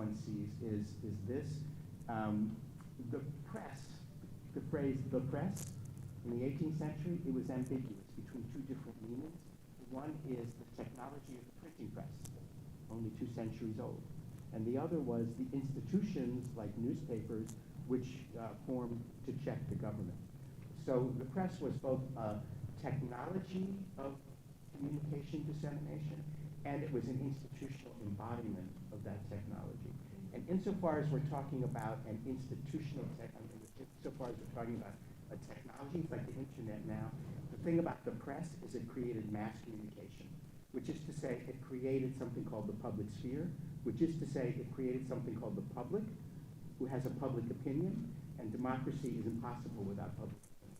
one sees is this. The press, the phrase "the press," in the 18th century, it was ambiguous between two different meanings. One is the technology of the printing press, only 2 centuries old. And the other was the institutions like newspapers, which formed to check the government. So the press was both a technology of communication dissemination, and it was an institutional embodiment of that technology. And insofar as we're talking about an institutional technology, insofar as we're talking about a technology like the internet now, the thing about the press is it created mass communication, which is to say it created something called the public sphere, which is to say it created something called the public, who has a public opinion, and democracy is impossible without public opinion.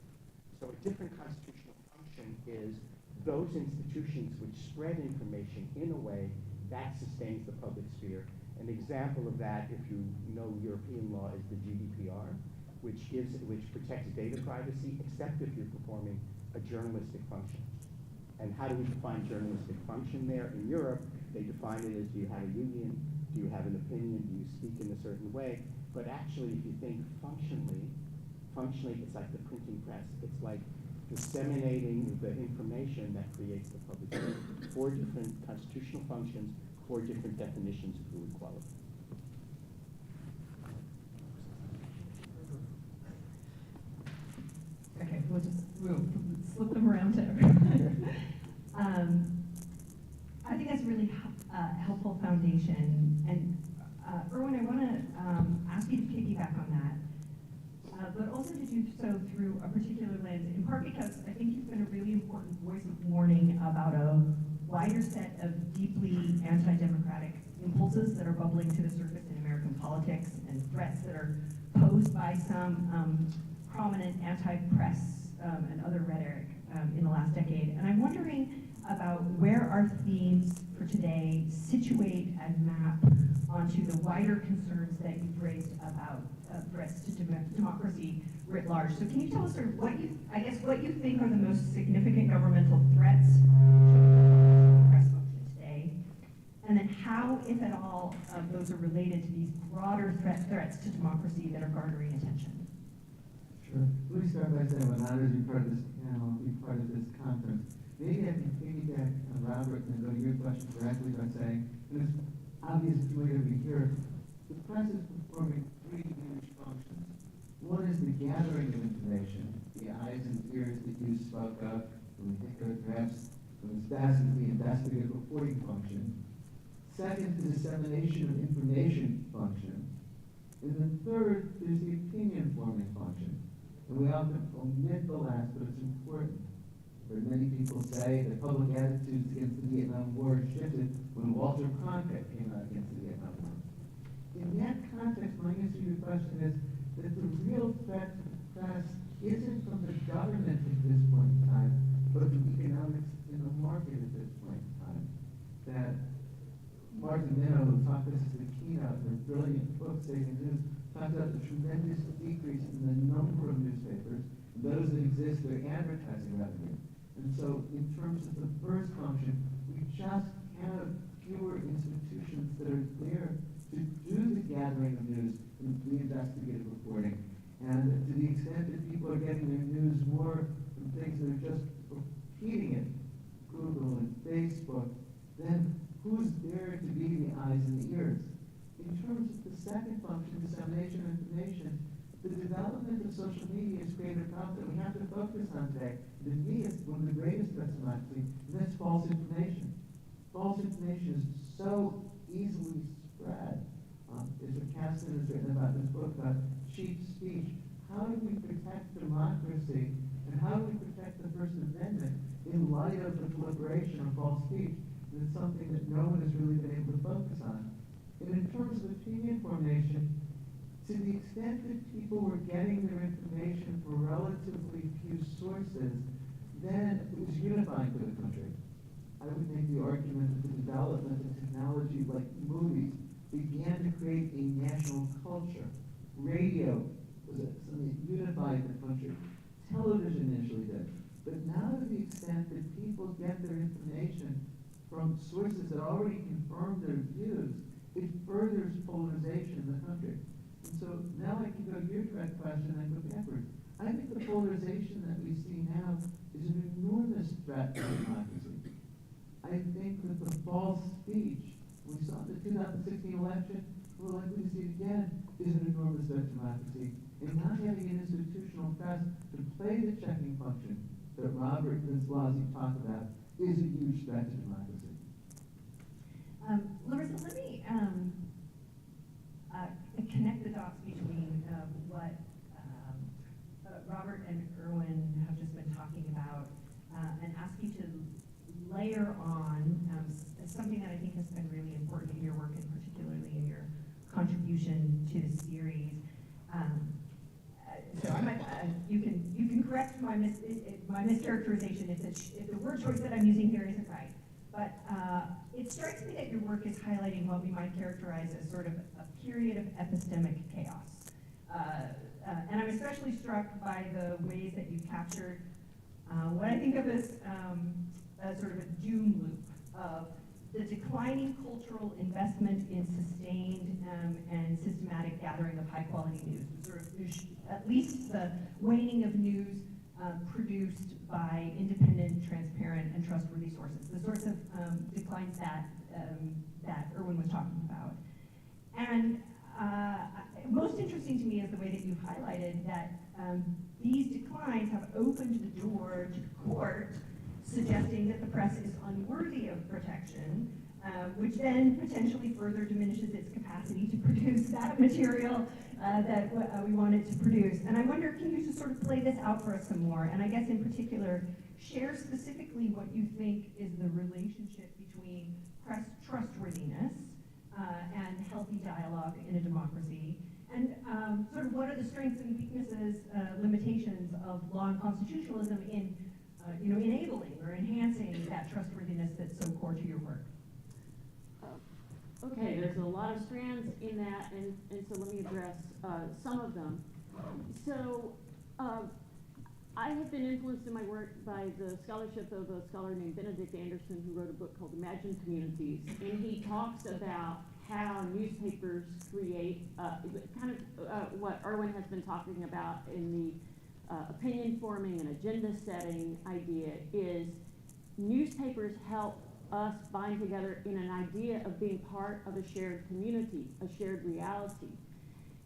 So a different constitutional function is those institutions which spread information in a way that sustains the public sphere. An example of that, if you know European law, is the GDPR, which protects data privacy, except if you're performing a journalistic function. And how do we define journalistic function there? In Europe, they define it as, do you have a union? Do you have an opinion? Do you speak in a certain way? But actually, if you think functionally, it's like the printing press. It's like disseminating the information that creates the public sphere. 4 different constitutional functions, 4 different definitions of who would qualify. Okay, we'll slip them around to everyone. I think that's a really helpful foundation. And Erwin, I want to ask you to piggyback on that, but also to do so through a particular lens, in part because I think you've been a really important voice of warning about a wider set of deeply anti-democratic impulses that are bubbling to the surface in American politics and threats that are posed by some prominent anti-press and other rhetoric in the last decade. And I'm wondering about where our themes for today situate and map onto the wider concerns that you've raised about threats to democracy writ large. So can you tell us sort of what you think are the most significant governmental threats to the press function today, and then how, if at all, those are related to these broader threats to democracy that are garnering attention? Sure. Let me start by saying I'm honored to be part of this panel and be part of this conference. Maybe I can piggyback on Robert and go to your question directly by saying, and it's obvious if you're going to be here, the press is performing 3 huge functions. One is the gathering of information, the eyes and ears that you spoke of, from the perhaps from the investigative reporting function. Second, the dissemination of information function. And then third, there's the opinion forming function. And we often omit the last, but it's important. Where many people say that public attitudes against the Vietnam War shifted when Walter Cronkite came out against the Vietnam War. In that context, my answer to your question is that the real threat to the press isn't from the government at this point in time, but from economics in the market at this point in time. That Minow, who taught this as the Keynote in a brilliant book, Saving News, talked about the tremendous decrease in the number of newspapers, those that exist, their advertising revenue. And so in terms of the first function, we just have fewer institutions that are there to do the gathering of news and the investigative reporting. And to the extent that people are getting their news more from things that are just repeating it, Google and Facebook, then who's there to be the eyes and the ears? In terms of the second function, dissemination of information, the development of social media has created a problem that we have to focus on today. To me, it's one of the greatest threats to democracy, and that's false information. False information is so easily spread. As Caston has written about in his book about cheap speech, how do we protect democracy, and how do we protect the First Amendment in light of the proliferation of false speech? And it's something that no one has really been able to focus on. And in terms of opinion formation, to the extent that people were getting their information from relatively few sources, then it was unifying for the country. I would make the argument that the development of technology like movies began to create a national culture. Radio was something that unified the country. Television initially did. But now to the extent that people get their information from sources that already confirm their views, it furthers polarization in the country. And so now I can go to your direct question and I go backwards. I think the polarization that we see now is an enormous threat to democracy. I think that the false speech we saw in the 2016 election, we're likely to see it again, is an enormous threat to democracy. And not having an institutional press to play the checking function that Robert and Slawski talked about is a huge threat to democracy. Larissa, let me connect the dots between what Robert and Erwin have just been talking about and ask you to layer on something that I think has been really important in your work and particularly in your contribution to the series. So I might, you can correct my mischaracterization if the word choice that I'm using here isn't right. But it strikes me that your work is highlighting what we might characterize as sort of a period of epistemic chaos. And I'm especially struck by the ways that you've captured what I think of as sort of a doom loop of the declining cultural investment in sustained and systematic gathering of high-quality news, sort of at least the waning of news produced by independent, transparent, and trustworthy sources, the sorts of declines that Erwin was talking about. And most interesting to me is the way that you've highlighted that these declines have opened the door to the court, suggesting that the press is unworthy of protection, which then potentially further diminishes its capacity to produce that material that we want it to produce. And I wonder, can you just sort of play this out for us some more? And I guess in particular, share specifically what you think is the relationship between press trustworthiness and healthy dialogue in a democracy, and sort of what are the strengths and weaknesses, limitations of law and constitutionalism in enabling or enhancing that trustworthiness that's so core to your work? Okay, there's a lot of strands in that, and so let me address some of them. So I have been influenced in my work by the scholarship of a scholar named Benedict Andersen, who wrote a book called Imagined Communities, and he talks about how newspapers create kind of what Erwin has been talking about in the opinion forming and agenda setting idea is newspapers help us bind together in an idea of being part of a shared community, a shared reality.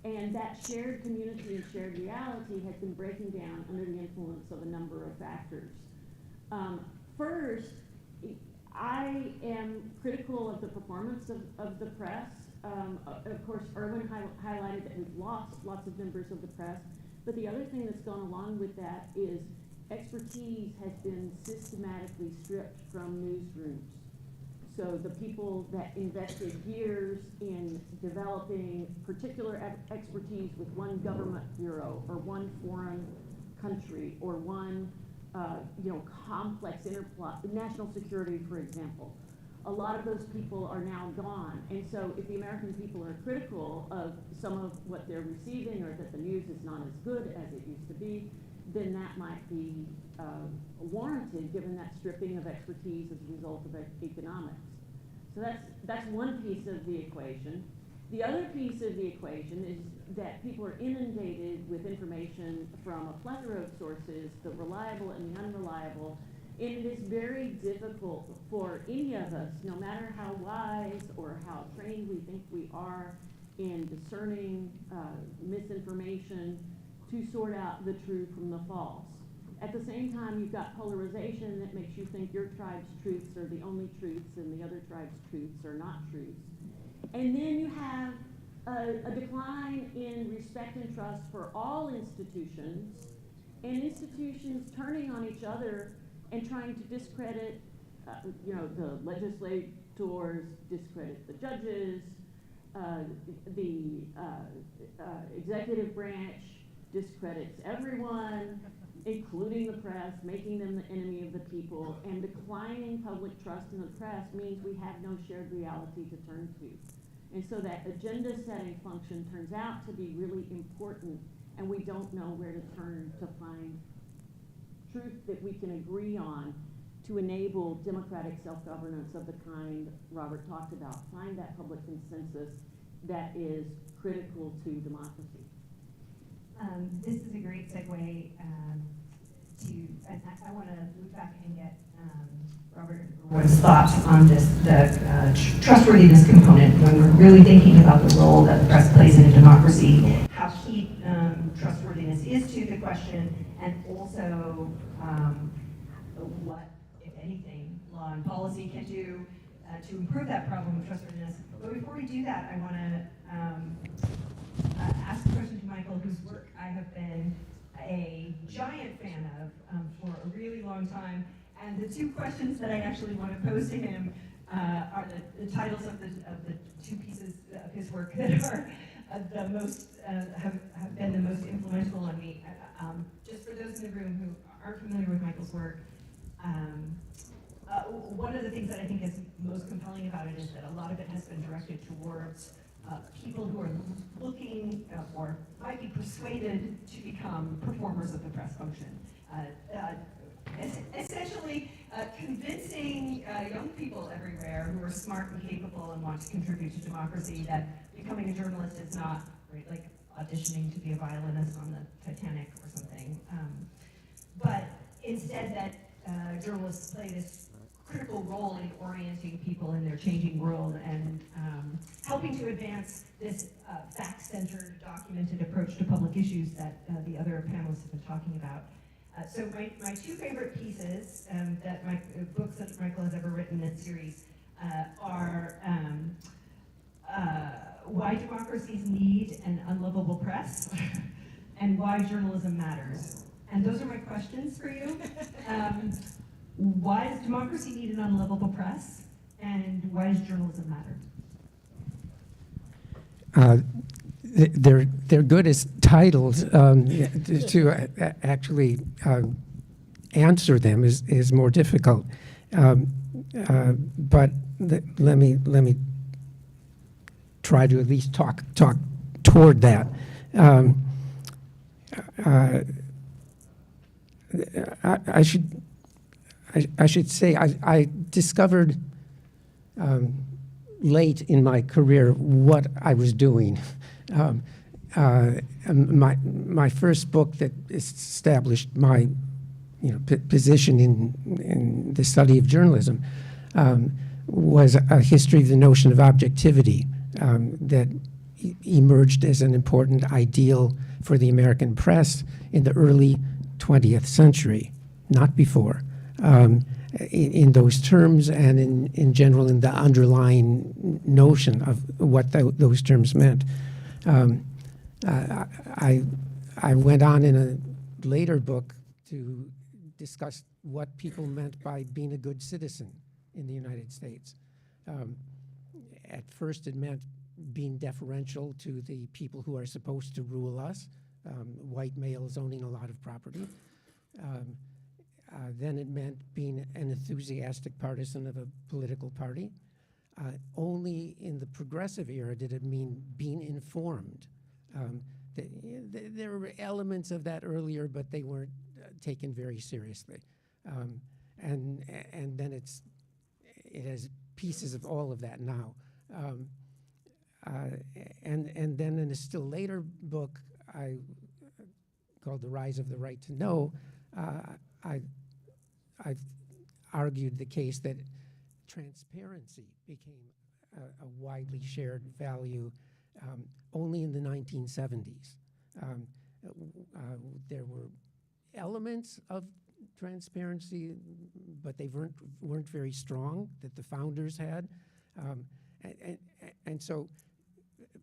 And that shared community and shared reality has been breaking down under the influence of a number of factors. First, I am critical of the performance of the press. Of course, Erwin highlighted that we've lost lots of members of the press, but the other thing that's gone along with that is expertise has been systematically stripped from newsrooms. So the people that invested years in developing particular expertise with one government bureau or one foreign country or one complex national security, for example, a lot of those people are now gone. And so if the American people are critical of some of what they're receiving or that the news is not as good as it used to be, then that might be warranted given that stripping of expertise as a result of economics. So that's one piece of the equation. The other piece of the equation is that people are inundated with information from a plethora of sources, the reliable and the unreliable, and it is very difficult for any of us, no matter how wise or how trained we think we are in discerning misinformation, to sort out the true from the false. At the same time, you've got polarization that makes you think your tribe's truths are the only truths and the other tribe's truths are not truths. And then you have a decline in respect and trust for all institutions, and institutions turning on each other and trying to discredit, the legislators, discredit the judges, the executive branch discredits everyone, including the press, making them the enemy of the people, and declining public trust in the press means we have no shared reality to turn to. And so that agenda setting function turns out to be really important, and we don't know where to turn to find truth that we can agree on to enable democratic self-governance of the kind Robert talked about, find that public consensus that is critical to democracy. This is a great segue I want to look back and get Robert Erwin's thoughts on this, the trustworthiness component when we're really thinking about the role that the press plays in a democracy, how key trustworthiness is to the question, and also what, if anything, law and policy can do to improve that problem of trustworthiness. But before we do that, I want to ask a question to Michael, whose work I have been a giant fan of for a really long time. And the two questions that I actually want to pose to him are the titles of the two pieces of his work that are the most have been the most influential on me. Just for those in the room who aren't familiar with Michael's work, one of the things that I think is most compelling about it is that a lot of it has been directed towards people who are looking or might be persuaded to become performers of the press function. Essentially convincing young people everywhere who are smart and capable and want to contribute to democracy that becoming a journalist is not, right, like auditioning to be a violinist on the Titanic or something, but instead that journalists play this critical role in orienting people in their changing world and helping to advance this fact-centered, documented approach to public issues that the other panelists have been talking about. So my two favorite pieces books that Michael has ever written in this series are Why Democracies Need an Unlovable Press and Why Journalism Matters. And those are my questions for you. Why does democracy need an unlovable press? And why does journalism matter? They're good as titles. To actually answer them is more difficult. But let me try to at least talk toward that. I should say I discovered late in my career what I was doing. My first book that established my position in the study of journalism was a history of the notion of objectivity that emerged as an important ideal for the American press in the early 20th century, not before. In those terms and in general in the underlying notion of what those terms meant. I went on in a later book to discuss what people meant by being a good citizen in the United States. At first it meant being deferential to the people who are supposed to rule us, white males owning a lot of property. Then it meant being an enthusiastic partisan of a political party. Only in the progressive era did it mean being informed. There were elements of that earlier, but they weren't taken very seriously. And then it has pieces of all of that now. And then in a still later book, called The Rise of the Right to Know, I've argued the case that transparency became a widely shared value only in the 1970s. There were elements of transparency, but they weren't very strong that the founders had, and so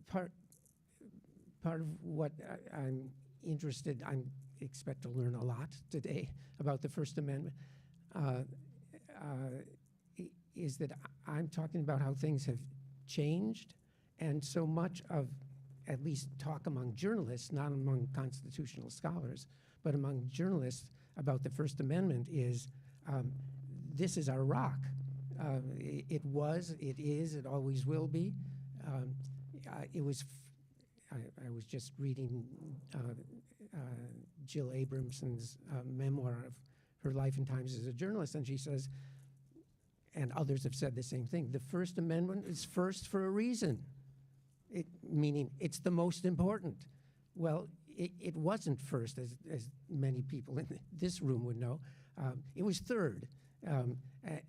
part of what I'm interested, I expect to learn a lot today about the First Amendment, is that I'm talking about how things have changed, and so much of at least talk among journalists, not among constitutional scholars, but among journalists about the First Amendment is this is our rock. It was, it is, it always will be. It was. I was just reading Jill Abramson's memoir of her life and times as a journalist, and she says, and others have said the same thing, the First Amendment is first for a reason, meaning it's the most important. Well, it wasn't first, as many people in this room would know. It was third,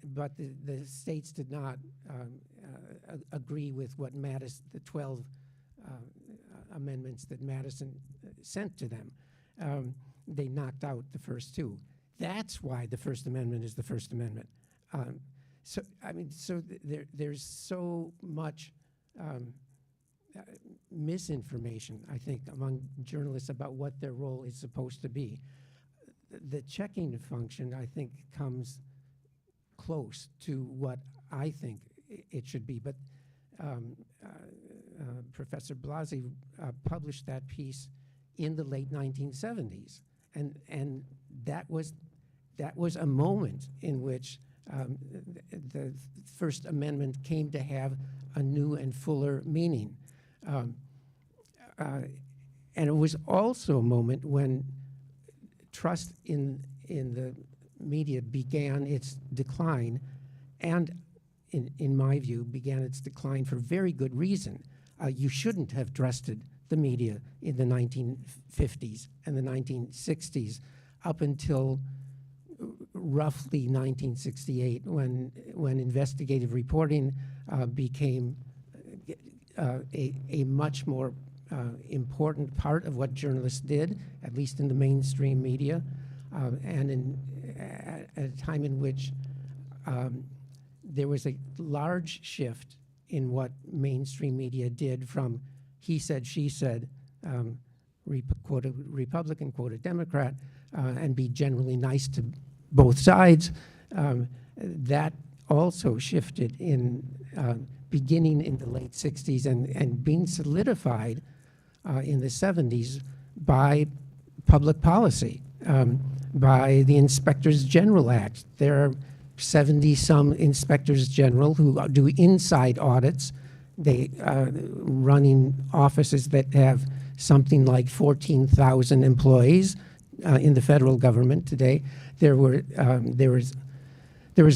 but the states did not agree with what the 12 amendments that Madison sent to them. They knocked out the first two. That's why the First Amendment is the First Amendment. There's so much misinformation, I think, among journalists about what their role is supposed to be. The checking function, I think, comes close to what I think it should be. But Professor Blasi published that piece in the late 1970s, and that was a moment in which the First Amendment came to have a new and fuller meaning. And it was also a moment when trust in the media began its decline, and in my view, began its decline for very good reason. You shouldn't have trusted the media in the 1950s and the 1960s up until roughly 1968, when investigative reporting became a much more important part of what journalists did, at least in the mainstream media, and at a time in which there was a large shift in what mainstream media did from he said, she said, quote a Republican, quote a Democrat, and be generally nice to both sides. That also shifted beginning in the late 60s and being solidified in the 70s by public policy, by the Inspectors General Act. There are 70-some inspectors general who do inside audits. They running offices that have something like 14,000 employees in the federal government today. There was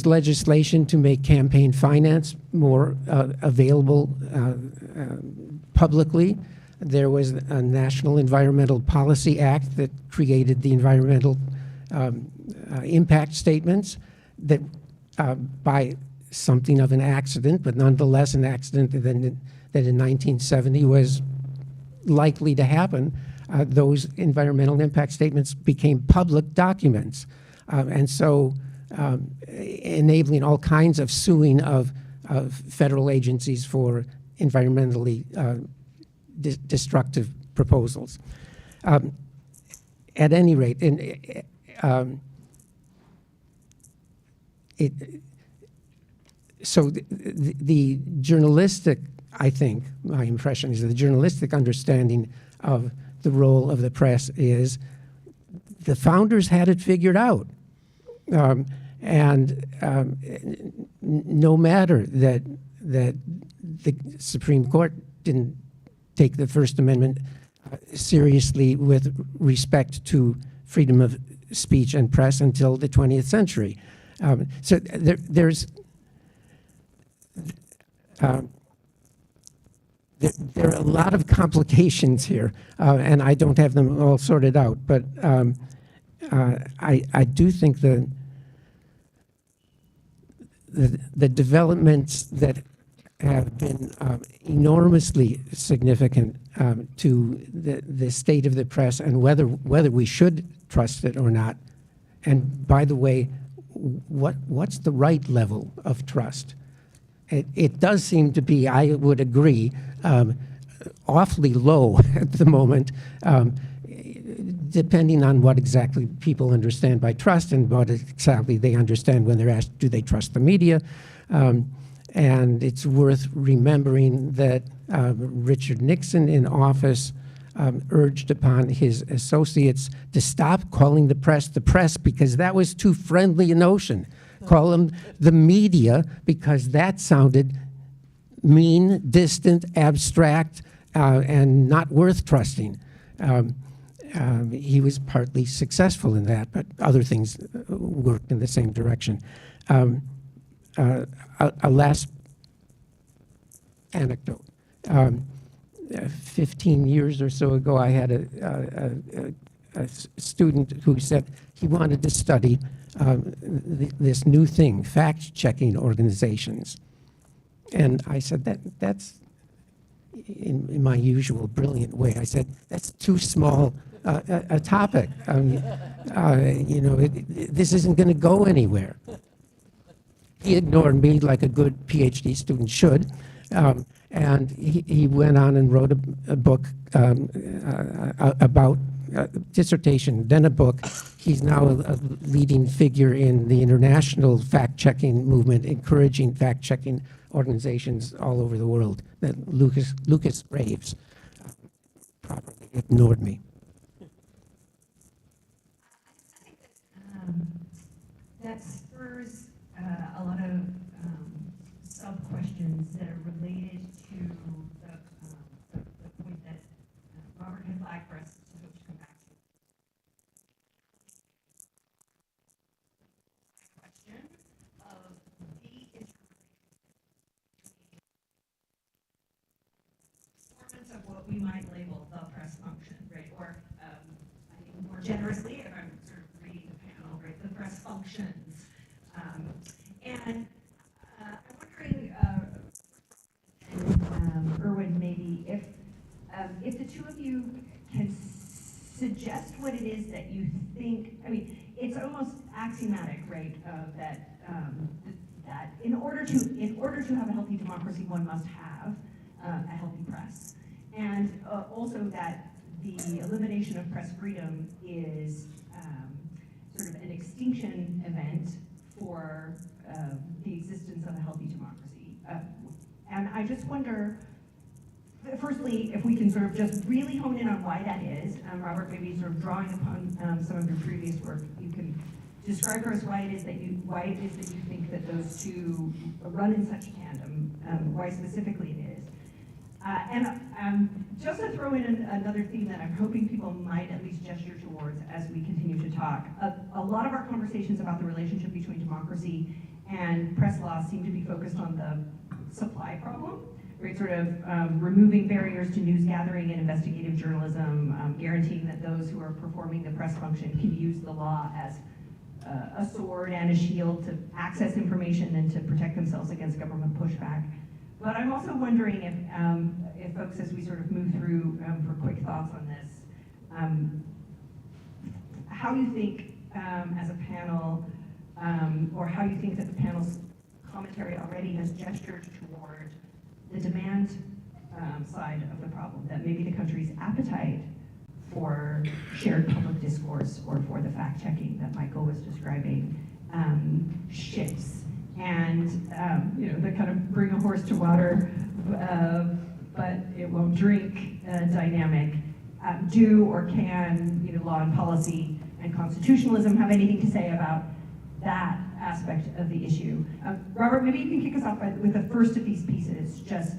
legislation to make campaign finance more available publicly. There was a National Environmental Policy Act that created the environmental impact statements that by something of an accident, but nonetheless an accident that in 1970 was likely to happen. Those environmental impact statements became public documents. And so enabling all kinds of suing of federal agencies for environmentally destructive proposals. At any rate, so the journalistic, I think, my impression is that the journalistic understanding of the role of the press is the founders had it figured out. No matter that the Supreme Court didn't take the First Amendment seriously with respect to freedom of speech and press until the 20th century. So there are a lot of complications here, and I don't have them all sorted out, but I do think the developments that have been enormously significant to the state of the press and whether we should trust it or not. And by the way, what's the right level of trust? It does seem to be, I would agree, awfully low at the moment, depending on what exactly people understand by trust and what exactly they understand when they're asked, do they trust the media? And it's worth remembering that Richard Nixon in office urged upon his associates to stop calling the press because that was too friendly a notion. Call them the media because that sounded mean, distant, abstract, and not worth trusting. he was partly successful in that, but other things worked in the same direction. A last anecdote. 15 years or so ago, I had a student who said he wanted to study this new thing, fact-checking organizations. And I said, that's, in my usual brilliant way, I said, that's too small a topic. This isn't going to go anywhere. He ignored me like a good PhD student should. And he went on and wrote a book about dissertation, then a book. He's now a leading figure in the international fact-checking movement, encouraging fact-checking organizations all over the world. That Lucas Graves properly ignored me. That spurs a lot of sub-questions that are related to the point that Robert had flagged for us to come back to. Question of the performance of what we might label the press function, right? Or I think more generously, if I'm sort of reading the panel, right, the press functions. And I'm wondering, Erwin, maybe if the two of you can suggest what it is that you think. I mean, it's almost axiomatic, right? That in order to have a healthy democracy, one must have a healthy press, and also that the elimination of press freedom is sort of an extinction event for the existence of a healthy democracy. And I just wonder, firstly, if we can sort of just really hone in on why that is. Robert, maybe sort of drawing upon some of your previous work, you can describe for us why it is that you think that those two run in such tandem, why specifically it is. And just to throw in another theme that I'm hoping people might at least gesture towards as we continue to talk, a lot of our conversations about the relationship between democracy and press law seem to be focused on the supply problem, right? Sort of removing barriers to news gathering and investigative journalism, guaranteeing that those who are performing the press function can use the law as a sword and a shield to access information and to protect themselves against government pushback. But I'm also wondering if folks, as we sort of move through for quick thoughts on this, how you think as a panel, or how you think that the panel's commentary already has gestured toward the demand side of the problem, that maybe the country's appetite for shared public discourse or for the fact-checking that Michael was describing shifts. And the kind of bring a horse to water, but it won't drink dynamic. Do or can law and policy and constitutionalism have anything to say about that aspect of the issue? Robert, maybe you can kick us off with the first of these pieces, just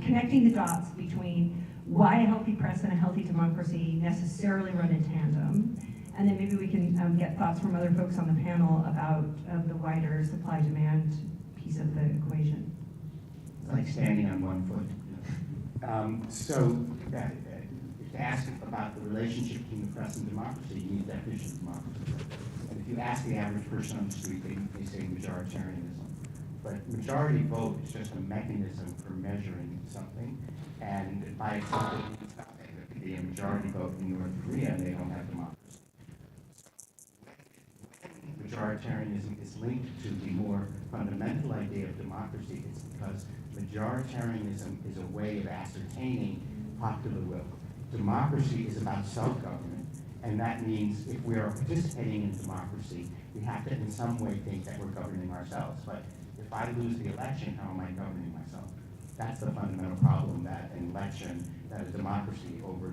connecting the dots between why a healthy press and a healthy democracy necessarily run in tandem. And then maybe we can get thoughts from other folks on the panel about the wider supply-demand piece of the equation. It's like standing on one foot. To ask about the relationship between the press and democracy, you need a definition of democracy. And if you ask the average person on the street, they say majoritarianism. But majority vote is just a mechanism for measuring something. And by itself, it means nothing. There could be a majority vote in North Korea, and they don't have democracy. Majoritarianism is linked to the more fundamental idea of democracy. It's because majoritarianism is a way of ascertaining popular will. Democracy is about self-government, and that means if we are participating in democracy, we have to in some way think that we're governing ourselves. But if I lose the election, how am I governing myself? That's the fundamental problem that an election, that a democracy over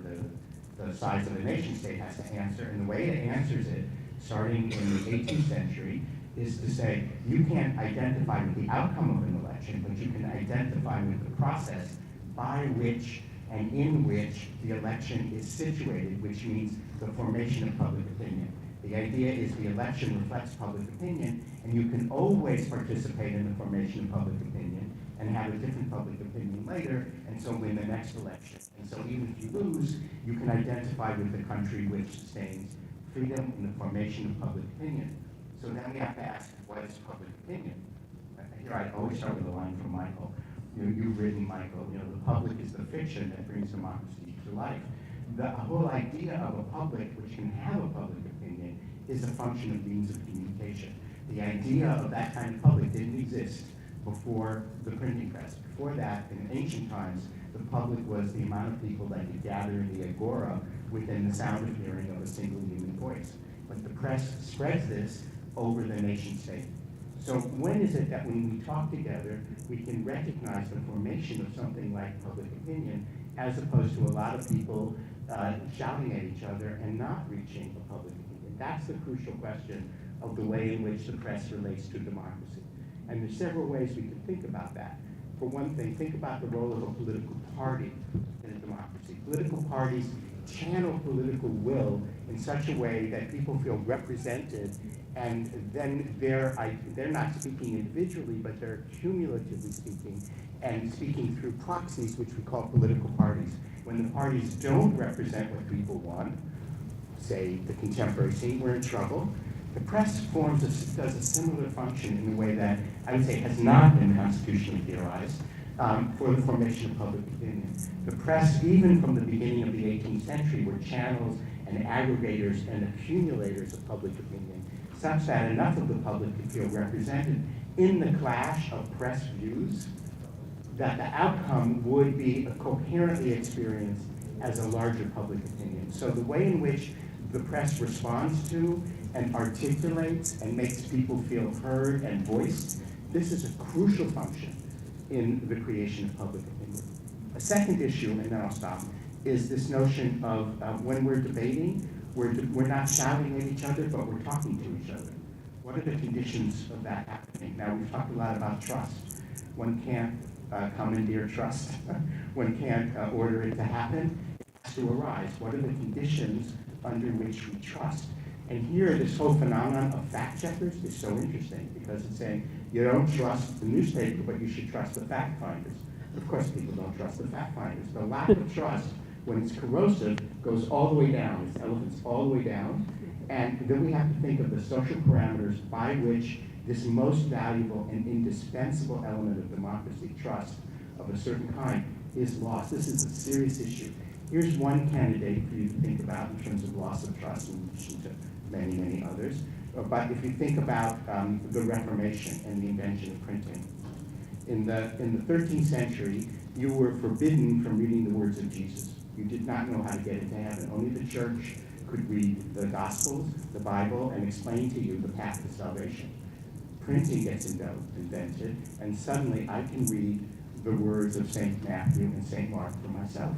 the size of a nation state has to answer. And the way it answers it, starting in the 18th century, is to say you can't identify with the outcome of an election, but you can identify with the process by which and in which the election is situated, which means the formation of public opinion. The idea is the election reflects public opinion, and you can always participate in the formation of public opinion and have a different public opinion later, and so win the next election. And so even if you lose, you can identify with the country which sustains freedom in the formation of public opinion. So then we have to ask, what is public opinion? Here I always start with a line from Michael. You've written, Michael, the public is the fiction that brings democracy to life. The whole idea of a public which can have a public opinion is a function of means of communication. The idea of that kind of public didn't exist before the printing press. Before that, in ancient times, the public was the amount of people that could gather in the agora within the sound of hearing of a single human voice. But the press spreads this over the nation state. So when is it that when we talk together, we can recognize the formation of something like public opinion, as opposed to a lot of people shouting at each other and not reaching a public opinion? That's the crucial question of the way in which the press relates to democracy. And there's several ways we can think about that. For one thing, think about the role of a political party in a democracy. Political parties channel political will in such a way that people feel represented, and then they're not speaking individually, but they're cumulatively speaking, and speaking through proxies, which we call political parties. When the parties don't represent what people want, say the contemporary scene, we're in trouble. The press does a similar function in a way that I would say has not been constitutionally theorized for the formation of public opinion. The press, even from the beginning of the 18th century, were channels and aggregators and accumulators of public opinion, such that enough of the public could feel represented in the clash of press views that the outcome would be coherently experienced as a larger public opinion. So the way in which the press responds to and articulates and makes people feel heard and voiced, this is a crucial function in the creation of public opinion. A second issue, and then I'll stop, is this notion of when we're debating, we're not shouting at each other, but we're talking to each other. What are the conditions of that happening? Now, we've talked a lot about trust. One can't commandeer trust. One can't order it to happen. It has to arise. What are the conditions under which we trust? And here, this whole phenomenon of fact checkers is so interesting, because it's saying you don't trust the newspaper, but you should trust the fact finders. Of course, people don't trust the fact finders. The lack of trust, when it's corrosive, goes all the way down. It's elephants all the way down. And then we have to think of the social parameters by which this most valuable and indispensable element of democracy, trust of a certain kind, is lost. This is a serious issue. Here's one candidate for you to think about in terms of loss of trust, in addition to many, many others. But if you think about the Reformation and the invention of printing, in the 13th century, you were forbidden from reading the words of Jesus. You did not know how to get into heaven. Only the church could read the Gospels, the Bible, and explain to you the path to salvation. Printing gets invented, and suddenly I can read the words of St. Matthew and St. Mark for myself.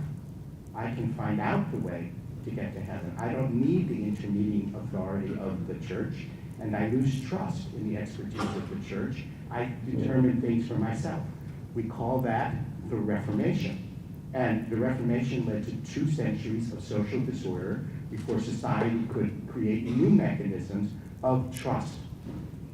I can find out the way to get to heaven. I don't need the intermediate authority of the church, and I lose trust in the expertise of the church. I determine things for myself. We call that the Reformation. And the Reformation led to 2 centuries of social disorder before society could create new mechanisms of trust.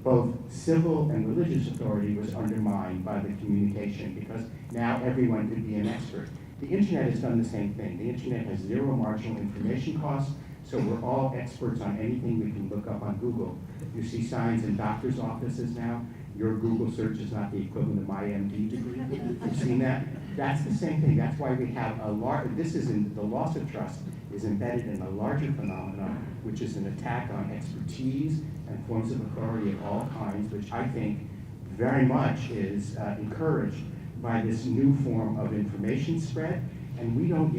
Both civil and religious authority was undermined by the communication, because now everyone could be an expert. The internet has done the same thing. The internet has zero marginal information costs, so we're all experts on anything we can look up on Google. You see signs in doctors' offices now. Your Google search is not the equivalent of my MD degree. You've seen that? That's the same thing. That's why we have a large, the loss of trust is embedded in a larger phenomenon, which is an attack on expertise and forms of authority of all kinds, which I think very much is encouraged by this new form of information spread, and we don't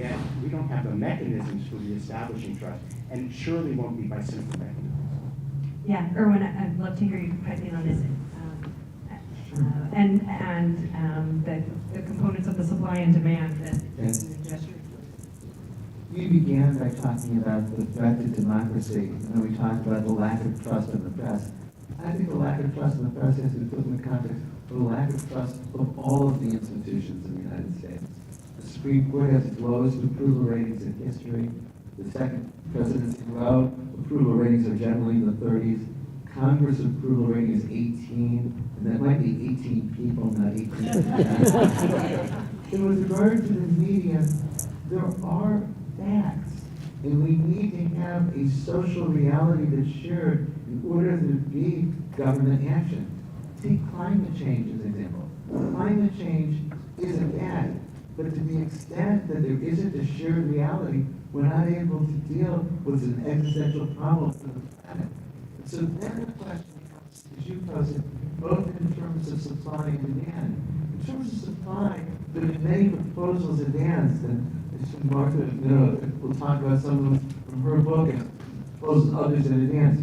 have the mechanisms for reestablishing trust, and it surely won't be by simple mechanisms. Yeah, Erwin, I'd love to hear you pipe in on this. And the components of the supply and demand that You began by talking about the threat to democracy, and we talked about the lack of trust in the press. I think the lack of trust in the press has to be put in the context of the lack of trust of all of the institutions in the United States, The Supreme Court has its lowest approval ratings in history. The second presidency in a row, approval ratings are generally in the 30s. Congress approval rating is 18, and that might be 18 people, not 18. And with regard to the media, there are facts, and we need to have a social reality that's shared in order to be government action. Take climate change as an example. Climate change isn't bad, but to the extent that there isn't a shared reality, we're not able to deal with an existential problem for the planet. So then the question becomes, as you pose it, both in terms of supply and demand. In terms of supply, there have been many proposals advanced, and Martha Minow will talk about some of them from her book and proposals others in advance.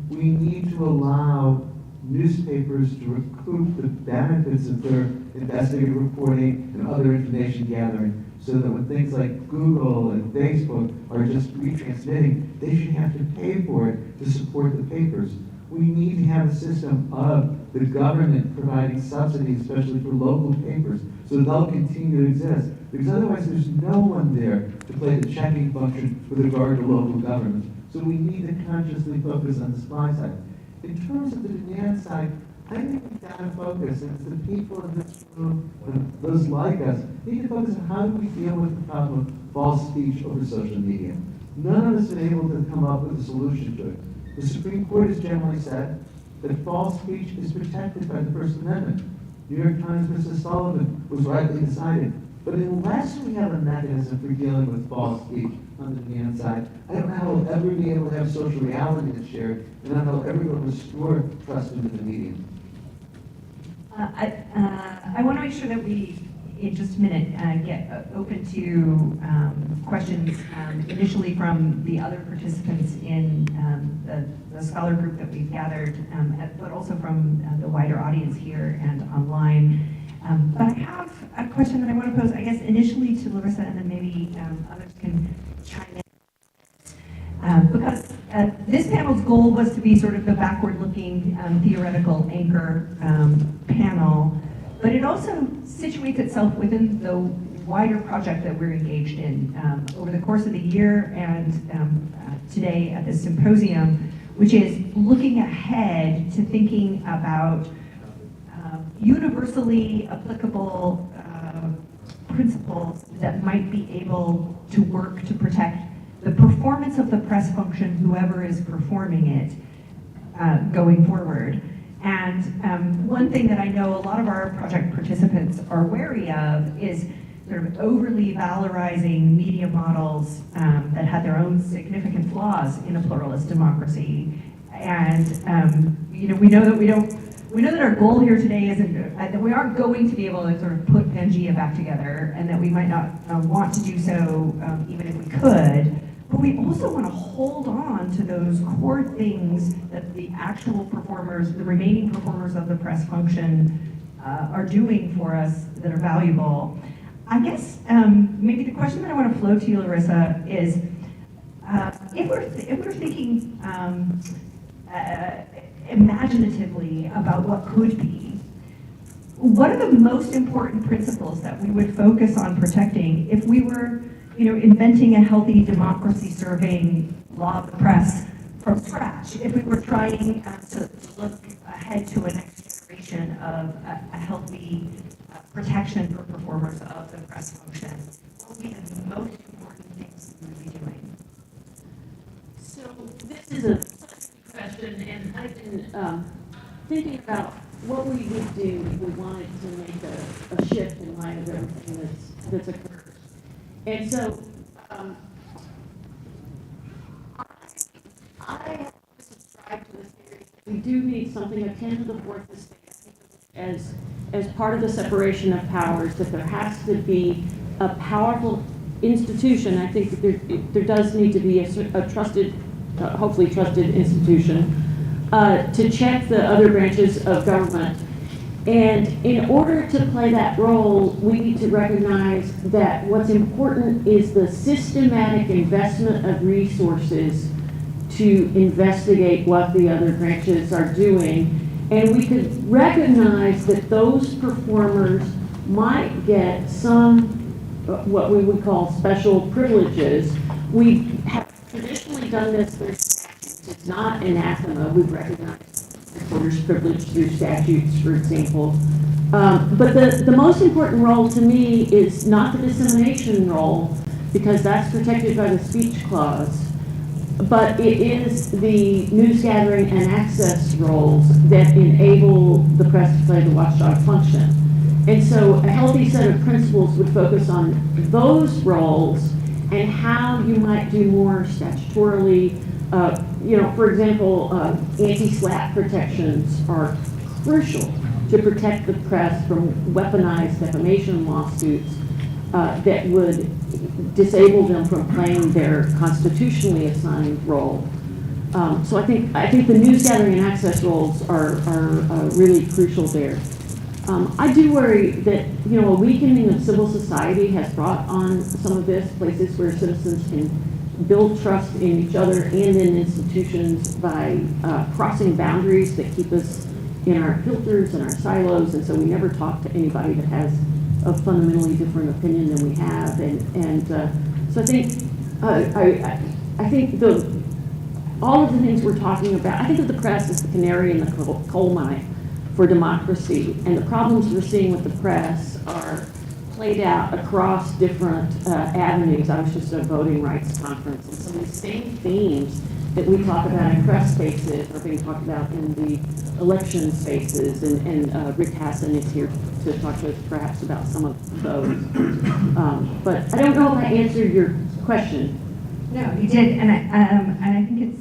We need to allow newspapers to recoup the benefits of their investigative reporting and other information gathering, so that when things like Google and Facebook are just retransmitting, they should have to pay for it to support the papers. We need to have a system of the government providing subsidies, especially for local papers, so they'll continue to exist. Because otherwise there's no one there to play the checking function with regard to local government. So we need to consciously focus on the supply side. In terms of the demand side, I think we've got to focus, and it's the people in this room, and those like us, need to focus on how do we deal with the problem of false speech over social media. None of us have been able to come up with a solution to it. The Supreme Court has generally said that false speech is protected by the First Amendment. New York Times, Mrs. Sullivan was rightly decided. But unless we have a mechanism for dealing with false speech on the demand side, I don't know how we'll ever be able to have social reality that's shared, and I don't know how we'll ever be able to restore trust into the media. I want to make sure that we, in just a minute, get open to questions initially from the other participants in the scholar group that we've gathered, but also from the wider audience here and online. But I have a question that I want to pose, I guess, initially to Larissa, and then maybe others can chime in. Because this panel's goal was to be sort of the backward-looking theoretical anchor panel, but it also situates itself within the wider project that we're engaged in over the course of the year and today at this symposium, which is looking ahead to thinking about universally applicable principles that might be able to work to protect the performance of the press function, whoever is performing it, going forward. And one thing that I know a lot of our project participants are wary of is sort of overly valorizing media models that had their own significant flaws in a pluralist democracy. And we know that our goal here today isn't that we aren't going to be able to sort of put Pangea back together, and that we might not want to do so even if we could. But we also want to hold on to those core things that the actual performers, the remaining performers of the press function, are doing for us that are valuable. I guess maybe the question that I want to float to you, Larissa, is if we're thinking imaginatively about what could be, what are the most important principles that we would focus on protecting if we were, inventing a healthy democracy-serving law of the press from scratch? If we were trying to look ahead to a next generation of a healthy protection for performers of the press function, what would be the most important things we would be doing? So this is a question, and I've been thinking about what we would do if we wanted to make a shift in light of everything that's occurred. And so I have subscribed to this theory. We do need something akin to the fourth estate as part of the separation of powers, that there has to be a powerful institution. I think that there does need to be a trusted, hopefully trusted institution to check the other branches of government. And in order to play that role, we need to recognize that what's important is the systematic investment of resources to investigate what the other branches are doing. And we could recognize that those performers might get some what we would call special privileges. We have traditionally done this through statutes. It's not anathema. We've recognized reporters' privilege through statutes, for example. But the most important role to me is not the dissemination role, because that's protected by the speech clause, but it is the news gathering and access roles that enable the press to play the watchdog function. And so a healthy set of principles would focus on those roles and how you might do more statutorily. For example, anti-SLAPP protections are crucial to protect the press from weaponized defamation lawsuits that would disable them from playing their constitutionally assigned role. So I think the news gathering and access roles are really crucial there. I do worry that a weakening of civil society has brought on some of this, places where citizens can build trust in each other and in institutions by crossing boundaries that keep us in our filters and our silos, and so we never talk to anybody that has a fundamentally different opinion than we have, so I think all of the things we're talking about, I think of the press as the canary in the coal mine for democracy, and the problems we're seeing with the press are played out across different avenues. I was just at a voting rights conference, and some of the same themes that we talk about in press spaces are being talked about in the election spaces, and Rick Hassan is here to talk to us perhaps about some of those. But I don't know if I answered your question. No, you did, and I think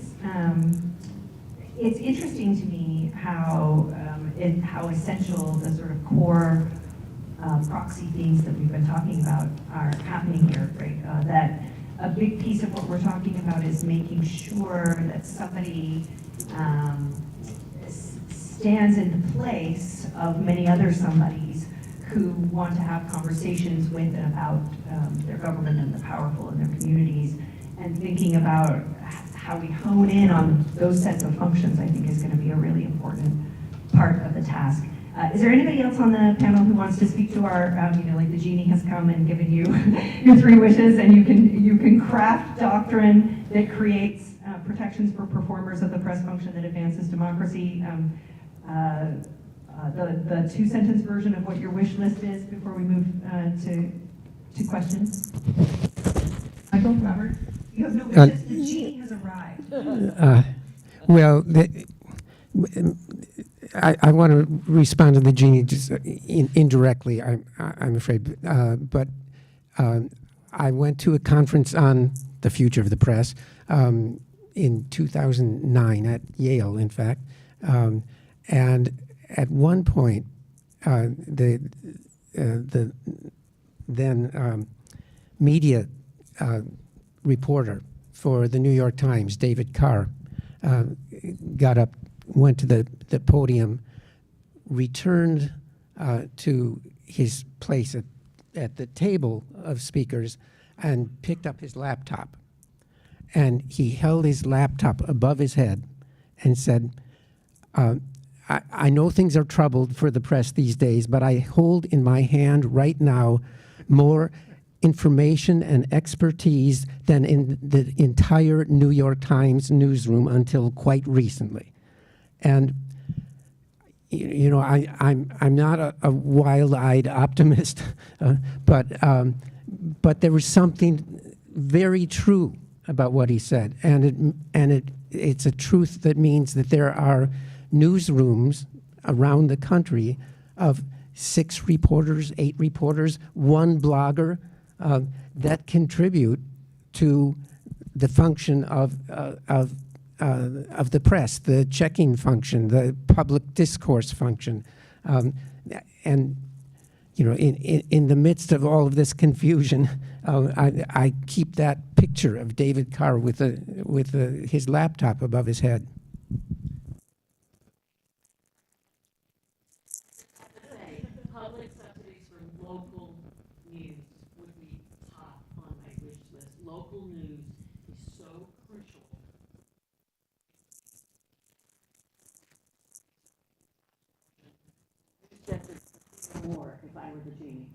it's interesting to me how essential the sort of core proxy themes that we've been talking about are happening here, right? That a big piece of what we're talking about is making sure that somebody stands in the place of many other somebodies who want to have conversations with and about their government and the powerful in their communities, and thinking about how we hone in on those sets of functions, I think, is going to be a really important part of the task. Is there anybody else on the panel who wants to speak to our, like the genie has come and given you your 3 wishes, and you can craft doctrine that creates protections for performers of the press function that advances democracy. The 2-sentence version of what your wish list is before we move to questions. Michael, Robert, you have no wishes. The genie has arrived. Well, I want to respond to the genie just indirectly, I'm afraid. But I went to a conference on the future of the press in 2009 at Yale, in fact. And at one point, the then media reporter for the New York Times, David Carr, got up, went to the podium, returned to his place at the table of speakers, and picked up his laptop. And he held his laptop above his head and said, I know things are troubled for the press these days, but I hold in my hand right now more information and expertise than in the entire New York Times newsroom until quite recently. And I'm not a wild-eyed optimist, but there was something very true about what he said, and it's a truth that means that there are newsrooms around the country of 6 reporters, 8 reporters, 1 blogger that contribute to the function of the press, the checking function, the public discourse function, and in the midst of all of this confusion, I keep that picture of David Carr with his laptop above his head. Public subsidies for local news would be top on my wish list. Local news is so crucial. More if I were the genie.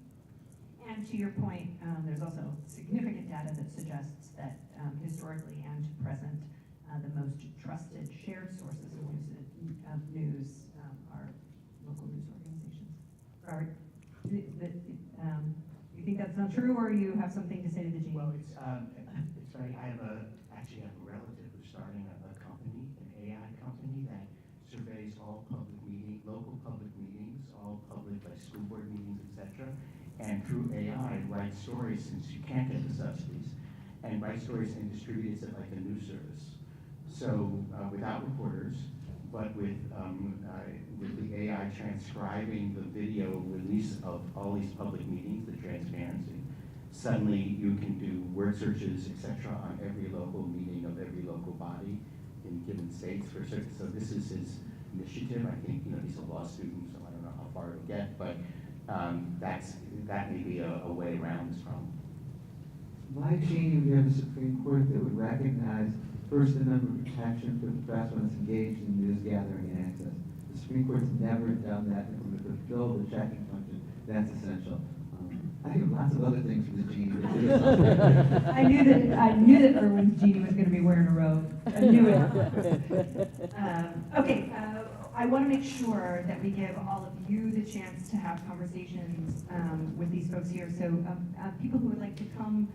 And And to your point, there's also significant data that suggests that historically and present, the most trusted shared sources of news are local news organizations. Robert, you think that's not true, or you have something to say to the Gene? Well, it's funny. I actually have a relative who's starting a company, an AI company that surveys all public meetings, local public meetings, all public like school board meetings, etc. And through AI, writes stories since you can't get the subsidies, and writes stories and distributes it like a news service. So without reporters, but with the AI transcribing the video release of all these public meetings, the transparency, suddenly you can do word searches, etc., on every local meeting of every local body in given states. So this is his initiative. I think he's a law student, so I don't know how far it'll get, but that may be a way around this problem. Why, Gene, would you have a Supreme Court that would recognize First Amendment protection for the press when it's engaged in news gathering and access? The Supreme Court's never done that, and to fulfill the checking function, that's essential. I think lots of other things for the genie. I knew that Erwin's genie was going to be wearing a robe. I knew it. Okay, I want to make sure that we give all of you the chance to have conversations with these folks here. So people who would like to come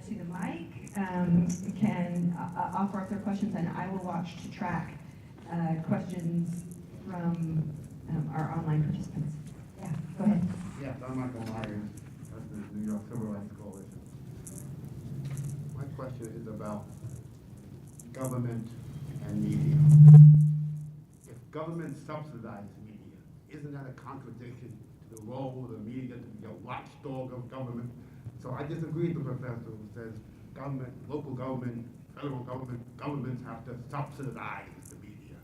to the mic can offer up their questions, and I will watch to track questions from our online participants. Yeah, go ahead. Yes, I'm Michael Myers, President of the New York Civil Rights Coalition. My question is about government and media. If government subsidizes media, isn't that a contradiction to the role of the media to be a watchdog of government? So I disagree with the professor who says government, local government, federal government, governments have to subsidize the media.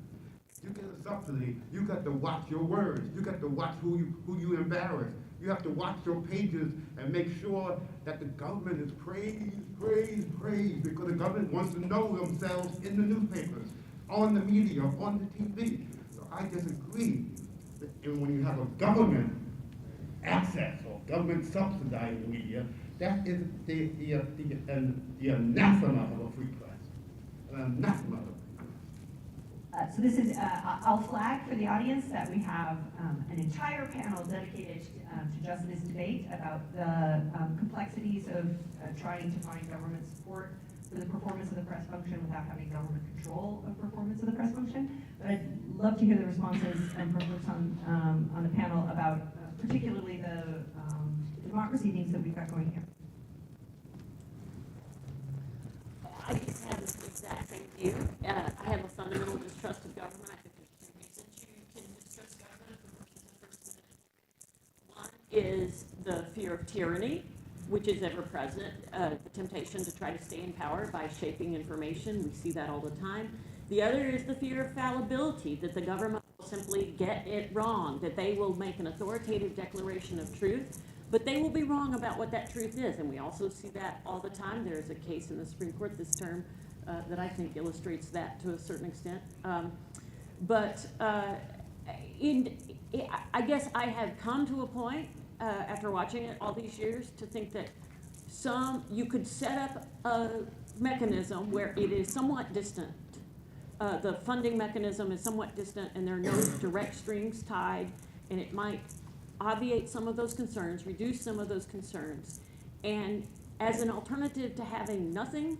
If you get a subsidy, you got to watch your words. You got to watch who you embarrass. You have to watch your pages and make sure that the government is praised, because the government wants to know themselves in the newspapers, on the media, on the TV. So I disagree that when you have a government access or government subsidized media, that is the anathema of a free press. An anathema of a free press. So this is, I'll flag for the audience that we have an entire panel dedicated to just this debate about the complexities of trying to find government support for the performance of the press function without having government control of performance of the press function. But I'd love to hear the responses from folks on the panel about particularly the democracy things that we've got going here. I just have this exact same view. I have a fundamental distrust of government. I think there's two reasons you can distrust government. The first one is the fear of tyranny, which is ever present, the temptation to try to stay in power by shaping information. We see that all the time. The other is the fear of fallibility, that the government will simply get it wrong, that they will make an authoritative declaration of truth, but they will be wrong about what that truth is. And we also see that all the time. There's a case in the Supreme Court this term that I think illustrates that to a certain extent. I guess I have come to a point after watching it all these years to think that you could set up a mechanism where it is somewhat distant. The funding mechanism is somewhat distant and there are no direct strings tied, and it might obviate some of those concerns, reduce some of those concerns. And as an alternative to having nothing,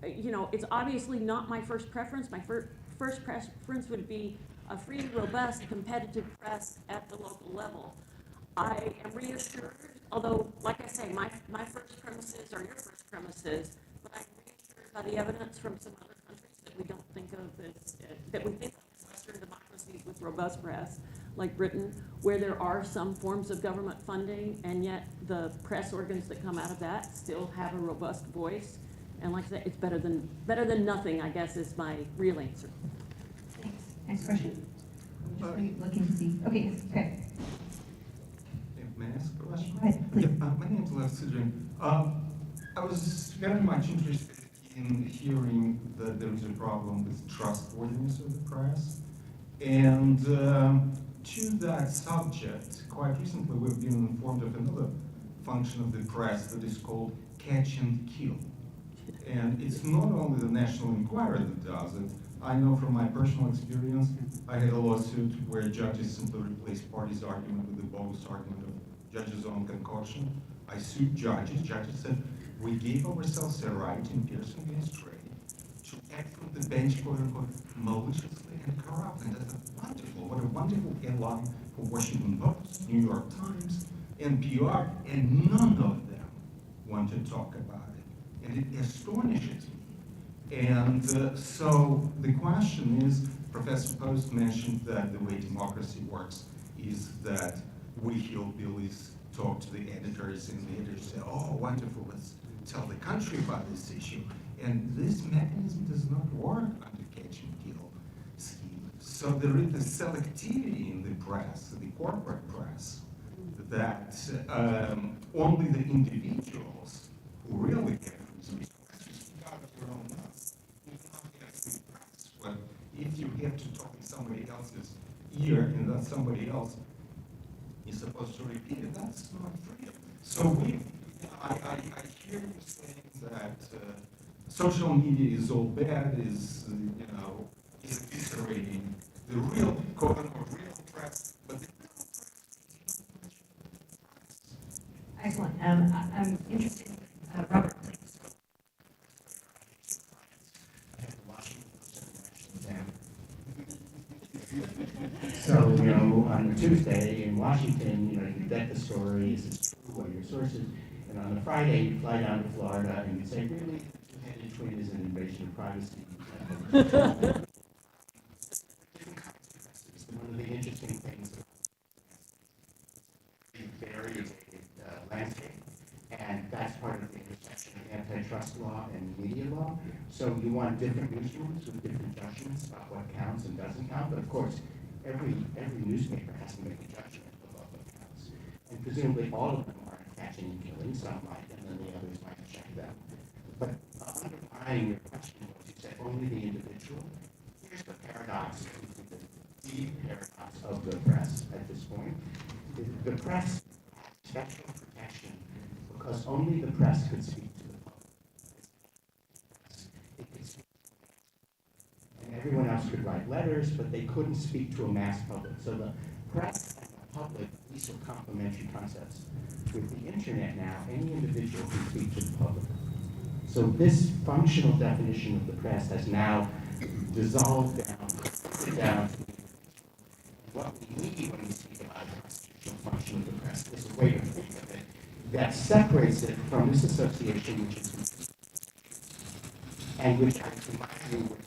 it's obviously not my first preference. My first preference would be a free, robust, competitive press at the local level. I am reassured, although, like I say, my first premises are your first premises, but I'm reassured by the evidence from some other countries that we don't think of as, that we think of as Western democracies with robust press, like Britain, where there are some forms of government funding, and yet the press organs that come out of that still have a robust voice. And like I said, it's better than nothing, I guess, is my real answer. Thanks. Next question. I'm just looking to see. Okay, okay. May I ask a question? Go ahead, please. My name is Les Sidrin. I was very much interested in hearing that there is a problem with trustworthiness of the press. And to that subject, quite recently we've been informed of another function of the press that is called catch and kill. And it's not only the National Enquirer that does it. I know from my personal experience, I had a lawsuit where judges simply replaced parties' argument with the bogus argument of judges' own concoction. I sued judges. Judges said, we gave ourselves a right in Pearson against Ray to act from the bench, quote unquote, maliciously and corruptly. And that's what a wonderful headline for Washington Post, New York Times, NPR, and none of them want to talk about it. And it astonishes me. And so the question is, Professor Post mentioned that the way democracy works is that we hillbillies talk to the editors, and the editors say, oh, wonderful, let's tell the country about this issue. And this mechanism does not work under catch and kill scheme. So there is a selectivity in the press, the corporate press, that only the individuals who really care for these questions out of their own mouth will not get free press. But if you have to talk in somebody else's ear and that somebody else is supposed to repeat it, that's not freedom. So I hear you saying that social media is all bad, is eviscerating the real, quote unquote, real press, but the real press is Excellent. I'm interested, Robert, please. So, on Tuesday in Washington, you get the story, is it true, what are your sources? And on the Friday, you fly down to Florida and you say, really, the two-headed twin is an invasion of privacy. One of the interesting things about the varied landscape, and that's part of the intersection of antitrust law and media law. So you want different newsrooms with different judgments about what counts and doesn't count, but of course, every newspaper has to make a judgment about what counts. And presumably all of them are catching and killing, some might, and then the others might check them. But underlying your question was, you said only the individual. Here's the paradox, the deep paradox of the press at this point. The press has special protection because only the press could speak to the public. It could speak and everyone else could write letters, but they couldn't speak to a mass public. So the press and the public, these are complementary concepts. With the internet now, any individual can speak to the public. So this functional definition of the press has now dissolved down to what we need when we speak about the constitutional function of the press is a way to think of it that separates it from this association, which is and which I remind you would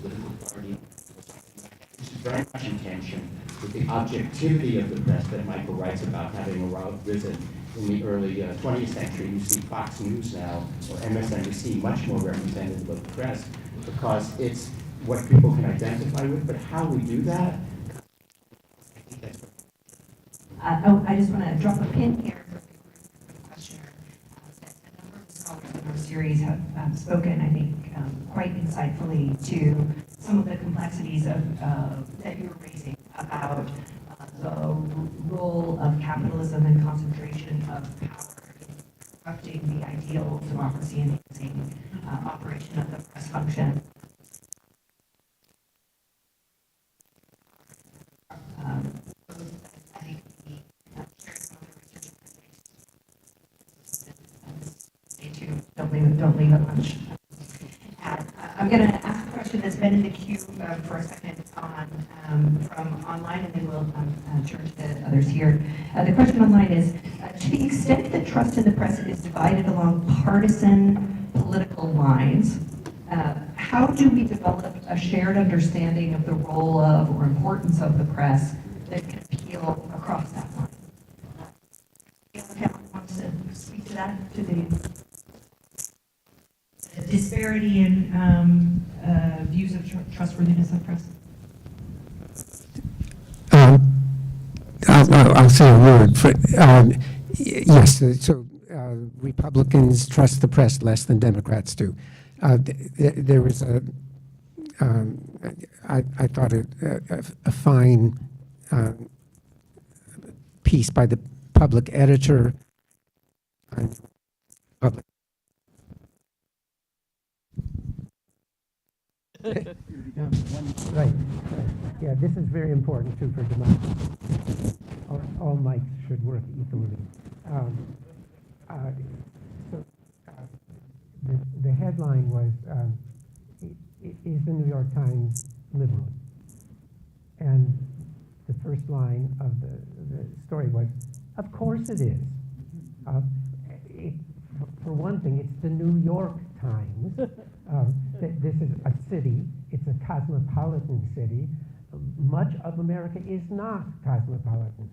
political party or something like that, which is very much in tension with the objectivity of the press that Michael writes about having arisen in the early 20th century. You see Fox News now, or MSNBC, much more representative of the press because it's what people can identify with, but how we do that, I think that's I just want to drop a pin here for the questioner. A number of scholars in our series have spoken, I think, quite insightfully to some of the complexities of that you're raising about the role of capitalism and concentration of power in corrupting the ideal democracy enhancing operation of the press function. I think stay tuned. Don't leave it much. I'm going to ask a question that's been in the queue for a second from online, and then we'll turn to the others here. The question online is, to the extent that trust in the press is divided along partisan political lines, how do we develop a shared understanding of the role of or importance of the press that can appeal across that line? Anyone wants to speak to that, to the disparity in views of trustworthiness of press? I'll say a word. Yes, so Republicans trust the press less than Democrats do. There was I thought a fine piece by the public editor. Public. Right. Yeah, this is very important too for democracy. All mics should work equally. The headline was, is the New York Times liberal? And the first line of the story was, of course it is. For one thing, it's the New York Times. This is a city. It's a cosmopolitan city. Much of America is not cosmopolitan.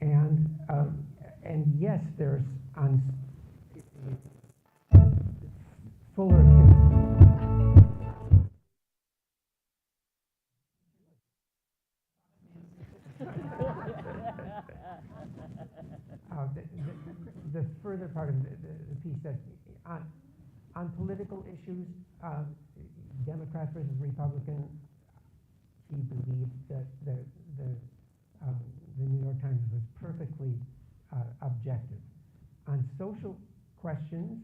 And yes, there's on fuller. The further part of the piece says, on political issues, Democrat versus Republican, he believed that the New York Times was perfectly objective. On social questions,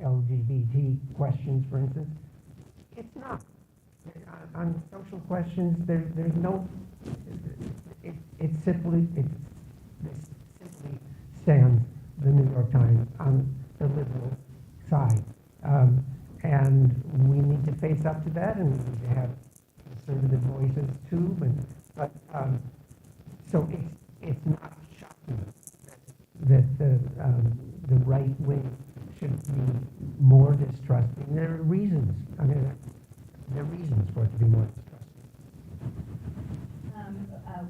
LGBT questions, for instance, it's not. On social questions, there's no. It simply stands the New York Times on the liberal side, and we need to face up to that, and we need to have conservative voices too. But so it's not shocking that the right wing should be more distrusting. There are reasons. I mean, there are reasons for it to be more distrusting.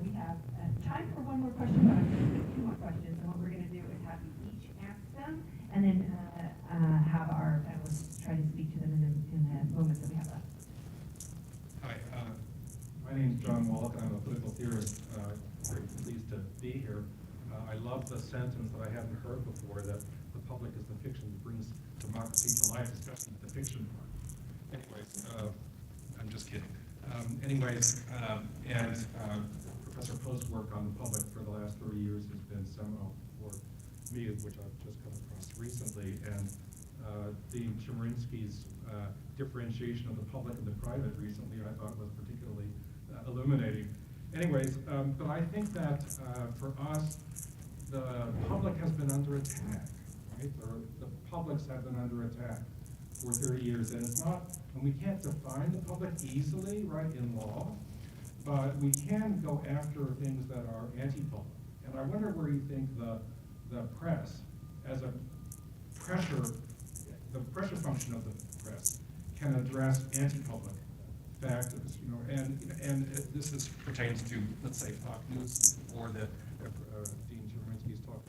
We have time for one more question, but I'm going to do two more questions. And what we're going to do is have you each ask them, and then have our panelists try to speak to them in the moments that we have left. Hi, my name is John Wallach. I'm a political theorist. Very pleased to be here. I love the sentence that I hadn't heard before, that the public is the fiction that brings democracy to life, especially the fiction part. Anyways, I'm just kidding. Professor Poe's work on the public for the last 30 years has been seminal for me, which I've just come across recently. And Dean Chemerinsky's differentiation of the public and the private recently, I thought was particularly illuminating. Anyways, but I think that for us, the public has been under attack, right? The publics have been under attack for 30 years, and it's not, and we can't define the public easily, right, in law, but we can go after things that are anti-public. And I wonder where you think the press, as a the pressure function of the press, can address anti-public factors, you know, and this pertains to, let's say, Fox News, or the Dean Chemerinsky's talk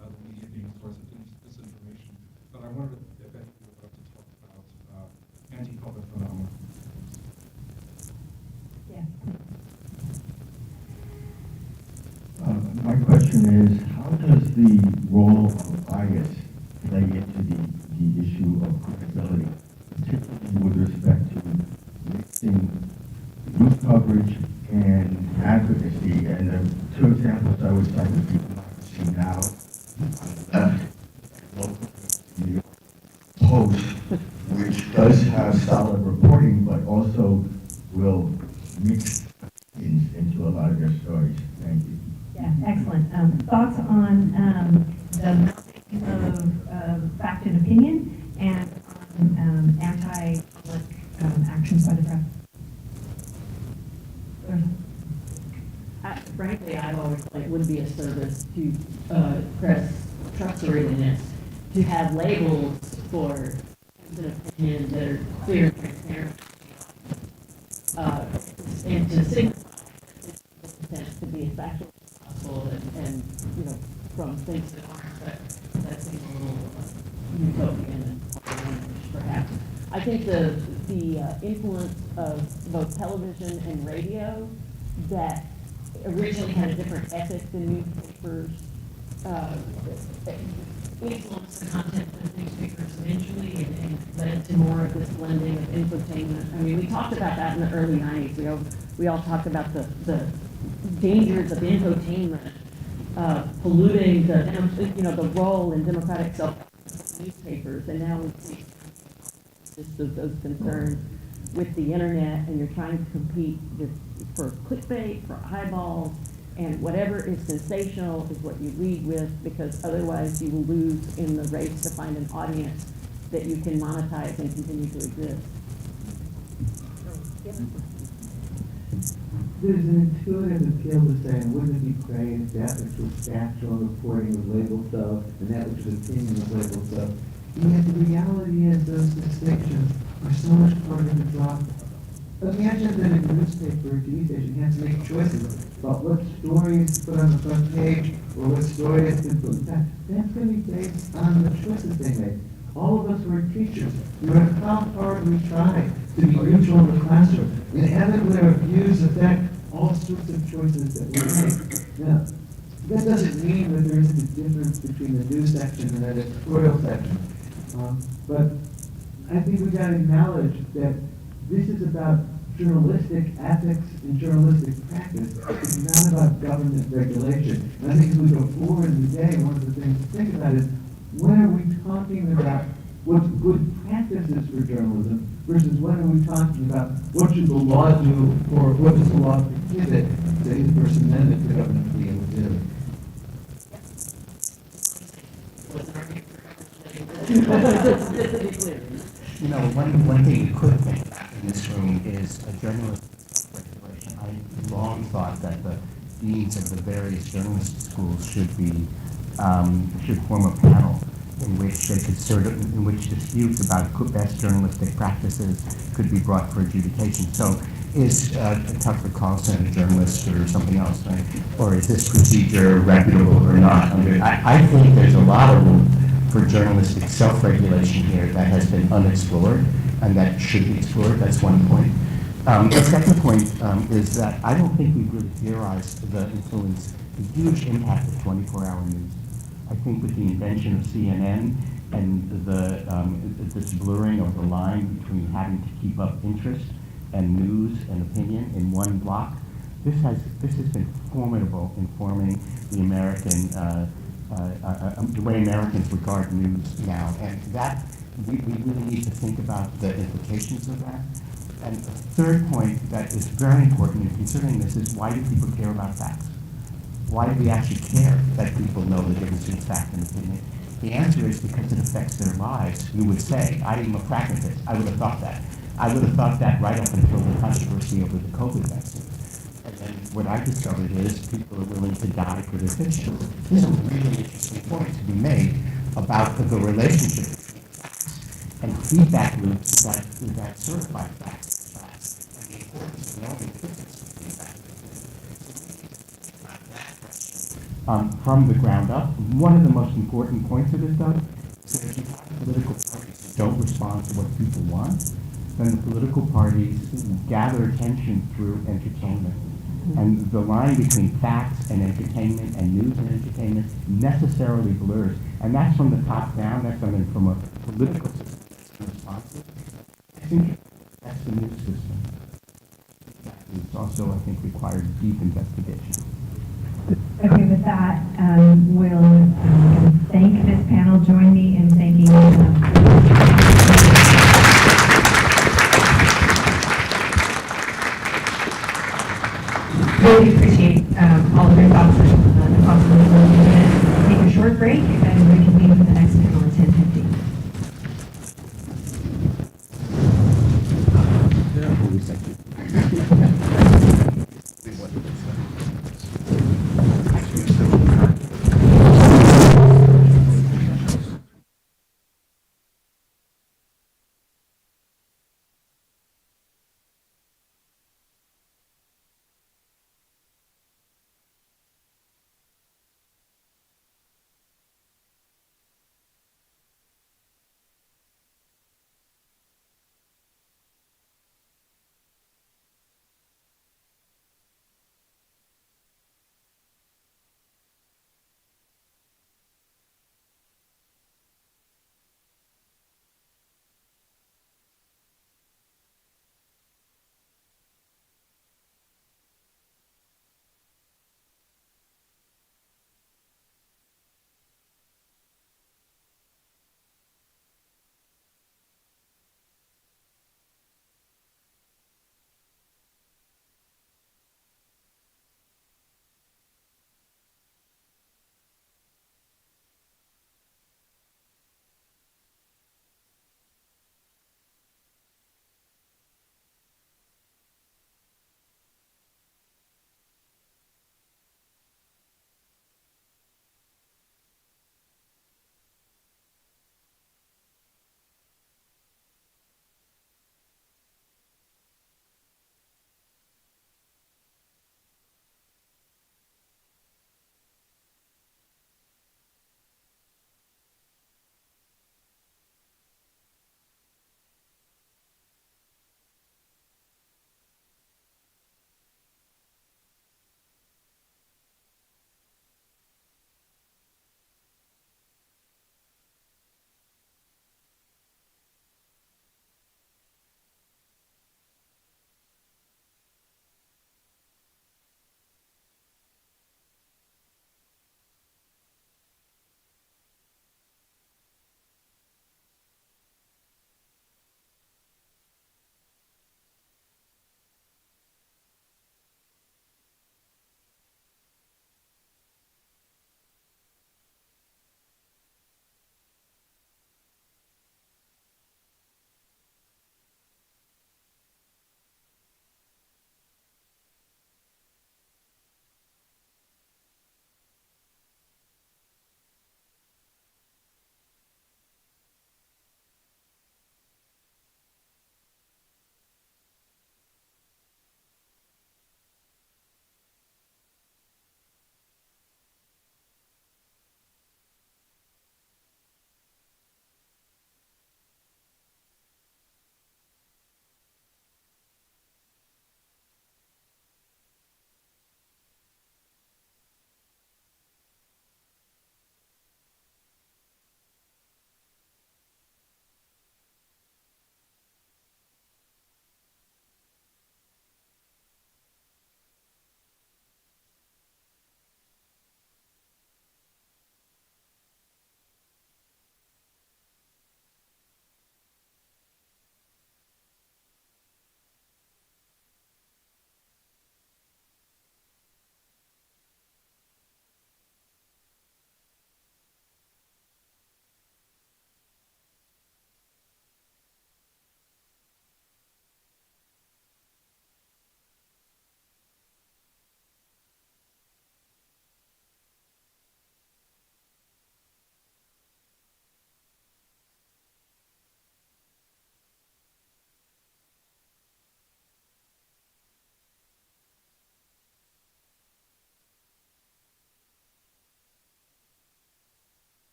of the media being a source of disinformation. But I wondered if any of you would like to talk about anti-public phenomena. Yeah. My question is, how does the role of bias play into the issue of credibility, particularly with respect to mixing news coverage and advocacy? And the two examples I would cite would be Democracy Now! On the left, local New York Post, which does have solid reporting, but also will mix into a lot of their stories. Thank you. Yeah, excellent. Thoughts on the melding of fact and opinion, and on anti-public actions by the press? Frankly, I've always thought it would be a service to press trustworthiness to have labels for an opinion that are clear and transparent, and to signify to be as factual as possible, and you know, from things that aren't. But that seems a little utopian and perhaps. I think the influence of both television and radio that originally had a different ethic than newspapers influenced the content of newspapers eventually and led to more of this blending of infotainment. I mean, we talked about that in the early 90s. We all talked about the dangers of infotainment polluting the role in democratic self newspapers, and now we see just those concerns with the internet, and you're trying to compete for clickbait, for eyeballs, and whatever is sensational is what you lead with, because otherwise you will lose in the race to find an audience that you can monetize and continue to exist. There's an intuitive appeal to saying, wouldn't it be great if that which was factual reporting was labeled so, and that which was opinion was labeled so. And yet the reality is those distinctions are so much harder to draw. Imagine that a newspaper or TV station has to make choices about what stories to put on the front page or what stories to put in back. That's going to be based on the choices they make. All of us were teachers. No matter how hard we try to be neutral in the classroom, inevitably our views affect all sorts of choices that we make. Now, that doesn't mean that there isn't a difference between the news section and the editorial section. But I think we've got to acknowledge that this is about journalistic ethics and journalistic practice. It's not about government regulation. And I think as we go forward in the day, one of the things to think about is, when are we talking about what's good practices for journalism versus when are we talking about what should the law do or what does the law prohibit, say, the person then that the government be able to do. You know, one thing you could think about in this room is a journalistic regulation. I long thought that the deans of the various journalism schools should form a panel in which they could in which disputes about best journalistic practices could be brought for adjudication. So, is Tucker Carlson a journalist or something else, right? Or is this procedure reputable or not? I think there's a lot of room for journalistic self-regulation here that has been unexplored and that should be explored. That's one point. The second point is that I don't think we've really theorized the influence, the huge impact of 24-hour news. I think with the invention of CNN and this blurring of the line between having to keep up interest and news and opinion in one block, this has been formidable in forming the American the way Americans regard news now, and that we really need to think about the implications of that. And a third point that is very important in considering this is, why do people care about facts? Why do we actually care that people know the difference between fact and opinion? The answer is because it affects their lives. You would say, I am a pragmatist. I would have thought that. I would have thought that right up until the controversy over the COVID vaccine. And then what I discovered is people are willing to die for their fiction. This is a really interesting point to be made about the relationship between facts and feedback loops that certify facts and the importance of knowing the difference between facts. From the ground up. One of the most important points of this, though, is that if you have political parties that don't respond to what people want, then the political parties gather attention through entertainment. And the line between facts and entertainment and news and entertainment necessarily blurs. And that's from the top down, that's coming from a political system that's responsive. I think that's the news system. That is also, I think, requires deep investigation. Okay, with that, we'll thank this panel. Join me in thanking really appreciate all of your thoughts and the possibilities. We're going to take a short break and reconvene for the next panel at 10:50.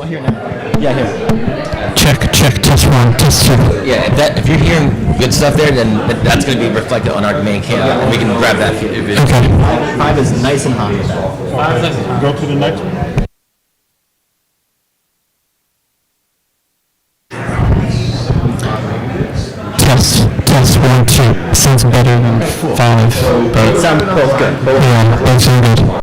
We'll hear now. Yeah, here. Check, test one, test two. Yeah, if you're hearing good stuff there, then that's going to be reflected on our main camera, and we can grab that for you. Okay. 5 is nice and hot with that. 5 is nice and hot. Go to the next one. Test 1, 2. Sounds better than 5, but It sounds both good. yeah, both sound good.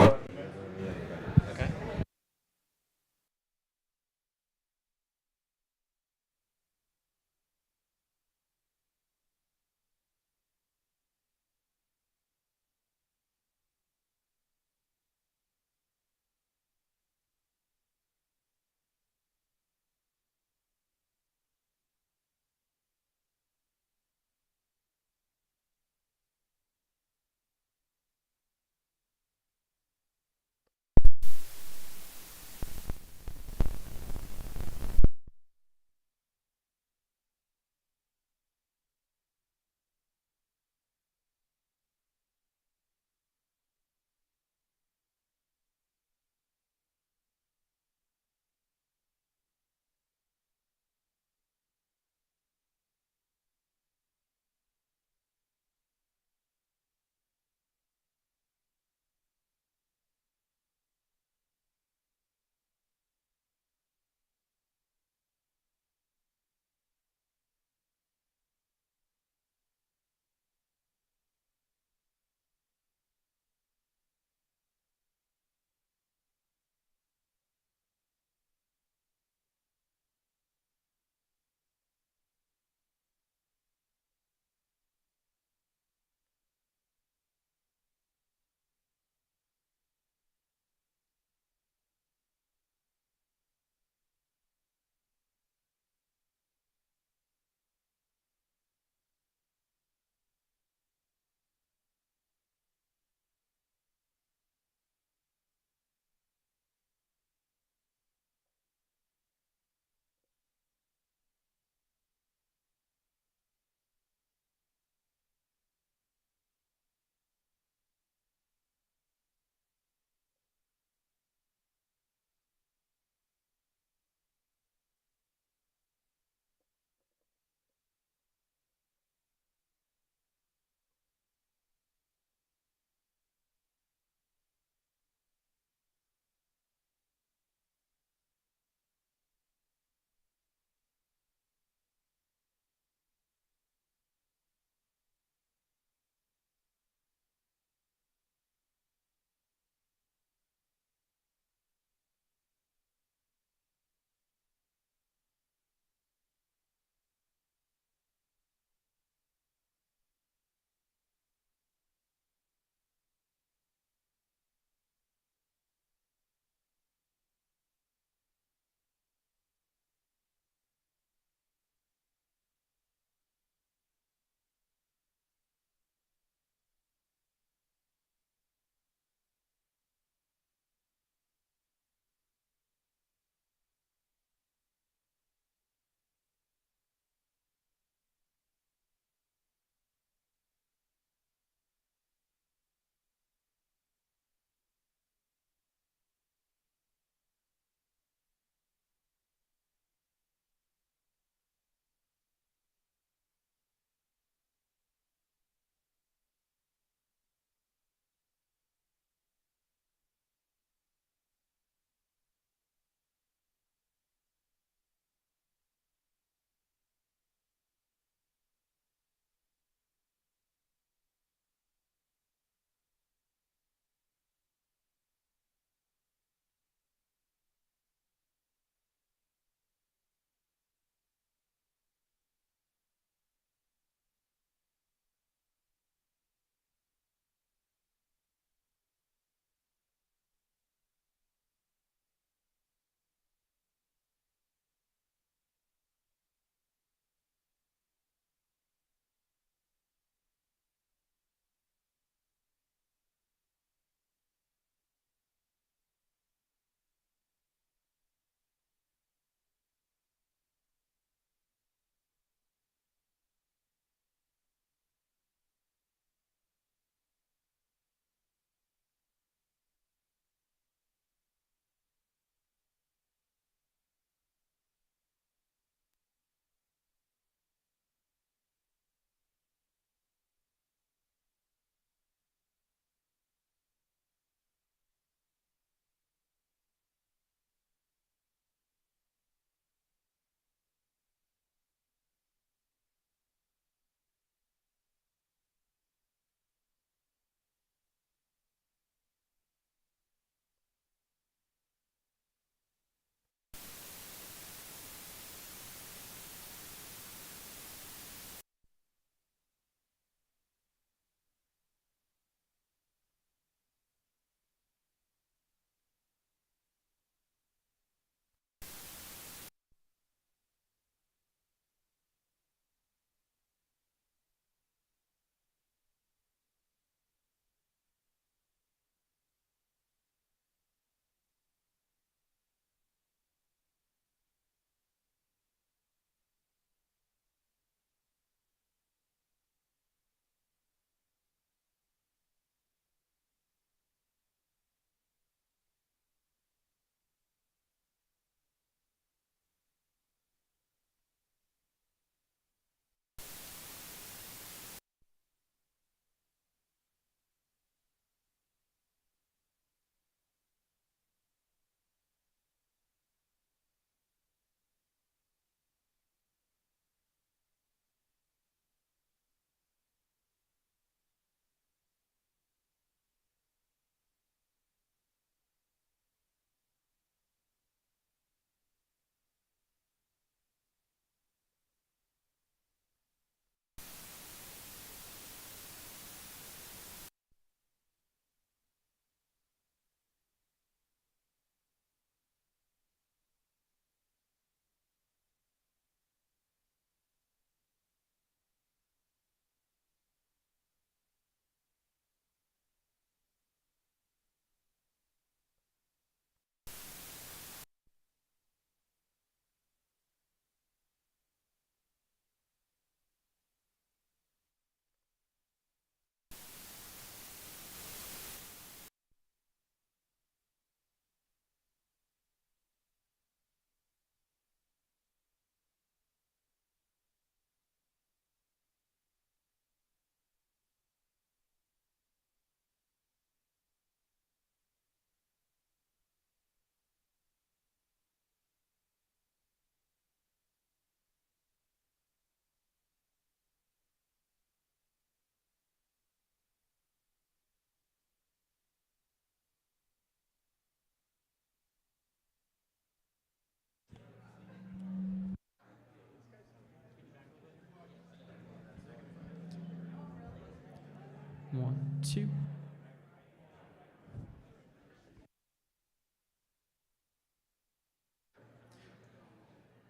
1, 2.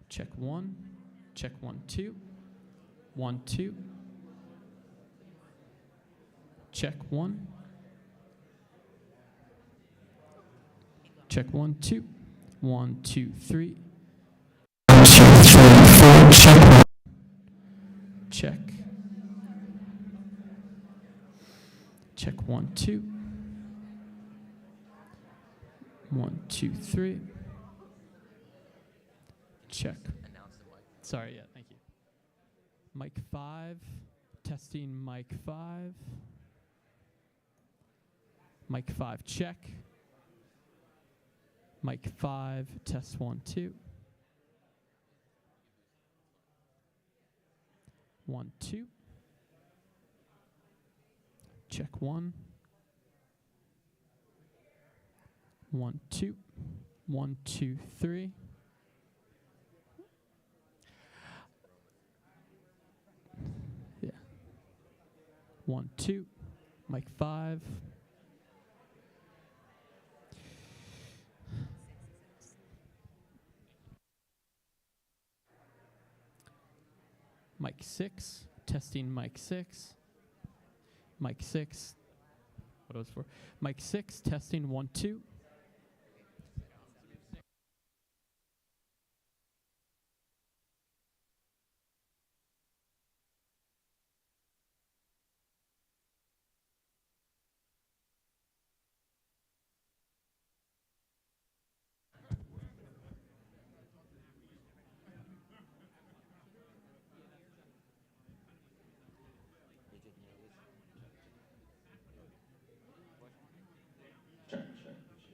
Check 1. Check 1, 2. 1, 2. Check 1. Check 1, 2. 1, 2, 3. 1, 2, 3, 4. Check 1. Check. Check 1, 2. 1, 2, 3. Check. Sorry, yeah, thank you. Mic 5. Testing mic 5. Mic 5, check. Mic 5, test 1, 2. 1, 2. Check 1. 1, 2. 1, 2, 3. Yeah. 1, 2. Mic 5. Mic 6. Testing mic 6. Mic 6. What was for? Mic 6. Testing 1, 2. Check, check, check.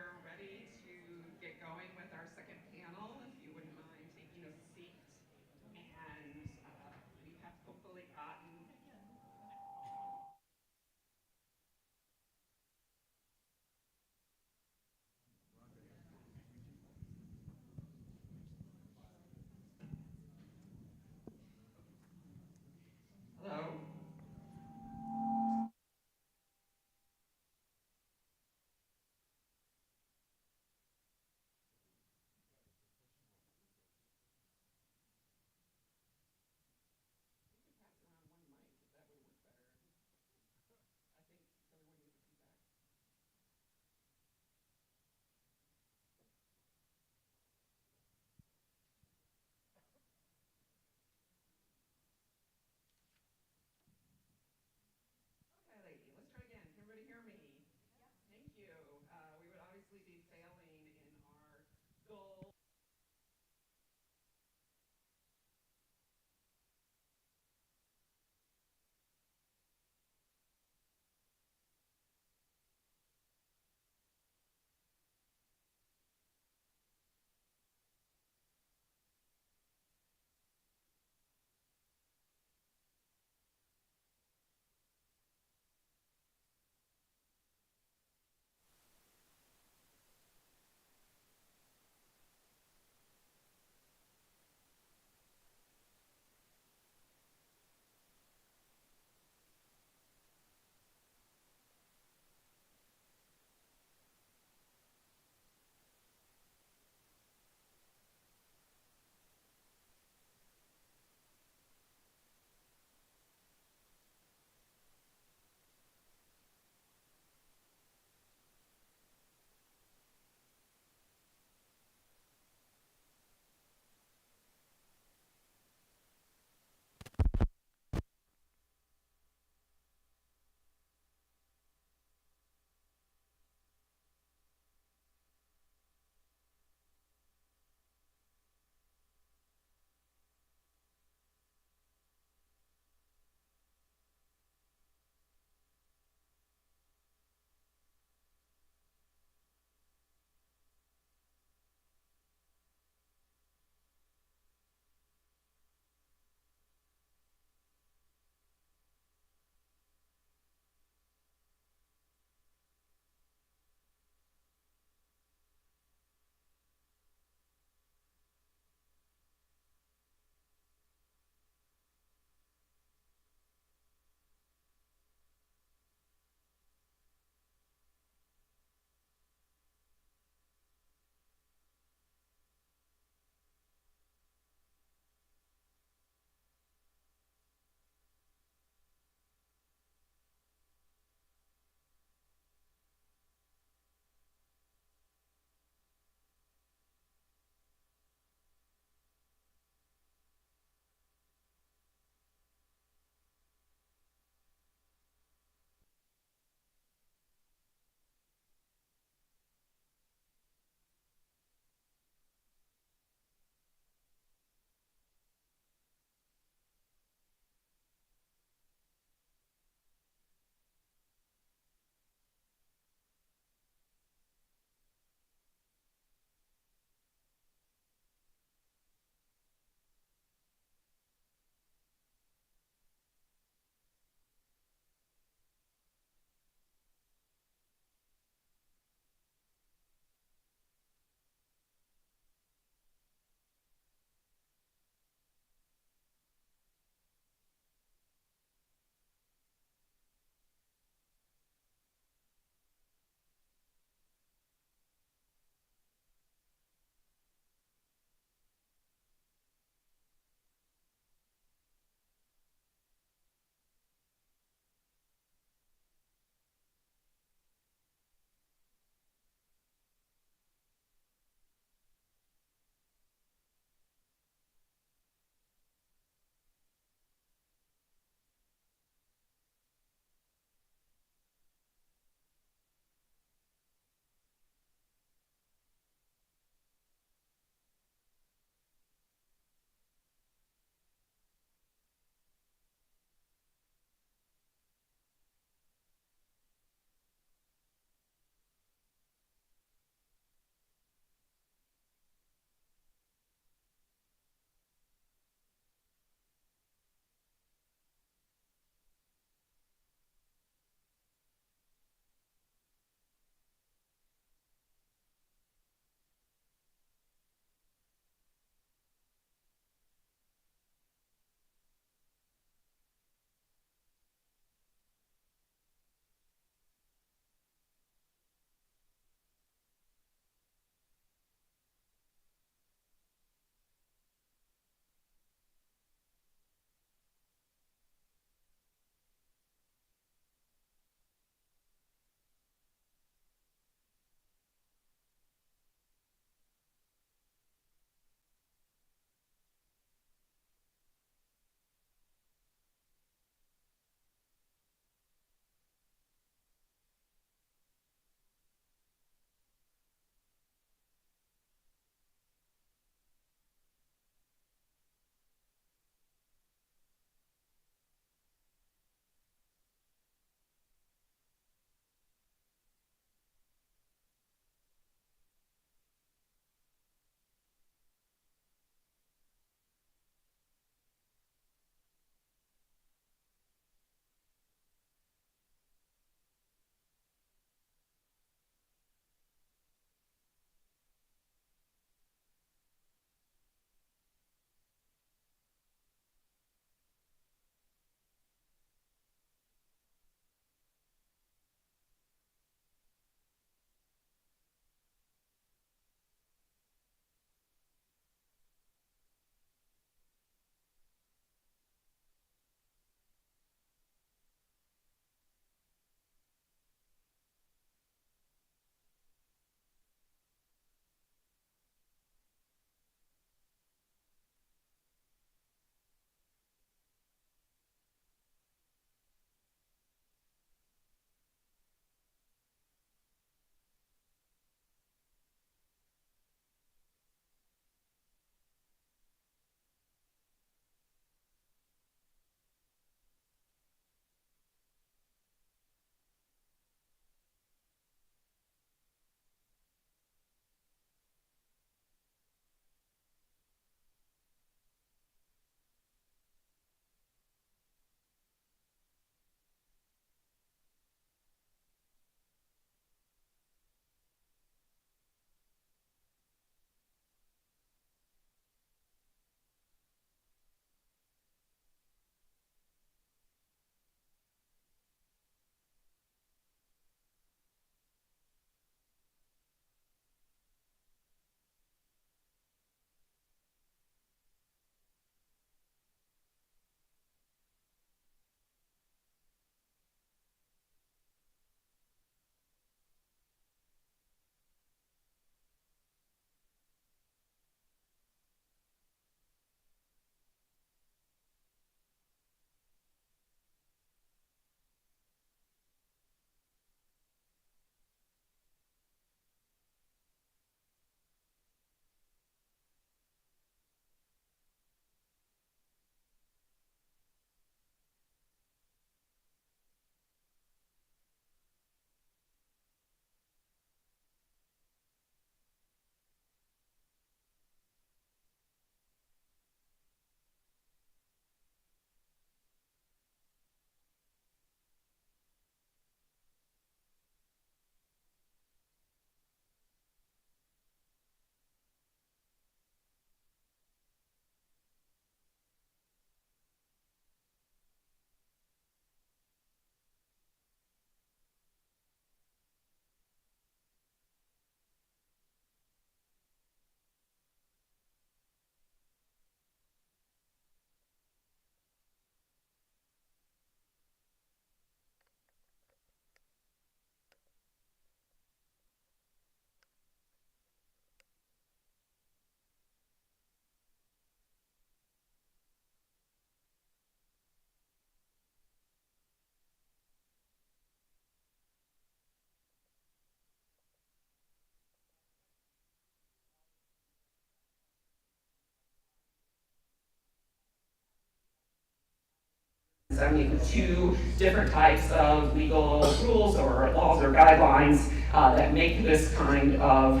2072 different types of legal rules or laws or guidelines that make this kind of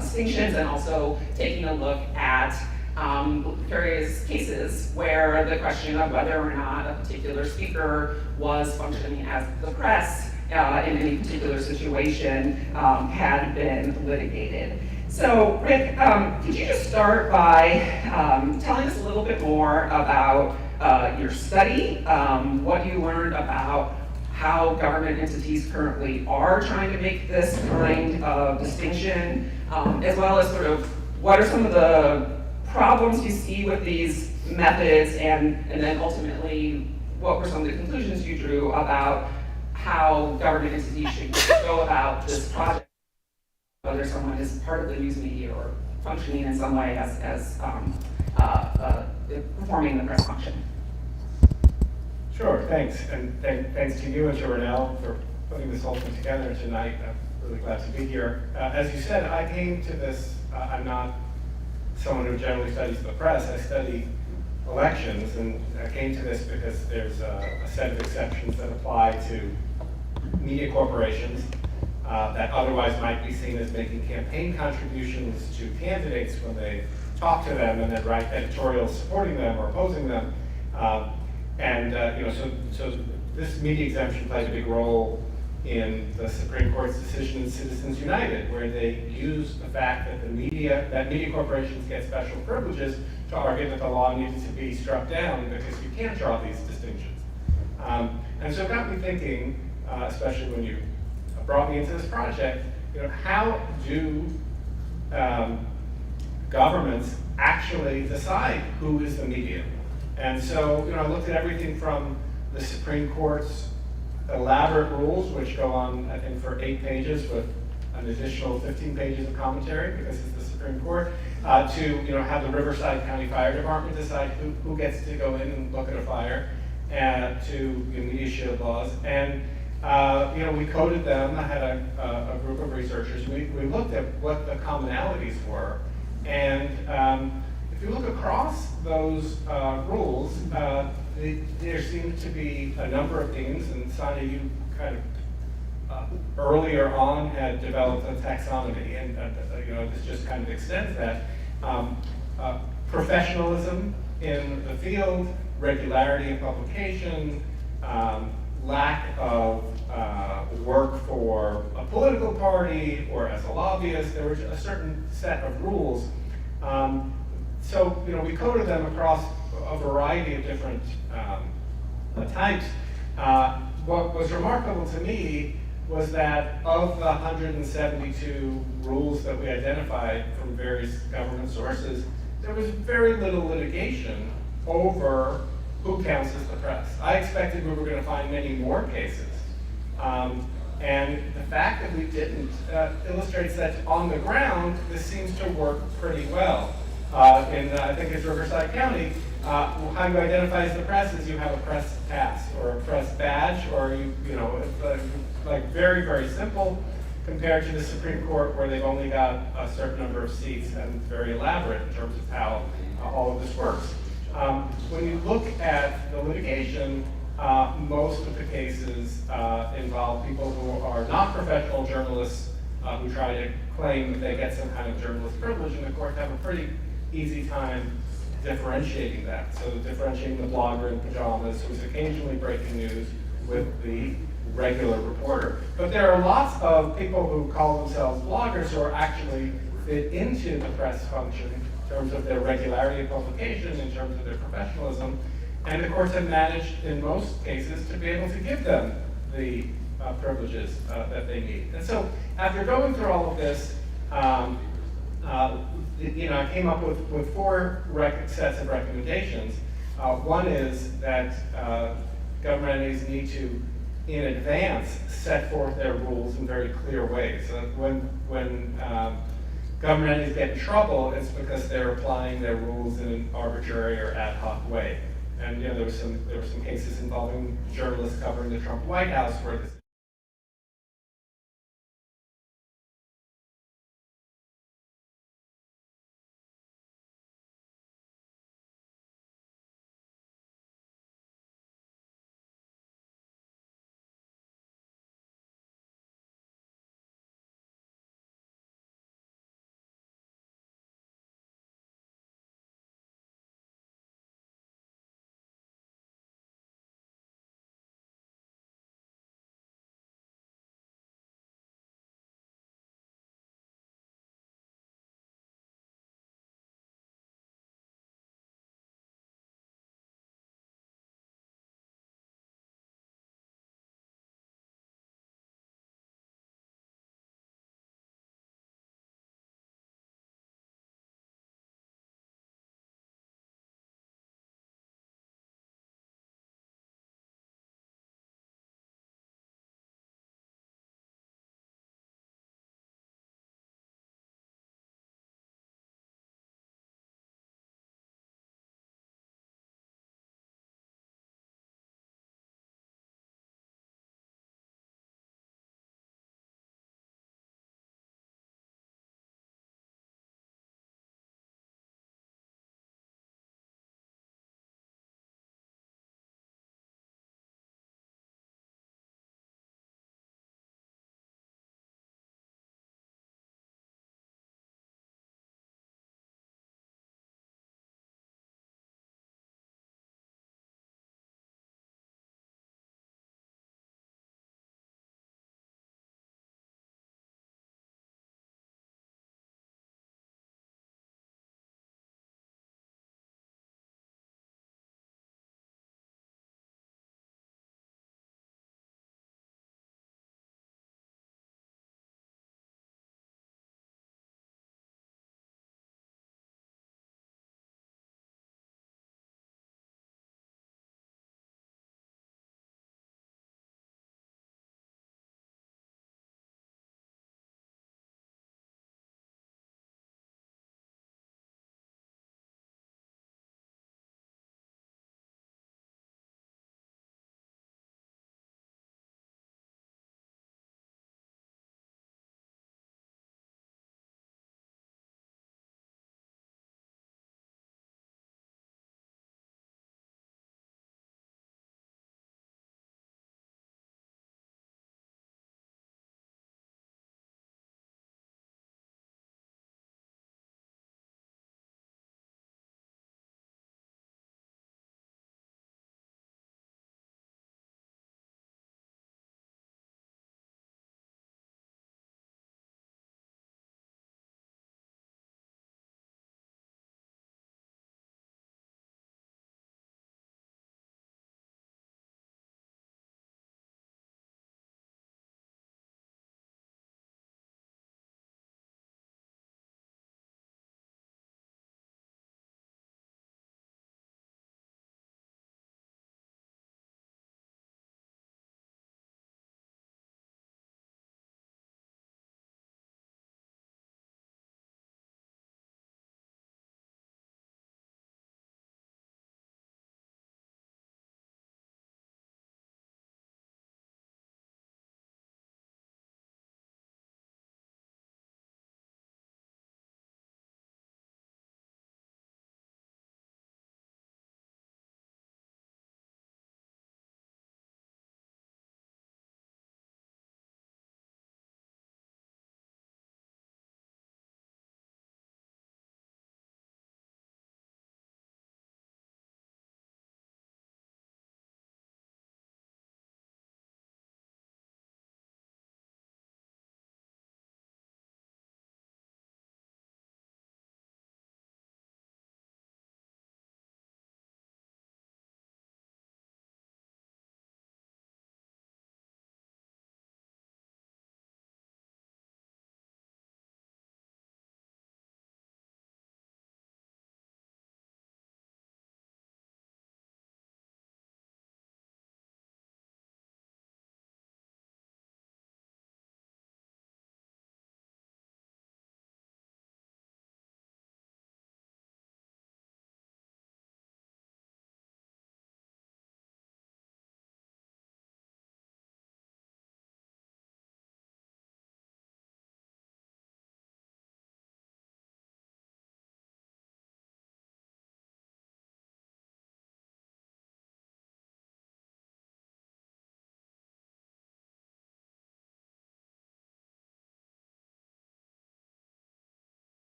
distinctions, and also taking a look at various cases where the question of whether or not a particular speaker was functioning as the press in any particular situation had been litigated. So, Rick, could you just start by telling us a little bit more about your study, what you learned about how government entities currently are trying to make this kind of distinction, as well as sort of what are some of the problems you see with these methods, and then ultimately what were some of the conclusions you drew about how government entities should go about this project, whether someone is part of the news media or functioning in some way as performing the press function. Sure, thanks. And thanks to you and to RonNell for putting this whole thing together tonight. I'm really glad to be here. As you said, I came to this, I'm not someone who generally studies the press. I study elections, and I came to this because there's a set of exceptions that apply to media corporations that otherwise might be seen as making campaign contributions to candidates when they talk to them and then write editorials supporting them or opposing them. So this media exemption played a big role in the Supreme Court's decision in Citizens United, where they used the fact that media corporations get special privileges to argue that the law needed to be struck down because you can't draw these distinctions. And so it got me thinking, especially when you brought me into this project, how do governments actually decide who is the media? And so, I looked at everything from the Supreme Court's elaborate rules, which go on, I think, for 8 pages with an additional 15 pages of commentary because it's the Supreme Court, to have the Riverside County Fire Department decide who gets to go in and look at a fire, and to media shield laws. And we coded them. I had a group of researchers. We looked at what the commonalities were, and if you look across those rules, there seemed to be a number of themes, and Sonja, you kind of earlier on had developed a taxonomy, and this just kind of extends that. Professionalism in the field, regularity of publication, lack of work for a political party or as a lobbyist. There was a certain set of rules. So we coded them across a variety of different types. What was remarkable to me was that of the 172 rules that we identified from various government sources, there was very little litigation over who counts as the press. I expected we were going to find many more cases. And the fact that we didn't illustrates that on the ground, this seems to work pretty well. I think it's Riverside County, how you identify as the press is you have a press pass or a press badge, or it's like very, very simple compared to the Supreme Court, where they've only got a certain number of seats and very elaborate in terms of how all of this works. When you look at the litigation, most of the cases involve people who are not professional journalists who try to claim that they get some kind of journalist privilege, and the courts have a pretty easy time differentiating that. So differentiating the blogger in pajamas who's occasionally breaking news with the regular reporter. But there are lots of people who call themselves bloggers who are actually fit into the press function in terms of their regularity of publication, in terms of their professionalism. And the courts have managed, in most cases, to be able to give them the privileges that they need. And so after going through all of this, I came up with 4 sets of recommendations. One is that government entities need to, in advance, set forth their rules in very clear ways. So when government entities get in trouble, it's because they're applying their rules in an arbitrary or ad hoc way. And there were some cases involving journalists covering the Trump White House where this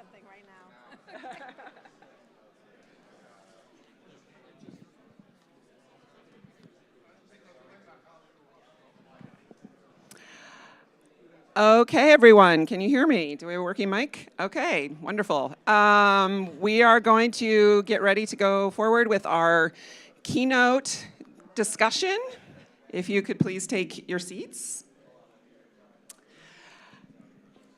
something right now. Okay, everyone, can you hear me? Do we have a working mic? Okay, wonderful. We are going to get ready to go forward with our keynote discussion. If you could please take your seats.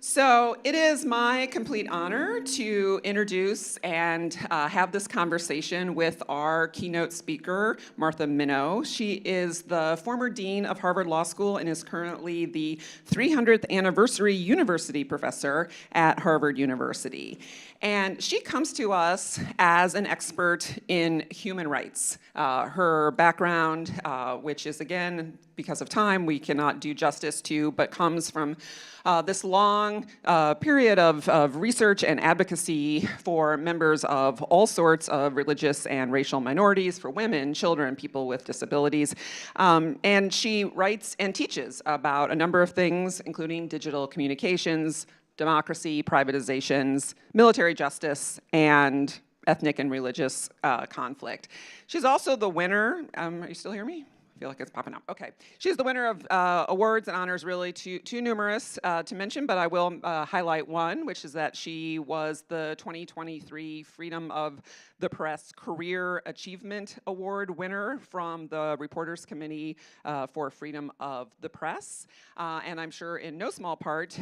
So it is my complete honor to introduce and have this conversation with our keynote speaker, Martha Minow. She is the former dean of Harvard Law School and is currently the 300th anniversary university professor at Harvard University. And she comes to us as an expert in human rights. Her background, which is, again, because of time, we cannot do justice to, but comes from this long period of research and advocacy for members of all sorts of religious and racial minorities, for women, children, people with disabilities. And she writes and teaches about a number of things, including digital communications, democracy, privatizations, military justice, and ethnic and religious conflict. She's also the winner, are you still hearing me? I feel like it's popping up. Okay. She's the winner of awards and honors really too numerous to mention, but I will highlight one, which is that she was the 2023 Freedom of the Press Career Achievement Award winner from the Reporters Committee for Freedom of the Press. And I'm sure in no small part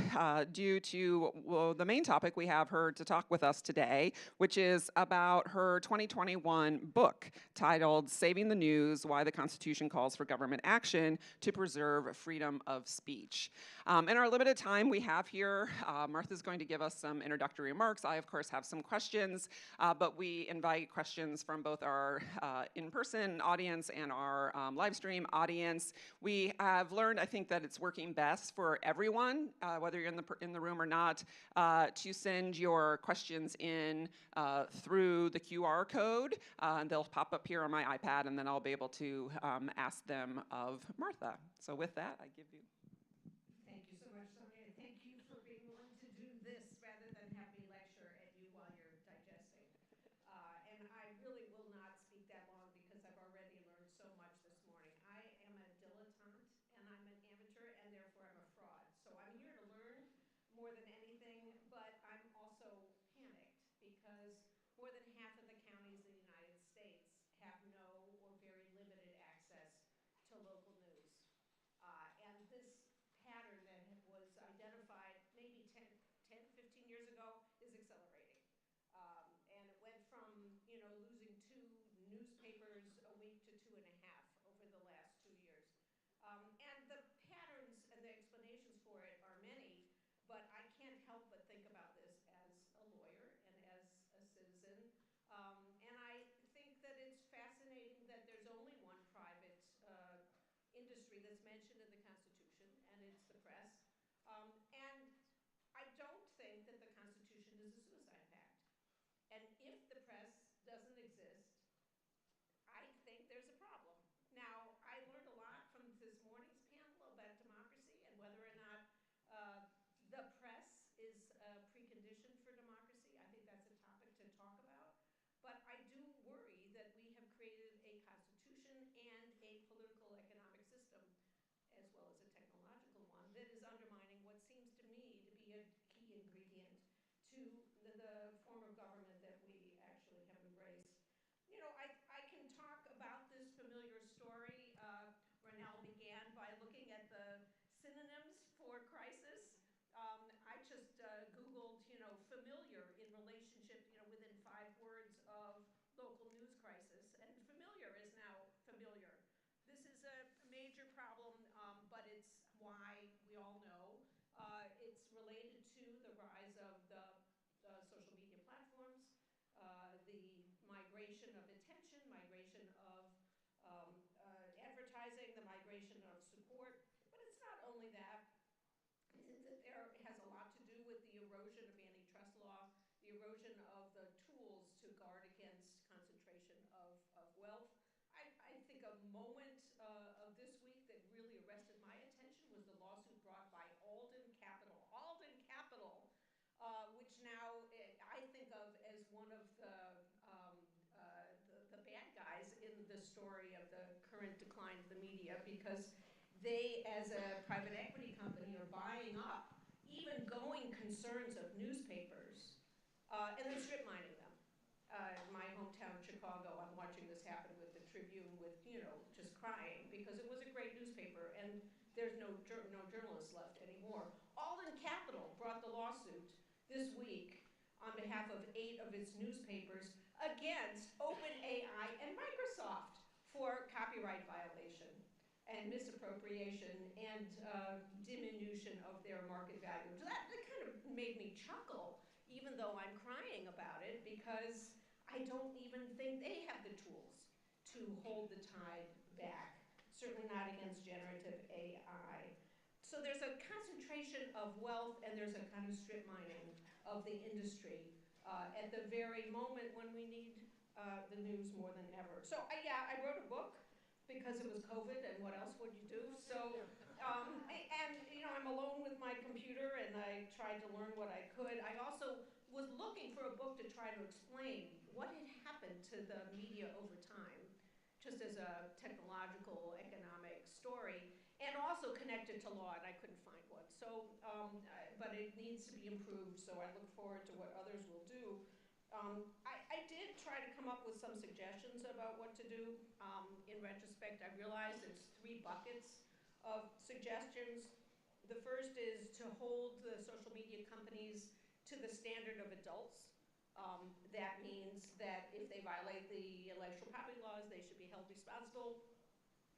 due to the main topic we have her to talk with us today, which is about her 2021 book titled Saving the News, Why the Constitution Calls for Government Action to Preserve Freedom of Speech. In our limited time we have here, Martha's going to give us some introductory remarks. I, of course, have some questions, but we invite questions from both our in-person audience and our live stream audience. We have learned, I think, that it's working best for everyone, whether you're in the room or not, to send your questions in through the QR code. They'll pop up here on my iPad, and then I'll be able to ask them of Martha. So with that, I give you. Thank you so much, Sonja. Thank you for being willing to do this rather than have me lecture at you while you're digesting. And I really will not speak that long because I've already learned so much this morning. I am a dilettante and I'm an amateur and therefore I'm a fraud. So I'm here to learn more than anything, but I'm also panicked because more than half of the counties in the United States have no or very limited access to local news. And this pattern that was identified maybe 10, 15 years ago is accelerating. And it went from, losing 2 newspapers a week to 2.5 over the last 2 years. And the patterns and the explanations for it are many, but I can't help but think about this as a lawyer and as a citizen. And I think that it's fascinating that there's only one private industry that's mentioned in the Constitution, and it's the press. And I don't think that the Constitution is a suicide pact. And if the press doesn't exist, I think there's a problem. Now, I learned a lot from this morning's panel about democracy and whether or not the press is a precondition for democracy. I think that's a topic to talk about. But I do worry that we have created a constitution and a political economic system, as well as a technological one, that is undermining what seems to me to be a key ingredient to the form of government that we actually have embraced. I can talk about this familiar story. RonNell began by looking at the synonyms for crisis. I just Googled, familiar in relationship, within 5 words of local news crisis, and familiar is now familiar. This is a major problem, but it's why we all know. It's related to the rise of the social media platforms, the migration of attention, migration of advertising, the migration of support. But it's not only that. I think that there has a lot to do with the erosion of antitrust law, the erosion of the tools to guard against concentration of wealth. I think a moment of this week that really arrested my attention was the lawsuit brought by Alden Capital. Alden Capital, which now story of the current decline of the media, because they, as a private equity company, are buying up even going concerns of newspapers and then strip mining them. My hometown, Chicago, I'm watching this happen with the Tribune, with, just crying, because it was a great newspaper, and there's no journalists left anymore. Alden Capital brought the lawsuit this week on behalf of 8 of its newspapers against OpenAI and Microsoft for copyright violation and misappropriation and diminution of their market value. So that kind of made me chuckle, even though I'm crying about it, because I don't even think they have the tools to hold the tide back, certainly not against generative AI. So there's a concentration of wealth, and there's a kind of strip mining of the industry at the very moment when we need the news more than ever. So I wrote a book because it was COVID, and what else would you do? So, I'm alone with my computer, and I tried to learn what I could. I also was looking for a book to try to explain what had happened to the media over time, just as a technological, economic story, and also connected to law, and I couldn't find one. So, but it needs to be improved, so I look forward to what others will do. I did try to come up with some suggestions about what to do. In retrospect, I realized there's 3 buckets of suggestions. The first is to hold the social media companies to the standard of adults. That means that if they violate the intellectual property laws, they should be held responsible.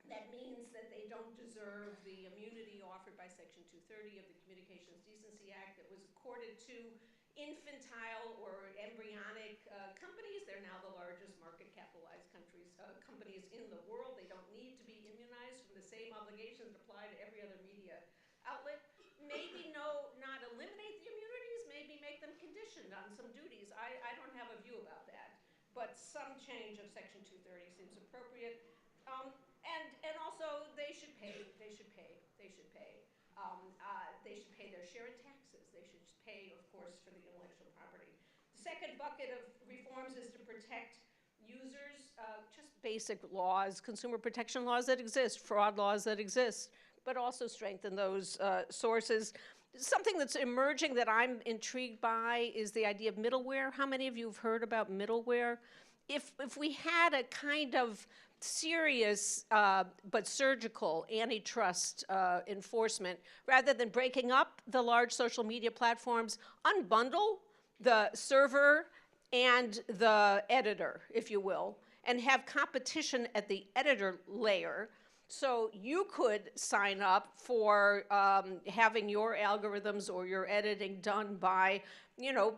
That means that they don't deserve the immunity offered by Section 230 of the Communications Decency Act that was accorded to infantile or embryonic companies. They're now the largest market capitalized companies in the world. They don't need to be immunized from the same obligations that apply to every other media outlet. Maybe not eliminate the immunities, maybe make them conditioned on some duties. I don't have a view about that, but some change of Section 230 seems appropriate. And also they should pay. They should pay their share in taxes. They should pay, of course, for the intellectual property. The second bucket of reforms is to protect users, just basic laws, consumer protection laws that exist, fraud laws that exist, but also strengthen those sources. Something that's emerging that I'm intrigued by is the idea of middleware. How many of you have heard about middleware? If we had a kind of serious but surgical antitrust enforcement, rather than breaking up the large social media platforms, unbundle the server and the editor, if you will, and have competition at the editor layer. So you could sign up for having your algorithms or your editing done by,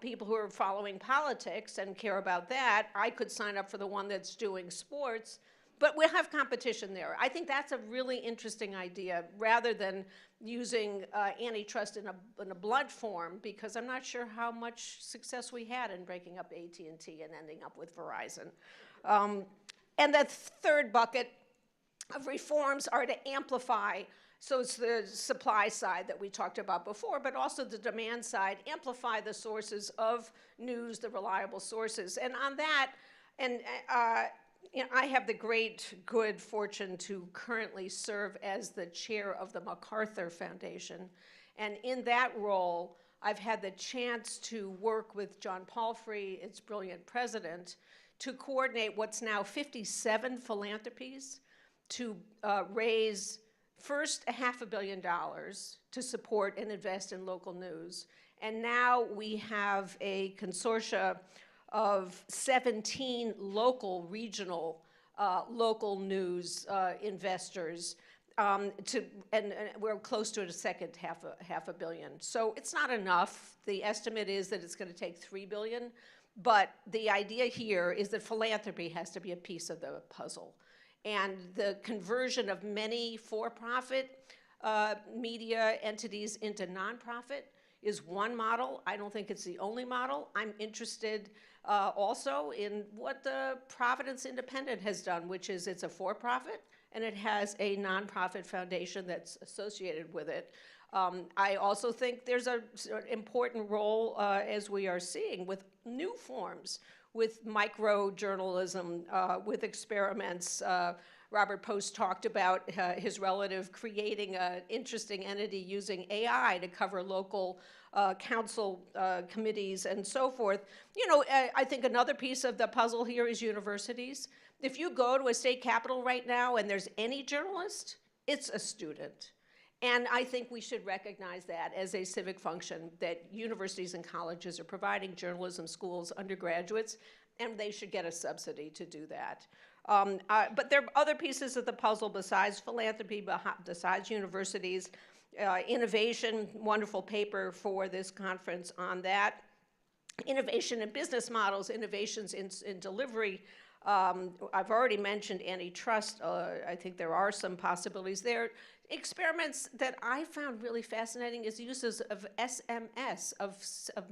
people who are following politics and care about that. I could sign up for the one that's doing sports, but we'll have competition there. I think that's a really interesting idea, rather than using antitrust in a blunt form, because I'm not sure how much success we had in breaking up AT&T and ending up with Verizon. And the third bucket of reforms are to amplify, so it's the supply side that we talked about before, but also the demand side, amplify the sources of news, the reliable sources. And on that, I have the great good fortune to currently serve as the chair of the MacArthur Foundation. And in that role, I've had the chance to work with John Palfrey, its brilliant president, to coordinate what's now 57 philanthropies to raise first $500 million to support and invest in local news. And now we have a consortia of 17 local, regional, local news investors, and we're close to a second $500 million. So it's not enough. The estimate is that it's going to take $3 billion, but the idea here is that philanthropy has to be a piece of the puzzle. And the conversion of many for-profit media entities into nonprofit is one model. I don't think it's the only model. I'm interested also in what the Providence Independent has done, which is it's a for-profit, and it has a nonprofit foundation that's associated with it. I also think there's an important role, as we are seeing, with new forms, with micro-journalism, with experiments. Robert Post talked about his relative creating an interesting entity using AI to cover local council committees and so forth. You know, I think another piece of the puzzle here is universities. If you go to a state capitol right now and there's any journalist, it's a student. And I think we should recognize that as a civic function, that universities and colleges are providing journalism schools, undergraduates, and they should get a subsidy to do that. But there are other pieces of the puzzle besides philanthropy, besides universities. Innovation, wonderful paper for this conference on that. Innovation in business models, innovations in delivery. I've already mentioned antitrust. I think there are some possibilities there. Experiments that I found really fascinating is uses of SMS, of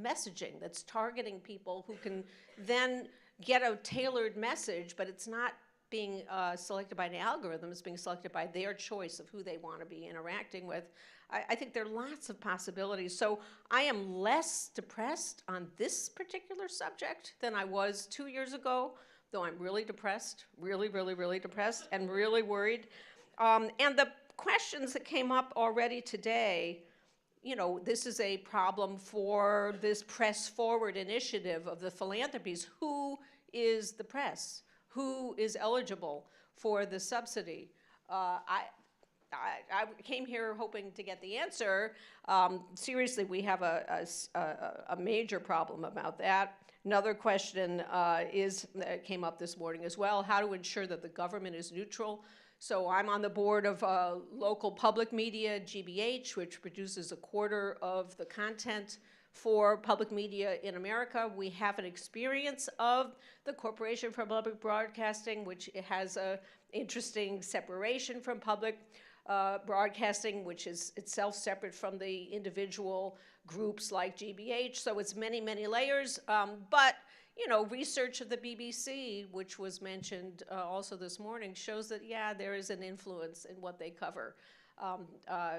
messaging that's targeting people who can then get a tailored message, but it's not being selected by an algorithm, it's being selected by their choice of who they want to be interacting with. I think there are lots of possibilities. So I am less depressed on this particular subject than I was 2 years ago, though I'm really depressed, really, really, really depressed, and really worried. And the questions that came up already today, you know, this is a problem for this press forward initiative of the philanthropies. Who is the press? Who is eligible for the subsidy? I came here hoping to get the answer. Seriously, we have a major problem about that. Another question that came up this morning as well, how to ensure that the government is neutral. So I'm on the board of local public media, GBH, which produces a quarter of the content for public media in America. We have an experience of the Corporation for Public Broadcasting, which has an interesting separation from public broadcasting, which is itself separate from the individual groups like GBH. So it's many, many layers. But you know, research of the BBC, which was mentioned also this morning, shows that, yeah, there is an influence in what they cover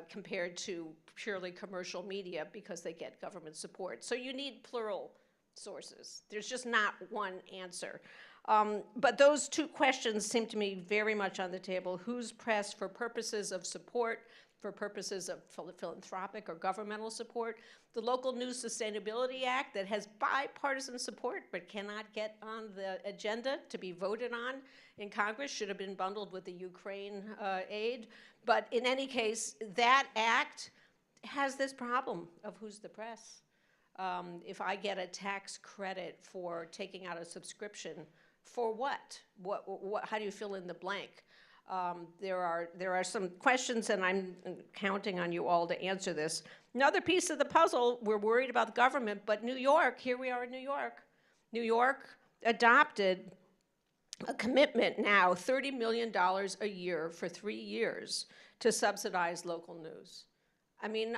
compared to purely commercial media because they get government support. So you need plural sources. There's just not one answer. But those two questions seem to me very much on the table. Who's press for purposes of support, for purposes of philanthropic or governmental support? The Local News Sustainability Act that has bipartisan support but cannot get on the agenda to be voted on in Congress should have been bundled with the Ukraine aid. But in any case, that act has this problem of who's the press. If I get a tax credit for taking out a subscription, for what? How do you fill in the blank? There are some questions, and I'm counting on you all to answer this. Another piece of the puzzle, we're worried about the government, but New York, here we are in New York. New York adopted a commitment now, $30 million a year for 3 years to subsidize local news. I mean,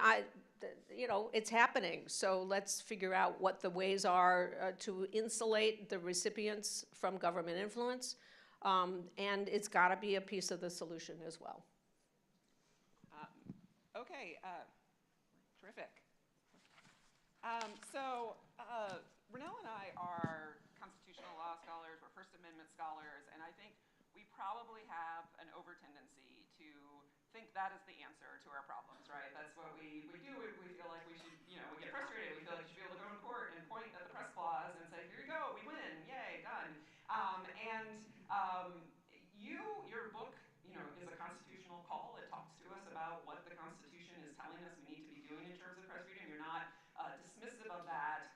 you know, it's happening. So let's figure out what the ways are to insulate the recipients from government influence. And it's got to be a piece of the solution as well. Okay, terrific. So RonNell and I are constitutional law scholars, we're First Amendment scholars, and I think we probably have an over-tendency to think that is the answer to our problems, right? That's what we do. We feel like we should, you know, we get frustrated. We feel like we should be able to go to court and point at the press clause and say, here you go, we win, yay, done. Your book, you know, is a constitutional call. It talks to us about what the Constitution is telling us we need to be doing in terms of press freedom. You're not dismissive of that,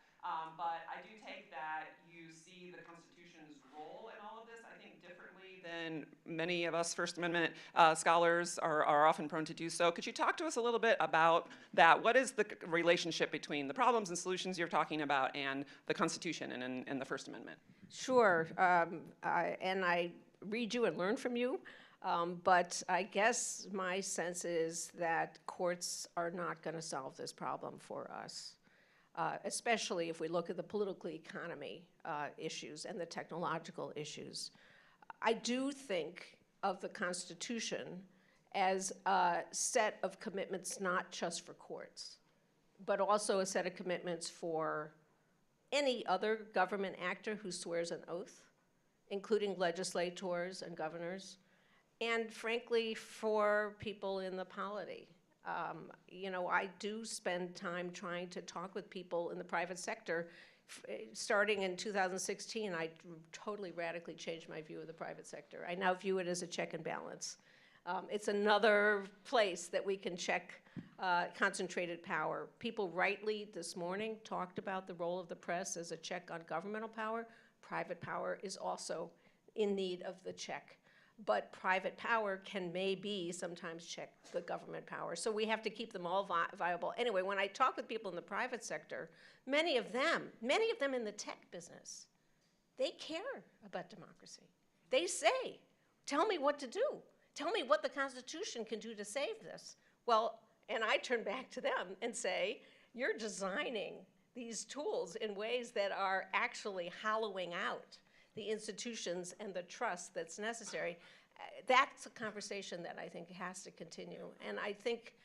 but I do take that you see the Constitution's role in all of this, I think, differently than many of us First Amendment scholars are often prone to do so. Could you talk to us a little bit about that? What is the relationship between the problems and solutions you're talking about and the Constitution and the First Amendment? Sure, and I read you and learn from you, but I guess my sense is that courts are not going to solve this problem for us, especially if we look at the political economy issues and the technological issues. I do think of the Constitution as a set of commitments not just for courts, but also a set of commitments for any other government actor who swears an oath, including legislators and governors, and frankly, for people in the polity. You know, I do spend time trying to talk with people in the private sector. Starting in 2016, I totally radically changed my view of the private sector. I now view it as a check and balance. It's another place that we can check concentrated power. People rightly this morning talked about the role of the press as a check on governmental power. Private power is also in need of the check. But private power can maybe sometimes check the government power. So we have to keep them all viable. Anyway, when I talk with people in the private sector, many of them in the tech business, they care about democracy. They say, tell me what to do. Tell me what the Constitution can do to save this. Well, and I turn back to them and say, you're designing these tools in ways that are actually hollowing out the institutions and the trust that's necessary. That's a conversation that I think has to continue. And I think,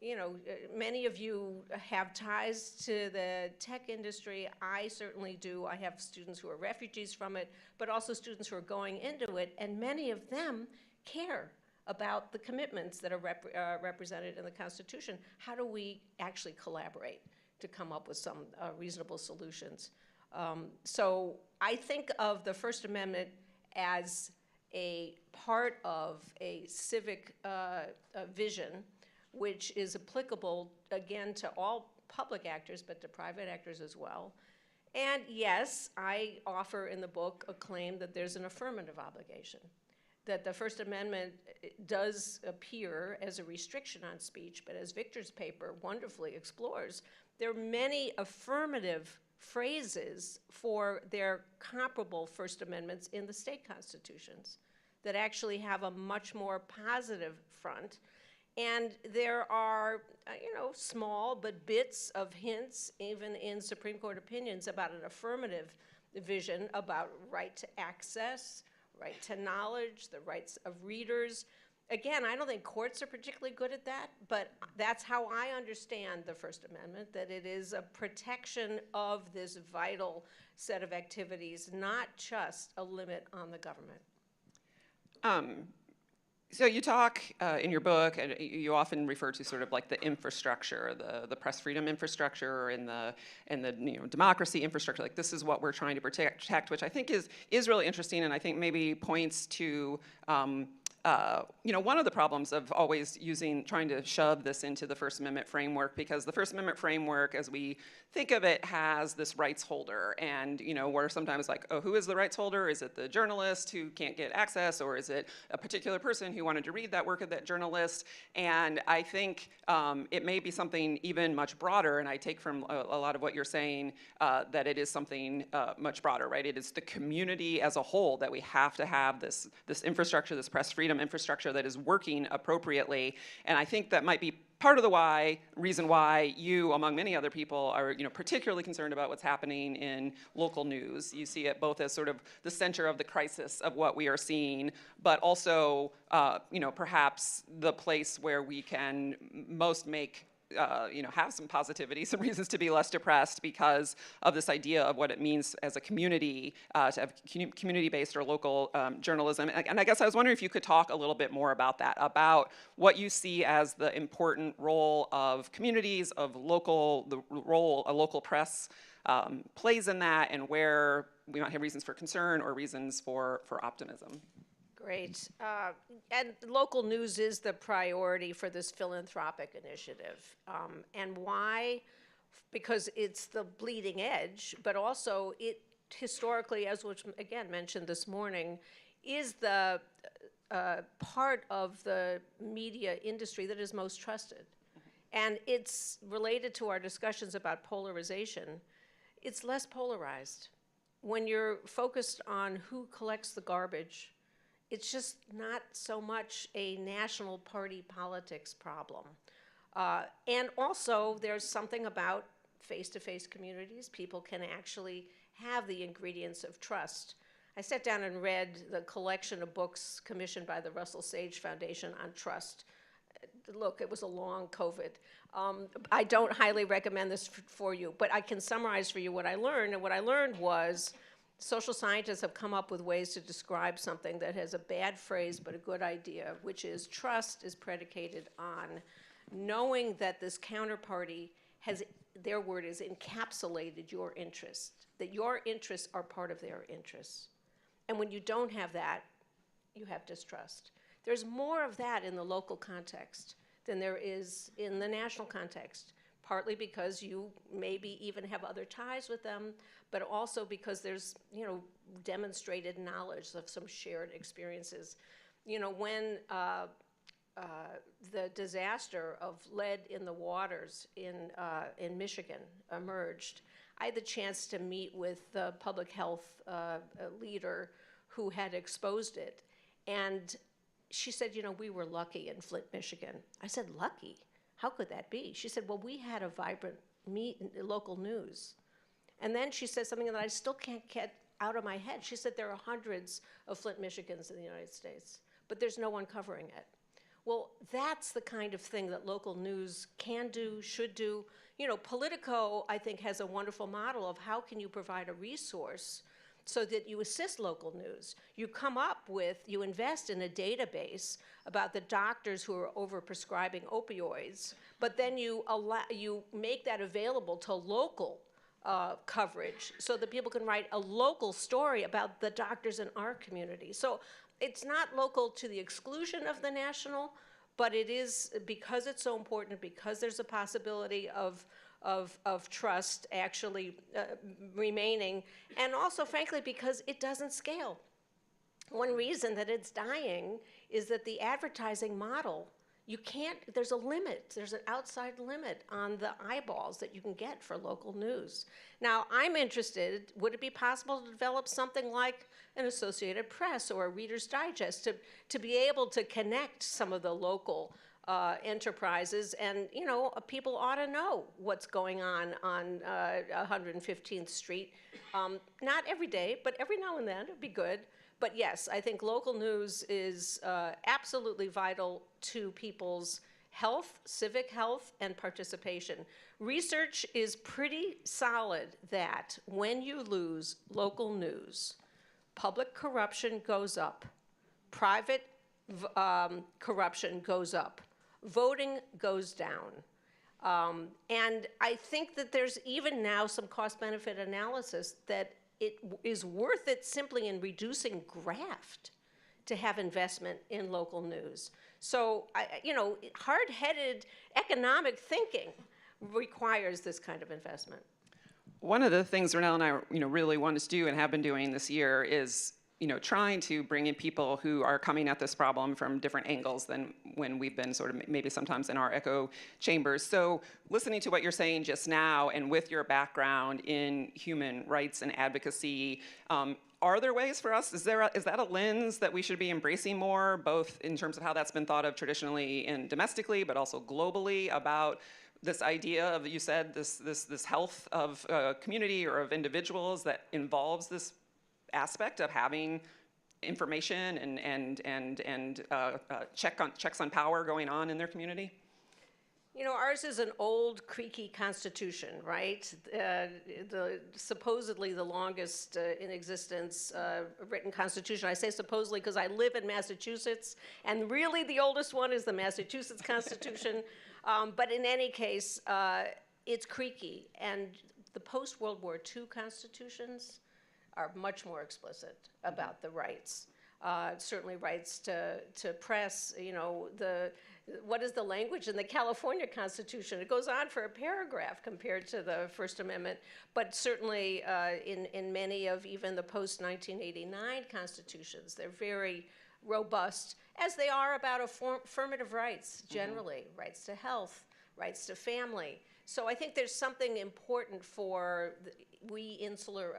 you know, many of you have ties to the tech industry. I certainly do. I have students who are refugees from it, but also students who are going into it, and many of them care about the commitments that are represented in the Constitution. How do we actually collaborate to come up with some reasonable solutions? So I think of the First Amendment as a part of a civic vision, which is applicable, again, to all public actors, but to private actors as well. And yes, I offer in the book a claim that there's an affirmative obligation, that the First Amendment does appear as a restriction on speech, but as Victor's paper wonderfully explores, there are many affirmative phrases for their comparable First Amendments in the state constitutions that actually have a much more positive front. And there are, you know, small but bits of hints, even in Supreme Court opinions, about an affirmative vision about right to access, right to knowledge, the rights of readers. Again, I don't think courts are particularly good at that, but that's how I understand the First Amendment, that it is a protection of this vital set of activities, not just a limit on the government. So you talk in your book, and you often refer to sort of like the infrastructure, the press freedom infrastructure and the you know, democracy infrastructure. Like, this is what we're trying to protect, which I think is really interesting, and I think maybe points to you know, one of the problems of always trying to shove this into the First Amendment framework, because the First Amendment framework, as we think of it, has this rights holder, and you know, we're sometimes like, oh, who is the rights holder? Is it the journalist who can't get access, or is it a particular person who wanted to read that work of that journalist? And I think it may be something even much broader, and I take from a lot of what you're saying that it is something much broader, right? It is the community as a whole that we have to have this infrastructure, this press freedom infrastructure that is working appropriately. And I think that might be part of the reason why you, among many other people, are, you know, particularly concerned about what's happening in local news. You see it both as sort of the center of the crisis of what we are seeing, but also, you know, perhaps the place where we can most make you know, have some positivity, some reasons to be less depressed because of this idea of what it means as a community to have community-based or local journalism. And I guess I was wondering if you could talk a little bit more about that, about what you see as the important role of communities, of the role a local press plays in that, and where we might have reasons for concern or reasons for optimism. Great. And local news is the priority for this philanthropic initiative. And why? Because it's the bleeding edge, but also it historically, as was again mentioned this morning, is the part of the media industry that is most trusted. And it's related to our discussions about polarization. It's less polarized. When you're focused on who collects the garbage, it's just not so much a national party politics problem. And also, there's something about face-to-face communities. People can actually have the ingredients of trust. I sat down and read the collection of books commissioned by the Russell Sage Foundation on trust. Look, it was a long COVID. I don't highly recommend this for you, but I can summarize for you what I learned. And what I learned was social scientists have come up with ways to describe something that has a bad phrase but a good idea, which is trust is predicated on knowing that this counterparty has, their word is, encapsulated your interest, that your interests are part of their interests. And when you don't have that, you have distrust. There's more of that in the local context than there is in the national context, partly because you maybe even have other ties with them, but also because there's, demonstrated knowledge of some shared experiences. When the disaster of lead in the waters in Michigan emerged, I had the chance to meet with the public health leader who had exposed it. And she said, we were lucky in Flint, Michigan. I said, lucky? How could that be? She said, well, we had a vibrant local news. And then she said something that I still can't get out of my head. She said there are hundreds of Flint, Michigans in the United States, but there's no one covering it. Well, that's the kind of thing that local news can do, should do. Politico, I think, has a wonderful model of how can you provide a resource so that you assist local news. You come up with, you invest in a database about the doctors who are overprescribing opioids, but then you make that available to local coverage so that people can write a local story about the doctors in our community. So it's not local to the exclusion of the national, but it is, because it's so important, because there's a possibility of trust actually remaining, and also, frankly, because it doesn't scale. One reason that it's dying is that the advertising model, there's a limit, there's an outside limit on the eyeballs that you can get for local news. Now, I'm interested, would it be possible to develop something like an Associated Press or a Reader's Digest to be able to connect some of the local enterprises, and people ought to know what's going on 115th Street. Not every day, but every now and then it'd be good. But yes, I think local news is absolutely vital to people's health, civic health, and participation. Research is pretty solid that when you lose local news, public corruption goes up, private corruption goes up, voting goes down. And I think that there's even now some cost-benefit analysis that it is worth it simply in reducing graft to have investment in local news. So, hard-headed economic thinking requires this kind of investment. One of the things RonNell and I, really want to do and have been doing this year is, trying to bring in people who are coming at this problem from different angles than when we've been sort of maybe sometimes in our echo chambers. So listening to what you're saying just now, and with your background in human rights and advocacy, are there ways for us, is that a lens that we should be embracing more, both in terms of how that's been thought of traditionally and domestically, but also globally, about this idea of, you said, this health of community or of individuals that involves this aspect of having information and checks on power going on in their community? Ours is an old, creaky constitution, right? Supposedly the longest in existence written constitution. I say supposedly because I live in Massachusetts, and really the oldest one is the Massachusetts Constitution. But in any case, it's creaky, and the post-World War II constitutions are much more explicit about the rights. Certainly rights to press, what is the language in the California Constitution? It goes on for a paragraph compared to the First Amendment, but certainly in many of even the post-1989 constitutions, they're very robust, as they are about affirmative rights generally, rights to health, rights to family. So I think there's something important for we insular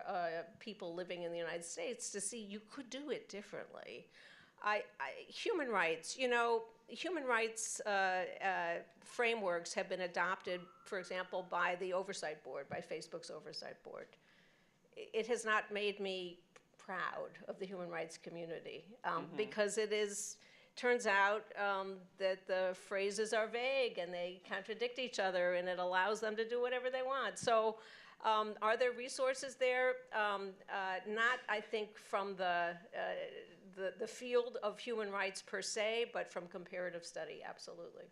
people living in the United States to see you could do it differently. Human rights, human rights frameworks have been adopted, for example, by the oversight board, by Facebook's oversight board. It has not made me proud of the human rights community because turns out that the phrases are vague and they contradict each other, and it allows them to do whatever they want. So are there resources there? Not, I think, from the field of human rights per se, but from comparative study, absolutely.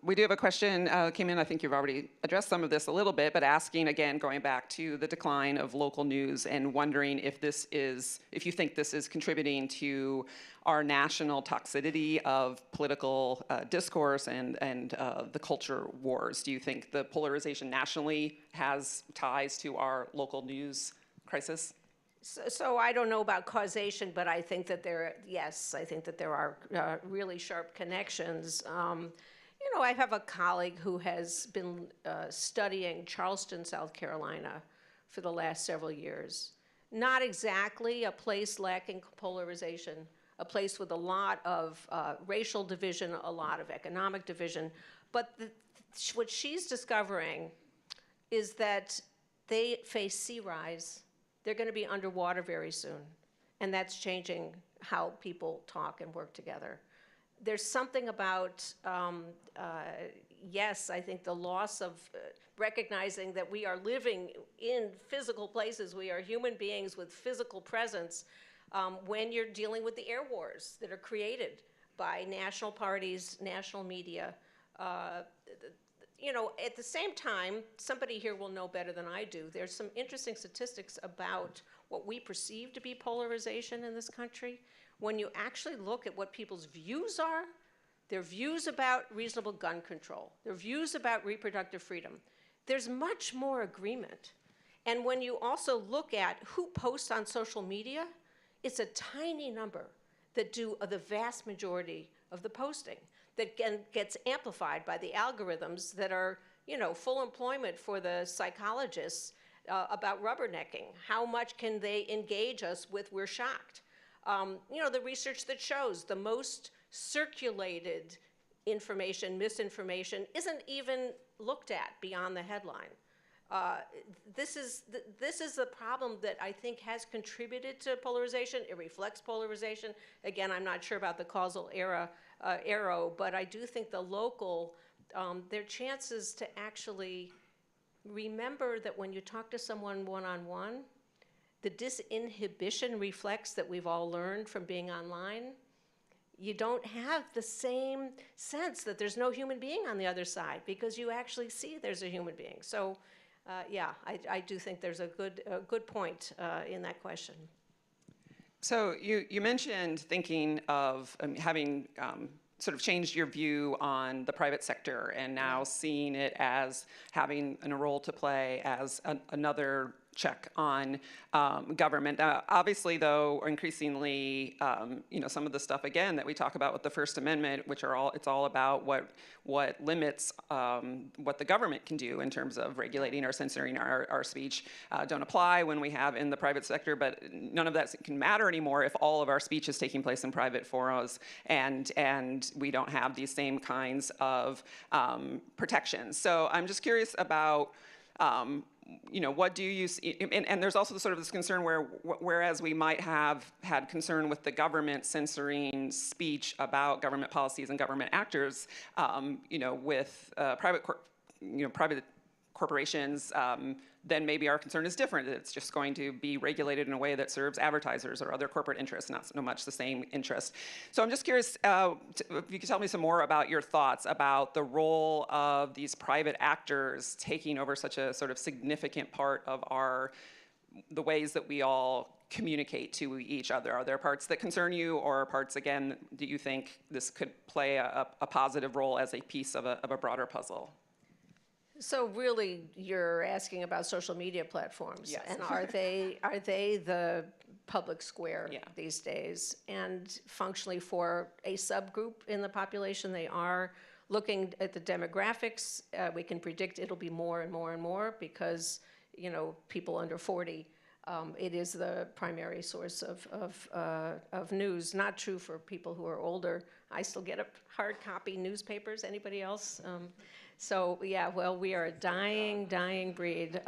We do have a question came in. I think you've already addressed some of this a little bit, but asking again, going back to the decline of local news and wondering if you think this is contributing to our national toxicity of political discourse and the culture wars. Do you think the polarization nationally has ties to our local news crisis? So I don't know about causation, but I think that I think that there are really sharp connections. You know, I have a colleague who has been studying Charleston, South Carolina for the last several years. Not exactly a place lacking polarization, a place with a lot of racial division, a lot of economic division, but what she's discovering is that they face sea rise. They're going to be underwater very soon, and that's changing how people talk and work together. There's something about, yes, I think the loss of recognizing that we are living in physical places, we are human beings with physical presence, when you're dealing with the air wars that are created by national parties, national media. You know, at the same time, somebody here will know better than I do, there's some interesting statistics about what we perceive to be polarization in this country. When you actually look at what people's views are, their views about reasonable gun control, their views about reproductive freedom, there's much more agreement. And when you also look at who posts on social media, it's a tiny number that do the vast majority of the posting that gets amplified by the algorithms that are, you know, full employment for the psychologists about rubbernecking. How much can they engage us with "we're shocked"? You know, the research that shows the most circulated information, misinformation, isn't even looked at beyond the headline. This is the problem that I think has contributed to polarization. It reflects polarization. Again, I'm not sure about the causal arrow, but I do think the local, their chances to actually remember that when you talk to someone one-on-one, the disinhibition reflex that we've all learned from being online, you don't have the same sense that there's no human being on the other side because you actually see there's a human being. So yeah, I do think there's a good point in that question. So you mentioned thinking of having sort of changed your view on the private sector and now seeing it as having a role to play as another check on government. Obviously, though, increasingly, you know, some of the stuff again that we talk about with the First Amendment, which are it's all about what limits what the government can do in terms of regulating or censoring our speech, don't apply when we have in the private sector. But none of that can matter anymore if all of our speech is taking place in private forums and we don't have these same kinds of protections. So I'm just curious about. You know, what do you see? And there's also sort of this concern whereas we might have had concern with the government censoring speech about government policies and government actors, you know, with private corporations, then maybe our concern is different. It's just going to be regulated in a way that serves advertisers or other corporate interests, not so much the same interest. So I'm just curious if you could tell me some more about your thoughts about the role of these private actors taking over such a sort of significant part of the ways that we all communicate to each other. Are there parts that concern you, or parts, again, do you think this could play a positive role as a piece of a broader puzzle? So really, you're asking about social media platforms, yes. And are they the public square these days? And functionally, for a subgroup in the population, they are. Looking at the demographics, we can predict it'll be more and more and more because, you know, people under 40, it is the primary source of news. Not true for people who are older. I still get hard copy newspapers. Anybody else? So yeah, well, we are a dying breed.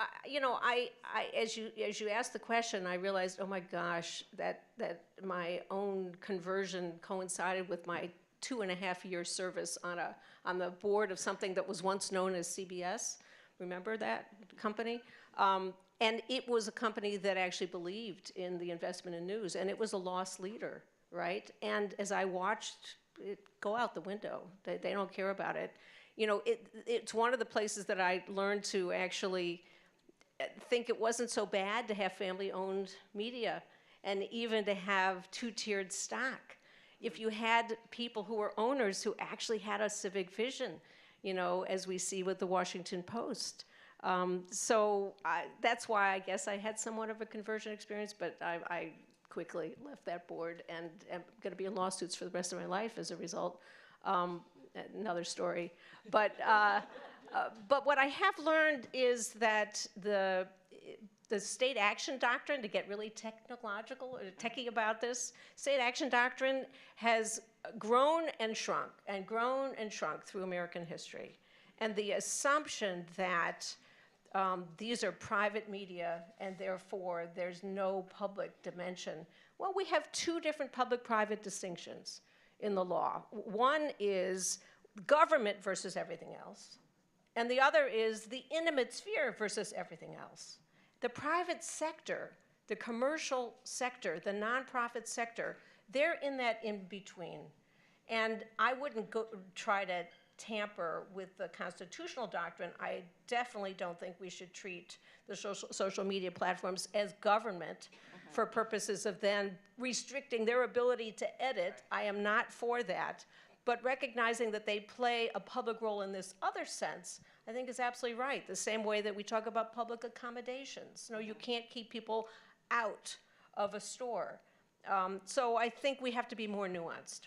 as you asked the question, I realized, oh my gosh, that my own conversion coincided with my 2.5-year service on the board of something that was once known as CBS. Remember that company? And it was a company that actually believed in the investment in news, and it was a loss leader, right? And as I watched it go out the window, they don't care about it. It's one of the places that I learned to actually think it wasn't so bad to have family-owned media and even to have two-tiered stock. If you had people who were owners who actually had a civic vision, as we see with the Washington Post. So that's why I guess I had somewhat of a conversion experience, but I quickly left that board and am going to be in lawsuits for the rest of my life as a result. Another story. But what I have learned is that the state action doctrine, to get really technological or techie about this, state action doctrine has grown and shrunk through American history. And the assumption that these are private media and therefore there's no public dimension. Well, we have two different public-private distinctions in the law. One is government versus everything else, and the other is the intimate sphere versus everything else. The private sector, the commercial sector, the nonprofit sector, they're in that in-between. And I wouldn't try to tamper with the constitutional doctrine. I definitely don't think we should treat the social media platforms as government for purposes of then restricting their ability to edit. I am not for that. But recognizing that they play a public role in this other sense, I think is absolutely right. The same way that we talk about public accommodations. You can't keep people out of a store. So I think we have to be more nuanced.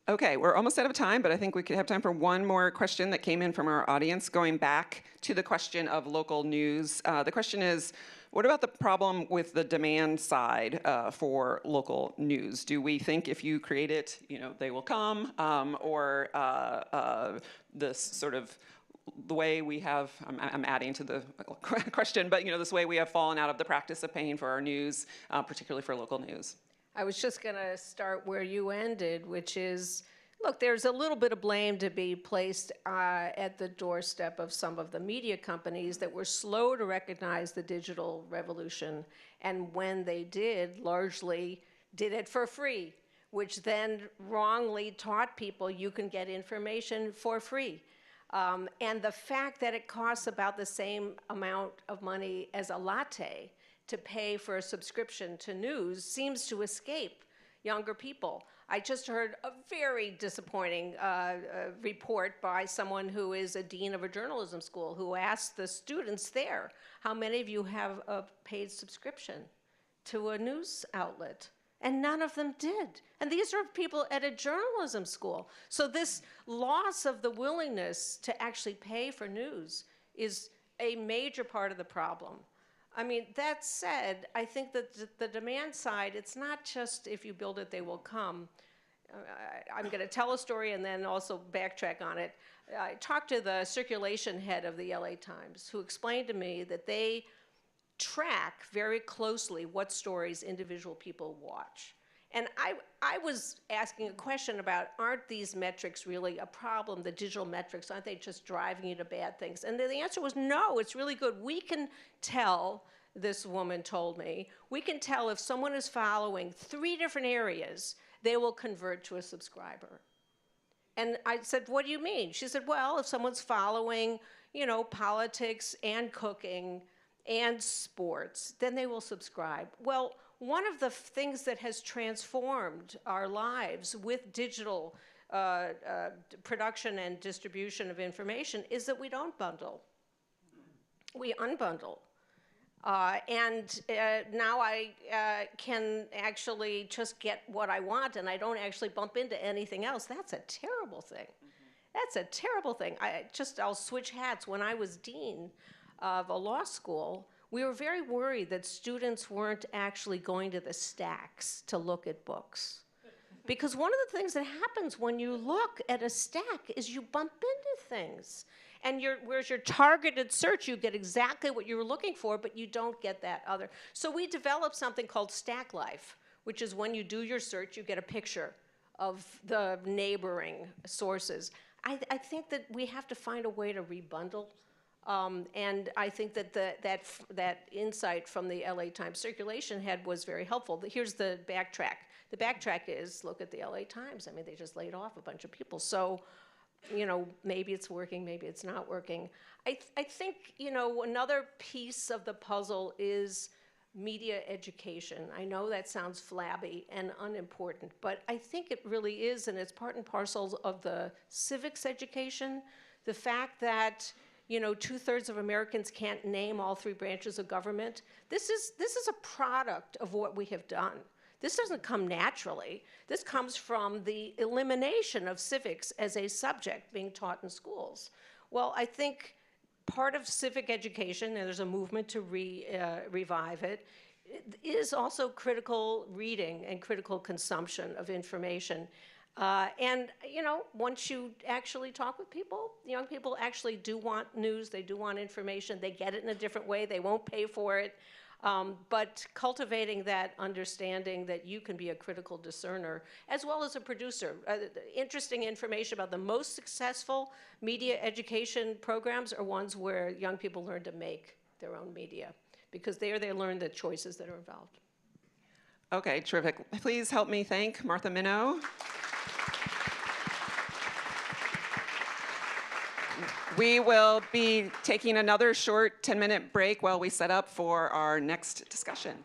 Okay, we're almost out of time, but I think we could have time for one more question that came in from our audience, going back to the question of local news. The question is, what about the problem with the demand side for local news? Do we think if you create it, they will come, or this sort of the way we have, I'm adding to the question, but this way we have fallen out of the practice of paying for our news, particularly for local news? I was just going to start where you ended, which is, look, there's a little bit of blame to be placed at the doorstep of some of the media companies that were slow to recognize the digital revolution, and when they did, largely did it for free, which then wrongly taught people you can get information for free. And the fact that it costs about the same amount of money as a latte to pay for a subscription to news seems to escape younger people. I just heard a very disappointing report by someone who is a dean of a journalism school who asked the students there, how many of you have a paid subscription to a news outlet? And none of them did. And these are people at a journalism school. So this loss of the willingness to actually pay for news is a major part of the problem. I mean, that said, I think that the demand side, it's not just if you build it, they will come. I'm going to tell a story and then also backtrack on it. I talked to the circulation head of the LA Times, who explained to me that they track very closely what stories individual people watch. And I was asking a question about, aren't these metrics really a problem, the digital metrics? Aren't they just driving you to bad things? And the answer was no, it's really good. We can tell, this woman told me, we can tell if someone is following 3 different areas, they will convert to a subscriber. And I said, what do you mean? She said, well, if someone's following, politics and cooking and sports, then they will subscribe. Well, one of the things that has transformed our lives with digital production and distribution of information is that we don't bundle. We unbundle. And now I can actually just get what I want and I don't actually bump into anything else. That's a terrible thing. That's a terrible thing. I'll switch hats. When I was dean of a law school, we were very worried that students weren't actually going to the stacks to look at books. Because one of the things that happens when you look at a stack is you bump into things. And whereas your targeted search, you get exactly what you were looking for, but you don't get that other. So we developed something called Stack Life, which is when you do your search, you get a picture of the neighboring sources. I think that we have to find a way to rebundle. And I think that that insight from the LA Times circulation head was very helpful. Here's the backtrack. The backtrack is, look at the LA Times. I mean, they just laid off a bunch of people. So, you know, maybe it's working, maybe it's not working. I think, you know, another piece of the puzzle is media education. I know that sounds flabby and unimportant, but I think it really is, and it's part and parcel of the civics education. The fact that, you know, 2/3 of Americans can't name all 3 branches of government. This is a product of what we have done. This doesn't come naturally. This comes from the elimination of civics as a subject being taught in schools. Well, I think part of civic education, and there's a movement to revive it, is also critical reading and critical consumption of information. And, you know, once you actually talk with people, young people actually do want news, they do want information, they get it in a different way, they won't pay for it. But cultivating that understanding that you can be a critical discerner, as well as a producer. Interesting information about the most successful media education programs are ones where young people learn to make their own media, because there they learn the choices that are involved. Okay, terrific. Please help me thank Martha Minow. We will be taking another short 10-minute break while we set up for our next discussion.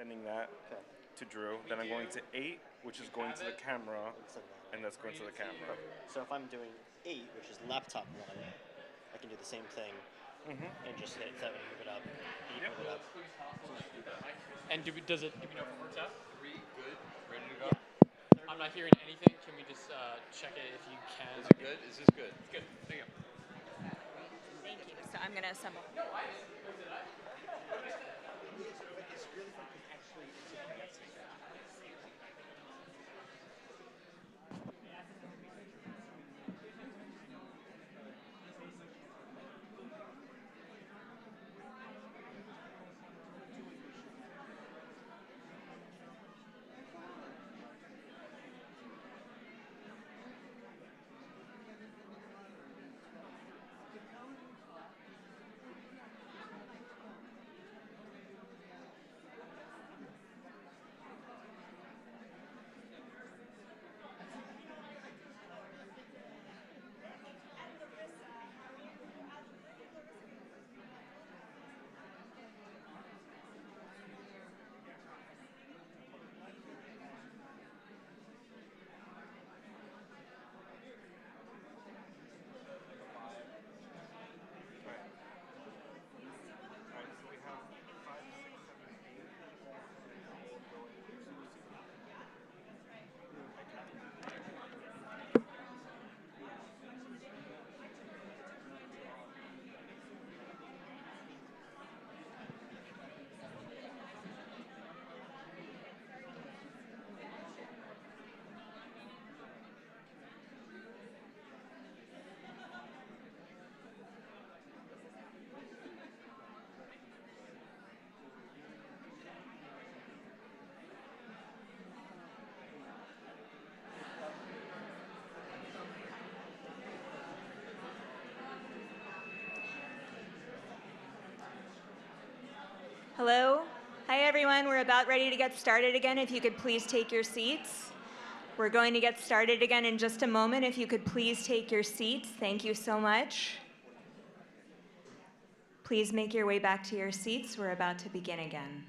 sending that to Drew. Then I'm going to 8, which is going to the camera, and that's going to the camera. So if I'm doing 8, which is laptop 1, I can do the same thing and just hit 7, move it up, 8, move it up. And do we know if it works out? 3, good, ready to go? Yeah. I'm not hearing anything. Can we just check it if you can? Is it good? Is this good? It's good. There you go. Thank you. So I'm going to assemble. Hello. Hi, everyone. We're about ready to get started again. If you could please take your seats. We're going to get started again in just a moment. If you could please take your seats. Thank you so much. Please make your way back to your seats. We're about to begin again.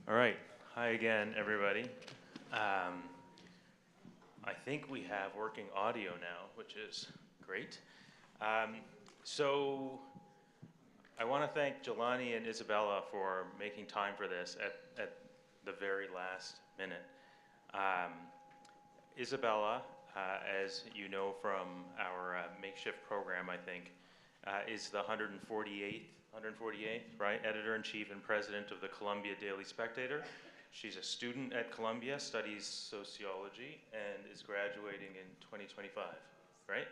All right. Hi again, everybody. I think we have working audio now, which is great. So I want to thank Jelani and Isabella for making time for this at the very last minute. Isabella, as you know from our makeshift program, I think, is the 148th, right? Editor-in-chief and president of the Columbia Daily Spectator. She's a student at Columbia, studies sociology, and is graduating in 2025, right?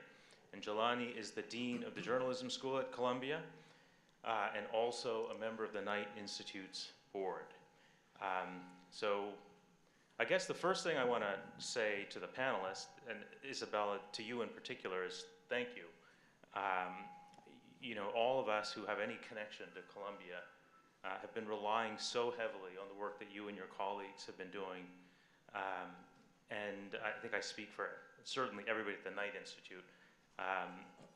And Jelani is the dean of the journalism school at Columbia, and also a member of the Knight Institute's board. So I guess the first thing I want to say to the panelists, and Isabella, to you in particular, is thank you. You know, all of us who have any connection to Columbia have been relying so heavily on the work that you and your colleagues have been doing. And I think I speak for certainly everybody at the Knight Institute.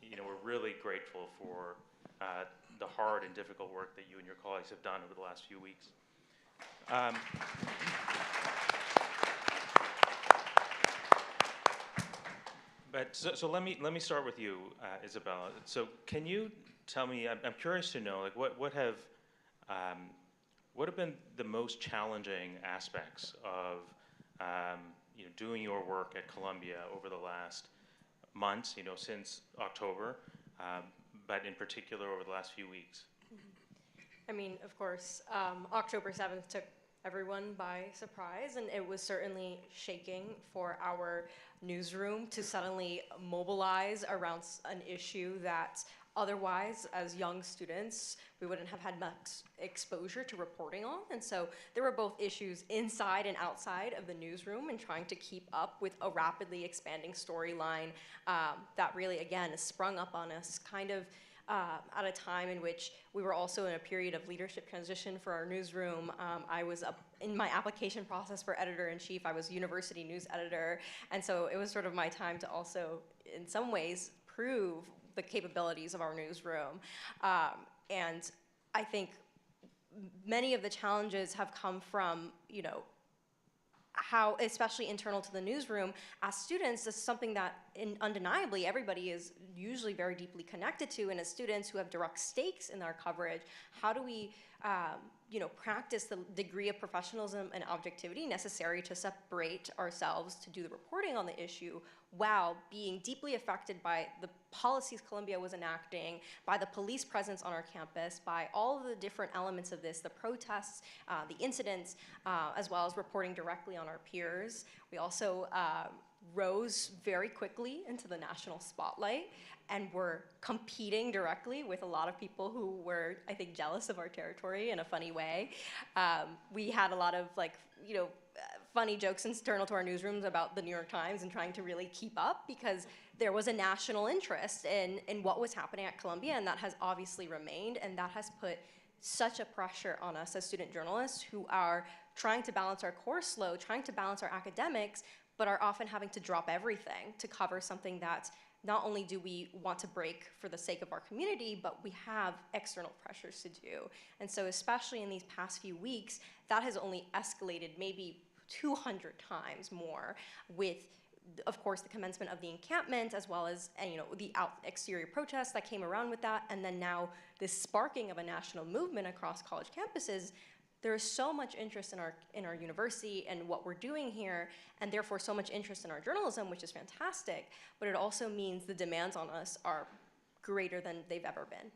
You know, we're really grateful for the hard and difficult work that you and your colleagues have done over the last few weeks. But so let me start with you, Isabella. So can you tell me? I'm curious to know, like, what have been the most challenging aspects of you know, doing your work at Columbia over the last months, you know, since October, but in particular over the last few weeks? I mean, of course, October 7th took everyone by surprise, and it was certainly shaking for our newsroom to suddenly mobilize around an issue that otherwise, as young students, we wouldn't have had much exposure to reporting on. And so there were both issues inside and outside of the newsroom, and trying to keep up with a rapidly expanding storyline that really, again, sprung up on us kind of at a time in which we were also in a period of leadership transition for our newsroom. I was in my application process for editor-in-chief. I was university news editor, and so it was sort of my time to also, in some ways, prove the capabilities of our newsroom. And I think many of the challenges have come from, how, especially internal to the newsroom, as students, this is something that undeniably everybody is usually very deeply connected to, and as students who have direct stakes in our coverage, how do we practice the degree of professionalism and objectivity necessary to separate ourselves to do the reporting on the issue while being deeply affected by the policies Columbia was enacting, by the police presence on our campus, by all of the different elements of this, the protests, the incidents, as well as reporting directly on our peers. We also rose very quickly into the national spotlight and were competing directly with a lot of people who were, I think, jealous of our territory in a funny way. We had a lot of funny jokes internal to our newsrooms about the New York Times and trying to really keep up because there was a national interest in what was happening at Columbia, and that has obviously remained, and that has put such a pressure on us as student journalists who are trying to balance our course load, trying to balance our academics, but are often having to drop everything to cover something that not only do we want to break for the sake of our community, but we have external pressures to do. And so especially in these past few weeks, that has only escalated maybe 200 times more with, of course, the commencement of the encampment, as well as the exterior protests that came around with that, and then now this sparking of a national movement across college campuses. There is so much interest in our university and what we're doing here, and therefore so much interest in our journalism, which is fantastic, but it also means the demands on us are greater than they've ever been.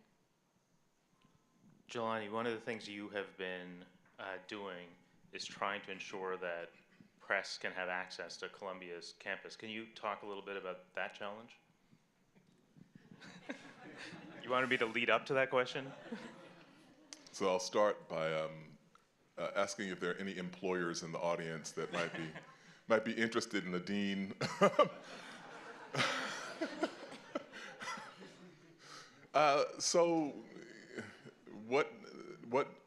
Jelani, one of the things you have been doing is trying to ensure that press can have access to Columbia's campus. Can you talk a little bit about that challenge? You wanted me to lead up to that question? So I'll start by asking if there are any employers in the audience that might be interested in the dean. So what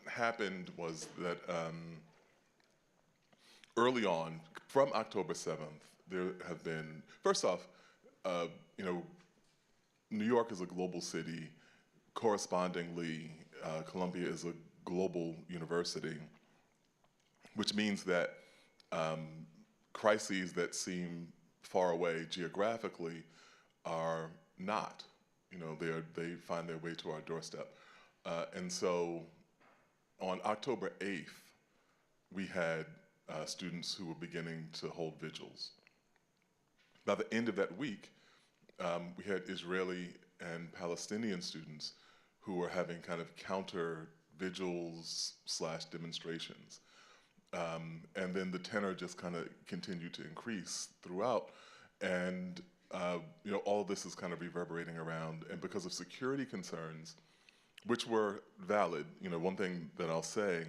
happened was that early on, from October 7th, there have been, first off, New York is a global city. Correspondingly, Columbia is a global university, which means that crises that seem far away geographically are not. They find their way to our doorstep. And so on October 8th, we had students who were beginning to hold vigils. By the end of that week, we had Israeli and Palestinian students who were having kind of counter vigils / demonstrations. And then the tenor just kind of continued to increase throughout. And all of this is kind of reverberating around. And because of security concerns, which were valid, one thing that I'll say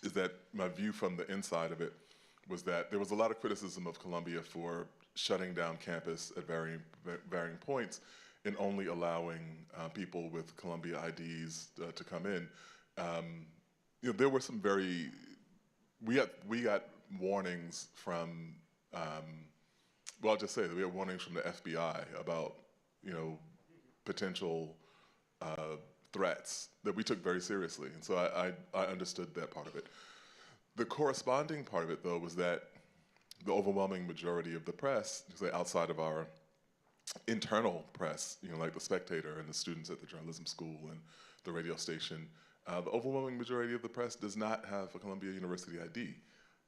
is that my view from the inside of it was that there was a lot of criticism of Columbia for shutting down campus at varying points and only allowing people with Columbia IDs to come in. There were some we got warnings from, well, I'll just say that we had warnings from the FBI about, potential threats that we took very seriously. And so I understood that part of it. The corresponding part of it, though, was that the overwhelming majority of the press, say outside of our internal press, like the Spectator and the students at the journalism school and the radio station, the overwhelming majority of the press does not have a Columbia University ID.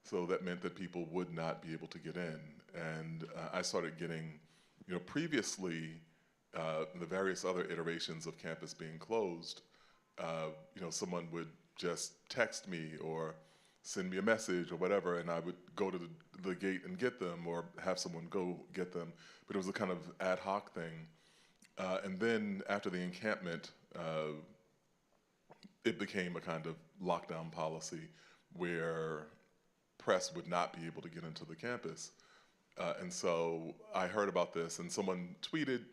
So that meant that people would not be able to get in. And I started getting, previously, the various other iterations of campus being closed, someone would just text me or send me a message or whatever, and I would go to the gate and get them or have someone go get them. But it was a kind of ad hoc thing. And then after the encampment, it became a kind of lockdown policy where press would not be able to get into the campus. And so I heard about this, and someone tweeted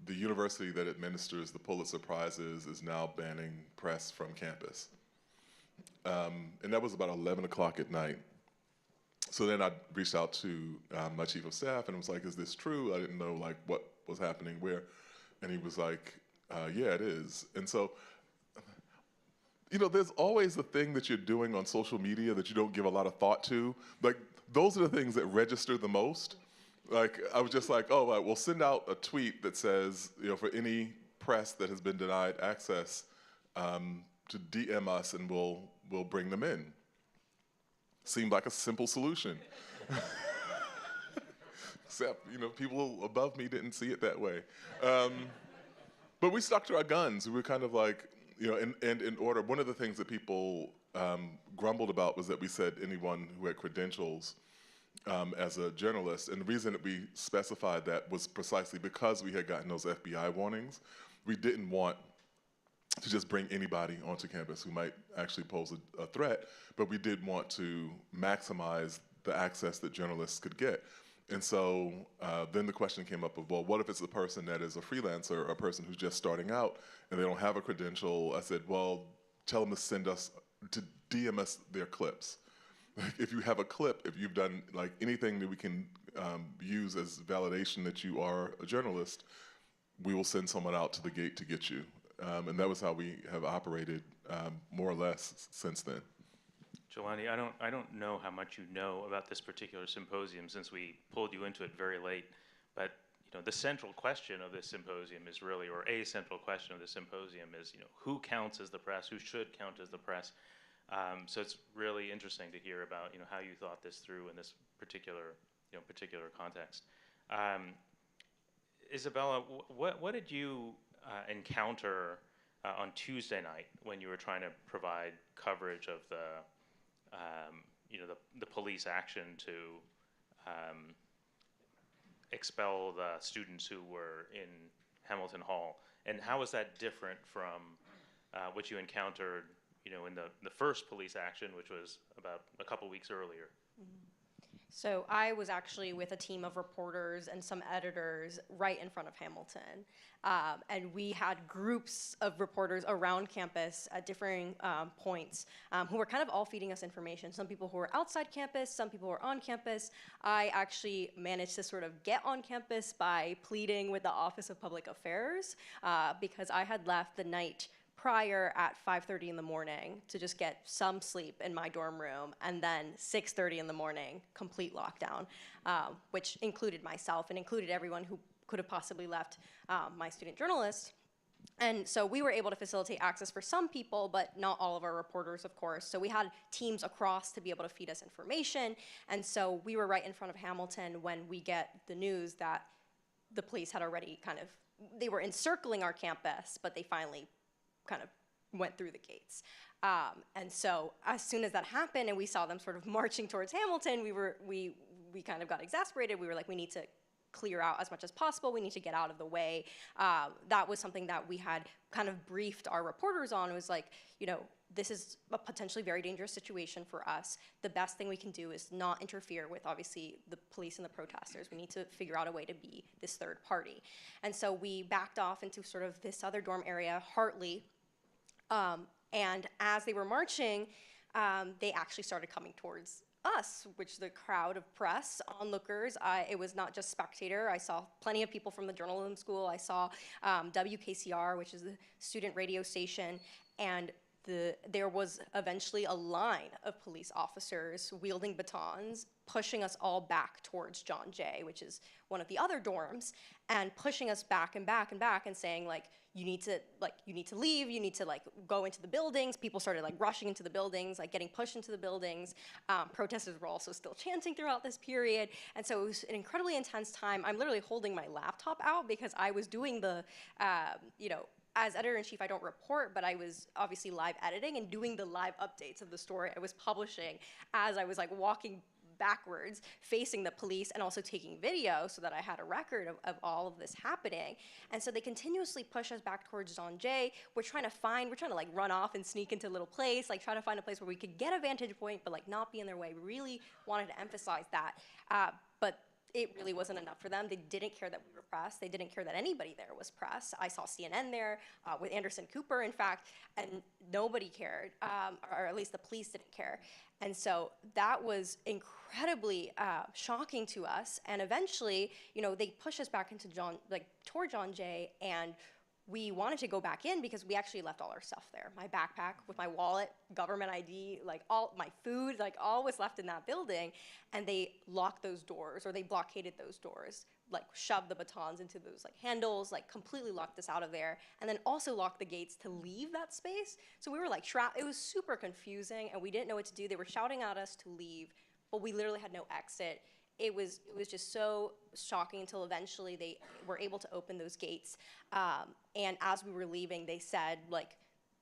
the university that administers the Pulitzer Prizes is now banning press from campus. And that was about 11 o'clock at night. So then I reached out to my chief of staff and was like, is this true? I didn't know like what was happening where. And he was like, yeah, it is. And so, you know, there's always the thing that you're doing on social media that you don't give a lot of thought to. Like, those are the things that register the most. Like, I was just like, oh, we'll send out a tweet that says, you know, for any press that has been denied access, to DM us and we'll bring them in. Seemed like a simple solution. Except, you know, people above me didn't see it that way. But we stuck to our guns. We were kind of like, you know, and in order, one of the things that people grumbled about was that we said anyone who had credentials as a journalist. And the reason that we specified that was precisely because we had gotten those FBI warnings. We didn't want to just bring anybody onto campus who might actually pose a threat, but we did want to maximize the access that journalists could get. And so then the question came up of, well, what if it's a person that is a freelancer or a person who's just starting out and they don't have a credential? I said, well, tell them to send us, to DM us their clips. Like, if you have a clip, if you've done like anything that we can use as validation that you are a journalist, we will send someone out to the gate to get you. And that was how we have operated more or less since then. Jelani, I don't know how much you know about this particular symposium since we pulled you into it very late, but you know, the central question of this symposium is really, or a central question of the symposium is, you know, who counts as the press, who should count as the press? So it's really interesting to hear about, you know, how you thought this through in this particular, you know, particular context. Isabella, what did you encounter on Tuesday night when you were trying to provide coverage of the you know, the police action to expel the students who were in Hamilton Hall? And how was that different from what you encountered, you know, in the first police action, which was about a couple weeks earlier? Mm-hmm. So I was actually with a team of reporters and some editors right in front of Hamilton. And we had groups of reporters around campus at differing points who were kind of all feeding us information. Some people who were outside campus, some people who were on campus. I actually managed to sort of get on campus by pleading with the Office of Public Affairs because I had left the night prior at 5:30 in the morning to just get some sleep in my dorm room, and then 6:30 in the morning, complete lockdown, which included myself and included everyone who could have possibly left my student journalist. And so we were able to facilitate access for some people, but not all of our reporters, of course. So we had teams across to be able to feed us information. And so we were right in front of Hamilton when we get the news that the police had already they were encircling our campus, but they finally kind of went through the gates. And so as soon as that happened and we saw them sort of marching towards Hamilton, we kind of got exasperated. We were like, we need to clear out as much as possible. We need to get out of the way. That was something that we had kind of briefed our reporters on. It was like, you know, this is a potentially very dangerous situation for us. The best thing we can do is not interfere with, obviously, the police and the protesters. We need to figure out a way to be this third party. And so we backed off into sort of this other dorm area, Hartley. And as they were marching, they actually started coming towards us, which the crowd of press, onlookers, it was not just Spectator. I saw plenty of people from the journalism school. I saw WKCR, which is the student radio station, and there was eventually a line of police officers wielding batons, pushing us all back towards John Jay, which is one of the other dorms, and pushing us back and back and back and saying, like, you need to leave, you need to go into the buildings. People started rushing into the buildings, getting pushed into the buildings. Protesters were also still chanting throughout this period. And so it was an incredibly intense time. I'm literally holding my laptop out because I was doing the, you know, as editor-in-chief, I don't report, but I was obviously live editing and doing the live updates of the story I was publishing as I was walking backwards, facing the police, and also taking video so that I had a record of all of this happening. And so they continuously push us back towards John Jay. We're trying to run off and sneak into a little place, try to find a place where we could get a vantage point, but not be in their way. We really wanted to emphasize that. But it really wasn't enough for them. They didn't care that we were press. They didn't care that anybody there was press. I saw CNN there with Andersen Cooper, in fact, and nobody cared, or at least the police didn't care. And so that was incredibly shocking to us. And eventually, you know, they pushed us back into toward John Jay, and we wanted to go back in because we actually left all our stuff there. My backpack with my wallet, government ID, like all my food, like all was left in that building. And they locked those doors, or they blockaded those doors, like shoved the batons into those like handles, like completely locked us out of there. And then also locked the gates to leave that space. So we were like trapped. It was super confusing, and we didn't know what to do. They were shouting at us to leave, but we literally had no exit. It was just so shocking until eventually they were able to open those gates. And as we were leaving, they said, like,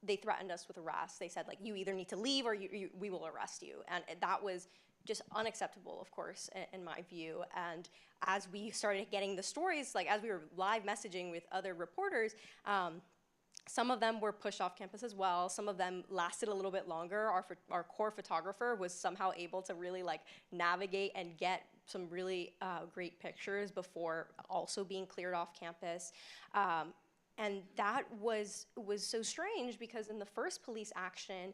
they threatened us with arrest. They said, like, you either need to leave or we will arrest you. And that was just unacceptable, of course, in my view. And as we started getting the stories, like as we were live messaging with other reporters, some of them were pushed off campus as well. Some of them lasted a little bit longer. Our core photographer was somehow able to really like navigate and get some really great pictures before also being cleared off campus. And that was so strange because in the first police action,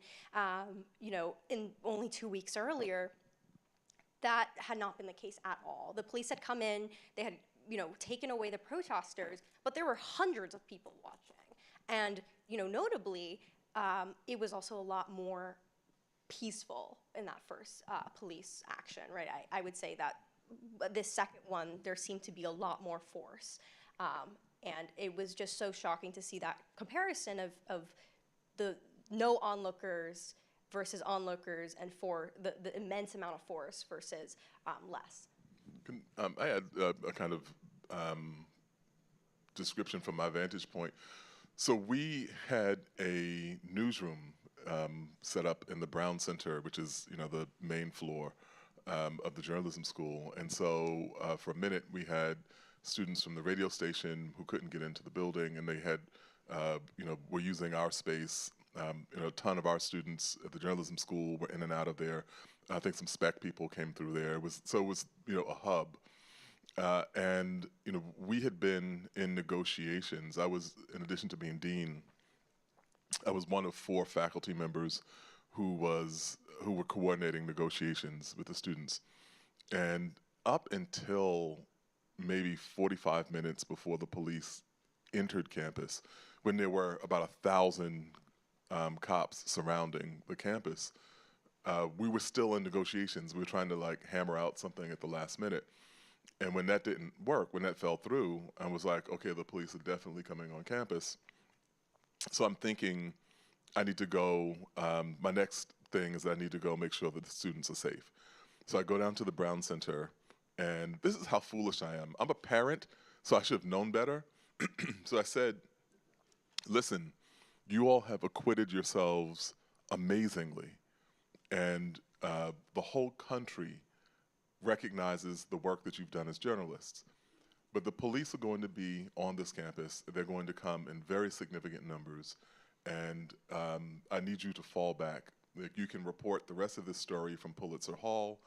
you know, in only 2 weeks earlier, that had not been the case at all. The police had come in, they had, you know, taken away the protesters, but there were hundreds of people watching. And, you know, notably, it was also a lot more peaceful in that first police action, right? I would say that this second one, there seemed to be a lot more force. And it was just so shocking to see that comparison of the no onlookers versus onlookers, and for the immense amount of force versus less. I had a kind of description from my vantage point. So we had a newsroom set up in the Brown Center, which is, you know, the main floor of the journalism school. And so for a minute, we had students from the radio station who couldn't get into the building, and they had, you know, were using our space. You know, a ton of our students at the journalism school were in and out of there. I think some spec people came through there. It was, you know, a hub. And, you know, we had been in negotiations. I was, in addition to being dean, I was one of 4 faculty members who were coordinating negotiations with the students. And up until maybe 45 minutes before the police entered campus, when there were about 1,000 cops surrounding the campus, we were still in negotiations. We were trying to like hammer out something at the last minute. And when that didn't work, when that fell through, I was like, okay, the police are definitely coming on campus. So I'm thinking I need to go, my next thing is I need to go make sure that the students are safe. So I go down to the Brown Center, and this is how foolish I am. I'm a parent, so I should have known better. So I said, listen, you all have acquitted yourselves amazingly, and the whole country recognizes the work that you've done as journalists. But the police are going to be on this campus. They're going to come in very significant numbers, and I need you to fall back. Like, you can report the rest of this story from Pulitzer Hall,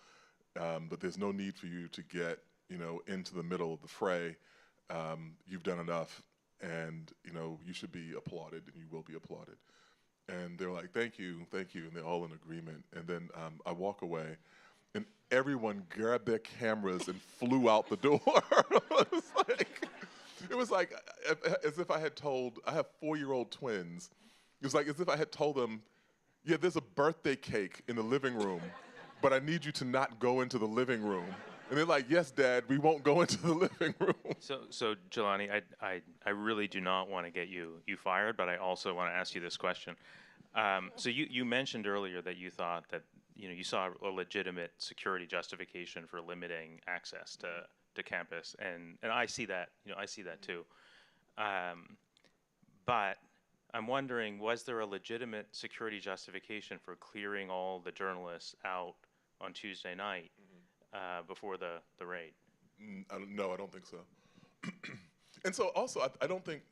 but there's no need for you to get, you know, into the middle of the fray. You've done enough, and, you know, you should be applauded, and you will be applauded. And they're like, thank you, and they're all in agreement. And then I walk away, and everyone grabbed their cameras and flew out the door. It was like as if I had told, I have 4-year-old twins. It was like as if I had told them, yeah, there's a birthday cake in the living room, but I need you to not go into the living room. And they're like, yes, Dad, we won't go into the living room. So Jelani, I really do not want to get you fired, but I also want to ask you this question. So you mentioned earlier that you thought that, you know, you saw a legitimate security justification for limiting access to campus, and I see that, you know, I see that too. But I'm wondering, was there a legitimate security justification for clearing all the journalists out on Tuesday night before the raid? No, I don't think so. And so also, I don't think,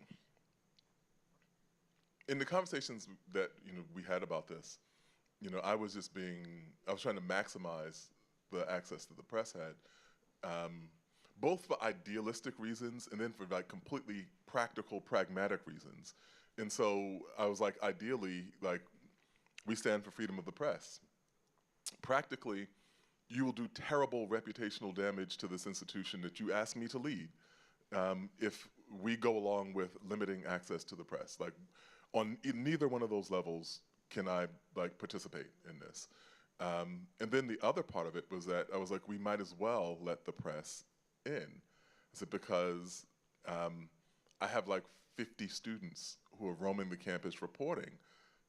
in the conversations that, you know, we had about this, you know, I was trying to maximize the access that the press had. both for idealistic reasons and then for like completely practical, pragmatic reasons. And so I was like, ideally, like, we stand for freedom of the press. Practically, you will do terrible reputational damage to this institution that you asked me to lead if we go along with limiting access to the press. Like, on neither one of those levels can I like participate in this. And then the other part of it was that I was like, we might as well let the press in. Is it because I have like 50 students who are roaming the campus reporting.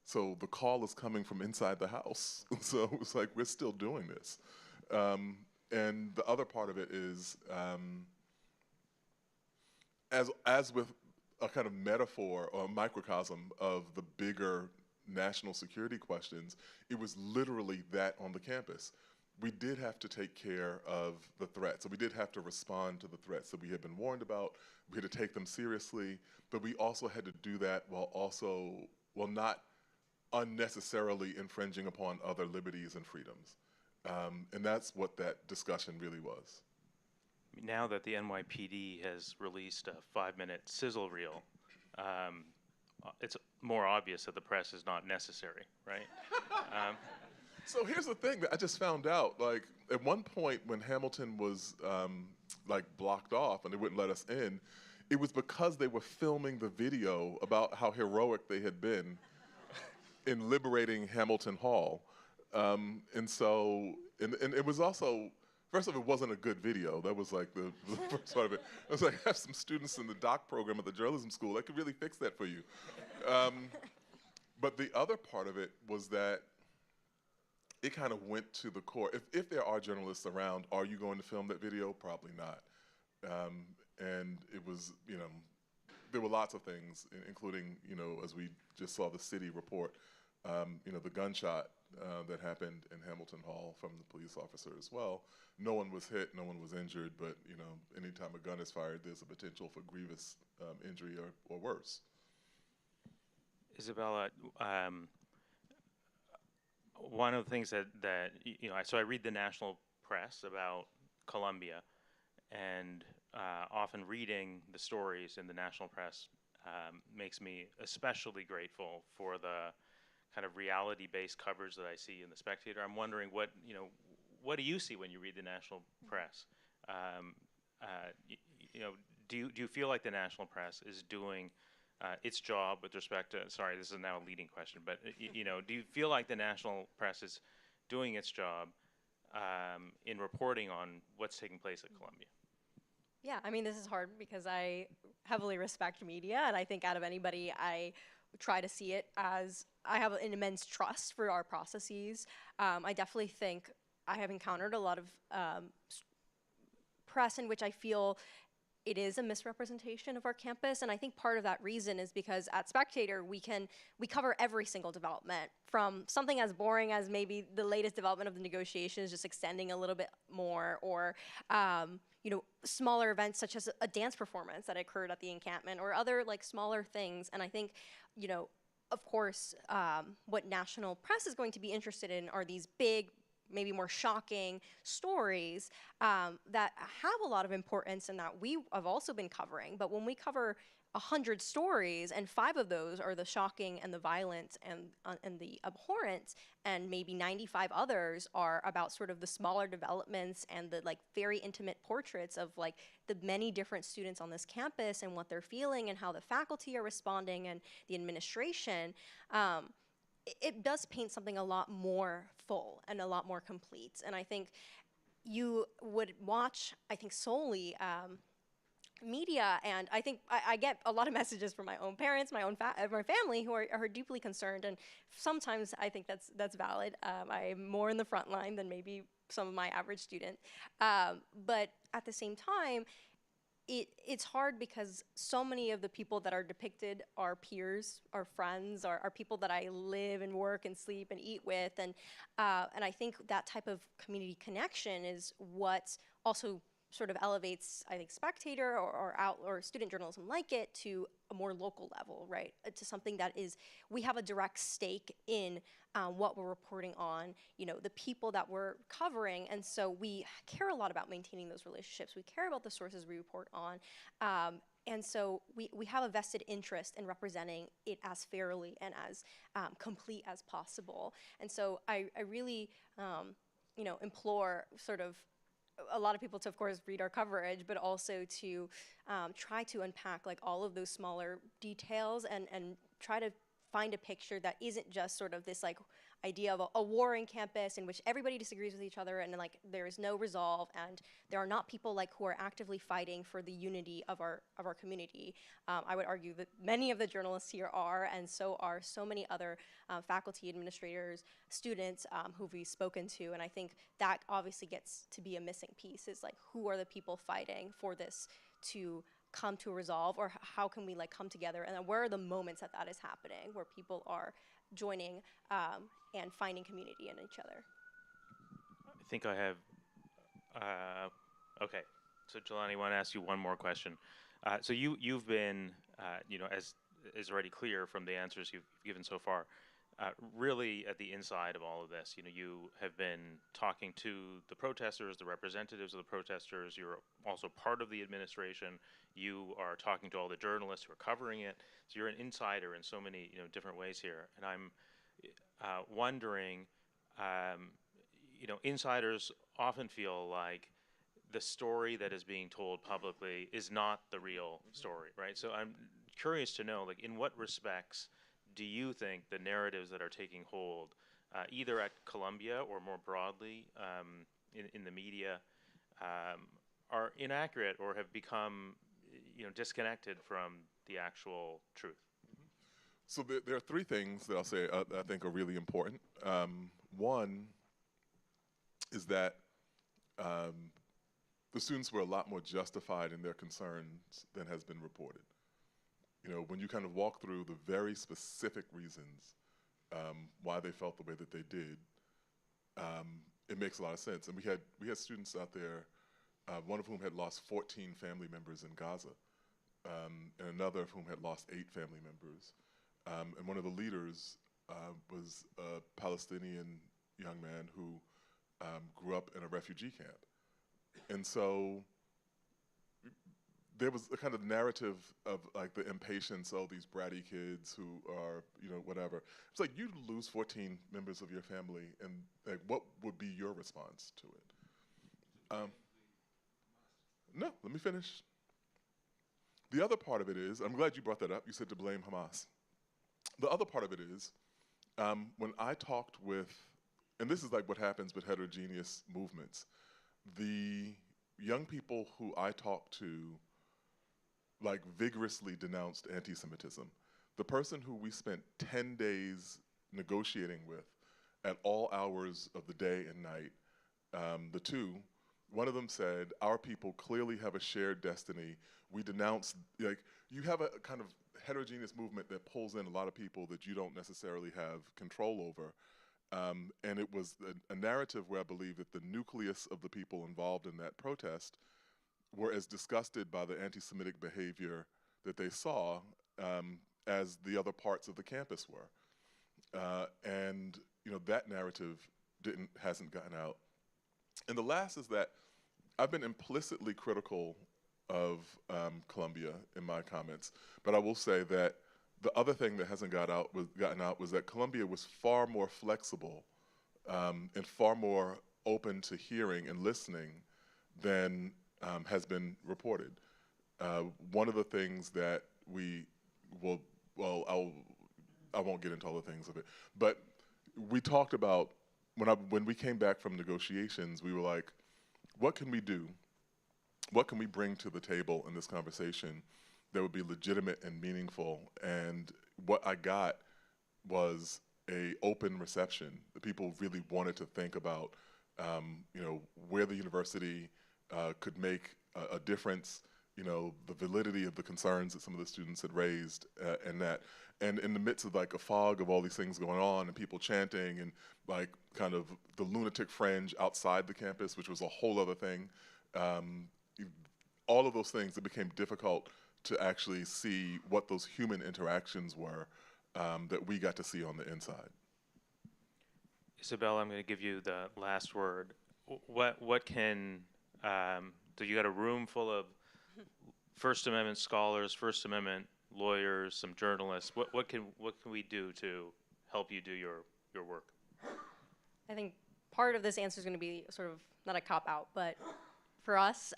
So the call is coming from inside the house. So it's like, we're still doing this. And the other part of it is, as with a kind of metaphor or a microcosm of the bigger national security questions, it was literally that on the campus. We did have to take care of the threats. So we did have to respond to the threats that we had been warned about. We had to take them seriously, but we also had to do that while not unnecessarily infringing upon other liberties and freedoms. And that's what that discussion really was. Now that the NYPD has released a 5-minute sizzle reel, it's more obvious that the press is not necessary, right? So here's the thing that I just found out. Like, at one point when Hamilton was like blocked off and they wouldn't let us in, it was because they were filming the video about how heroic they had been in liberating Hamilton Hall. And it was also, first of all, it wasn't a good video. That was like the first part of it. I was like, I have some students in the doc program at the journalism school that could really fix that for you. But the other part of it was that it kind of went to the core. If there are journalists around, are you going to film that video? Probably not. And it was, there were lots of things, including, as we just saw the city report, the gunshot that happened in Hamilton Hall from the police officer as well. No one was hit, no one was injured, but anytime a gun is fired, there's a potential for grievous injury or worse. Isabella, one of the things that so I read the national press about Columbia, and often reading the stories in the national press makes me especially grateful for the kind of reality-based coverage that I see in the Spectator. I'm wondering what do you see when you read the national press? Do you feel like the national press is doing its job with respect to, sorry, this is now a leading question, but do you feel like the national press is doing its job in reporting on what's taking place at Columbia? Yeah, I mean, this is hard because I heavily respect media, and I think out of anybody, I try to see it as I have an immense trust for our processes. I definitely think I have encountered a lot of press in which I feel it is a misrepresentation of our campus, and I think part of that reason is because at Spectator we cover every single development, from something as boring as maybe the latest development of the negotiations just extending a little bit more, or smaller events such as a dance performance that occurred at the encampment, or other like smaller things. And I think, of course, what national press is going to be interested in are these big, maybe more shocking stories that have a lot of importance and that we have also been covering. But when we cover 100 stories and 5 of those are the shocking and the violent and the abhorrent, and maybe 95 others are about sort of the smaller developments and the like very intimate portraits of like the many different students on this campus and what they're feeling and how the faculty are responding and the administration, it does paint something a lot more full and a lot more complete. And I think you would watch, I think, solely media, and I think I get a lot of messages from my own parents, my family, who are deeply concerned, and sometimes I think that's valid. I'm more in the front line than maybe some of my average student, but at the same time, it's hard because so many of the people that are depicted are peers, are friends, are people that I live and work and sleep and eat with, and I think that type of community connection is what also sort of elevates, I think, Spectator or student journalism like it to a more local level, right? To something that is, we have a direct stake in what we're reporting on, you know, the people that we're covering, and so we care a lot about maintaining those relationships. We care about the sources we report on, and so we have a vested interest in representing it as fairly and as complete as possible. And so I really, you know, implore sort of a lot of people to, of course, read our coverage, but also to try to unpack like all of those smaller details and try to find a picture that isn't just sort of this like idea of a warring campus in which everybody disagrees with each other and like there is no resolve and there are not people like who are actively fighting for the unity of our community. I would argue that many of the journalists here are, and so are so many other faculty, administrators, students who we've spoken to, and I think that obviously gets to be a missing piece, is like who are the people fighting for this to come to a resolve, or how can we like come together, and then where are the moments that that is happening, where people are joining and finding community in each other. I think I have, okay. So Jelani, I want to ask you one more question. So you've been, you know, as is already clear from the answers you've given so far, really at the inside of all of this. You know, you have been talking to the protesters, the representatives of the protesters. You're also part of the administration. You are talking to all the journalists who are covering it. So you're an insider in so many, you know, different ways here. And I'm wondering, you know, insiders often feel like the story that is being told publicly is not the real story, right? So I'm curious to know, like, in what respects do you think the narratives that are taking hold, either at Columbia or more broadly in the media, are inaccurate or have become, you know, disconnected from the actual truth? So there are three things that I'll say I think are really important. One is that the students were a lot more justified in their concerns than has been reported. You know, when you kind of walk through the very specific reasons why they felt the way that they did, it makes a lot of sense. And we had students out there, one of whom had lost 14 family members in Gaza, and another of whom had lost 8 family members. And one of the leaders was a Palestinian young man who grew up in a refugee camp. And so there was a kind of narrative of like the impatience, oh, these bratty kids who are, you know, whatever. It's like you lose 14 members of your family, and like, what would be your response to it? No, let me finish. The other part of it is, I'm glad you brought that up. You said to blame Hamas. The other part of it is, when I talked with, and this is like what happens with heterogeneous movements, the young people who I talked to like vigorously denounced anti-Semitism. The person who we spent 10 days negotiating with at all hours of the day and night, the two, one of them said, our people clearly have a shared destiny. We denounce, like, you have a kind of heterogeneous movement that pulls in a lot of people that you don't necessarily have control over. And it was a narrative where I believe that the nucleus of the people involved in that protest were as disgusted by the anti-Semitic behavior that they saw as the other parts of the campus were. And you know, that narrative hasn't gotten out. And the last is that I've been implicitly critical of Columbia in my comments, but I will say that the other thing that hasn't gotten out was that Columbia was far more flexible and far more open to hearing and listening than has been reported. One of the things that we will, well, I won't get into all the things of it, but we talked about, when we came back from negotiations, we were like, what can we do? What can we bring to the table in this conversation that would be legitimate and meaningful? And what I got was an open reception. The people really wanted to think about, you know, where the university could make a difference, you know, the validity of the concerns that some of the students had raised, and in the midst of like a fog of all these things going on and people chanting and like kind of the lunatic fringe outside the campus, which was a whole other thing, all of those things, it became difficult to actually see what those human interactions were that we got to see on the inside. Isabella, I'm going to give you the last word. What can, so you got a room full of First Amendment scholars, First Amendment lawyers, some journalists. What can we do to help you do your work? I think part of this answer is going to be sort of not a cop-out, but for us,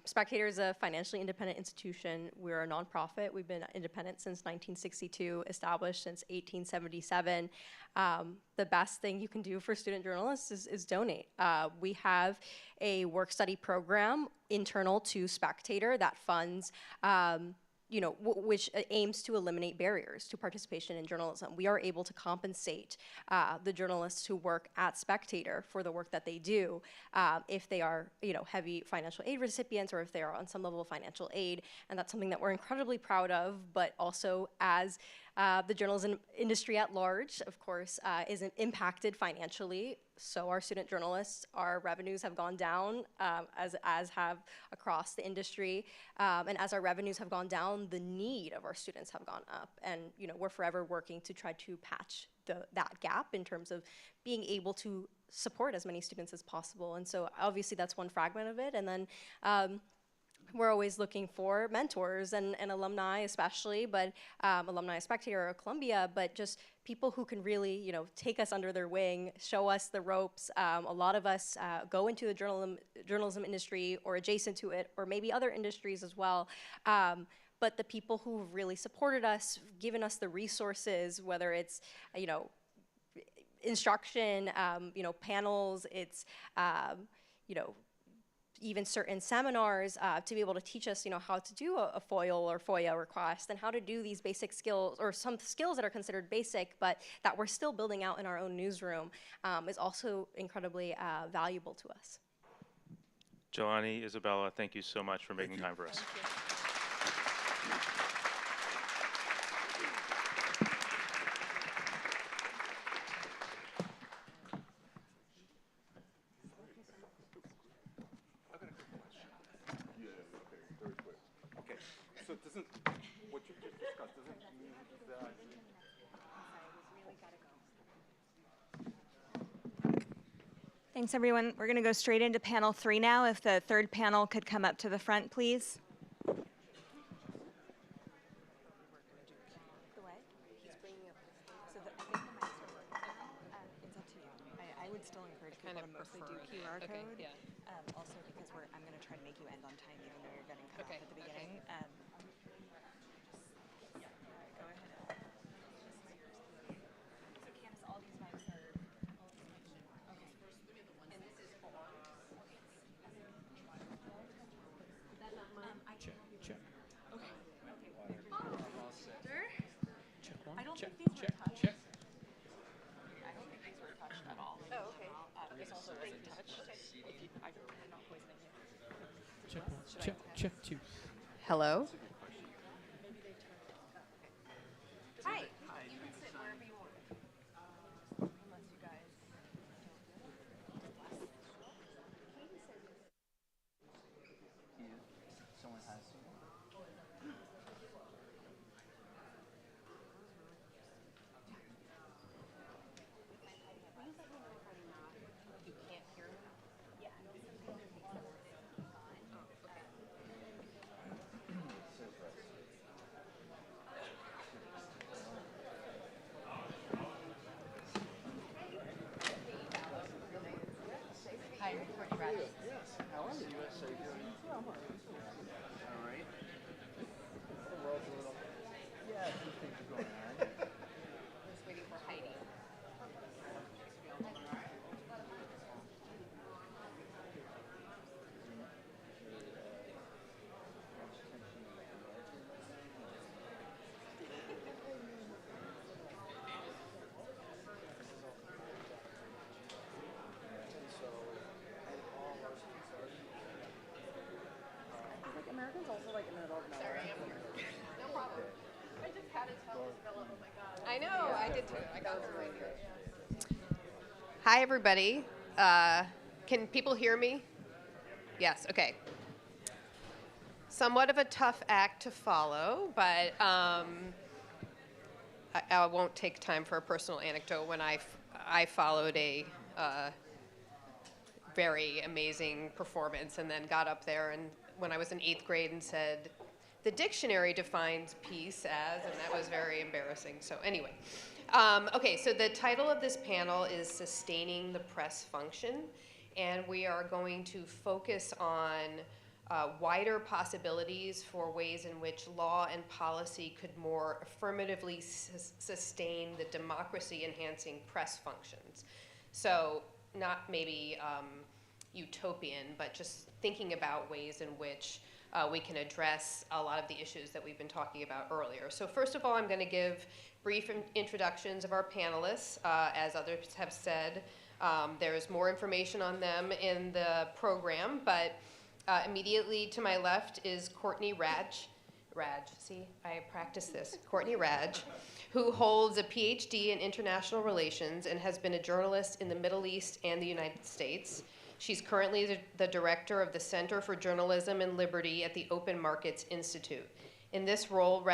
Spectator is a financially independent institution. We're a nonprofit. We've been independent since 1962, established since 1877. The best thing you can do for student journalists is donate. We have a work-study program internal to Spectator that funds which aims to eliminate barriers to participation in journalism. We are able to compensate the journalists who work at Spectator for the work that they do if they are, heavy financial aid recipients or if they are on some level of financial aid, and that's something that we're incredibly proud of, but also as the journalism industry at large, of course, is impacted financially. So our student journalists, our revenues have gone down, as have across the industry. And as our revenues have gone down, the need of our students have gone up. And we're forever working to try to patch that gap in terms of being able to support as many students as possible. And so obviously that's one fragment of it. And then we're always looking for mentors and alumni especially, but alumni of Spectator or Columbia, but just people who can really, take us under their wing, show us the ropes. A lot of us go into the journalism industry or adjacent to it, or maybe other industries as well. But the people who've really supported us, given us the resources, whether it's, instruction, panels, it's, even certain seminars to be able to teach us, how to do a FOIL or FOIA request and how to do these basic skills, or some skills that are considered basic, but that we're still building out in our own newsroom, is also incredibly valuable to us. Jelani, Isabella, thank you so much for making time for us. So doesn't what you just discussed doesn't mean that Thanks, everyone. We're going to go straight into panel 3 now. If the third panel could come up to the front, please. I would still encourage people to mostly do QR code. Okay, yeah. Also because I'm going to try to make you end on time even though you're getting cut off at the beginning. Go ahead. So Candace, all these mics are... Okay. And this is for... Check, check. Okay. Check one, I don't check, think these check, were touched. check. I don't think these were touched at all. Oh, okay. This also wasn't touched. I'm not poisoning you. Check one, check, check two. Hello? Hi. You can sit wherever you want. Unless you guys Someone has to. You can't hear me? Yeah. Hi, Courtney Bradley. Yes. How are you? USA doing? All right. The world's a little. Yeah, these things are going on. Just waiting for Heidi. Americans also like in the middle of nowhere. Sorry, I'm here. No problem. I just had to tell Isabella, oh my God. I know, I did too. I got her right here. Hi, everybody. Can people hear me? Yes, okay. somewhat of a tough act to follow, but I won't take time for a personal anecdote. When I followed a very amazing performance and then got up there and when I was in 8th grade and said, the dictionary defines peace as, and that was very embarrassing. So anyway, okay, so the title of this panel is Sustaining the Press Function, and we are going to focus on wider possibilities for ways in which law and policy could more affirmatively sustain the democracy-enhancing press functions. So not maybe utopian, but just thinking about ways in which we can address a lot of the issues that we've been talking about earlier. So first of all, I'm going to give brief introductions of our panelists. As others have said, there's more information on them in the program, but immediately to my left is Courtney Radge, see, I practiced this, Courtney Radge, who holds a PhD in international relations and has been a journalist in the Middle East and the United States. She's currently the director of the Center for Journalism and Liberty at the Open Markets Institute. In this role,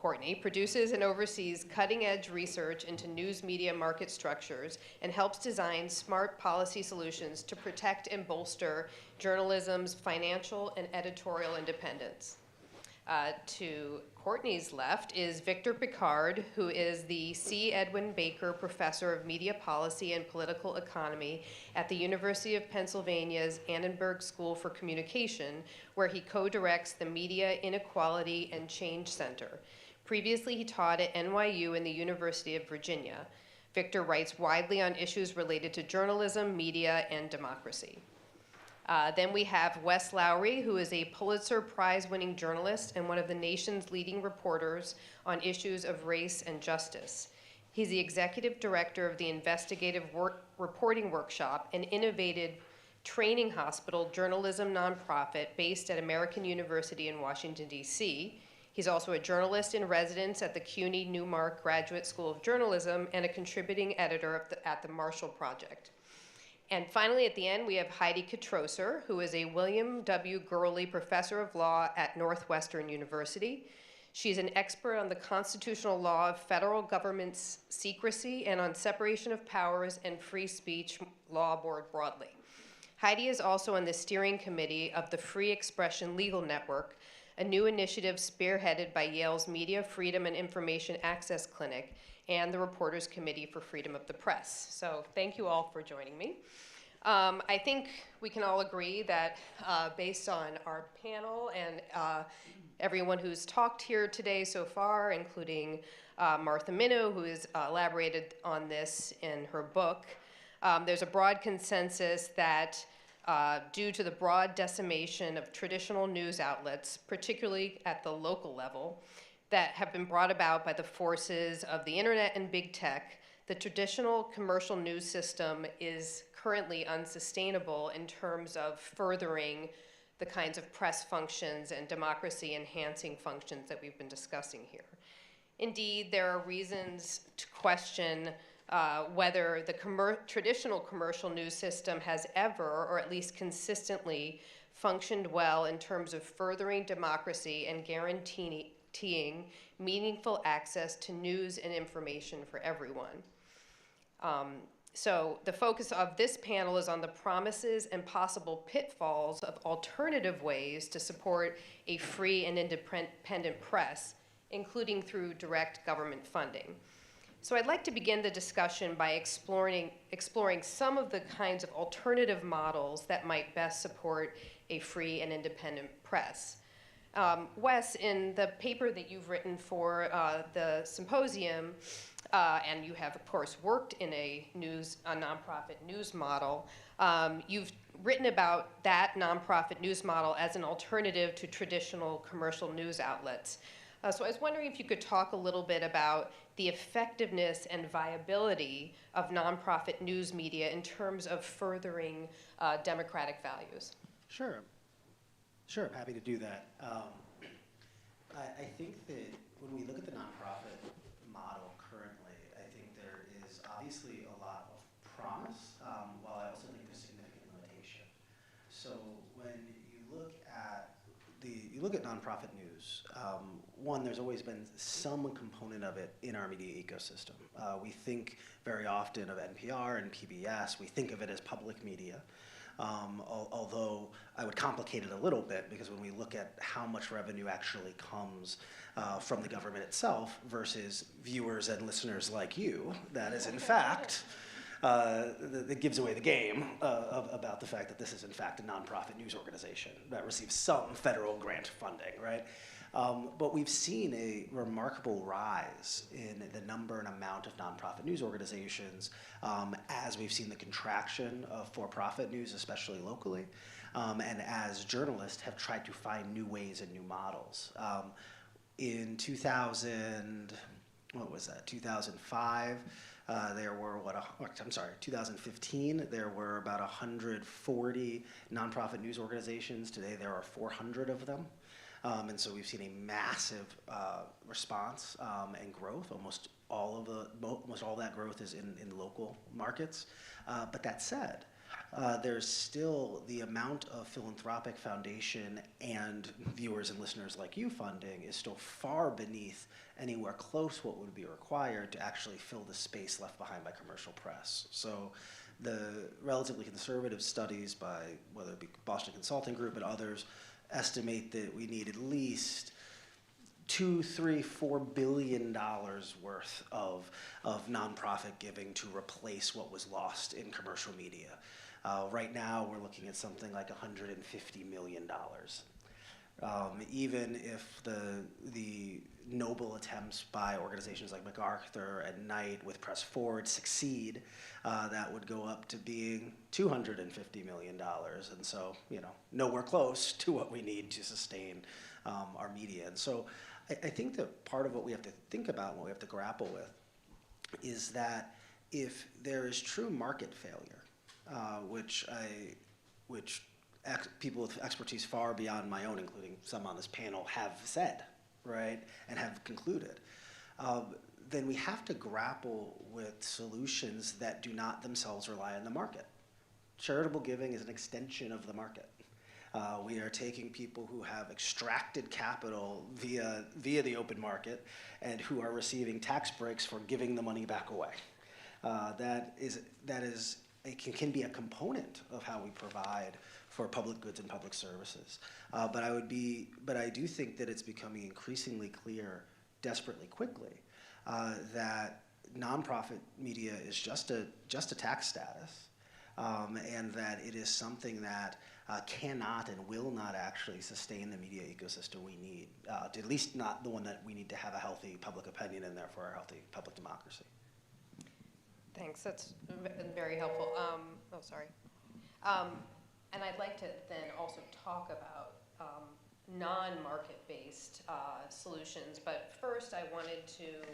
Courtney, produces and oversees cutting-edge research into news media market structures and helps design smart policy solutions to protect and bolster journalism's financial and editorial independence. To Courtney's left is Victor Picard, who is the C. Edwin Baker Professor of Media Policy and Political Economy at the University of Pennsylvania's Annenberg School for Communication, where he co-directs the Media Inequality and Change Center. Previously, he taught at NYU and the University of Virginia. Victor writes widely on issues related to journalism, media, and democracy. Then we have Wes Lowry, who is a Pulitzer Prize-winning journalist and one of the nation's leading reporters on issues of race and justice. He's the executive director of the Investigative Reporting Workshop, an innovative training hospital journalism nonprofit based at American University in Washington, D.C. He's also a journalist in residence at the CUNY Newmark Graduate School of Journalism and a contributing editor at the Marshall Project. And finally, at the end, we have Heidi Kitrosser, who is a William W. Gurley Professor of Law at Northwestern University. She's an expert on the constitutional law of federal government secrecy and on separation of powers and free speech law board broadly. Heidi is also on the steering committee of the Free Expression Legal Network, a new initiative spearheaded by Yale's Media Freedom and Information Access Clinic and the Reporters Committee for Freedom of the Press. So thank you all for joining me. I think we can all agree that based on our panel and everyone who's talked here today so far, including Martha Minow, who has elaborated on this in her book, there's a broad consensus that due to the broad decimation of traditional news outlets, particularly at the local level, that have been brought about by the forces of the internet and big tech, the traditional commercial news system is currently unsustainable in terms of furthering the kinds of press functions and democracy-enhancing functions that we've been discussing here. Indeed, there are reasons to question whether the traditional commercial news system has ever, or at least consistently, functioned well in terms of furthering democracy and guaranteeing meaningful access to news and information for everyone. So the focus of this panel is on the promises and possible pitfalls of alternative ways to support a free and independent press, including through direct government funding. So I'd like to begin the discussion by exploring some of the kinds of alternative models that might best support a free and independent press. Wes, in the paper that you've written for the symposium, and you have, of course, worked in a nonprofit news model, you've written about that nonprofit news model as an alternative to traditional commercial news outlets. So I was wondering if you could talk a little bit about the effectiveness and viability of nonprofit news media in terms of furthering democratic values. Sure, I'm happy to do that. I think that when we look at the nonprofit model currently, I think there is obviously a lot of promise, while I also think there's significant limitation. So when you look at look at nonprofit news, one, there's always been some component of it in our media ecosystem. We think very often of NPR and PBS. We think of it as public media. Although I would complicate it a little bit, because when we look at how much revenue actually comes from the government itself versus viewers and listeners like you, that is in fact, that gives away the game about the fact that this is in fact a nonprofit news organization that receives some federal grant funding, right? But we've seen a remarkable rise in the number and amount of nonprofit news organizations as we've seen the contraction of for-profit news, especially locally, and as journalists have tried to find new ways and new models. In 2005, there were 2015, there were about 140 nonprofit news organizations. Today there are 400 of them. And so we've seen a massive response and growth. Almost all of that growth is in local markets. But that said, there's still the amount of philanthropic foundation and viewers and listeners like you funding is still far beneath anywhere close what would be required to actually fill the space left behind by commercial press. So the relatively conservative studies by whether it be Boston Consulting Group and others estimate that we need at least $2, $3, $4 billion worth of nonprofit giving to replace what was lost in commercial media. Right now, we're looking at something like $150 million. Even if the noble attempts by organizations like MacArthur and Knight with Press Forward succeed, that would go up to being $250 million. And so, nowhere close to what we need to sustain our media. And so I think that part of what we have to think about and what we have to grapple with is that if there is true market failure, which people with expertise far beyond my own, including some on this panel, have said, right, and have concluded, then we have to grapple with solutions that do not themselves rely on the market. Charitable giving is an extension of the market. We are taking people who have extracted capital via the open market and who are receiving tax breaks for giving the money back away. That can be a component of how we provide for public goods and public services. But I do think that it's becoming increasingly clear, desperately quickly, that nonprofit media is just a tax status, and that it is something that cannot and will not actually sustain the media ecosystem we need, at least not the one that we need to have a healthy public opinion and therefore a healthy public democracy. Thanks, that's very helpful. And I'd like to then also talk about non-market-based solutions, but first I wanted to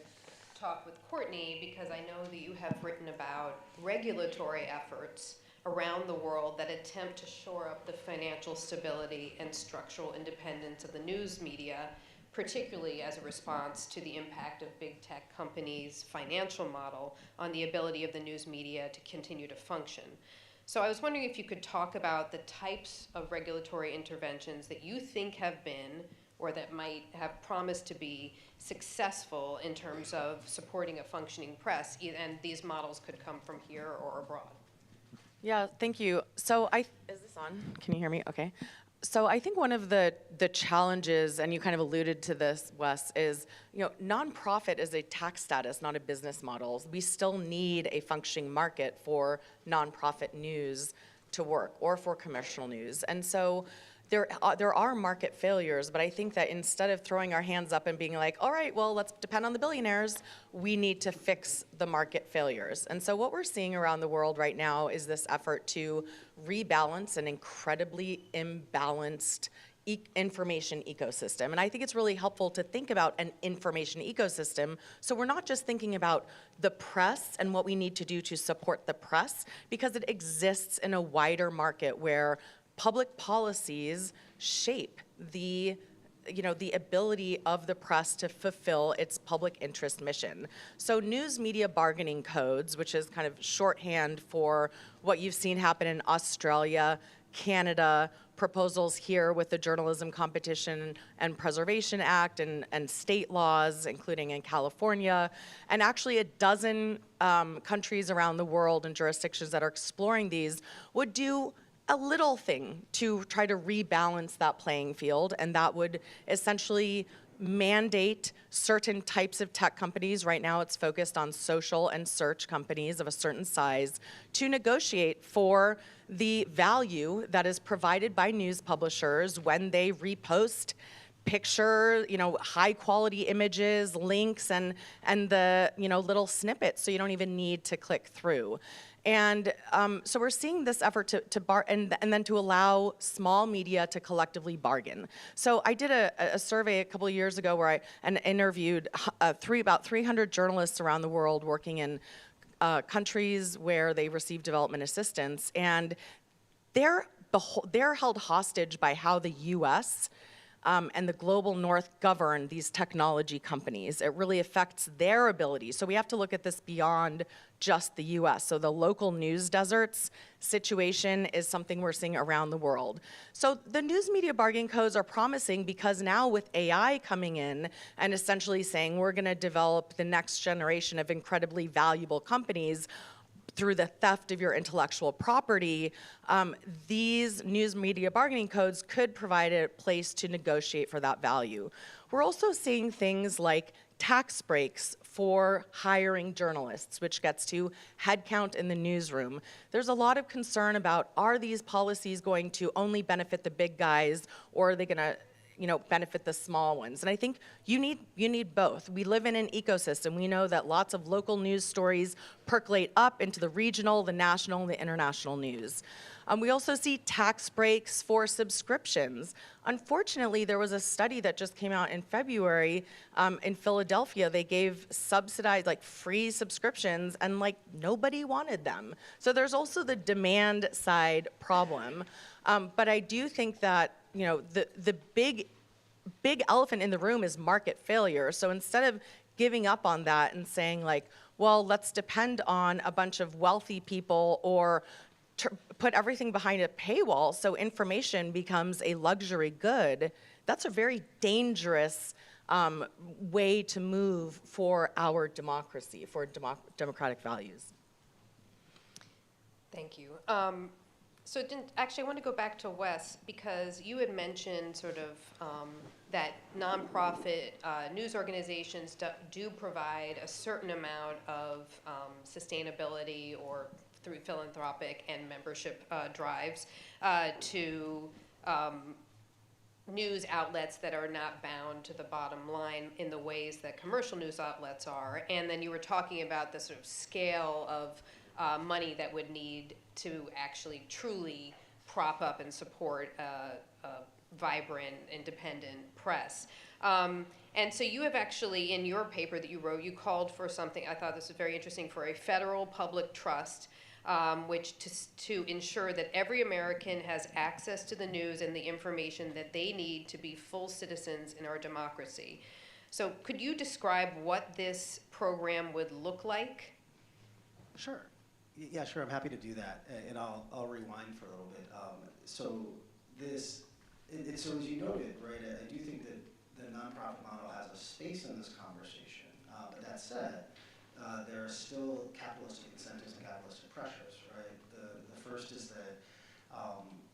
talk with Courtney because I know that you have written about regulatory efforts around the world that attempt to shore up the financial stability and structural independence of the news media, particularly as a response to the impact of big tech companies' financial model on the ability of the news media to continue to function. So I was wondering if you could talk about the types of regulatory interventions that you think have been or that might have promised to be successful in terms of supporting a functioning press, and these models could come from here or abroad. Yeah, thank you. So is this on? Can you hear me? Okay. So I think one of the challenges, and you kind of alluded to this, Wes, is nonprofit is a tax status, not a business model. We still need a functioning market for nonprofit news to work, or for commercial news. And so there are market failures, but I think that instead of throwing our hands up and being like, all right, well, let's depend on the billionaires, we need to fix the market failures. And so what we're seeing around the world right now is this effort to rebalance an incredibly imbalanced information ecosystem. And I think it's really helpful to think about an information ecosystem. So we're not just thinking about the press and what we need to do to support the press, because it exists in a wider market where public policies shape the ability of the press to fulfill its public interest mission. So news media bargaining codes, which is kind of shorthand for what you've seen happen in Australia, Canada, proposals here with the Journalism Competition and Preservation Act and state laws, including in California, and actually a dozen countries around the world and jurisdictions that are exploring these would do a little thing to try to rebalance that playing field, and that would essentially mandate certain types of tech companies. Right now it's focused on social and search companies of a certain size to negotiate for the value that is provided by news publishers when they repost picture, high quality images, links, and the, little snippets, so you don't even need to click through. And so we're seeing this effort to and then to allow small media to collectively bargain. So I did a survey a couple of years ago where I interviewed about 300 journalists around the world working in countries where they receive development assistance, and they're held hostage by how the U.S. And the global north govern these technology companies. It really affects their ability. So we have to look at this beyond just the US. So the local news deserts situation is something we're seeing around the world. So the news media bargaining codes are promising because now with AI coming in and essentially saying we're gonna develop the next generation of incredibly valuable companies through the theft of your intellectual property, these news media bargaining codes could provide a place to negotiate for that value. We're also seeing things like tax breaks for hiring journalists, which gets to headcount in the newsroom. There's a lot of concern about, are these policies going to only benefit the big guys, or are they gonna benefit the small ones? And I think you need both. We live in an ecosystem. We know that lots of local news stories percolate up into the regional, the national, and the international news. We also see tax breaks for subscriptions. Unfortunately, there was a study that just came out in February in Philadelphia. They gave subsidized, free subscriptions, and nobody wanted them. So there's also the demand side problem. But I do think that the big elephant in the room is market failure. So instead of giving up on that and saying well, let's depend on a bunch of wealthy people or put everything behind a paywall so information becomes a luxury good, that's a very dangerous way to move for our democracy, for democratic values. Thank you. So actually, I want to go back to Wes, because you had mentioned sort of that nonprofit news organizations do provide a certain amount of sustainability or through philanthropic and membership drives to news outlets that are not bound to the bottom line in the ways that commercial news outlets are. And then you were talking about the sort of scale of money that would need to actually truly prop up and support a vibrant, independent press. And so you have actually, in your paper that you wrote, you called for something, I thought this was very interesting, for a federal public trust, which to ensure that every American has access to the news and the information that they need to be full citizens in our democracy. So could you describe what this program would look like? Sure. Yeah, sure. I'm happy to do that, and I'll rewind for a little bit. So as you noted, right? I do think that the nonprofit model has a space in this conversation. But that said, there are still capitalistic incentives and capitalistic pressures, right? The first is that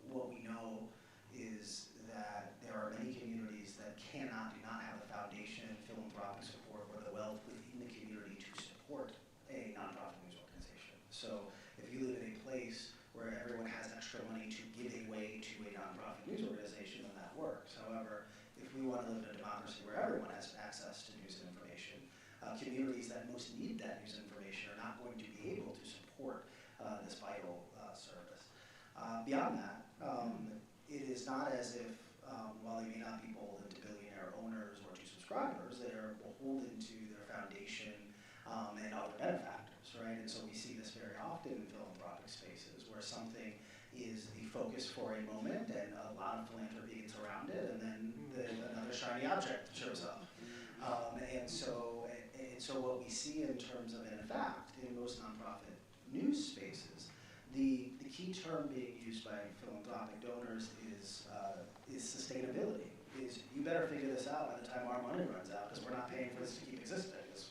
what we know is that there are many communities that do not have the foundation, philanthropic support, or the wealth within the community to support a nonprofit news organization. So if you live in a place where everyone has extra money to give away to a nonprofit news organization, then that works. However, if we want to live in a democracy where everyone has access to news and information, communities that most need that news and information are not going to be able to support this vital service. Beyond that, it is not as if, while they may not be beholden to billionaire owners or to subscribers, they are beholden to their foundation and other benefactors, right? And so we see this very often in philanthropic spaces where something is the focus for a moment and a lot of philanthropy gets around it, and then another shiny object shows up. And so what we see in terms of, in fact, in most nonprofit news spaces, The key term being used by philanthropic donors is sustainability. Is you better figure this out by the time our money runs out, because we're not paying for this to keep existing. Is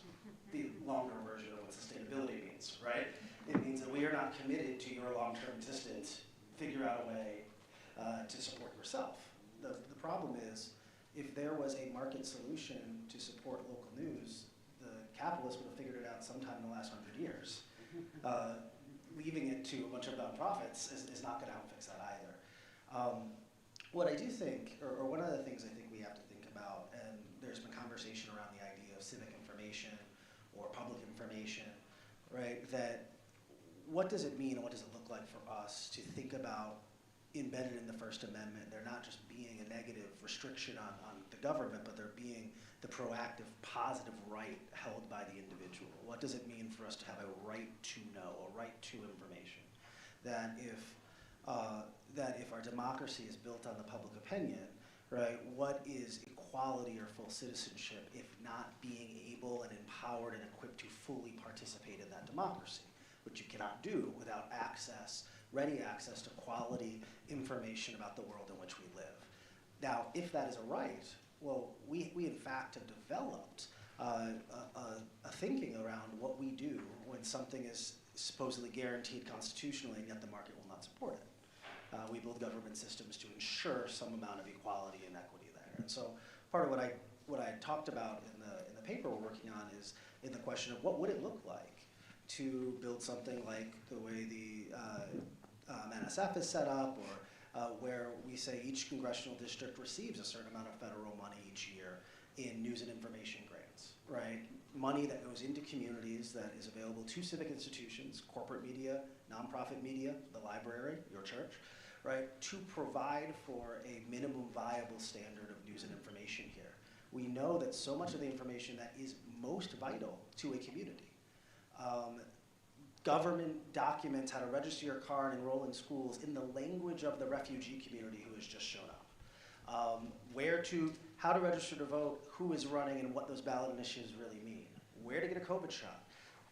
the longer version of what sustainability means, right? It means that we are not committed to your long-term existence. Figure out a way to support yourself. The problem is, if there was a market solution to support local news, the capitalists would have figured it out sometime in the last 100 years. Leaving it to a bunch of nonprofits is not going to help fix that either. What I do think, or one of the things I think we have to think about, and there's been conversation around the idea of civic information or public information, right? That what does it mean and what does it look like for us to think about embedded in the First Amendment? They're not just being a negative restriction on the government, but they're being the proactive, positive right held by the individual. What does it mean for us to have a right to know, a right to information? That if our democracy is built on the public opinion, right, what is equality or full citizenship if not being able and empowered and equipped to fully participate in that democracy, which you cannot do without access, ready access to quality information about the world in which we live. Now, if that is a right, well, we in fact have developed a thinking around what we do when something is supposedly guaranteed constitutionally and yet the market will not support it. We build government systems to ensure some amount of equality and equity there. And so part of what I talked about in the paper we're working on is in the question of what would it look like to build something like the way the NSF is set up, or where we say each congressional district receives a certain amount of federal money each year in news and information grants, right? Money that goes into communities that is available to civic institutions, corporate media, nonprofit media, the library, your church, right? To provide for a minimum viable standard of news and information here. We know that so much of the information that is most vital to a community, government documents how to register your car and enroll in schools in the language of the refugee community who has just shown up. How to register to vote, who is running, and what those ballot initiatives really mean. Where to get a COVID shot.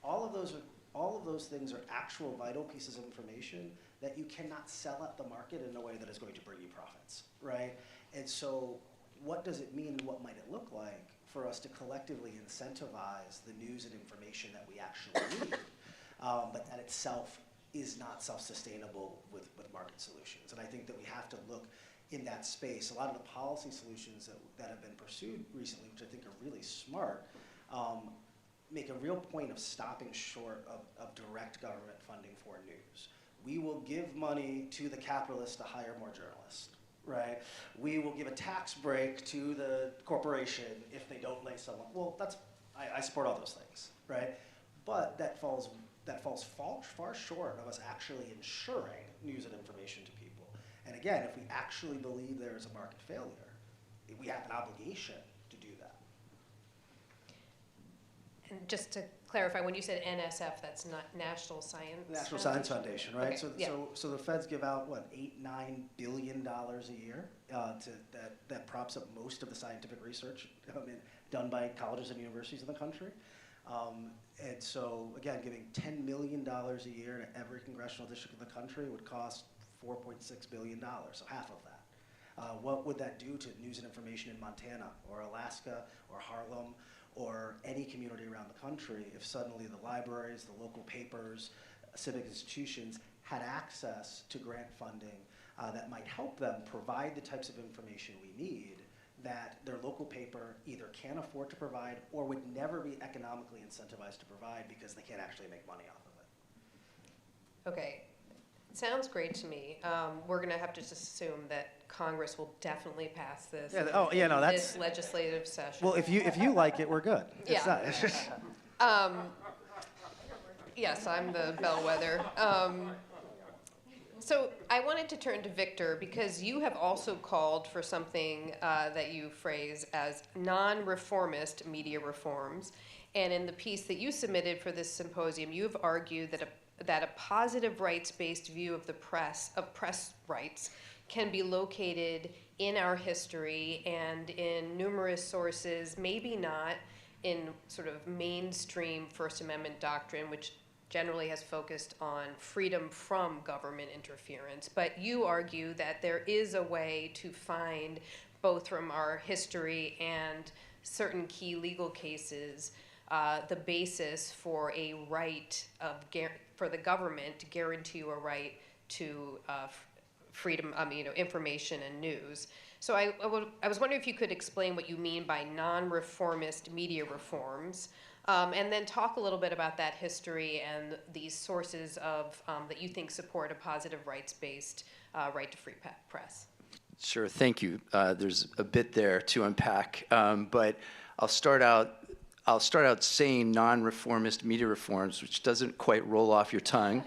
All of those things are actual vital pieces of information that you cannot sell at the market in a way that is going to bring you profits, right? And so what does it mean and what might it look like for us to collectively incentivize the news and information that we actually need, but that itself is not self-sustainable with market solutions. And I think that we have to look in that space. A lot of the policy solutions that have been pursued recently, which I think are really smart, make a real point of stopping short of direct government funding for news. We will give money to the capitalists to hire more journalists, right? We will give a tax break to the corporation if they don't lay someone. Well, I support all those things, right? But that falls far short of us actually ensuring news and information to people. And again, if we actually believe there is a market failure, we have an obligation to do that. And just to clarify, when you said NSF, that's not National Science National Science Foundation, right? Okay, So the feds give out, what, $8-9 billion a year that props up most of the scientific research done by colleges and universities in the country. And so, again, giving $10 million a year to every congressional district in the country would cost $4.6 billion, so half of that. What would that do to news and information in Montana or Alaska or Harlem or any community around the country if suddenly the libraries, the local papers, civic institutions had access to grant funding that might help them provide the types of information we need that their local paper either can't afford to provide or would never be economically incentivized to provide because they can't actually make money off of it. Okay, sounds great to me. We're going to have to just assume that Congress will definitely pass this. That's this legislative session. Well, if you like it, we're good. Yes, I'm the bellwether. So I wanted to turn to Victor because you have also called for something that you phrase as non-reformist media reforms. And in the piece that you submitted for this symposium, you have argued that a positive rights-based view of press rights can be located in our history and in numerous sources, maybe not in sort of mainstream First Amendment doctrine, which generally has focused on freedom from government interference, but you argue that there is a way to find, both from our history and certain key legal cases, the basis for a right of for the government to guarantee you a right to freedom, information and news. So I was wondering if you could explain what you mean by non-reformist media reforms, and then talk a little bit about that history and these sources of that you think support a positive rights-based right to free press. Sure, thank you. There's a bit there to unpack, but I'll start out saying non-reformist media reforms, which doesn't quite roll off your tongue,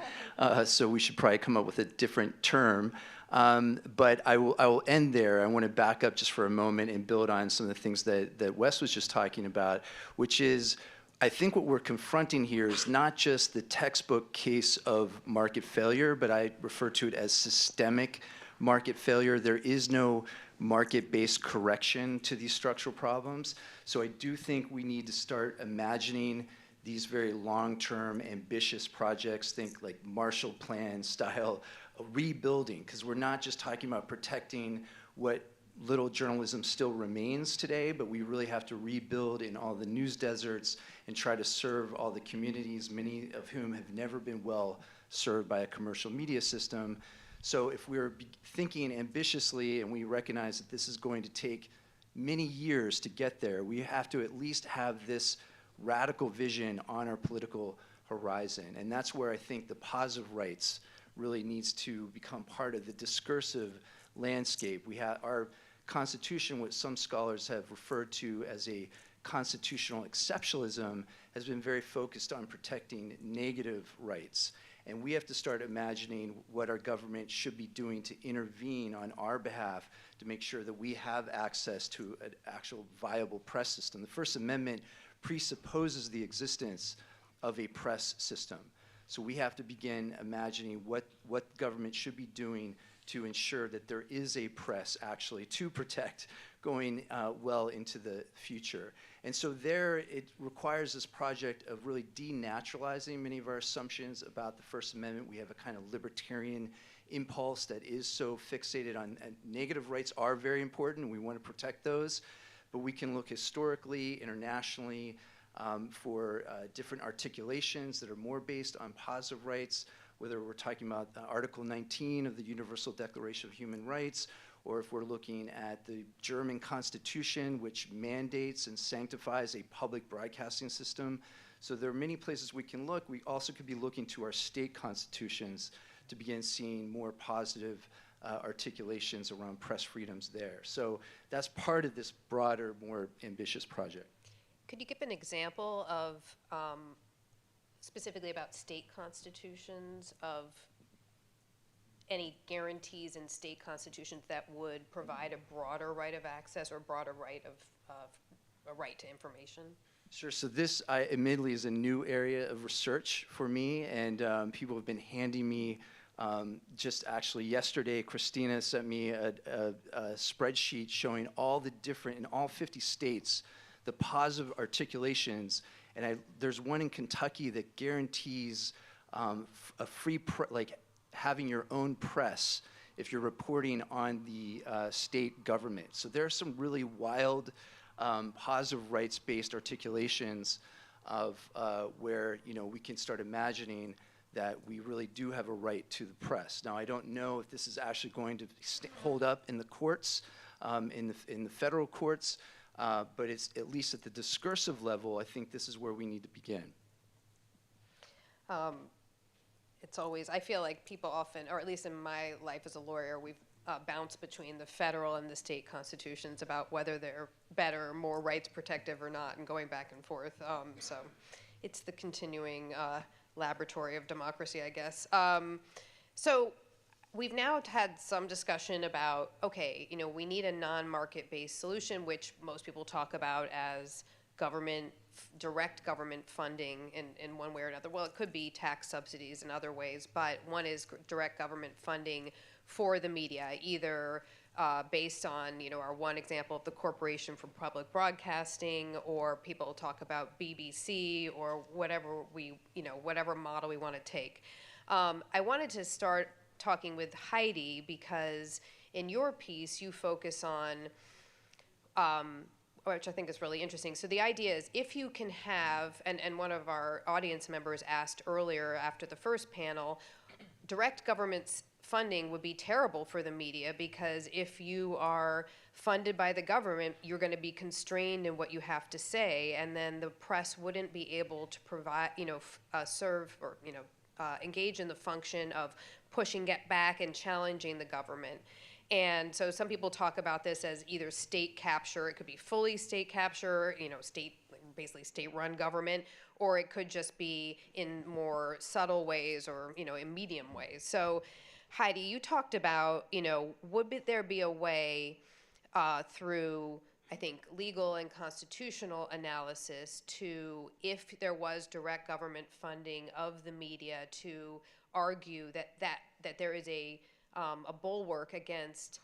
so we should probably come up with a different term. But I will end there. I want to back up just for a moment and build on some of the things that Wes was just talking about, which is, I think what we're confronting here is not just the textbook case of market failure, but I refer to it as systemic market failure. There is no market-based correction to these structural problems. So I do think we need to start imagining these very long-term, ambitious projects, think like Marshall Plan style rebuilding, because we're not just talking about protecting what little journalism still remains today, but we really have to rebuild in all the news deserts and try to serve all the communities, many of whom have never been well served by a commercial media system. So if we're thinking ambitiously and we recognize that this is going to take many years to get there, we have to at least have this radical vision on our political horizon. And that's where I think the positive rights really needs to become part of the discursive landscape. We have our Constitution, what some scholars have referred to as a constitutional exceptionalism, has been very focused on protecting negative rights. And we have to start imagining what our government should be doing to intervene on our behalf to make sure that we have access to an actual viable press system. The First Amendment presupposes the existence of a press system. So we have to begin imagining what government should be doing to ensure that there is a press actually to protect going well into the future. And so there it requires this project of really denaturalizing many of our assumptions about the First Amendment. We have a kind of libertarian impulse that is so fixated on negative rights are very important, and we want to protect those. But we can look historically, internationally, for different articulations that are more based on positive rights, whether we're talking about Article 19 of the Universal Declaration of Human Rights, or if we're looking at the German Constitution, which mandates and sanctifies a public broadcasting system. So there are many places we can look. We also could be looking to our state constitutions to begin seeing more positive articulations around press freedoms there. So that's part of this broader, more ambitious project. Could you give an example of, specifically about state constitutions, of any guarantees in state constitutions that would provide a broader right of access or broader right of a right to information? Sure, so this admittedly is a new area of research for me, and people have been handing me, just actually yesterday, Christina sent me a spreadsheet showing all the different, in all 50 states, the positive articulations, and there's one in Kentucky that guarantees a free, like having your own press if you're reporting on the state government. So there are some really wild positive rights-based articulations of where we can start imagining that we really do have a right to the press. Now, I don't know if this is actually going to hold up in the courts, in the federal courts, but it's at least at the discursive level, I think this is where we need to begin. It's always, I feel like people often, or at least in my life as a lawyer, we've bounced between the federal and the state constitutions about whether they're better, more rights protective or not, and going back and forth. So it's the continuing laboratory of democracy, I guess. So we've now had some discussion about, okay, we need a non-market-based solution, which most people talk about as direct government funding in one way or another. Well, it could be tax subsidies in other ways, but one is direct government funding for the media, either based on, our one example of the Corporation for Public Broadcasting, or people talk about BBC, or whatever whatever model we want to take. I wanted to start talking with Heidi because in your piece you focus on, which I think is really interesting. So the idea is if you can have, and one of our audience members asked earlier after the first panel, direct government funding would be terrible for the media because if you are funded by the government, you're going to be constrained in what you have to say, and then the press wouldn't be able to provide, serve or, engage in the function of pushing it back and challenging the government. And so some people talk about this as either state capture, it could be fully state capture, basically state-run government, or it could just be in more subtle ways or, in medium ways. So Heidi, you talked about, would there be a way through, I think, legal and constitutional analysis to, if there was direct government funding of the media, to argue that there is a bulwark against,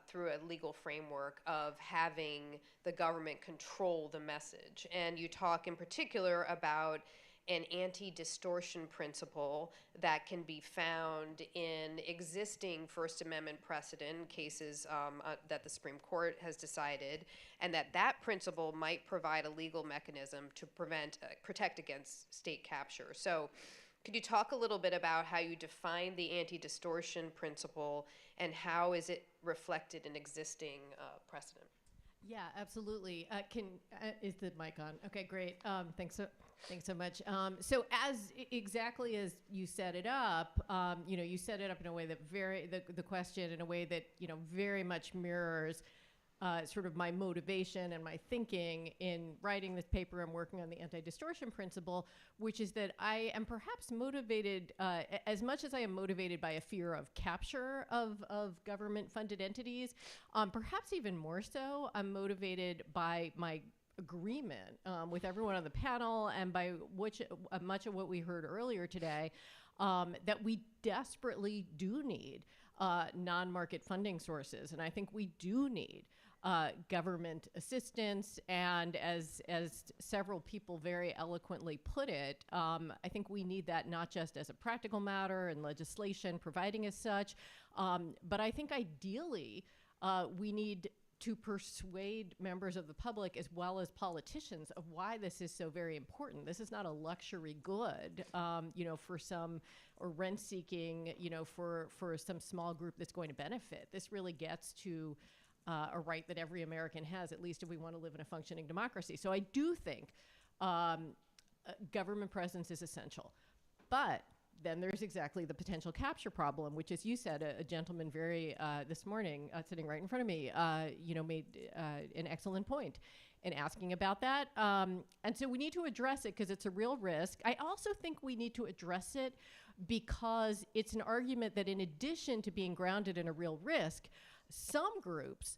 through a legal framework, of having the government control the message. And you talk in particular about an anti-distortion principle that can be found in existing First Amendment precedent cases that the Supreme Court has decided, and that principle might provide a legal mechanism to protect against state capture. So could you talk a little bit about how you define the anti-distortion principle and how is it reflected in existing precedent? Yeah, absolutely. Is the mic on? Okay, great. Thanks so much. So exactly as you set it up, you set it up in a way that the question in a way that, very much mirrors sort of my motivation and my thinking in writing this paper and working on the anti-distortion principle, which is that I am perhaps motivated, as much as I am motivated by a fear of capture of government-funded entities, perhaps even more so, I'm motivated by my agreement with everyone on the panel and by much of what we heard earlier today, that we desperately do need non-market funding sources. And I think we do need government assistance, and as several people very eloquently put it, I think we need that not just as a practical matter and legislation providing as such, but I think ideally we need to persuade members of the public as well as politicians of why this is so very important. This is not a luxury good, for some, or rent-seeking, for some small group that's going to benefit. This really gets to a right that every American has, at least if we want to live in a functioning democracy. So I do think government presence is essential. But then there's exactly the potential capture problem, which, as you said, a gentleman this morning, sitting right in front of me, made an excellent point in asking about that. And so we need to address it because it's a real risk. I also think we need to address it because it's an argument that, in addition to being grounded in a real risk, some groups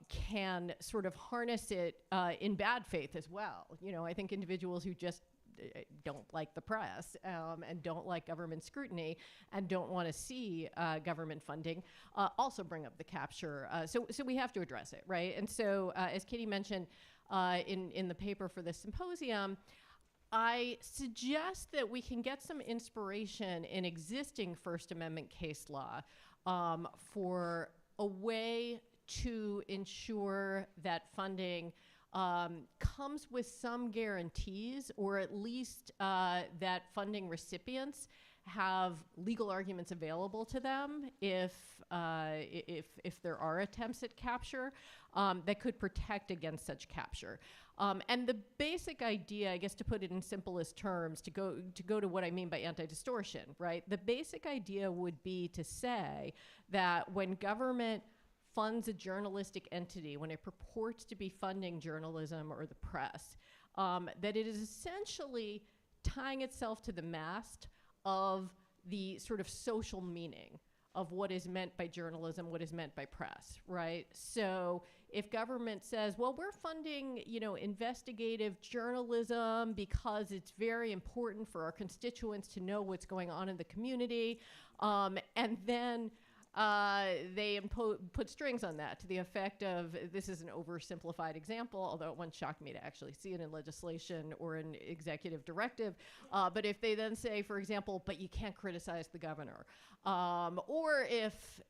can sort of harness it in bad faith as well. I think individuals who just don't like the press and don't like government scrutiny and don't want to see government funding also bring up the capture. So we have to address it, right? And so as Katie mentioned in the paper for this symposium, I suggest that we can get some inspiration in existing First Amendment case law for a way to ensure that funding comes with some guarantees, or at least that funding recipients have legal arguments available to them if there are attempts at capture that could protect against such capture. And the basic idea, I guess, to put it in simplest terms, to go to what I mean by anti-distortion, right? The basic idea would be to say that when government funds a journalistic entity, when it purports to be funding journalism or the press, that it is essentially tying itself to the mast of the sort of social meaning of what is meant by journalism, what is meant by press, right? So if government says, well, we're funding, investigative journalism because it's very important for our constituents to know what's going on in the community, and then they put strings on that to the effect of, this is an oversimplified example, although it once shocked me to actually see it in legislation or an executive directive. But if they then say, for example, but you can't criticize the governor, or if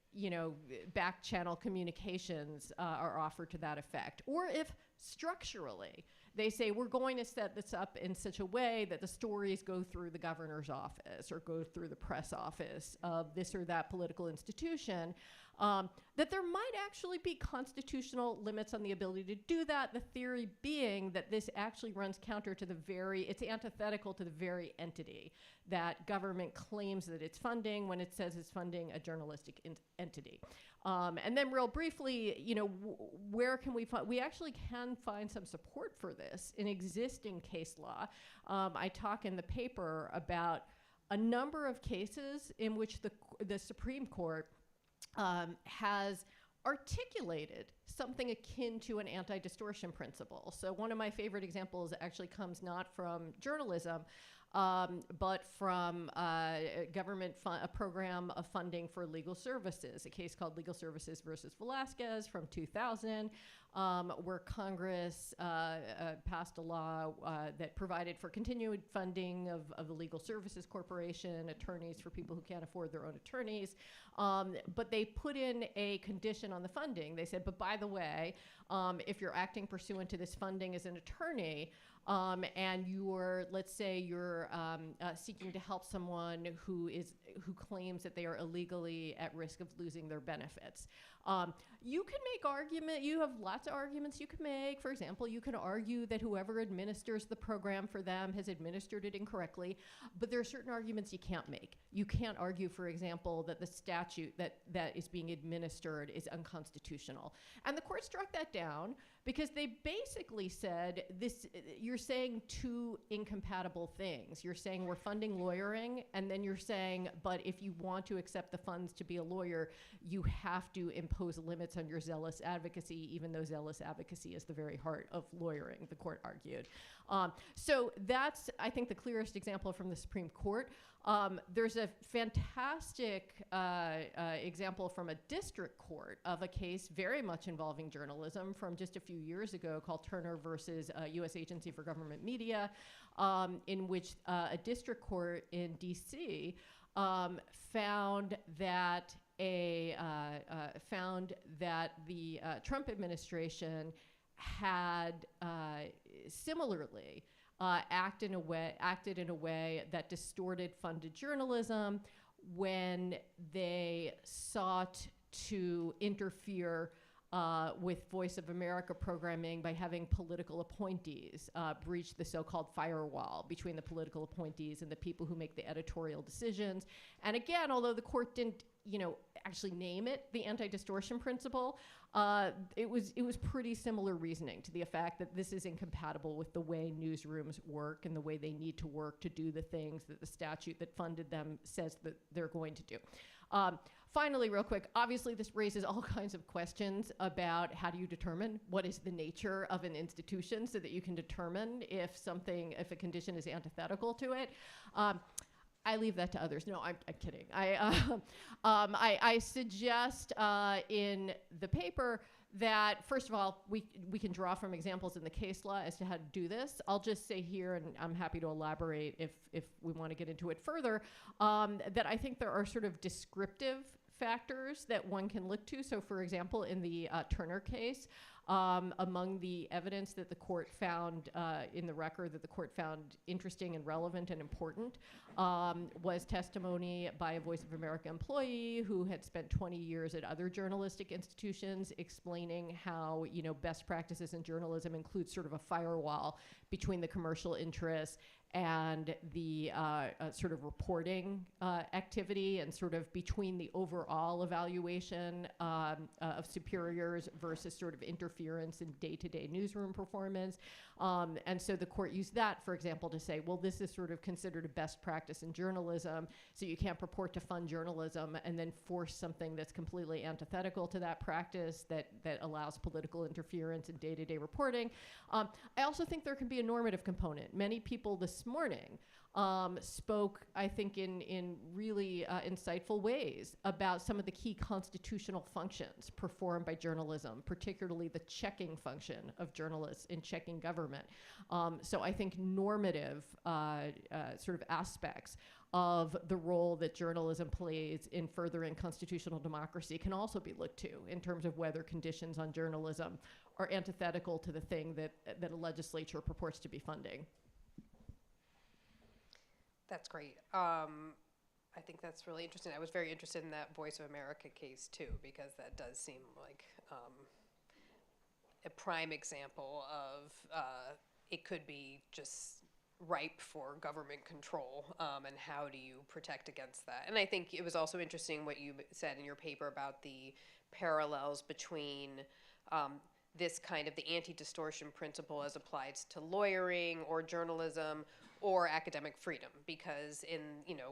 back channel communications are offered to that effect, or if structurally they say we're going to set this up in such a way that the stories go through the governor's office or go through the press office of this or that political institution, that there might actually be constitutional limits on the ability to do that, the theory being that this actually runs counter to it's antithetical to the very entity that government claims that it's funding when it says it's funding a journalistic entity. And then real briefly, where can we find, we actually can find some support for this in existing case law. I talk in the paper about a number of cases in which the Supreme Court has articulated something akin to an anti-distortion principle. So one of my favorite examples actually comes not from journalism, but from a program of funding for legal services, a case called Legal Services versus Velasquez from 2000, where Congress passed a law that provided for continued funding of the Legal Services Corporation, attorneys for people who can't afford their own attorneys. But they put in a condition on the funding. They said, but by the way, if you're acting pursuant to this funding as an attorney, and let's say you're seeking to help someone who claims that they are illegally at risk of losing their benefits. You can make you have lots of arguments you can make. For example, you can argue that whoever administers the program for them has administered it incorrectly, but there are certain arguments you can't make. You can't argue, for example, that the statute that is being administered is unconstitutional. And the court struck that down because they basically said, you're saying two incompatible things. You're saying we're funding lawyering, and then you're saying, but if you want to accept the funds to be a lawyer, you have to impose limits on your zealous advocacy, even though zealous advocacy is the very heart of lawyering, the court argued. So that's, I think, the clearest example from the Supreme Court. There's a fantastic example from a district court of a case very much involving journalism from just a few years ago called Turner versus U.S. Agency for Government Media, in which a district court in D.C. found that the Trump administration had similarly acted in a way that distorted funded journalism when they sought to interfere with Voice of America programming by having political appointees breach the so-called firewall between the political appointees and the people who make the editorial decisions. And again, although the court didn't, actually name it the anti-distortion principle, it was pretty similar reasoning to the effect that this is incompatible with the way newsrooms work and the way they need to work to do the things that the statute that funded them says that they're going to do. Finally, real quick, obviously this raises all kinds of questions about how do you determine what is the nature of an institution so that you can determine if a condition is antithetical to it. I leave that to others. No, I'm kidding. I suggest in the paper that, first of all, we can draw from examples in the case law as to how to do this. I'll just say here, and I'm happy to elaborate if we want to get into it further, that I think there are sort of descriptive factors that one can look to. So, for example, in the Turner case, among the evidence that the court found in the record that the court found interesting and relevant and important was testimony by a Voice of America employee who had spent 20 years at other journalistic institutions explaining how, best practices in journalism include sort of a firewall between the commercial interests and the sort of reporting activity and sort of between the overall evaluation of superiors versus sort of interference interference in day-to-day newsroom performance. And so the court used that, for example, to say, well, this is sort of considered a best practice in journalism, so you can't purport to fund journalism and then force something that's completely antithetical to that practice that allows political interference in day-to-day reporting. I also think there can be a normative component. Many people this morning spoke, I think, in really insightful ways about some of the key constitutional functions performed by journalism, particularly the checking function of journalists in checking government. So I think normative sort of aspects of the role that journalism plays in furthering constitutional democracy can also be looked to in terms of whether conditions on journalism are antithetical to the thing that a legislature purports to be funding. That's great. I think that's really interesting. I was very interested in that Voice of America case too, because that does seem like a prime example of it could be just ripe for government control, and how do you protect against that? And I think it was also interesting what you said in your paper about the parallels between this kind of the anti-distortion principle as applied to lawyering or journalism or academic freedom, because in,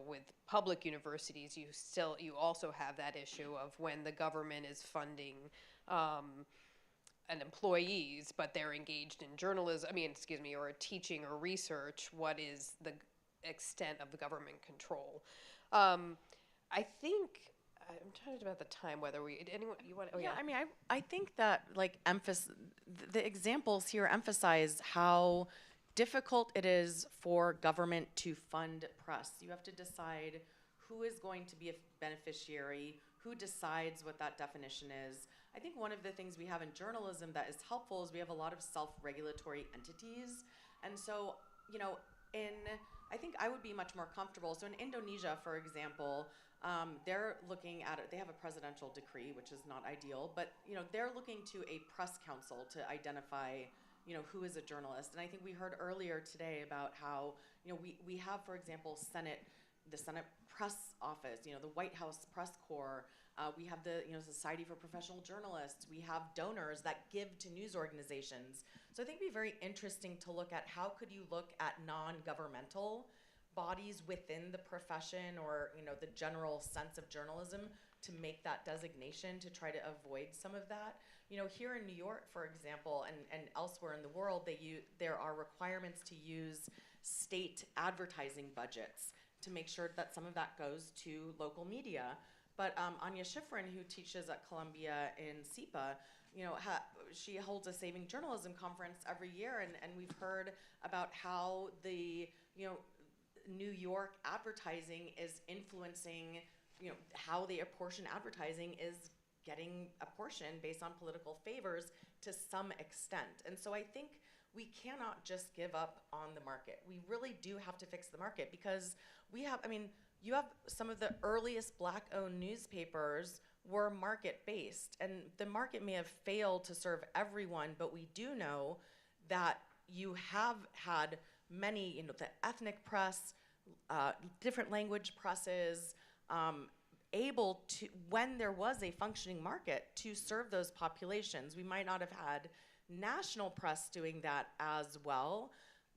with public universities, you also have that issue of when the government is funding and employees, but they're engaged in journalism, or teaching or research, what is the extent of the government control? I think, I'm trying to about the time, whether you want, I think that the examples here emphasize how difficult it is for government to fund press. You have to decide who is going to be a beneficiary, who decides what that definition is. I think one of the things we have in journalism that is helpful is we have a lot of self-regulatory entities. And so, I think I would be much more comfortable. So in Indonesia, for example, they're looking at it, they have a presidential decree, which is not ideal, but they're looking to a press council to identify who is a journalist. And I think we heard earlier today about how, we have, for example, the Senate Press Office, the White House Press Corps, we have the Society for Professional Journalists, we have donors that give to news organizations. So I think it'd be very interesting to look at how could you look at non-governmental bodies within the profession or the general sense of journalism to make that designation to try to avoid some of that. Here in New York, for example, and elsewhere in the world, there are requirements to use state advertising budgets to make sure that some of that goes to local media. But Anya Schifrin, who teaches at Columbia in SIPA, she holds a Saving Journalism conference every year, and we've heard about how the New York advertising is influencing how they apportion advertising is getting apportioned based on political favors to some extent. And so I think we cannot just give up on the market. We really do have to fix the market because you have some of the earliest Black-owned newspapers were market-based, and the market may have failed to serve everyone, but we do know that you have had many, the ethnic press, different language presses, able to, when there was a functioning market, to serve those populations. We might not have had national press doing that as well,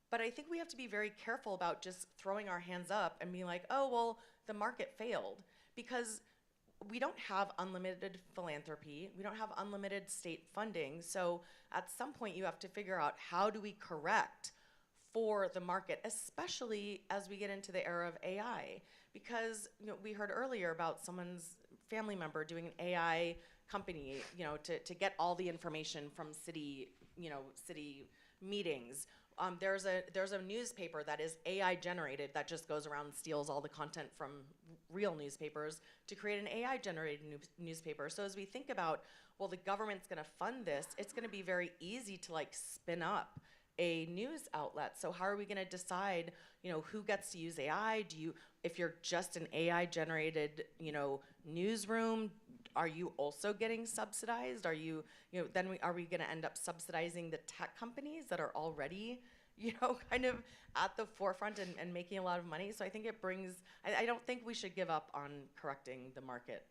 but I think we have to be very careful about just throwing our hands up and being like, oh, well, the market failed, because we don't have unlimited philanthropy. We don't have unlimited state funding. So at some point you have to figure out, how do we correct for the market, especially as we get into the era of AI? Because we heard earlier about someone's family member doing an AI company, to get all the information from city meetings. There's a newspaper that is AI generated that just goes around and steals all the content from real newspapers to create an AI generated newspaper. So as we think about, well, the government's going to fund this, it's going to be very easy to spin up a news outlet. So how are we going to decide, who gets to use AI? If you're just an AI generated, newsroom, are you also getting subsidized? Are we going to end up subsidizing the tech companies that are already, kind of at the forefront and making a lot of money? So I think it brings, I don't think we should give up on correcting the market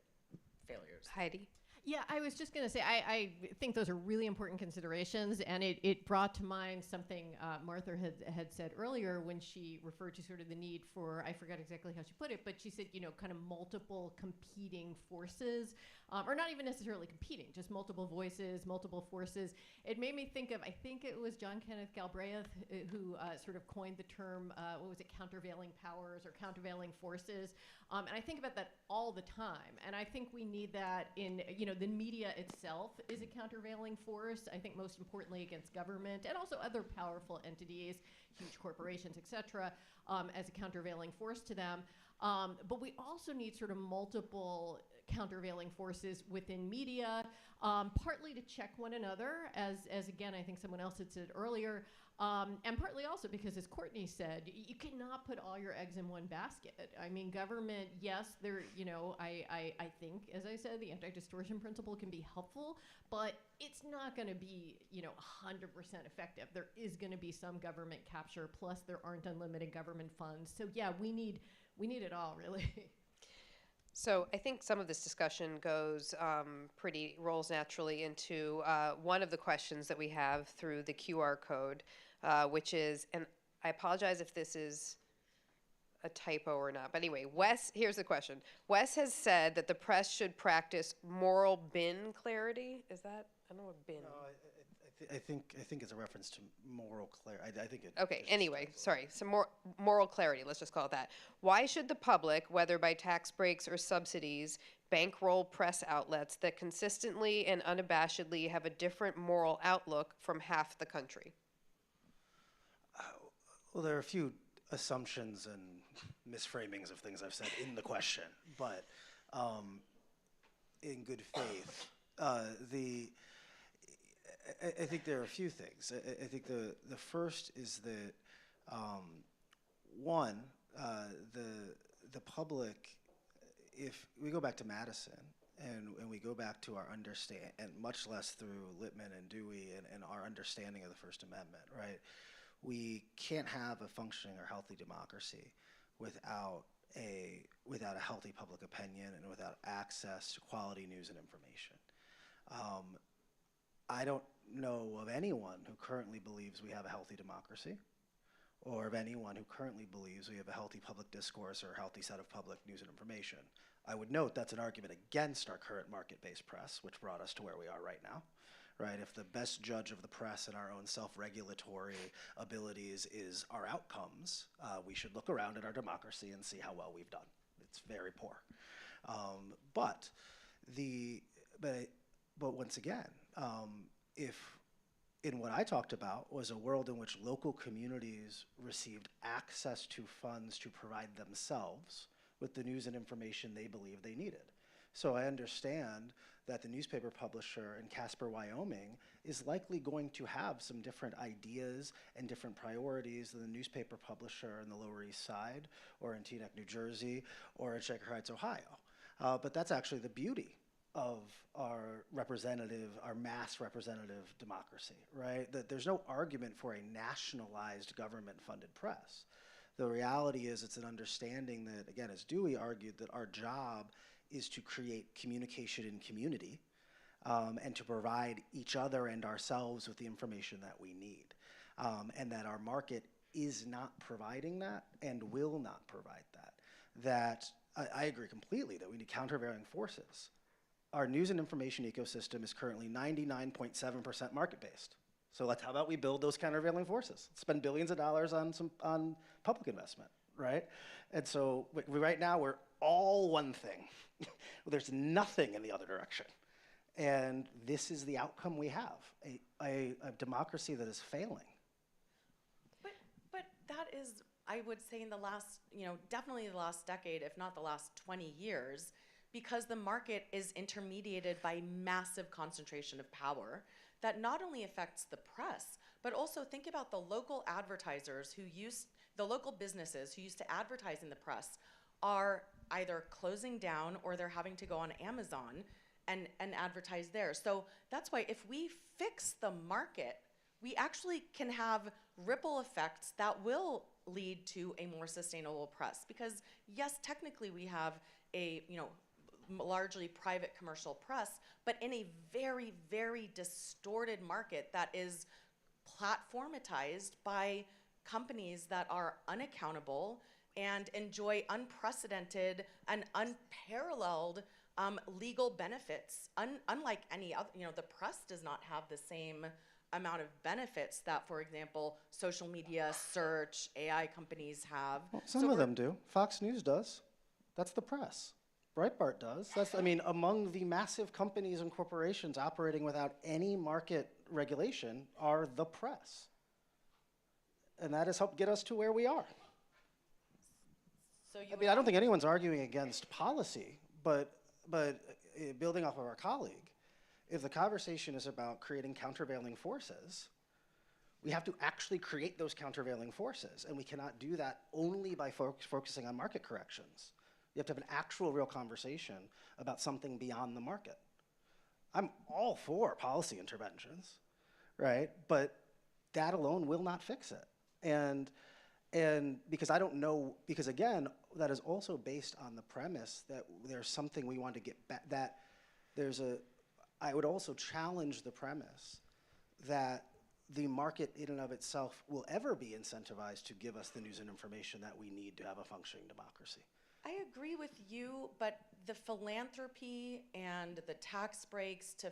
failures. Heidi? Yeah, I was just going to say, I think those are really important considerations, and it brought to mind something Martha had said earlier when she referred to sort of the need for, I forgot exactly how she put it, but she said, kind of multiple competing forces, or not even necessarily competing, just multiple voices, multiple forces. It made me think of, I think it was John Kenneth Galbraith who sort of coined the term, what was it, countervailing powers or countervailing forces. And I think about that all the time, and I think we need that in, the media itself is a countervailing force, I think most importantly against government and also other powerful entities, huge corporations, et cetera, as a countervailing force to them. But we also need sort of multiple countervailing forces within media, partly to check one another, as again, I think someone else had said earlier, and partly also because, as Courtney said, you cannot put all your eggs in one basket. I mean, government, yes, there, I think, as I said, the anti-distortion principle can be helpful, but it's not going to be, 100% effective. There is going to be some government capture, plus there aren't unlimited government funds. So yeah, we need it all, really. So I think some of this discussion rolls naturally into one of the questions that we have through the QR code, which is, and I apologize if this is a typo or not, but anyway, here's the question. Wes has said that the press should practice moral bin clarity. Is that, I don't know what bin. No, I think it's a reference to moral clarity. I think it. Okay, anyway, sorry, some more moral clarity, let's just call it that. Why should the public, whether by tax breaks or subsidies, bankroll press outlets that consistently and unabashedly have a different moral outlook from half the country? Well, there are a few assumptions and misframings of things I've said in the question, but in good faith, I think there are a few things. I think the first is that one, the public, if we go back to Madison and we go back to our understand, and much less through Lippmann and Dewey and our understanding of the First Amendment, right? We can't have a functioning or healthy democracy without a healthy public opinion and without access to quality news and information. I don't know of anyone who currently believes we have a healthy democracy, or of anyone who currently believes we have a healthy public discourse or a healthy set of public news and information. I would note that's an argument against our current market-based press, which brought us to where we are right now. Right, if the best judge of the press and our own self-regulatory abilities is our outcomes, we should look around at our democracy and see how well we've done. It's very poor. But once again, if in what I talked about was a world in which local communities received access to funds to provide themselves with the news and information they believe they needed. So I understand that the newspaper publisher in Casper, Wyoming is likely going to have some different ideas and different priorities than the newspaper publisher in the Lower East Side or in Teaneck, New Jersey or in Shaker Heights, Ohio. But that's actually the beauty of our mass representative democracy, right? That there's no argument for a nationalized government-funded press. The reality is it's an understanding that, again, as Dewey argued, that our job is to create communication in community and to provide each other and ourselves with the information that we need. And that our market is not providing that and will not provide that. That I agree completely that we need countervailing forces. Our news and information ecosystem is currently 99.7% market-based. So how about we build those countervailing forces? Spend billions of dollars on public investment, right? And so right now we're all one thing. There's nothing in the other direction. And this is the outcome we have, a democracy that is failing. But that is, I would say, in the last, definitely the last decade, if not the last 20 years, because the market is intermediated by massive concentration of power that not only affects the press, but also think about the local advertisers the local businesses who used to advertise in the press are either closing down or they're having to go on Amazon and advertise there. So that's why if we fix the market, we actually can have ripple effects that will lead to a more sustainable press. Because yes, technically we have a, largely private commercial press, but in a very, very distorted market that is platformatized by companies that are unaccountable and enjoy unprecedented and unparalleled legal benefits. Unlike any other, the press does not have the same amount of benefits that, for example, social media, search, AI companies have. Well, some of them do. Fox News does. That's the press. Breitbart does. Among the massive companies and corporations operating without any market regulation are the press. And that has helped get us to where we are. So I don't think anyone's arguing against policy, but building off of our colleague, if the conversation is about creating countervailing forces, we have to actually create those countervailing forces, and we cannot do that only by focusing on market corrections. You have to have an actual real conversation about something beyond the market. I'm all for policy interventions, right? But that alone will not fix it. And because I don't know, because again, that is also based on the premise that there's something we want to get back, I would also challenge the premise that the market in and of itself will ever be incentivized to give us the news and information that we need to have a functioning democracy. I agree with you, but the philanthropy and the tax breaks to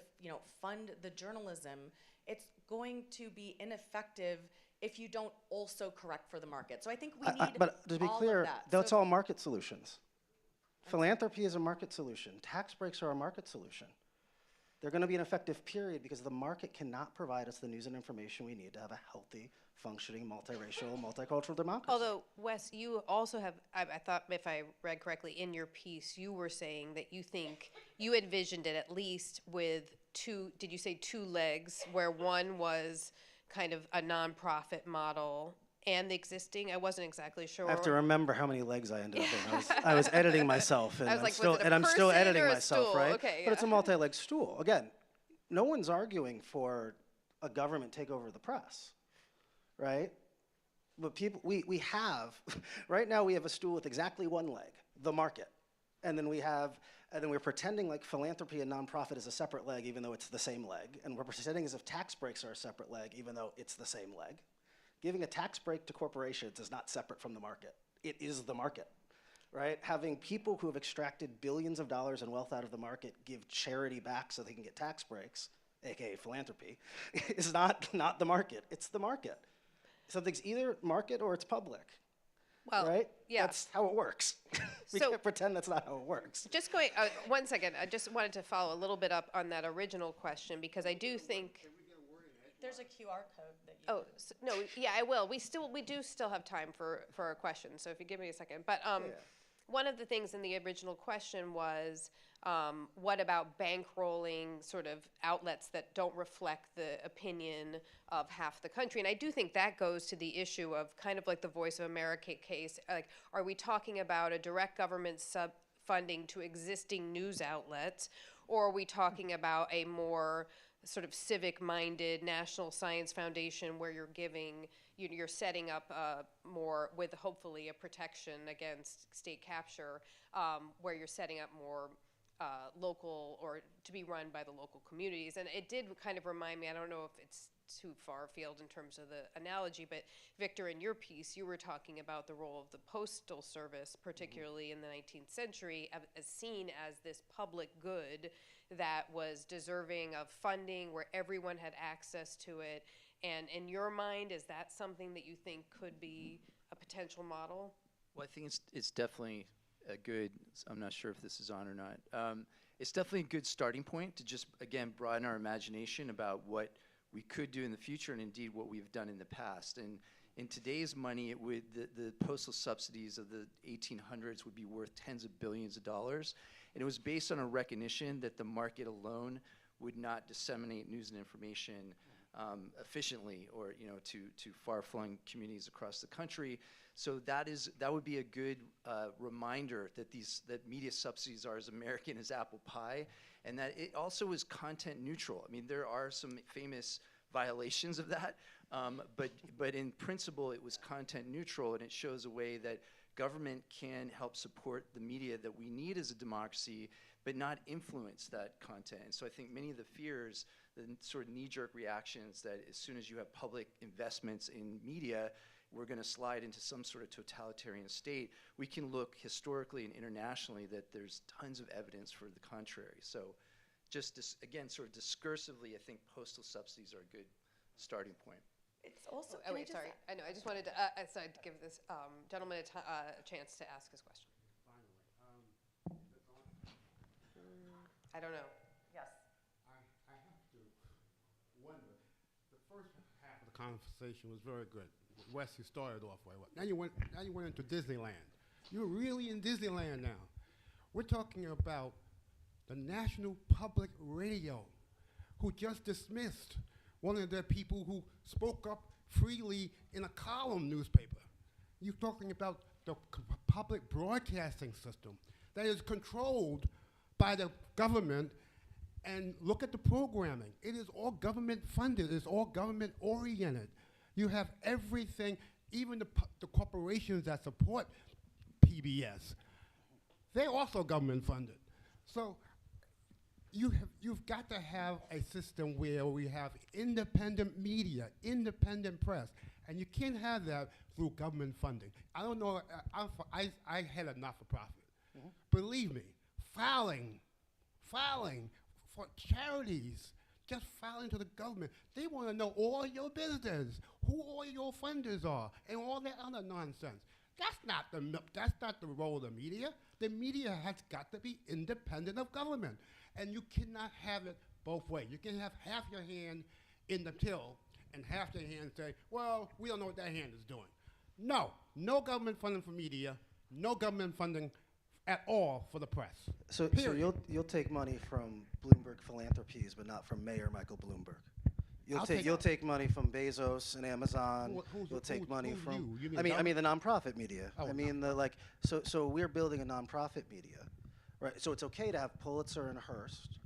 fund the journalism, it's going to be ineffective if you don't also correct for the market. So I think we need but to be all clear, of that. that's all market solutions. Philanthropy is a market solution. Tax breaks are a market solution. They're going to be an effective period because the market cannot provide us the news and information we need to have a healthy, functioning, multiracial, multicultural democracy. Although, Wes, you also have, I thought if I read correctly in your piece, you were saying that you think you envisioned it at least with did you say two legs, where one was kind of a nonprofit model and the existing, I wasn't exactly sure. I have to remember how many legs I ended up in. I was editing myself, and I'm still editing myself, right? Okay, but it's a multi-leg stool. Again, no one's arguing for a government take over the press, right? But we have, right now we have a stool with exactly one leg, the market. And then we're pretending like philanthropy and nonprofit is a separate leg, even though it's the same leg. And we're pretending as if tax breaks are a separate leg, even though it's the same leg. Giving a tax break to corporations is not separate from the market. It is the market, right? Having people who have extracted billions of dollars in wealth out of the market give charity back so they can get tax breaks, aka philanthropy, is not the market. It's the market. Something's either market or it's public. Well, right? Yeah. That's how it works. We can't pretend that's not how it works. Just going, 1 second, I just wanted to follow a little bit up on that original question because I do think. There's a QR code that you. Oh, no, yeah, I will. We do still have time for a question, so if you give me a second. But one of the things in the original question was, what about bankrolling sort of outlets that don't reflect the opinion of half the country? And I do think that goes to the issue of kind of like the Voice of America case. Like, are we talking about a direct government funding to existing news outlets, or are we talking about a more sort of civic-minded National Science Foundation where you're setting up more with hopefully a protection against state capture, where you're setting up more local or to be run by the local communities. And it did kind of remind me, I don't know if it's too far afield in terms of the analogy, but Victor, in your piece, you were talking about the role of the Postal Service, particularly in the 19th century, as seen as this public good that was deserving of funding, where everyone had access to it. And in your mind, is that something that you think could be a potential model? Well, I think it's definitely a good, I'm not sure if this is on or not. It's definitely a good starting point to just, again, broaden our imagination about what we could do in the future and indeed what we've done in the past. And in today's money, the postal subsidies of the 1800s would be worth tens of billions of dollars. And it was based on a recognition that the market alone would not disseminate news and information efficiently or to far-flung communities across the country. So that would be a good reminder that media subsidies are as American as apple pie, and that it also is content neutral. I mean, there are some famous violations of that, but in principle, it was content neutral, and it shows a way that government can help support the media that we need as a democracy, but not influence that content. And so I think many of the fears, the sort of knee-jerk reactions that as soon as you have public investments in media, we're going to slide into some sort of totalitarian state. We can look historically and internationally that there's tons of evidence for the contrary. So just again, sort of discursively, I think postal subsidies are a good starting point. It's also, oh wait, sorry. I know, I just wanted to, so I'd give this gentleman a chance to ask his question. I don't know. Yes. I have to wonder, the first half of the conversation was very good. Wes, you started off way. Now you went into Disneyland. You're really in Disneyland now. We're talking about the National Public Radio, who just dismissed one of their people who spoke up freely in a column newspaper. You're talking about the public broadcasting system that is controlled by the government, and look at the programming. It is all government funded, it's all government oriented. You have everything, even the corporations that support PBS, they're also government funded. So you've got to have a system where we have independent media, independent press, and you can't have that through government funding. I don't know, I had a not-for-profit. Believe me, filing for charities, just filing to the government. They want to know all your business, who all your funders are, and all that other nonsense. That's not the role of the media. The media has got to be independent of government, and you cannot have it both ways. You can have half your hand in the till and half your hand say, well, we don't know what that hand is doing. No government funding for media, no government funding at all for the press. So you'll take money from Bloomberg Philanthropies, but not from Mayor Michael Bloomberg. You'll take money from Bezos and Amazon. You'll take money from. You mean I mean the nonprofit media. I mean the like. So we're building a nonprofit media, right? So it's okay to have Pulitzer and Hearst,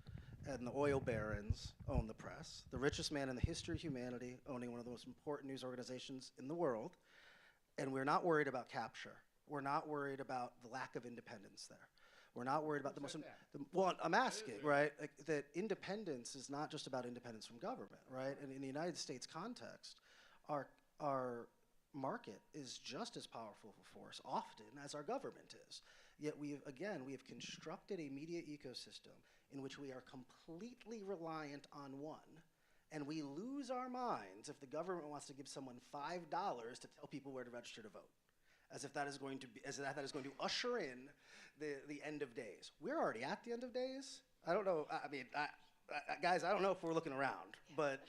and the oil barons own the press. The richest man in the history of humanity owning one of the most important news organizations in the world, and we're not worried about capture. We're not worried about the lack of independence there. We're not worried about the most. Well, I'm asking, right, like, that independence is not just about independence from government, right? And in the United States context, our market is just as powerful a force often as our government is. Yet we have constructed a media ecosystem in which we are completely reliant on one, and we lose our minds if the government wants to give someone $5 to tell people where to register to vote. As if that is going to usher in the end of days. We're already at the end of days. I don't know. I mean, guys, I don't know if we're looking around, but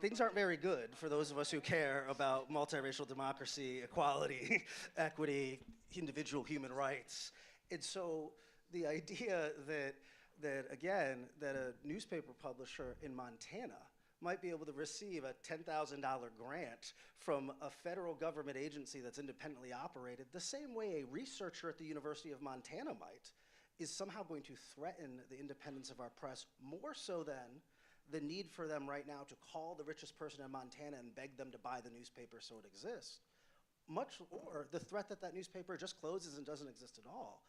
things aren't very good for those of us who care about multiracial democracy, equality, equity, individual human rights. And so the idea that a newspaper publisher in Montana might be able to receive a $10,000 grant from a federal government agency that's independently operated, the same way a researcher at the University of Montana might, is somehow going to threaten the independence of our press more so than the need for them right now to call the richest person in Montana and beg them to buy the newspaper so it exists. Much or the threat that newspaper just closes and doesn't exist at all.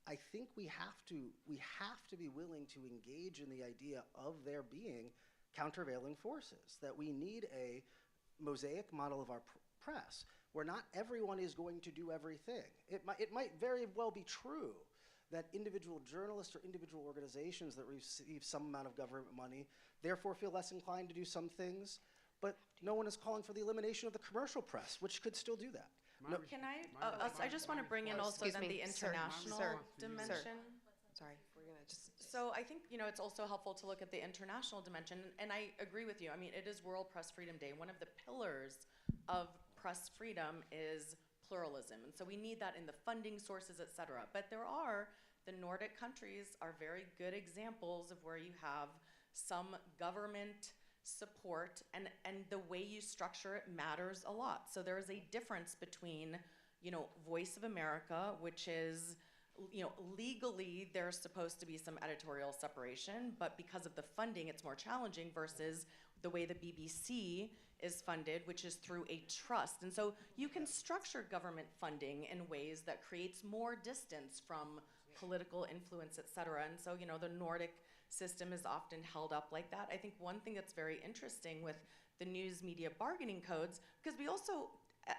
I think we have to be willing to engage in the idea of there being countervailing forces, that we need a mosaic model of our press where not everyone is going to do everything. It might very well be true that individual journalists or individual organizations that receive some amount of government money therefore feel less inclined to do some things, but no one is calling for the elimination of the commercial press, which could still do that. Can I just want to bring in also then the international dimension. Sorry. We're gonna just. So I think, it's also helpful to look at the international dimension, and I agree with you. I mean, it is World Press Freedom Day. One of the pillars of press freedom is pluralism, and so we need that in the funding sources, et cetera. But the Nordic countries are very good examples of where you have some government support, and the way you structure it matters a lot. So there is a difference between, Voice of America, which is, legally there's supposed to be some editorial separation, but because of the funding, it's more challenging versus the way the BBC is funded, which is through a trust. And so you can structure government funding in ways that creates more distance from political influence, et cetera. And so, the Nordic system is often held up like that. I think one thing that's very interesting with the news media bargaining codes, because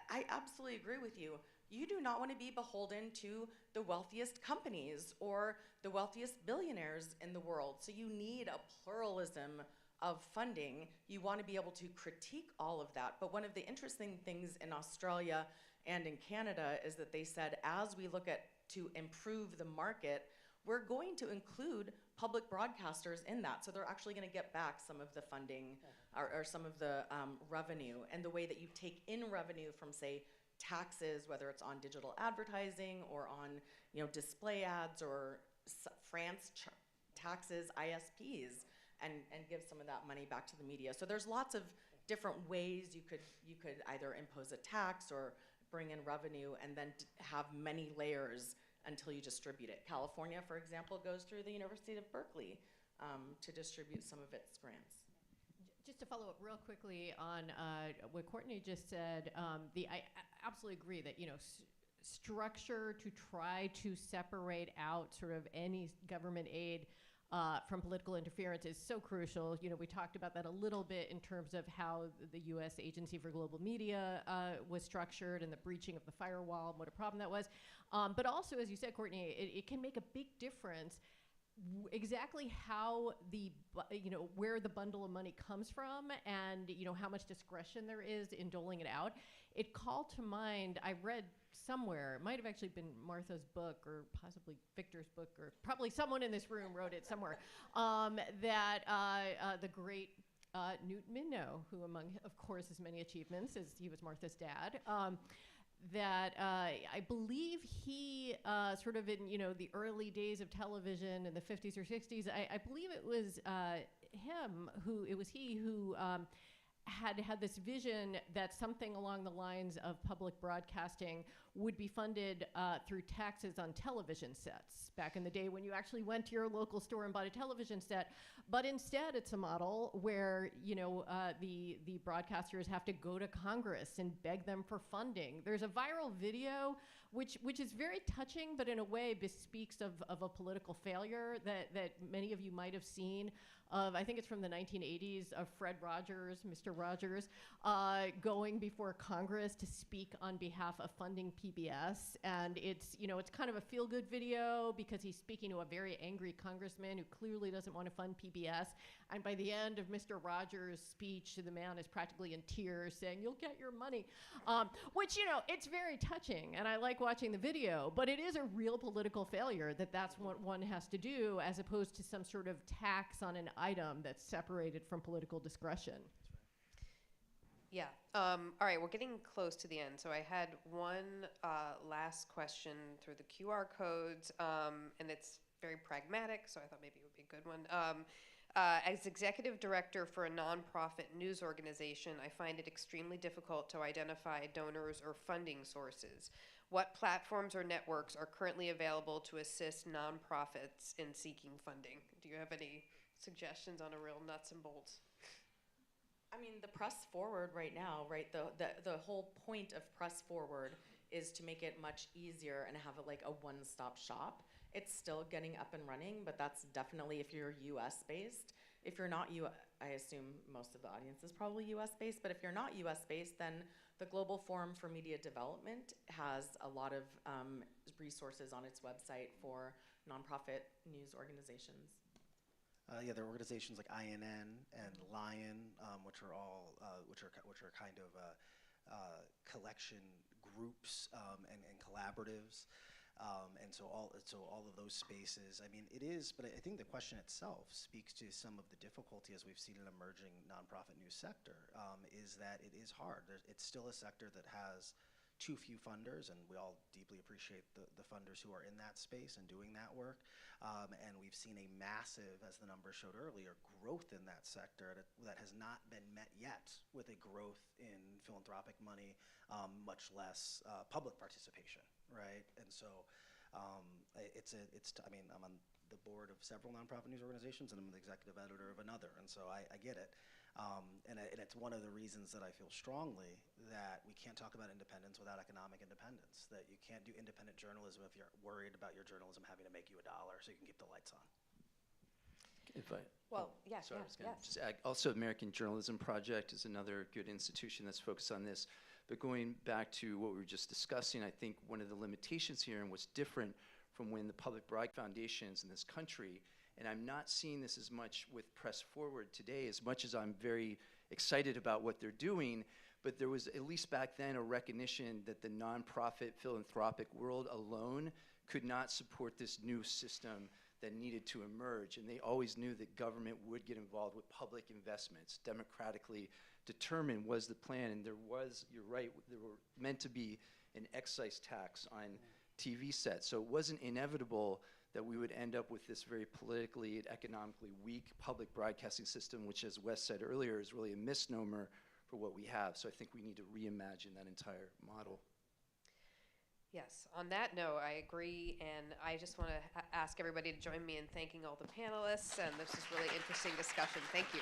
I absolutely agree with you. You do not want to be beholden to the wealthiest companies or the wealthiest billionaires in the world. So you need a pluralism of funding. You want to be able to critique all of that. But one of the interesting things in Australia and in Canada is that they said, as we look to improve the market, we're going to include public broadcasters in that. So they're actually going to get back some of the funding or some of the revenue. And the way that you take in revenue from, say, taxes, whether it's on digital advertising or on display ads or France taxes, ISPs, and give some of that money back to the media. So there's lots of different ways you could either impose a tax or bring in revenue and then have many layers until you distribute it. California, for example, goes through the University of Berkeley to distribute some of its grants. Just to follow up real quickly on what Courtney just said, I absolutely agree that structure to try to separate out sort of any government aid from political interference is so crucial. We talked about that a little bit in terms of how the U.S. Agency for Global Media was structured and the breaching of the firewall and what a problem that was. But also, as you said, Courtney, it can make a big difference exactly how where the bundle of money comes from and how much discretion there is in doling it out. It called to mind, I read somewhere, it might have actually been Martha's book or possibly Victor's book, or probably someone in this room wrote it somewhere, that the great Minow, who among, of course, his many achievements, as he was Martha's dad, that I believe he sort of in the early days of television in the 50s or 60s, I believe it was he who had this vision that something along the lines of public broadcasting would be funded through taxes on television sets back in the day when you actually went to your local store and bought a television set. But instead, it's a model where the broadcasters have to go to Congress and beg them for funding. There's a viral video which is very touching, but in a way bespeaks of a political failure that many of you might have seen. I think it's from the 1980s, of Fred Rogers, Mr. Rogers, going before Congress to speak on behalf of funding PBS. And it's kind of a feel-good video because he's speaking to a very angry congressman who clearly doesn't want to fund PBS. And by the end of Mr. Rogers' speech, the man is practically in tears saying, "You'll get your money," which, it's very touching. And I like watching the video, but it is a real political failure that's what one has to do as opposed to some sort of tax on an item that's separated from political discretion. Yeah. All right, we're getting close to the end. So I had one last question through the QR codes, and it's very pragmatic, so I thought maybe it would be a good one. As executive director for a nonprofit news organization, I find it extremely difficult to identify donors or funding sources. What platforms or networks are currently available to assist nonprofits in seeking funding? Do you have any suggestions on a real nuts and bolts? I mean, the Press Forward right now, right? The whole point of Press Forward is to make it much easier and have a one-stop shop. It's still getting up and running, but that's definitely if you're US based. If you're not I assume most of the audience is probably US based, but if you're not US based, then the Global Forum for Media Development has a lot of resources on its website for nonprofit news organizations. There are organizations like INN and Lion, which are all which are kind of collection groups and collaboratives, and so all of those spaces. I mean, it is, but I think the question itself speaks to some of the difficulty as we've seen in emerging nonprofit news sector. Is that it is hard. It's still a sector that has too few funders, and we all deeply appreciate the funders who are in that space and doing that work. And we've seen a massive, as the numbers showed earlier, growth in that sector that has not been met yet with a growth in philanthropic money, much less public participation, right? And so I mean, I'm on the board of several nonprofit news organizations, and I'm the executive editor of another, and so I get it. And it's one of the reasons that I feel strongly that we can't talk about independence without economic independence, that you can't do independent journalism if you're worried about your journalism having to make you $1 so you can keep the lights on. If I, Well, yes, sorry, I yes, was gonna yes. just add, also American Journalism Project is another good institution that's focused on this. But going back to what we were just discussing, I think one of the limitations here and what's different from when the public broadcast foundations in this country, and I'm not seeing this as much with Press Forward today as much as I'm very excited about what they're doing, but there was at least back then a recognition that the nonprofit philanthropic world alone could not support this new system that needed to emerge. And they always knew that government would get involved with public investments, democratically determined was the plan. And there was, you're right, there were meant to be an excise tax on TV sets. So it wasn't inevitable that we would end up with this very politically and economically weak public broadcasting system, which, as Wes said earlier, is really a misnomer for what we have. So I think we need to reimagine that entire model. Yes, on that note, I agree, and I just want to ask everybody to join me in thanking all the panelists, and this is really interesting discussion. Thank you.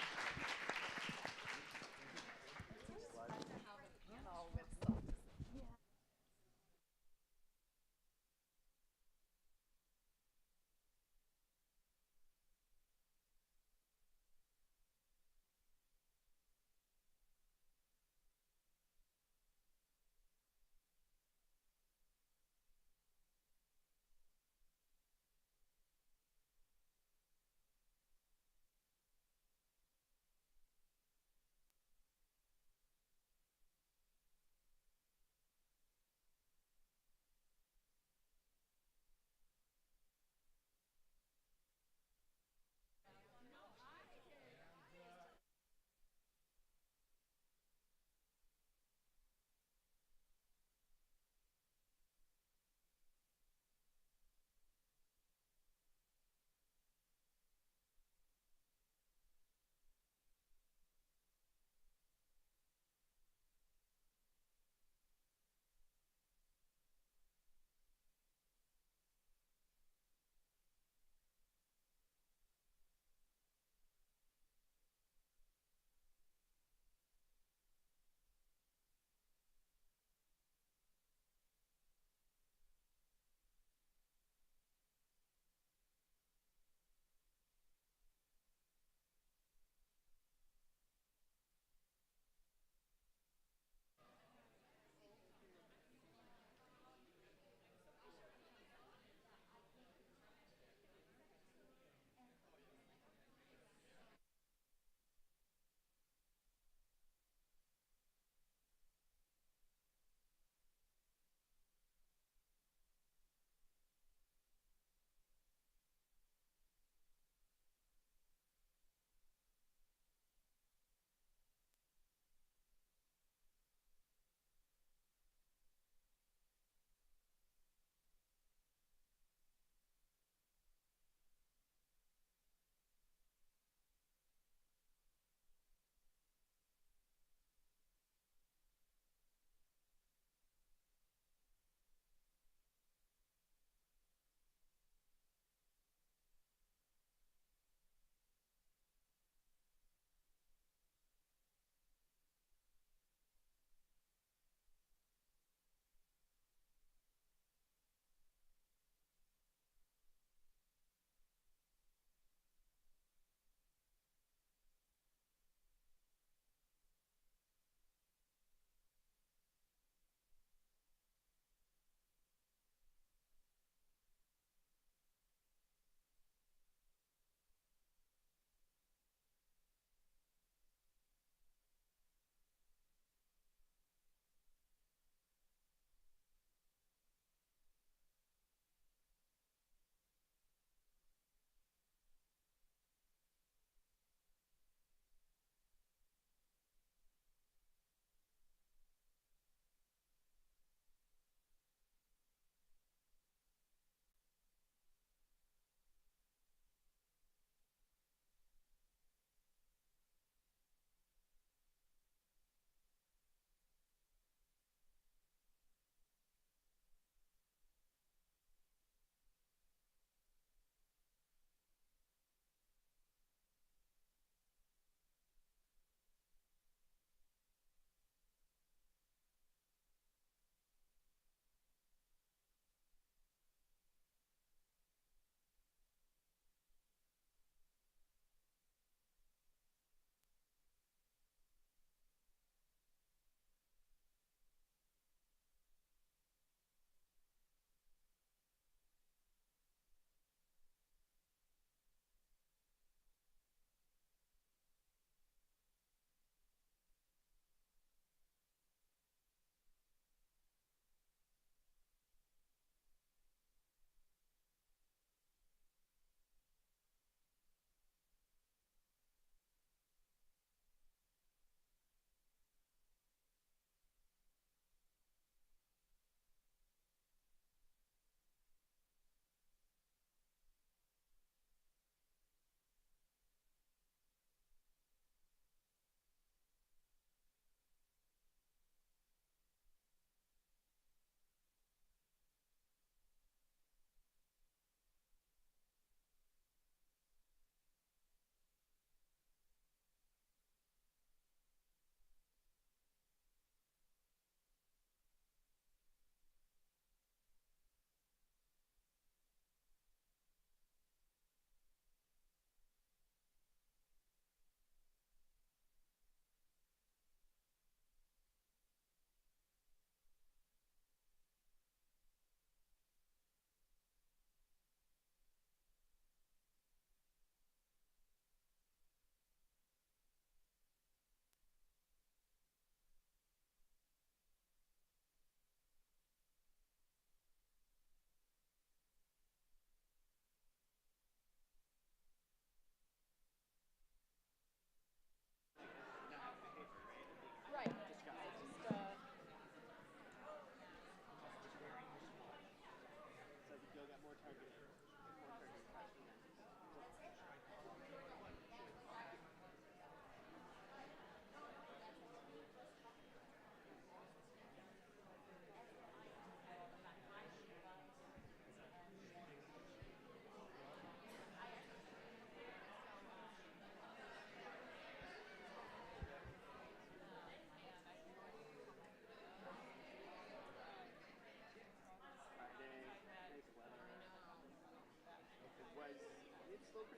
Begin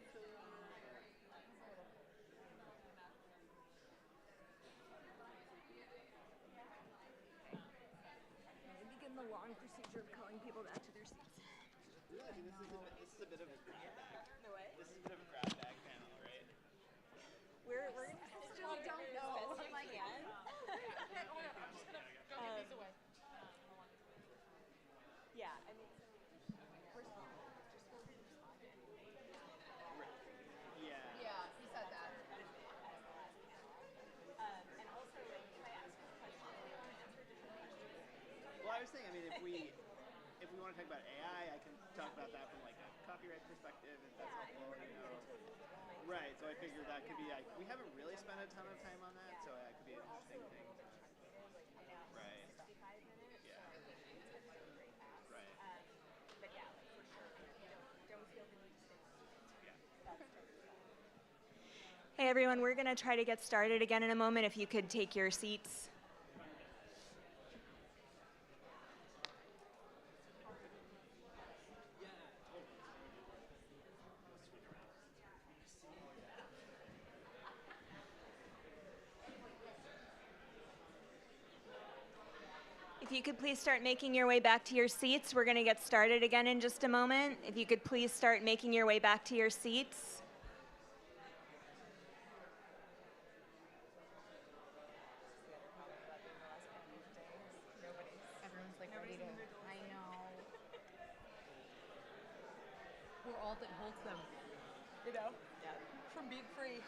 the long procedure of calling people back to their seats. This is a bit of a grab bag. The what? This is a bit of a grab bag panel, right? We're gonna still don't know. If I can. Yeah, I mean, first of all, just feel free to respond. Yeah. Yeah, he said that. And also, like, if I ask a question, they want to answer different questions. Well, I was saying, I mean, if we want to talk about AI, I can talk about that from like a copyright perspective, if that's helpful, you know. Right. So I figured that could be like, we haven't really spent a ton of time on that, so that could be an interesting thing. Right. 65 minutes. Yeah. Right. But yeah, like, for sure, don't feel the need to stay. Yeah. Hey everyone, we're going to try to get started again in a moment. If you could take your seats. If you could please start making your way back to your seats. We're going to get started again in just a moment. If you could please start making your way back to your seats. Everyone's like ready to. I know. We're all that holds them. You know? Yeah. From being free.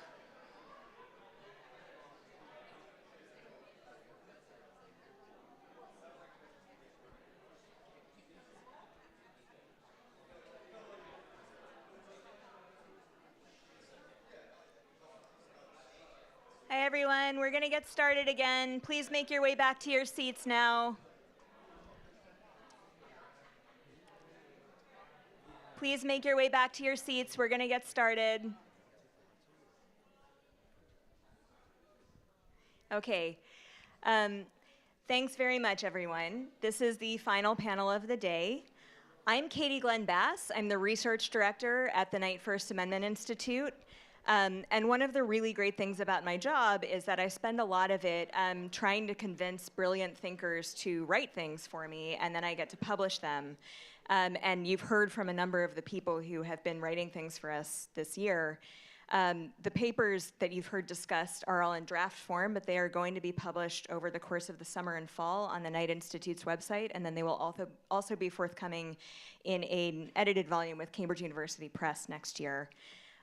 Hi everyone, we're going to get started again. Please make your way back to your seats now. Please make your way back to your seats. We're going to get started. Okay. Thanks very much, everyone. This is the final panel of the day. I'm Katie Glenn Bass. I'm the research director at the Knight First Amendment Institute. And one of the really great things about my job is that I spend a lot of it trying to convince brilliant thinkers to write things for me, and then I get to publish them. And you've heard from a number of the people who have been writing things for us this year. The papers that you've heard discussed are all in draft form, but they are going to be published over the course of the summer and fall on the Knight Institute's website, and then they will also be forthcoming in an edited volume with Cambridge University Press next year.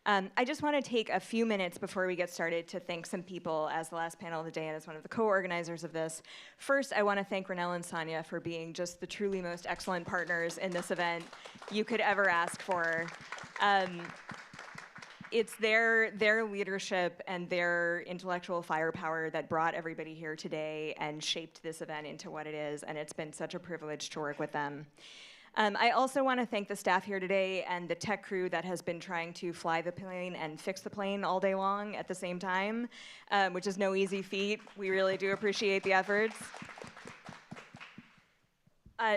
I just want to take a few minutes before we get started to thank some people as the last panel of the day and as one of the co-organizers of this. First, I want to thank RonNell and Sonja for being just the truly most excellent partners in this event you could ever ask for. It's their leadership and their intellectual firepower that brought everybody here today and shaped this event into what it is, and it's been such a privilege to work with them. I also want to thank the staff here today and the tech crew that has been trying to fly the plane and fix the plane all day long at the same time, which is no easy feat. We really do appreciate the efforts.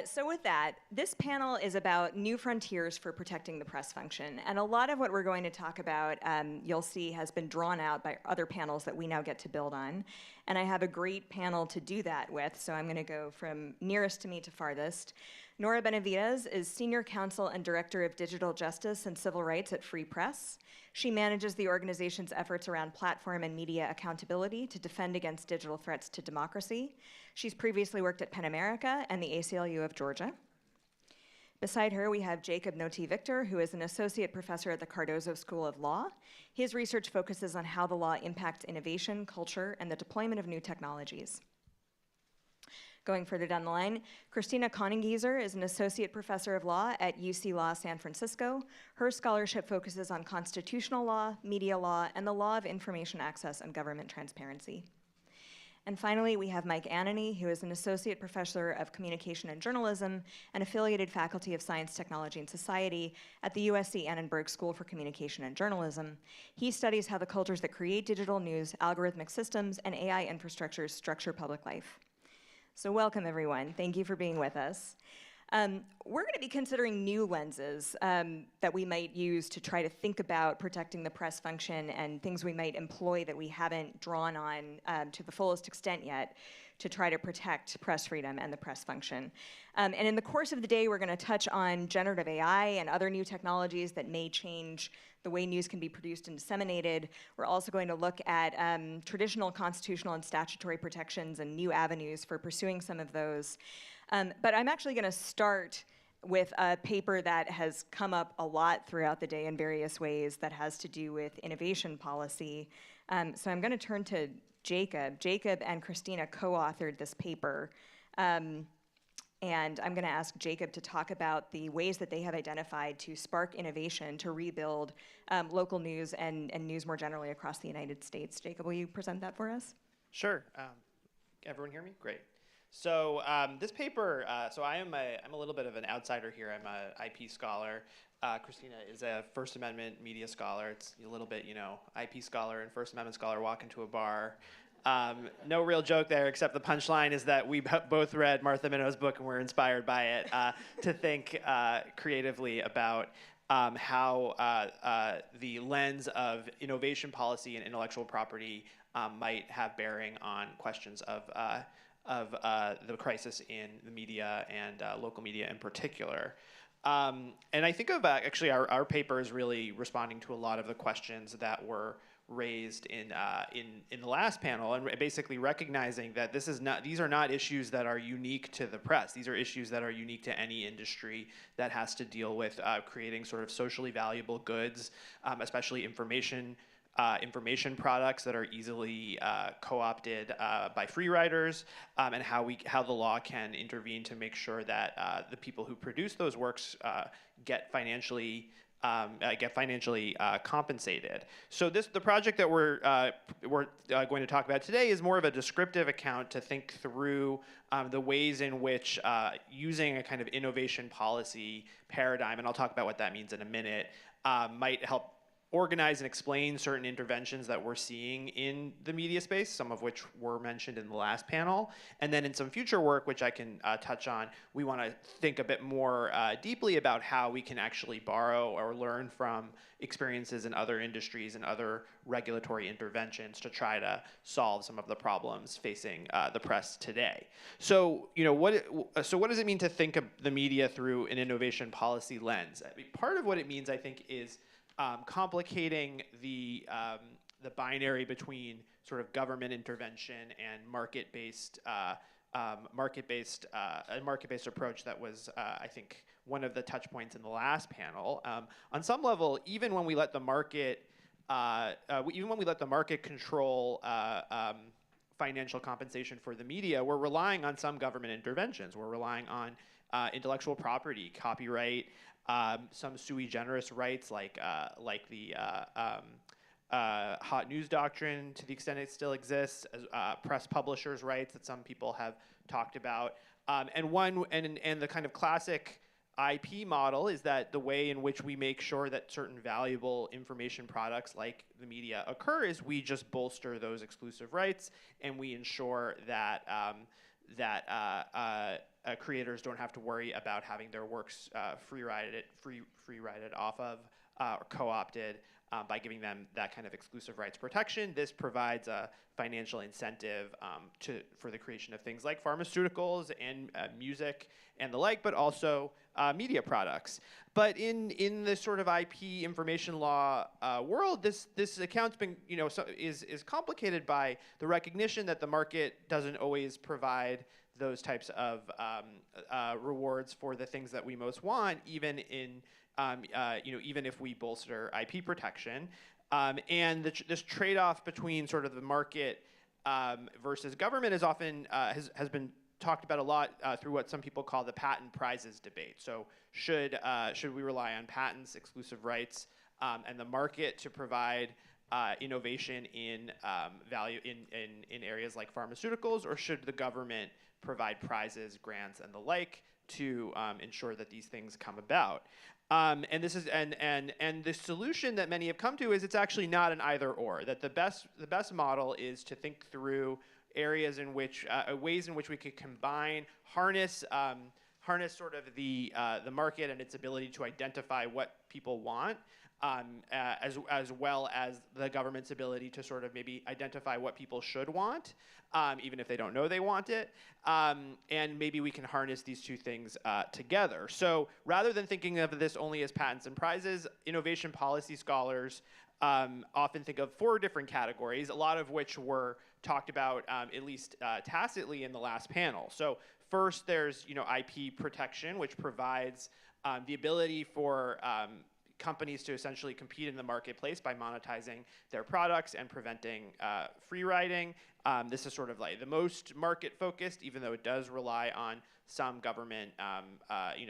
So with that, this panel is about new frontiers for protecting the press function. And a lot of what we're going to talk about, you'll see, has been drawn out by other panels that we now get to build on. And I have a great panel to do that with, so I'm going to go from nearest to me to farthest. Nora Benavides is Senior Counsel and Director of Digital Justice and Civil Rights at Free Press. She manages the organization's efforts around platform and media accountability to defend against digital threats to democracy. She's previously worked at PEN America and the ACLU of Georgia. Beside her, we have Jacob Noti-Victor, who is an associate professor at the Cardozo School of Law. His research focuses on how the law impacts innovation, culture, and the deployment of new technologies. Going further down the line, Christina Koningieser is an associate professor of law at UC Law San Francisco. Her scholarship focuses on constitutional law, media law, and the law of information access and government transparency. And finally, we have Mike Anany, who is an associate professor of communication and journalism and affiliated faculty of science, technology, and society at the USC Annenberg School for Communication and Journalism. He studies how the cultures that create digital news, algorithmic systems, and AI infrastructures structure public life. So welcome, everyone. Thank you for being with us. We're going to be considering new lenses that we might use to try to think about protecting the press function and things we might employ that we haven't drawn on to the fullest extent yet to try to protect press freedom and the press function. And in the course of the day, we're going to touch on generative AI and other new technologies that may change the way news can be produced and disseminated. We're also going to look at traditional constitutional and statutory protections and new avenues for pursuing some of those. But I'm actually going to start with a paper that has come up a lot throughout the day in various ways that has to do with innovation policy. So I'm going to turn to Jacob. Jacob and Christina co-authored this paper. And I'm going to ask Jacob to talk about the ways that they have identified to spark innovation to rebuild local news and news more generally across the United States. Jacob, will you present that for us? Sure. Everyone hear me? Great. So this paper, so I'm a little bit of an outsider here. I'm an IP scholar. Christina is a First Amendment media scholar. It's a little bit, IP scholar and First Amendment scholar walk into a bar. No real joke there, except the punchline is that we both read Martha Minow's book and were inspired by it to think creatively about how the lens of innovation policy and intellectual property might have bearing on questions of the crisis in the media and local media in particular. And I think of actually our paper is really responding to a lot of the questions that were raised in the last panel, and basically recognizing that these are not issues that are unique to the press. These are issues that are unique to any industry that has to deal with creating sort of socially valuable goods, especially information products that are easily co-opted by free riders, and how the law can intervene to make sure that the people who produce those works get financially compensated. So the project that we're going to talk about today is more of a descriptive account to think through the ways in which using a kind of innovation policy paradigm, and I'll talk about what that means in a minute, might help organize and explain certain interventions that we're seeing in the media space, some of which were mentioned in the last panel. And then in some future work, which I can touch on, we want to think a bit more deeply about how we can actually borrow or learn from experiences in other industries and other regulatory interventions to try to solve some of the problems facing the press today. So, what does it mean to think of the media through an innovation policy lens? I mean, part of what it means, I think, is complicating the binary between sort of government intervention and market-based approach that was, I think, one of the touch points in the last panel. On some level, even when we let the market control financial compensation for the media, we're relying on some government interventions. We're relying on intellectual property, copyright, some sui generis rights like the hot news doctrine, to the extent it still exists, press publishers' rights that some people have talked about, and the kind of classic IP model is that the way in which we make sure that certain valuable information products like the media occur is we just bolster those exclusive rights, and we ensure that creators don't have to worry about having their works free-rided off of or co-opted by giving them that kind of exclusive rights protection. This provides a financial incentive for the creation of things like pharmaceuticals and music and the like, but also media products. But in the sort of IP information law world, this account's been is complicated by the recognition that the market doesn't always provide those types of rewards for the things that we most want, even if we bolster IP protection, and this trade-off between sort of the market versus government is often has been talked about a lot through what some people call the patent prizes debate. So should we rely on patents, exclusive rights, and the market to provide innovation in value in areas like pharmaceuticals, or should the government provide prizes, grants, and the like to ensure that these things come about? And the solution that many have come to is it's actually not an either or. That the best model is to think through areas in which ways in which we could harness harness sort of the market and its ability to identify what people want, as well as the government's ability to sort of maybe identify what people should want, even if they don't know they want it. And maybe we can harness these two things together. So rather than thinking of this only as patents and prizes, innovation policy scholars often think of 4 different categories, a lot of which were talked about at least tacitly in the last panel. So first, there's IP protection, which provides the ability for companies to essentially compete in the marketplace by monetizing their products and preventing free riding. This is sort of like the most market-focused, even though it does rely on some government,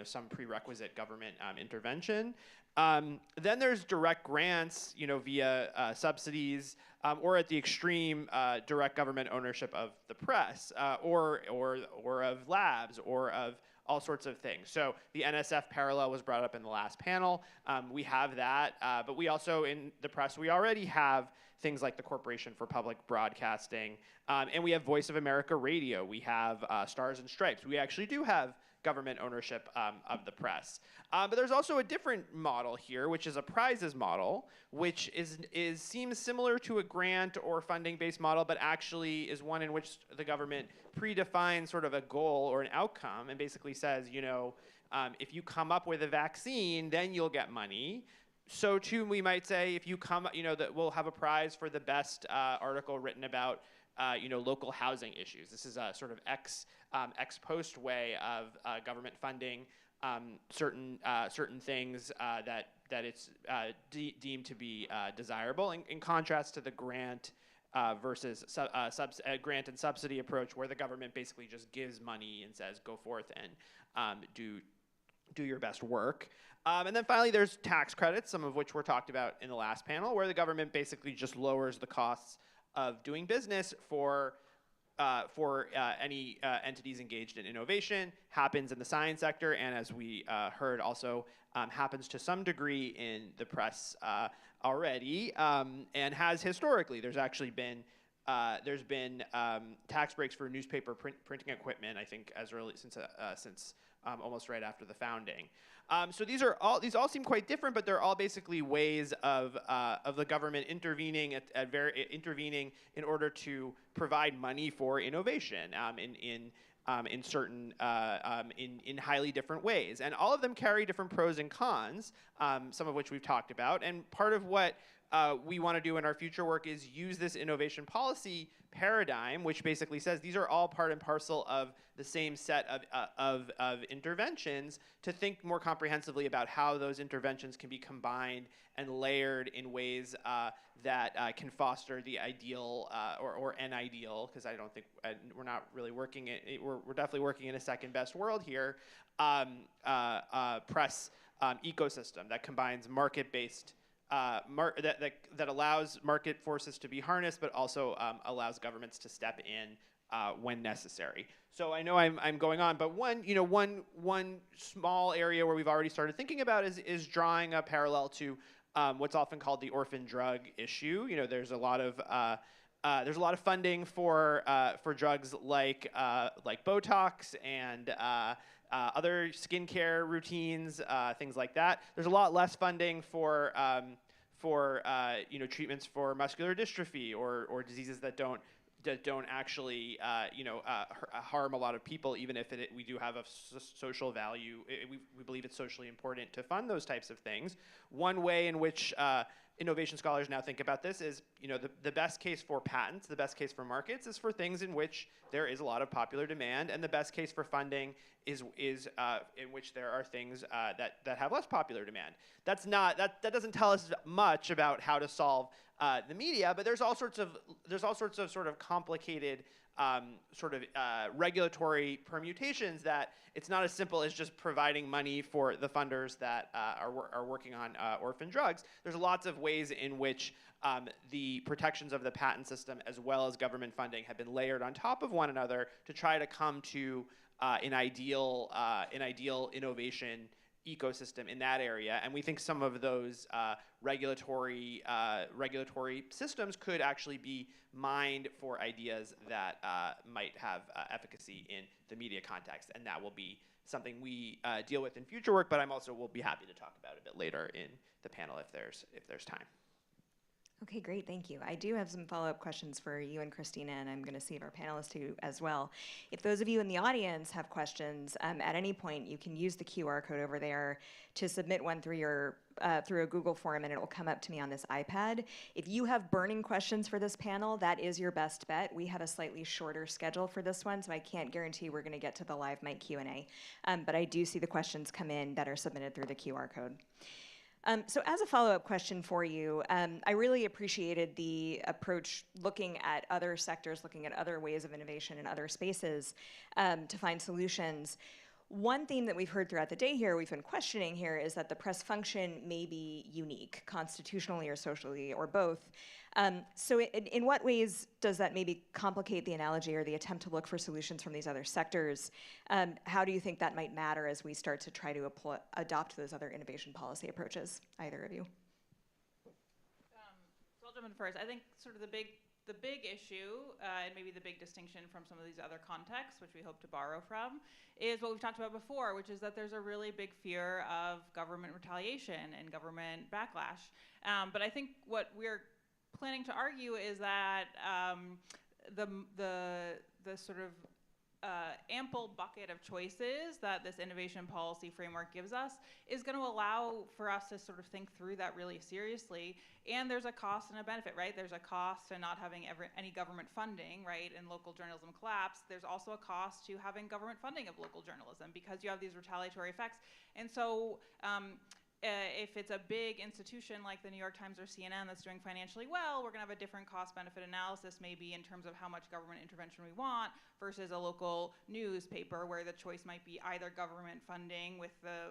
some prerequisite government intervention. Then there's direct grants, via subsidies, or at the extreme, direct government ownership of the press, or of labs, or of all sorts of things. So the NSF parallel was brought up in the last panel. We have that, but we also, in the press, we already have things like the Corporation for Public Broadcasting, and we have Voice of America Radio. We have Stars and Stripes. We actually do have government ownership of the press. But there's also a different model here, which is a prizes model, which seems similar to a grant or funding-based model, but actually is one in which the government predefines sort of a goal or an outcome and basically says, if you come up with a vaccine, then you'll get money. So too, we might say, if you come, that we'll have a prize for the best article written about local housing issues. This is a sort of ex post way of government funding certain things that it's deemed to be desirable, in contrast to the grant versus grant and subsidy approach, where the government basically just gives money and says, go forth and do your best work. And then finally, there's tax credits, some of which were talked about in the last panel, where the government basically just lowers the costs of doing business for any entities engaged in innovation. Happens in the science sector, and as we heard, also happens to some degree in the press already, and has historically. There's actually been tax breaks for newspaper printing equipment, I think, as early since almost right after the founding. So these all seem quite different, but they're all basically ways of the government intervening intervening in order to provide money for innovation in certain in highly different ways, and all of them carry different pros and cons, some of which we've talked about. And part of what we want to do in our future work is use this innovation policy paradigm, which basically says these are all part and parcel of the same set of interventions, to think more comprehensively about how those interventions can be combined and layered in ways that can foster the ideal or an ideal, because I don't think we're not really working we're definitely working in a second best world here, press ecosystem that combines market-based that allows market forces to be harnessed, but also allows governments to step in when necessary. So I know I'm going on, but one small area where we've already started thinking about is drawing a parallel to what's often called the orphan drug issue. There's a lot of funding for drugs like Botox and other skincare routines, things like that. There's a lot less funding for treatments for muscular dystrophy or diseases that don't actually harm a lot of people, even if we do have a social value. We believe it's socially important to fund those types of things. One way in which innovation scholars now think about this is, the best case for patents, the best case for markets is for things in which there is a lot of popular demand, and the best case for funding is in which there are things that have less popular demand. That doesn't tell us much about how to solve the media, but there's all sorts of sort of complicated regulatory permutations that it's not as simple as just providing money for the funders that are working on orphan drugs. There's lots of ways in which the protections of the patent system as well as government funding have been layered on top of one another to try to come to an ideal innovation ecosystem in that area. And we think some of those regulatory systems could actually be mined for ideas that might have efficacy in the media context, and that will be something we deal with in future work, but will be happy to talk about it a bit later in the panel if there's time. Okay, great, thank you. I do have some follow-up questions for you and Christina, and I'm going to see if our panelists do as well. If those of you in the audience have questions, at any point you can use the QR code over there to submit one through a Google form, and it will come up to me on this iPad. If you have burning questions for this panel, that is your best bet. We have a slightly shorter schedule for this one, so I can't guarantee we're going to get to the live mic Q&A. But I do see the questions come in that are submitted through the QR code. So as a follow-up question for you, I really appreciated the approach looking at other sectors, looking at other ways of innovation in other spaces to find solutions. One theme that we've heard throughout the day here, we've been questioning here, is that the press function may be unique, constitutionally or socially, or both. So in what ways does that maybe complicate the analogy or the attempt to look for solutions from these other sectors? How do you think that might matter as we start to try to adopt those other innovation policy approaches, either of you? So I'll jump in first. I think sort of the big issue, and maybe the big distinction from some of these other contexts, which we hope to borrow from, is what we've talked about before, which is that there's a really big fear of government retaliation and government backlash. But I think what we're planning to argue is that the sort of ample bucket of choices that this innovation policy framework gives us is going to allow for us to sort of think through that really seriously. And there's a cost and a benefit, right? There's a cost to not having any government funding, right, and local journalism collapse. There's also a cost to having government funding of local journalism because you have these retaliatory effects. And so if it's a big institution like the New York Times or CNN that's doing financially well, we're going to have a different cost-benefit analysis maybe in terms of how much government intervention we want versus a local newspaper where the choice might be either government funding with the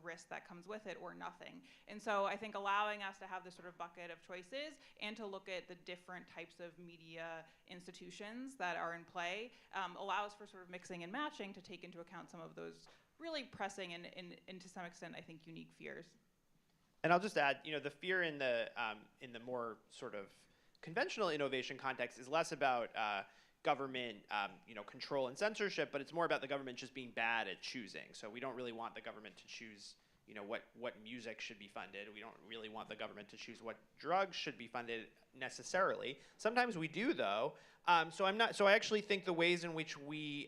risk that comes with it or nothing. And so I think allowing us to have this sort of bucket of choices and to look at the different types of media institutions that are in play allows for sort of mixing and matching to take into account some of those really pressing and to some extent, I think, unique fears. And I'll just add, the fear in the more sort of conventional innovation context is less about government, control and censorship, but it's more about the government just being bad at choosing. So we don't really want the government to choose, what music should be funded. We don't really want the government to choose what drugs should be funded necessarily. Sometimes we do, though. So I actually think the ways in which we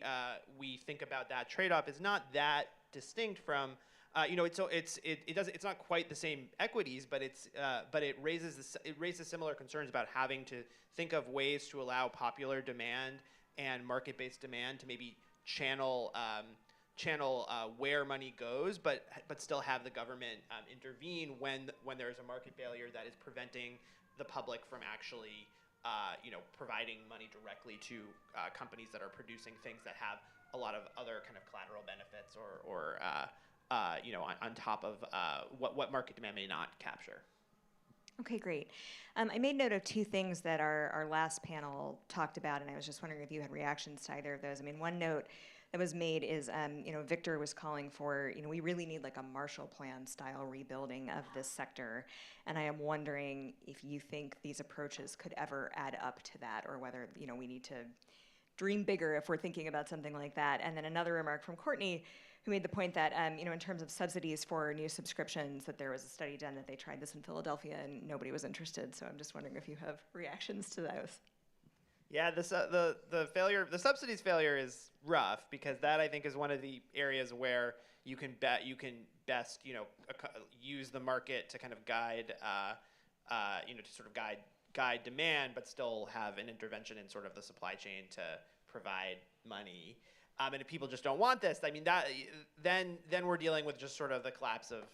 think about that trade-off is not that distinct from, it's not quite the same equities, but it raises similar concerns about having to think of ways to allow popular demand and market-based demand to maybe channel where money goes, but still have the government intervene when there's a market failure that is preventing the public from actually providing money directly to companies that are producing things that have a lot of other kind of collateral benefits or on top of what market demand may not capture. Okay, great. I made note of two things that our last panel talked about, and I was just wondering if you had reactions to either of those. I mean, one note that was made is, Victor was calling for, we really need like a Marshall Plan style rebuilding of this sector. And I am wondering if you think these approaches could ever add up to that, or whether, we need to dream bigger if we're thinking about something like that. And then another remark from Courtney, who made the point that, in terms of subsidies for new subscriptions, that there was a study done that they tried this in Philadelphia and nobody was interested. So I'm just wondering if you have reactions to those. Yeah, the subsidies failure is rough because that I think is one of the areas where you can best use the market to kind of guide guide demand, but still have an intervention in sort of the supply chain to provide money. And if people just don't want this, I mean then we're dealing with just sort of the collapse of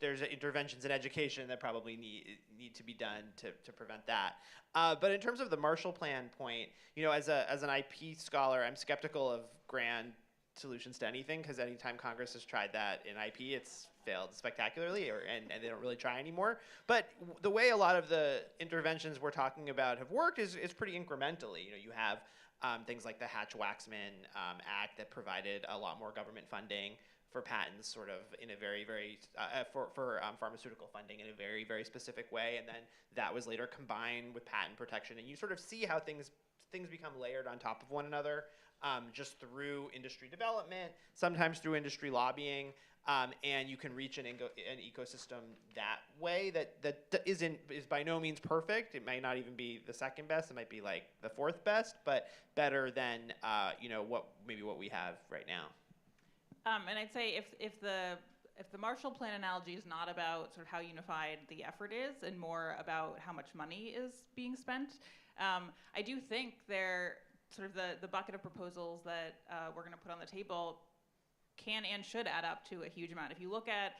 there's interventions in education that probably need to be done to prevent that. But in terms of the Marshall Plan point, as an IP scholar, I'm skeptical of grand solutions to anything because anytime Congress has tried that in IP, it's failed spectacularly, and they don't really try anymore. But the way a lot of the interventions we're talking about have worked is pretty incrementally. You have things like the Hatch-Waxman Act that provided a lot more government funding for patents sort of in a very, very, for pharmaceutical funding in a very, very specific way. And then that was later combined with patent protection. And you sort of see how things become layered on top of one another just through industry development, sometimes through industry lobbying, and you can reach an ecosystem that way that is by no means perfect. It might not even be the second best. It might be like the fourth best, but better than what we have right now. And I'd say if the Marshall Plan analogy is not about sort of how unified the effort is and more about how much money is being spent, I do think sort of the bucket of proposals that we're going to put on the table can and should add up to a huge amount. If you look at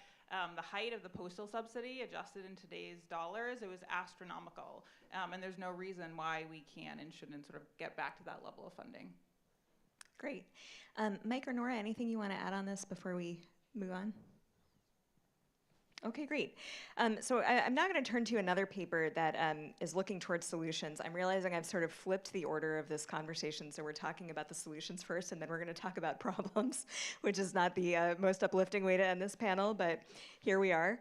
the height of the postal subsidy adjusted in today's dollars, it was astronomical. And there's no reason why we can and shouldn't sort of get back to that level of funding. Great. Mike or Nora, anything you want to add on this before we move on? Okay, great. So I'm now going to turn to another paper that is looking towards solutions. I'm realizing I've sort of flipped the order of this conversation, so we're talking about the solutions first, and then we're going to talk about problems, which is not the most uplifting way to end this panel, but here we are.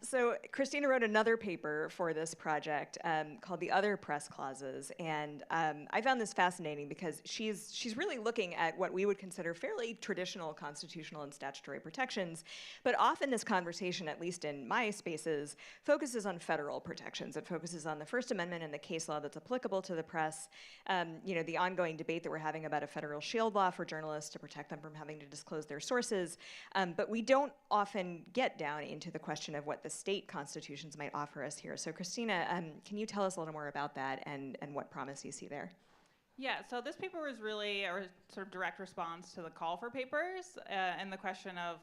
So Christina wrote another paper for this project called The Other Press Clauses, and I found this fascinating because she's really looking at what we would consider fairly traditional constitutional and statutory protections, but often this conversation, at least in my spaces, focuses on federal protections. It focuses on the First Amendment and the case law that's applicable to the press, the ongoing debate that we're having about a federal shield law for journalists to protect them from having to disclose their sources. But we don't often get down into the question of what the state constitutions might offer us here. So Christina, can you tell us a little more about that and what promise you see there? Yeah, so this paper was really a sort of direct response to the call for papers and the question of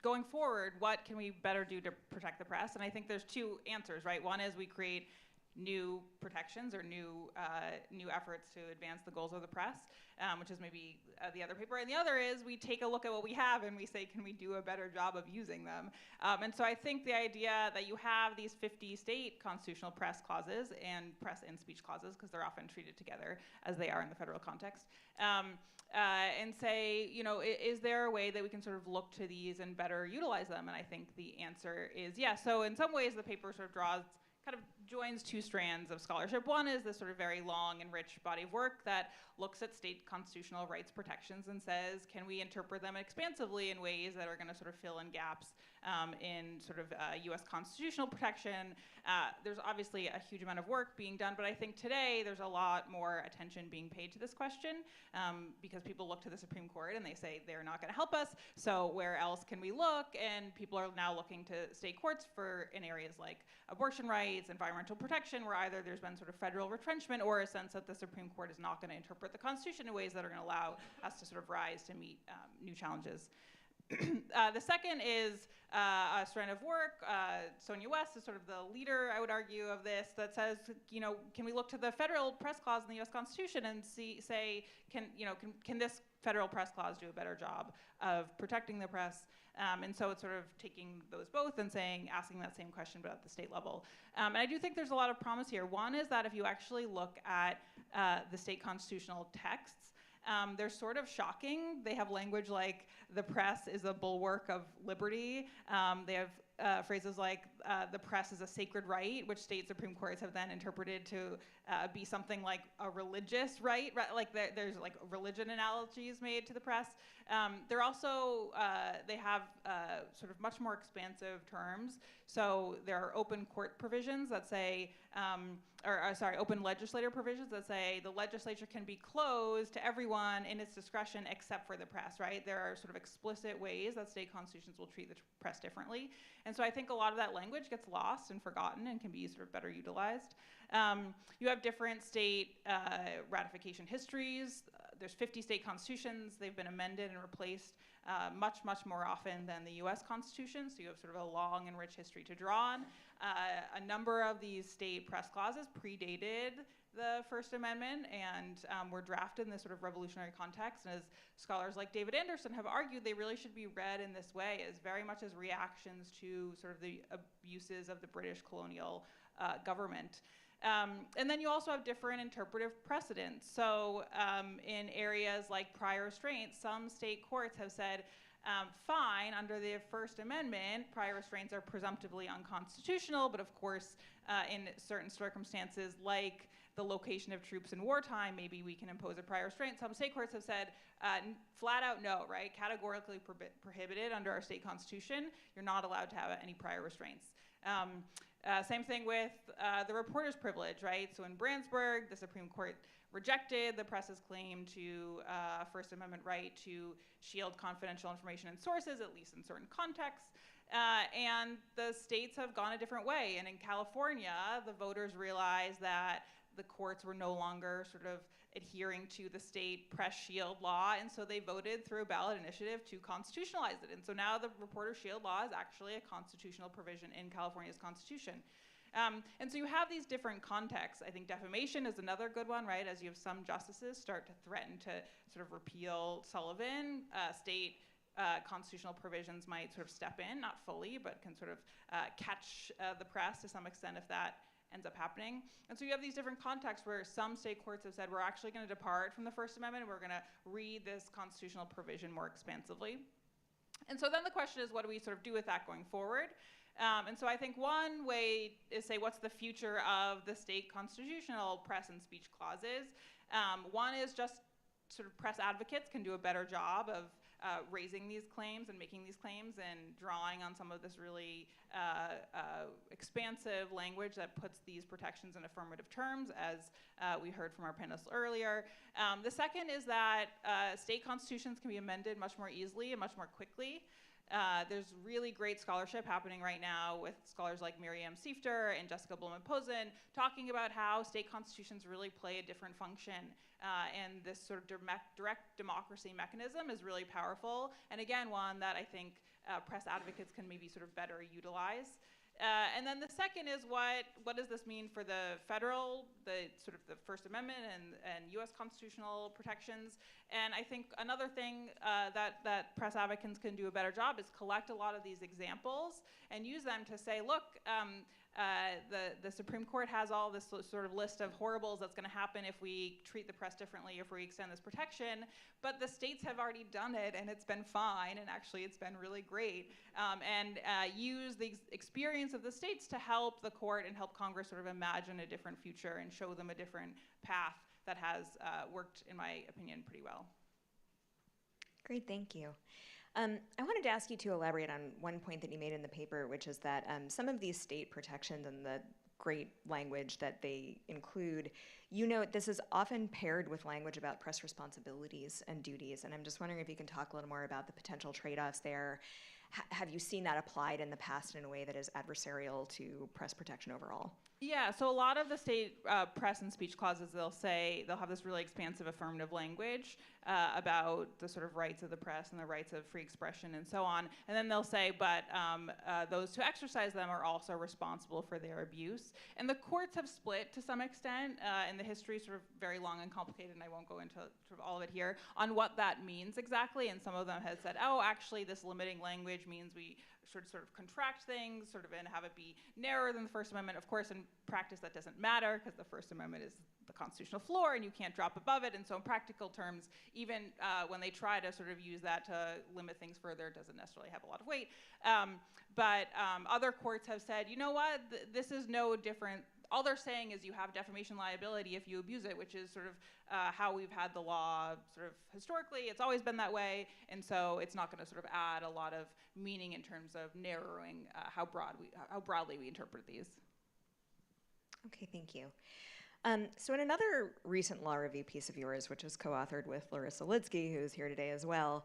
going forward, what can we better do to protect the press? And I think there's two answers, right? One is we create new protections or new efforts to advance the goals of the press, which is maybe the other paper. And the other is we take a look at what we have and we say, can we do a better job of using them? And so I think the idea that you have these 50 state constitutional press clauses and press and speech clauses, because they're often treated together as they are in the federal context, and say, is there a way that we can sort of look to these and better utilize them? And I think the answer is yes. So in some ways, the paper sort of joins two strands of scholarship. One is this sort of very long and rich body of work that looks at state constitutional rights protections and says, can we interpret them expansively in ways that are going to sort of fill in gaps in sort of US constitutional protection? There's obviously a huge amount of work being done, but I think today there's a lot more attention being paid to this question because people look to the Supreme Court and they say they're not going to help us, so where else can we look? And people are now looking to state courts in areas like abortion rights, environmental protection, where either there's been sort of federal retrenchment or a sense that the Supreme Court is not going to interpret the Constitution in ways that are going to allow us to sort of rise to meet new challenges. The second is a strand of work. Sonja West is sort of the leader, I would argue, of this, that says, can we look to the federal press clause in the U.S. Constitution and say, can this federal press clause do a better job of protecting the press? And so it's sort of taking those both and asking that same question, but at the state level. And I do think there's a lot of promise here. One is that if you actually look at the state constitutional texts, they're sort of shocking. They have language like the press is a bulwark of liberty. They have phrases like the press is a sacred right, which state Supreme Courts have then interpreted to be something like a religious right. Like there's like religion analogies made to the press. They're also, they have sort of much more expansive terms. So there are open court provisions that say, open legislator provisions that say the legislature can be closed to everyone in its discretion except for the press, right? There are sort of explicit ways that state constitutions will treat the press differently. And so I think a lot of that language gets lost and forgotten and can be sort of better utilized. You have different state ratification histories. There's 50 state constitutions. They've been amended and replaced much, much more often than the US Constitution. So you have sort of a long and rich history to draw on. A number of these state press clauses predated the First Amendment and were drafted in this sort of revolutionary context. And as scholars like David Andersen have argued, they really should be read in this way as very much as reactions to sort of the abuses of the British colonial government. And then you also have different interpretive precedents. So in areas like prior restraint, some state courts have said, fine, under the First Amendment, prior restraints are presumptively unconstitutional, but of course, in certain circumstances like the location of troops in wartime, maybe we can impose a prior restraint. Some state courts have said flat out no, right? Categorically prohibited under our state constitution. You're not allowed to have any prior restraints. Same thing with the reporter's privilege, right? So in Brandsburg, the Supreme Court rejected the press's claim to First Amendment right to shield confidential information and sources, at least in certain contexts. And the states have gone a different way. And in California, the voters realized that the courts were no longer sort of adhering to the state press shield law, and so they voted through a ballot initiative to constitutionalize it. And so now the reporter shield law is actually a constitutional provision in California's constitution. And so you have these different contexts. I think defamation is another good one, right? As you have some justices start to threaten to sort of repeal Sullivan, state constitutional provisions might sort of step in, not fully, but can sort of catch the press to some extent if that ends up happening. And so you have these different contexts where some state courts have said, we're actually going to depart from the First Amendment, and we're going to read this constitutional provision more expansively. And so then the question is, what do we sort of do with that going forward? And so I think one way is say, what's the future of the state constitutional press and speech clauses? One is just sort of press advocates can do a better job of raising these claims and making these claims and drawing on some of this really expansive language that puts these protections in affirmative terms, as we heard from our panelists earlier. The second is that state constitutions can be amended much more easily and much more quickly. There's really great scholarship happening right now with scholars like Miriam Siefter and Jessica Blumen-Posen talking about how state constitutions really play a different function. And this sort of direct democracy mechanism is really powerful. And again, one that I think press advocates can maybe sort of better utilize. And then the second is what does this mean for the federal, the First Amendment and US constitutional protections? And I think another thing that press advocates can do a better job is collect a lot of these examples and use them to say, look, the Supreme Court has all this sort of list of horribles that's going to happen if we treat the press differently, if we extend this protection, but the states have already done it and it's been fine, and actually it's been really great, and use the experience of the states to help the court and help Congress sort of imagine a different future and show them a different path that has worked, in my opinion, pretty well. Great, thank you. I wanted to ask you to elaborate on one point that you made in the paper, which is that some of these state protections and the great language that they include, you note this is often paired with language about press responsibilities and duties. And I'm just wondering if you can talk a little more about the potential trade-offs there. Have you seen that applied in the past in a way that is adversarial to press protection overall? Yeah, so a lot of the state press and speech clauses, they'll have this really expansive affirmative language about the sort of rights of the press and the rights of free expression and so on. And then they'll say, but those who exercise them are also responsible for their abuse. And the courts have split to some extent, and the history is sort of very long and complicated, and I won't go into sort of all of it here, on what that means exactly. And some of them have said, oh, actually this limiting language means we should sort of contract things and have it be narrower than the First Amendment. Of course, in practice that doesn't matter because the First Amendment is the constitutional floor and you can't drop above it. And so in practical terms, even when they try to sort of use that to limit things further, it doesn't necessarily have a lot of weight. But other courts have said, you know what, this is no different. All they're saying is you have defamation liability if you abuse it, which is sort of how we've had the law sort of historically. It's always been that way, and so it's not going to sort of add a lot of meaning in terms of narrowing how broadly we interpret these. Okay, thank you. So in another recent law review piece of yours, which is co-authored with Larissa Lidsky, who is here today as well,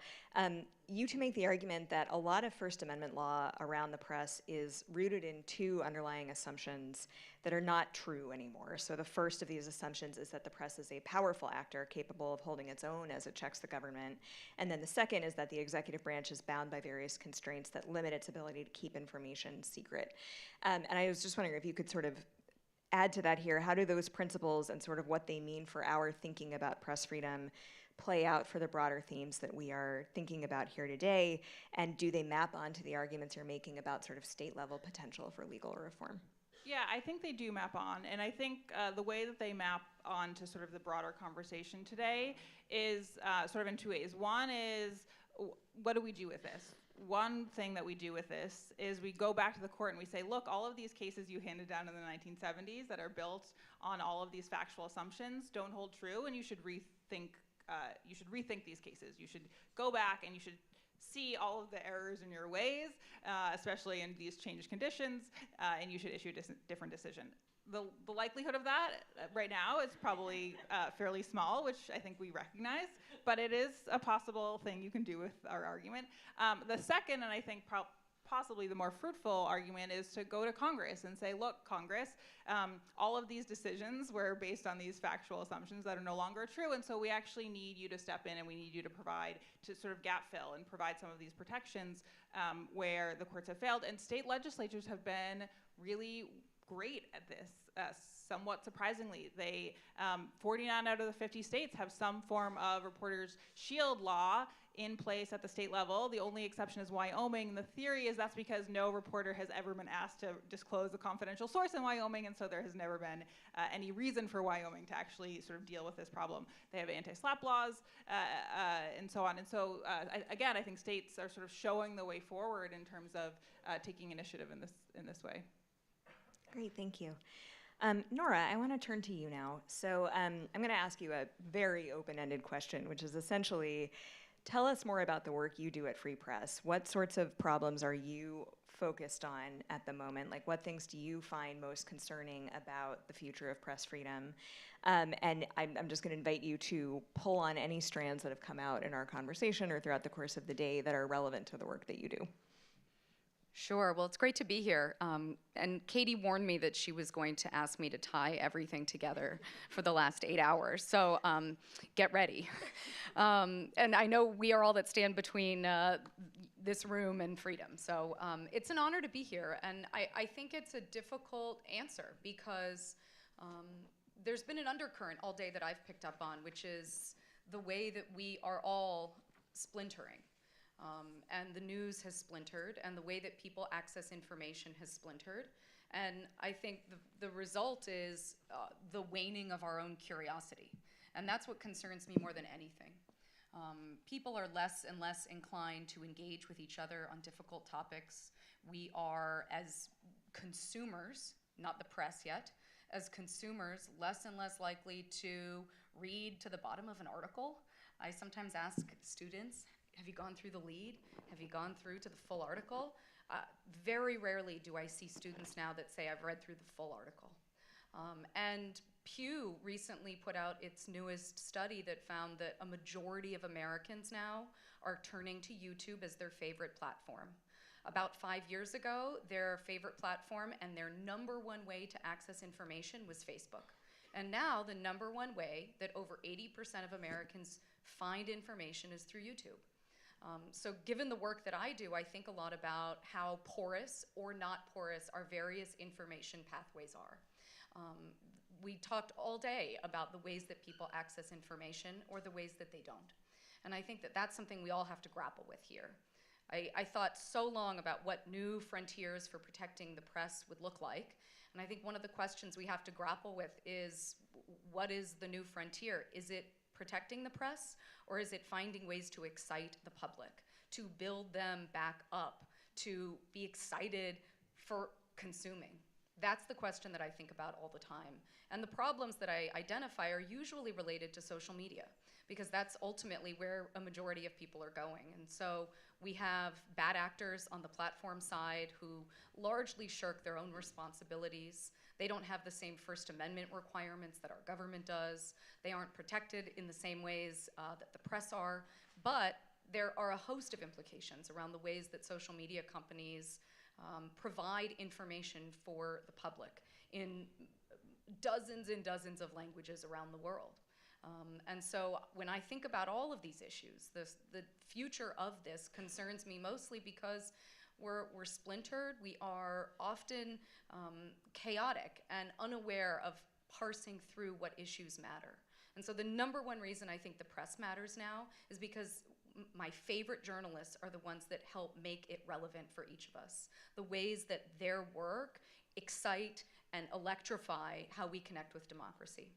you two make the argument that a lot of First Amendment law around the press is rooted in two underlying assumptions that are not true anymore. So the first of these assumptions is that the press is a powerful actor capable of holding its own as it checks the government. And then the second is that the executive branch is bound by various constraints that limit its ability to keep information secret. And I was just wondering if you could sort of add to that here. How do those principles and sort of what they mean for our thinking about press freedom play out for the broader themes that we are thinking about here today? And do they map onto the arguments you're making about sort of state level potential for legal reform? Yeah, I think they do map on. And I think the way that they map on to sort of the broader conversation today is sort of in two ways. One is, what do we do with this? one thing that we do with this is we go back to the court and we say, look, all of these cases you handed down in the 1970s that are built on all of these factual assumptions don't hold true, and you should rethink these cases. You should go back and you should see all of the errors in your ways, especially in these changed conditions, and you should issue a different decision. The likelihood of that right now is probably fairly small, which I think we recognize, but it is a possible thing you can do with our argument. The second, and I think possibly the more fruitful argument, is to go to Congress and say, look, Congress, all of these decisions were based on these factual assumptions that are no longer true, and so we actually need you to step in and we need you to provide, to sort of gap fill and provide some of these protections where the courts have failed. And state legislatures have been really great at this, somewhat surprisingly. 49 out of the 50 states have some form of reporters' shield law in place at the state level. The only exception is Wyoming. The theory is that's because no reporter has ever been asked to disclose a confidential source in Wyoming, and so there has never been any reason for Wyoming to actually sort of deal with this problem. They have anti-SLAPP laws and so on. And so, again, I think states are sort of showing the way forward in terms of taking initiative in this way. Great, thank you. Nora, I want to turn to you now. So I'm going to ask you a very open-ended question, which is essentially, tell us more about the work you do at Free Press. What sorts of problems are you focused on at the moment? Like, what things do you find most concerning about the future of press freedom? And I'm just going to invite you to pull on any strands that have come out in our conversation or throughout the course of the day that are relevant to the work that you do. Sure. Well, it's great to be here. And Katie warned me that she was going to ask me to tie everything together for the last 8 hours. So get ready. And I know we are all that stand between this room and freedom. So it's an honor to be here. And I think it's a difficult answer because there's been an undercurrent all day that I've picked up on, which is the way that we are all splintering. And the news has splintered, and the way that people access information has splintered. And I think the result is the waning of our own curiosity. And that's what concerns me more than anything. People are less and less inclined to engage with each other on difficult topics. We are, as consumers, not the press yet, as consumers, less and less likely to read to the bottom of an article. I sometimes ask students, have you gone through the lead? Have you gone through to the full article? Very rarely do I see students now that say, I've read through the full article. And Pew recently put out its newest study that found that a majority of Americans now are turning to YouTube as their favorite platform. About 5 years ago, their favorite platform and their #1 way to access information was Facebook. And now the #1 way that over 80% of Americans find information is through YouTube. So given the work that I do, I think a lot about how porous or not porous our various information pathways are. We talked all day about the ways that people access information or the ways that they don't. And I think that that's something we all have to grapple with here. I thought so long about what new frontiers for protecting the press would look like. And I think one of the questions we have to grapple with is, what is the new frontier? Is it protecting the press, or is it finding ways to excite the public, to build them back up, to be excited for consuming? That's the question that I think about all the time. And the problems that I identify are usually related to social media, because that's ultimately where a majority of people are going. And so we have bad actors on the platform side who largely shirk their own responsibilities. They don't have the same First Amendment requirements that our government does. They aren't protected in the same ways that the press are. But there are a host of implications around the ways that social media companies provide information for the public in dozens and dozens of languages around the world. And so when I think about all of these issues, the future of this concerns me mostly because we're splintered. We are often chaotic and unaware of parsing through what issues matter. And so the #1 reason I think the press matters now is because my favorite journalists are the ones that help make it relevant for each of us. The ways that their work excite and electrify how we connect with democracy.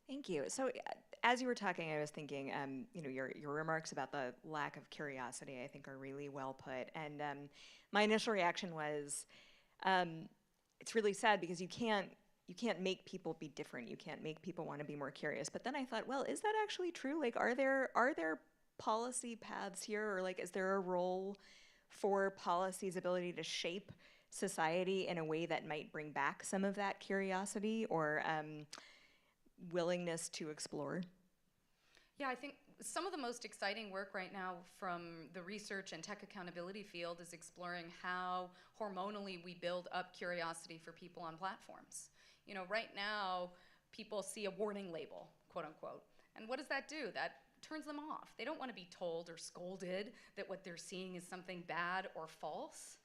Thank you. So as you were talking, I was thinking, your remarks about the lack of curiosity, I think, are really well put. And my initial reaction was, it's really sad because you can't make people be different. You can't make people want to be more curious. But then I thought, well, is that actually true? Like, are there policy paths here, or like, is there a role for policy's ability to shape society in a way that might bring back some of that curiosity or willingness to explore? Yeah, I think some of the most exciting work right now from the research and tech accountability field is exploring how hormonally we build up curiosity for people on platforms. You know, right now, people see a warning label, quote unquote. And what does that do? That turns them off. They don't want to be told or scolded that what they're seeing is something bad or false.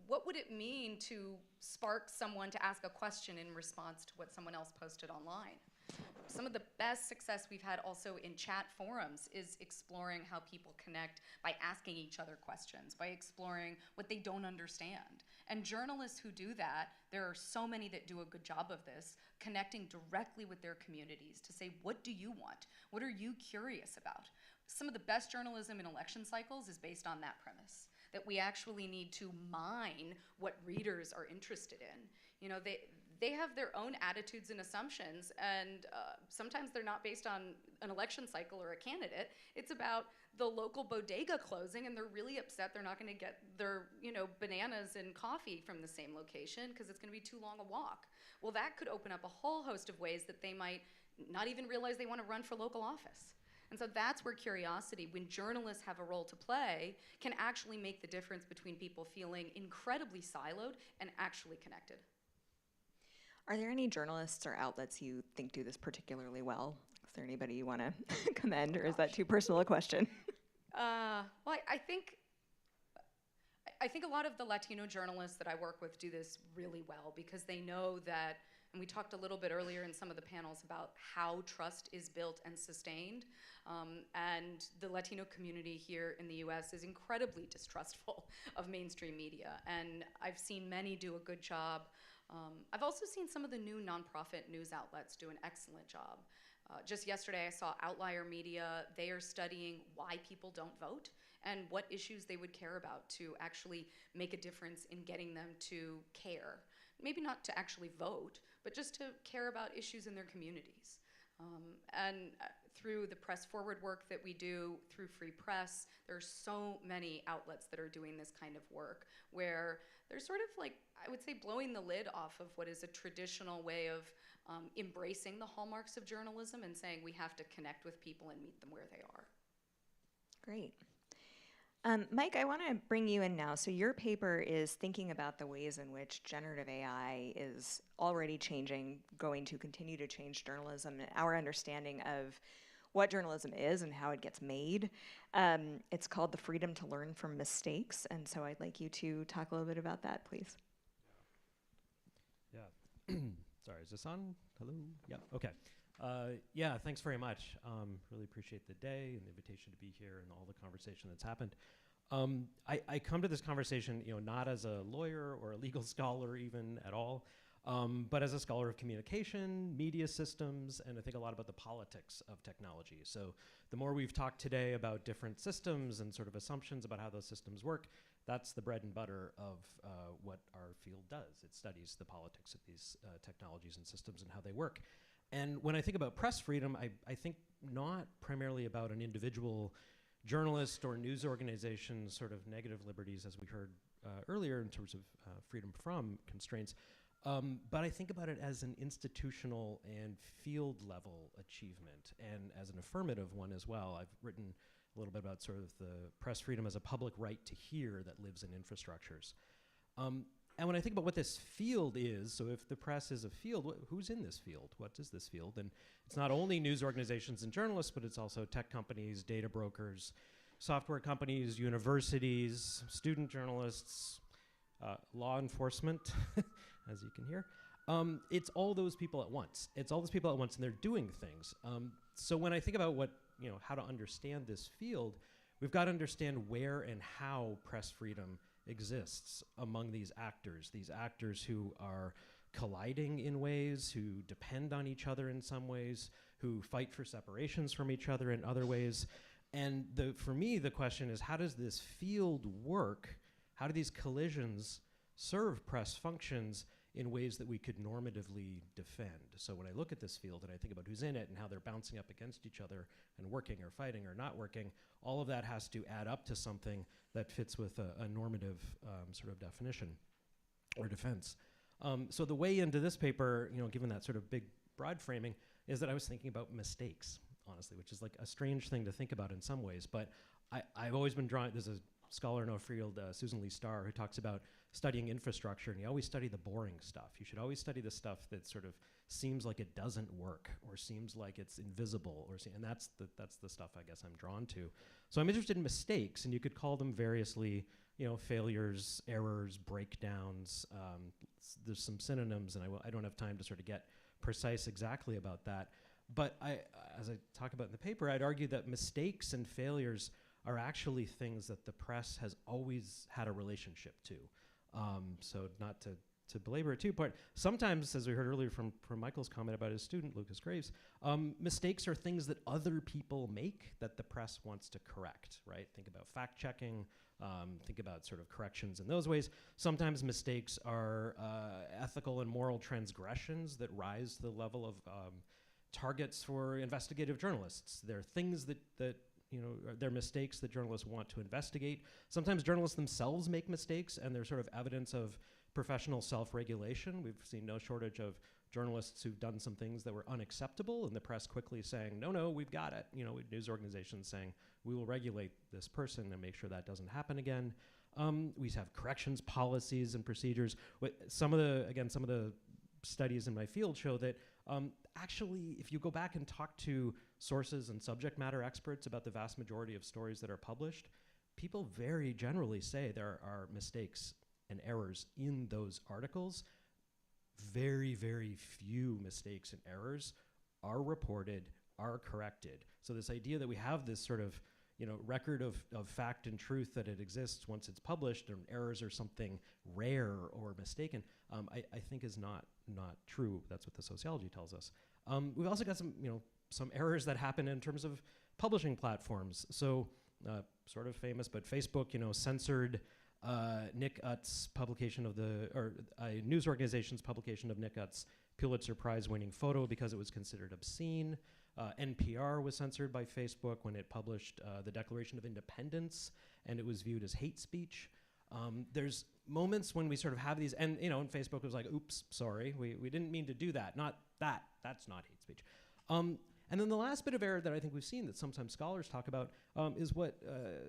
What would it mean to spark someone to ask a question in response to what someone else posted online? Some of the best success we've had also in chat forums is exploring how people connect by asking each other questions, by exploring what they don't understand. And journalists who do that, there are so many that do a good job of this, connecting directly with their communities to say, what do you want? What are you curious about? Some of the best journalism in election cycles is based on that premise, that we actually need to mine what readers are interested in. You know, they have their own attitudes and assumptions, and sometimes they're not based on an election cycle or a candidate. It's about the local bodega closing, and they're really upset they're not going to get their, bananas and coffee from the same location because it's going to be too long a walk. Well, that could open up a whole host of ways that they might not even realize they want to run for local office. And so that's where curiosity, when journalists have a role to play, can actually make the difference between people feeling incredibly siloed and actually connected. Are there any journalists or outlets you think do this particularly well? Is there anybody you want to commend, or is that too personal a question? Well, I think a lot of the Latino journalists that I work with do this really well because they know that, and we talked a little bit earlier in some of the panels about how trust is built and sustained. And the Latino community here in the US is incredibly distrustful of mainstream media. And I've seen many do a good job. I've also seen some of the new nonprofit news outlets do an excellent job. Just yesterday I saw Outlier Media. They are studying why people don't vote and what issues they would care about to actually make a difference in getting them to care. Maybe not to actually vote, but just to care about issues in their communities. And through the press forward work that we do, through Free Press, there are so many outlets that are doing this kind of work where they're sort of like, I would say, blowing the lid off of what is a traditional way of embracing the hallmarks of journalism and saying we have to connect with people and meet them where they are. Great. Mike, I want to bring you in now. So your paper is thinking about the ways in which generative AI is already changing, going to continue to change journalism, and our understanding of what journalism is and how it gets made. It's called The Freedom to Learn from Mistakes, and so I'd like you to talk a little bit about that, please. Yeah. Sorry, is this on? Hello? Yeah, okay. Yeah, thanks very much. Really appreciate the day and the invitation to be here and all the conversation that's happened. I come to this conversation, not as a lawyer or a legal scholar even at all, but as a scholar of communication, media systems, and I think a lot about the politics of technology. So the more we've talked today about different systems and sort of assumptions about how those systems work, that's the bread and butter of what our field does. It studies the politics of these technologies and systems and how they work. And when I think about press freedom, I think not primarily about an individual journalist or news organization's sort of negative liberties, as we heard earlier in terms of freedom from constraints, but I think about it as an institutional and field level achievement, and as an affirmative one as well. I've written a little bit about sort of the press freedom as a public right to hear that lives in infrastructures. And when I think about what this field is, so if the press is a field, who's in this field? What is this field? And it's not only news organizations and journalists, but it's also tech companies, data brokers, software companies, universities, student journalists, law enforcement, as you can hear. It's all those people at once. It's all those people at once, and they're doing things. So when I think about how to understand this field, we've got to understand where and how press freedom exists among these actors who are colliding in ways, who depend on each other in some ways, who fight for separations from each other in other ways. And for me, the question is, how does this field work? How do these collisions serve press functions in ways that we could normatively defend? So when I look at this field and I think about who's in it and how they're bouncing up against each other and working or fighting or not working, all of that has to add up to something that fits with a normative sort of definition or defense. So the way into this paper, given that sort of big, broad framing, is that I was thinking about mistakes, honestly, which is like a strange thing to think about in some ways. But I've always been drawn, there's a scholar in our field, Susan Lee Starr, who talks about studying infrastructure, and you always study the boring stuff. You should always study the stuff that sort of seems like it doesn't work or seems like it's invisible, and that's the stuff I guess I'm drawn to. So I'm interested in mistakes, and you could call them variously, failures, errors, breakdowns. There's some synonyms, and I don't have time to sort of get precise exactly about that. But as I talk about in the paper, I'd argue that mistakes and failures are actually things that the press has always had a relationship to. So not to belabor it too, but sometimes, as we heard earlier from Michael's comment about his student, Lucas Graves, mistakes are things that other people make that the press wants to correct, right? Think about fact checking, think about sort of corrections in those ways. Sometimes mistakes are ethical and moral transgressions that rise to the level of targets for investigative journalists. They're things that they're mistakes that journalists want to investigate. Sometimes journalists themselves make mistakes, and there's sort of evidence of professional self-regulation. We've seen no shortage of journalists who've done some things that were unacceptable, and the press quickly saying, no, we've got it. News organizations saying, we will regulate this person and make sure that doesn't happen again. We have corrections policies and procedures. Some of the studies in my field show that actually, if you go back and talk to sources and subject matter experts about the vast majority of stories that are published, people very generally say there are mistakes and errors in those articles. Very, very few mistakes and errors are reported, are corrected. So this idea that we have this sort of record of fact and truth, that it exists once it's published, and errors are something rare or mistaken, I think is not true. That's what the sociology tells us. We've also got some errors that happen in terms of publishing platforms. So sort of famous, but Facebook, censored Nick Utt's publication of a news organization's publication of Nick Utt's Pulitzer Prize-winning photo because it was considered obscene. NPR was censored by Facebook when it published the Declaration of Independence, and it was viewed as hate speech. There's moments when we sort of have these, and and Facebook was like, oops, sorry, we didn't mean to do that. Not that, that's not hate speech. And then the last bit of error that I think we've seen that sometimes scholars talk about is what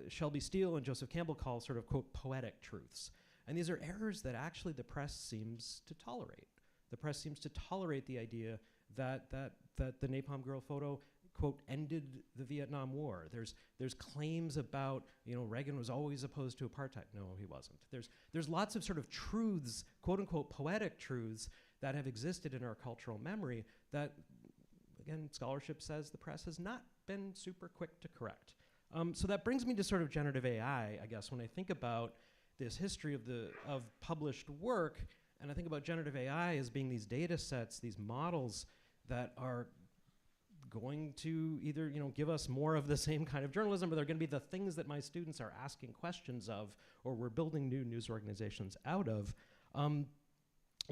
Shelby Steele and Joseph Campbell call sort of, quote, poetic truths. And these are errors that actually the press seems to tolerate. The press seems to tolerate the idea that the Napalm Girl photo, quote, ended the Vietnam War. There's claims about, Reagan was always opposed to apartheid. No, he wasn't. There's lots of sort of truths, quote unquote, poetic truths that have existed in our cultural memory that, again, scholarship says the press has not been super quick to correct. So that brings me to sort of generative AI, I guess, when I think about this history of published work, and I think about generative AI as being these data sets, these models that are going to either give us more of the same kind of journalism, or they're going to be the things that my students are asking questions of, or we're building new news organizations out of.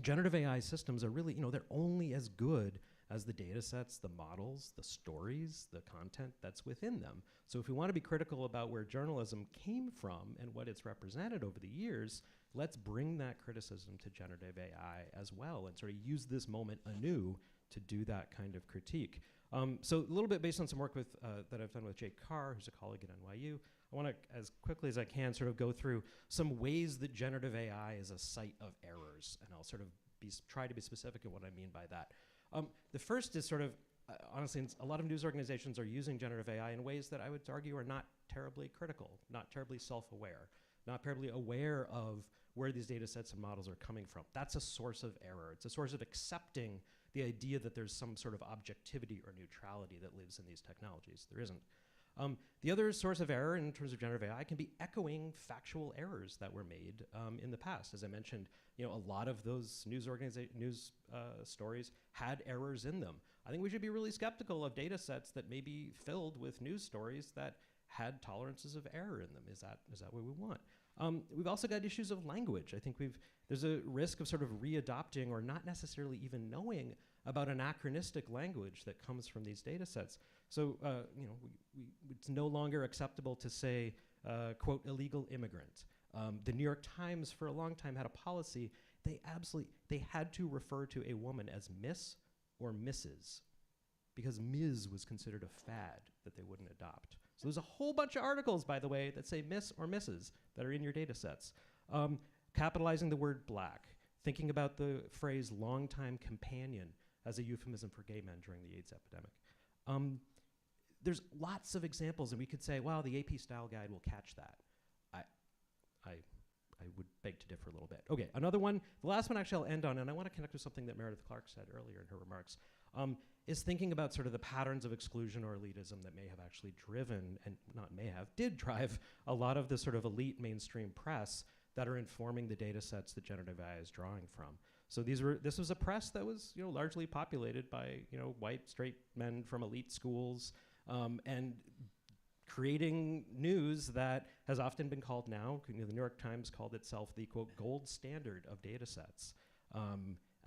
Generative AI systems are really, they're only as good as the data sets, the models, the stories, the content that's within them. So if we want to be critical about where journalism came from and what it's represented over the years, let's bring that criticism to generative AI as well and sort of use this moment anew to do that kind of critique. So a little bit based on some work that I've done with Jake Carr, who's a colleague at NYU, I want to, as quickly as I can, sort of go through some ways that generative AI is a site of errors, and I'll sort of try to be specific in what I mean by that. The first is sort of, honestly, a lot of news organizations are using generative AI in ways that I would argue are not terribly critical, not terribly self-aware, not terribly aware of where these data sets and models are coming from. That's a source of error. It's a source of accepting the idea that there's some sort of objectivity or neutrality that lives in these technologies. There isn't. The other source of error in terms of generative AI can be echoing factual errors that were made in the past. As I mentioned, a lot of those news stories had errors in them. I think we should be really skeptical of data sets that may be filled with news stories that had tolerances of error in them. Is that what we want? We've also got issues of language. I think there's a risk of sort of readopting or not necessarily even knowing about anachronistic language that comes from these data sets. So, it's no longer acceptable to say, quote, illegal immigrant. The New York Times for a long time had a policy, they had to refer to a woman as Miss or Mrs. because Ms. was considered a fad that they wouldn't adopt. So there's a whole bunch of articles, by the way, that say Miss or Mrs. that are in your data sets. Capitalizing the word black, thinking about the phrase longtime companion as a euphemism for gay men during the AIDS epidemic. There's lots of examples, and we could say, well, the AP style guide will catch that. I would beg to differ a little bit. Okay, another one, the last one actually I'll end on, and I want to connect with something that Meredith Clark said earlier in her remarks, is thinking about sort of the patterns of exclusion or elitism that may have actually driven, and not may have, did drive a lot of the sort of elite mainstream press that are informing the data sets that generative AI is drawing from. So this was a press that was largely populated by white straight men from elite schools, and creating news that has often been called now, the New York Times called itself the, quote, gold standard of data sets.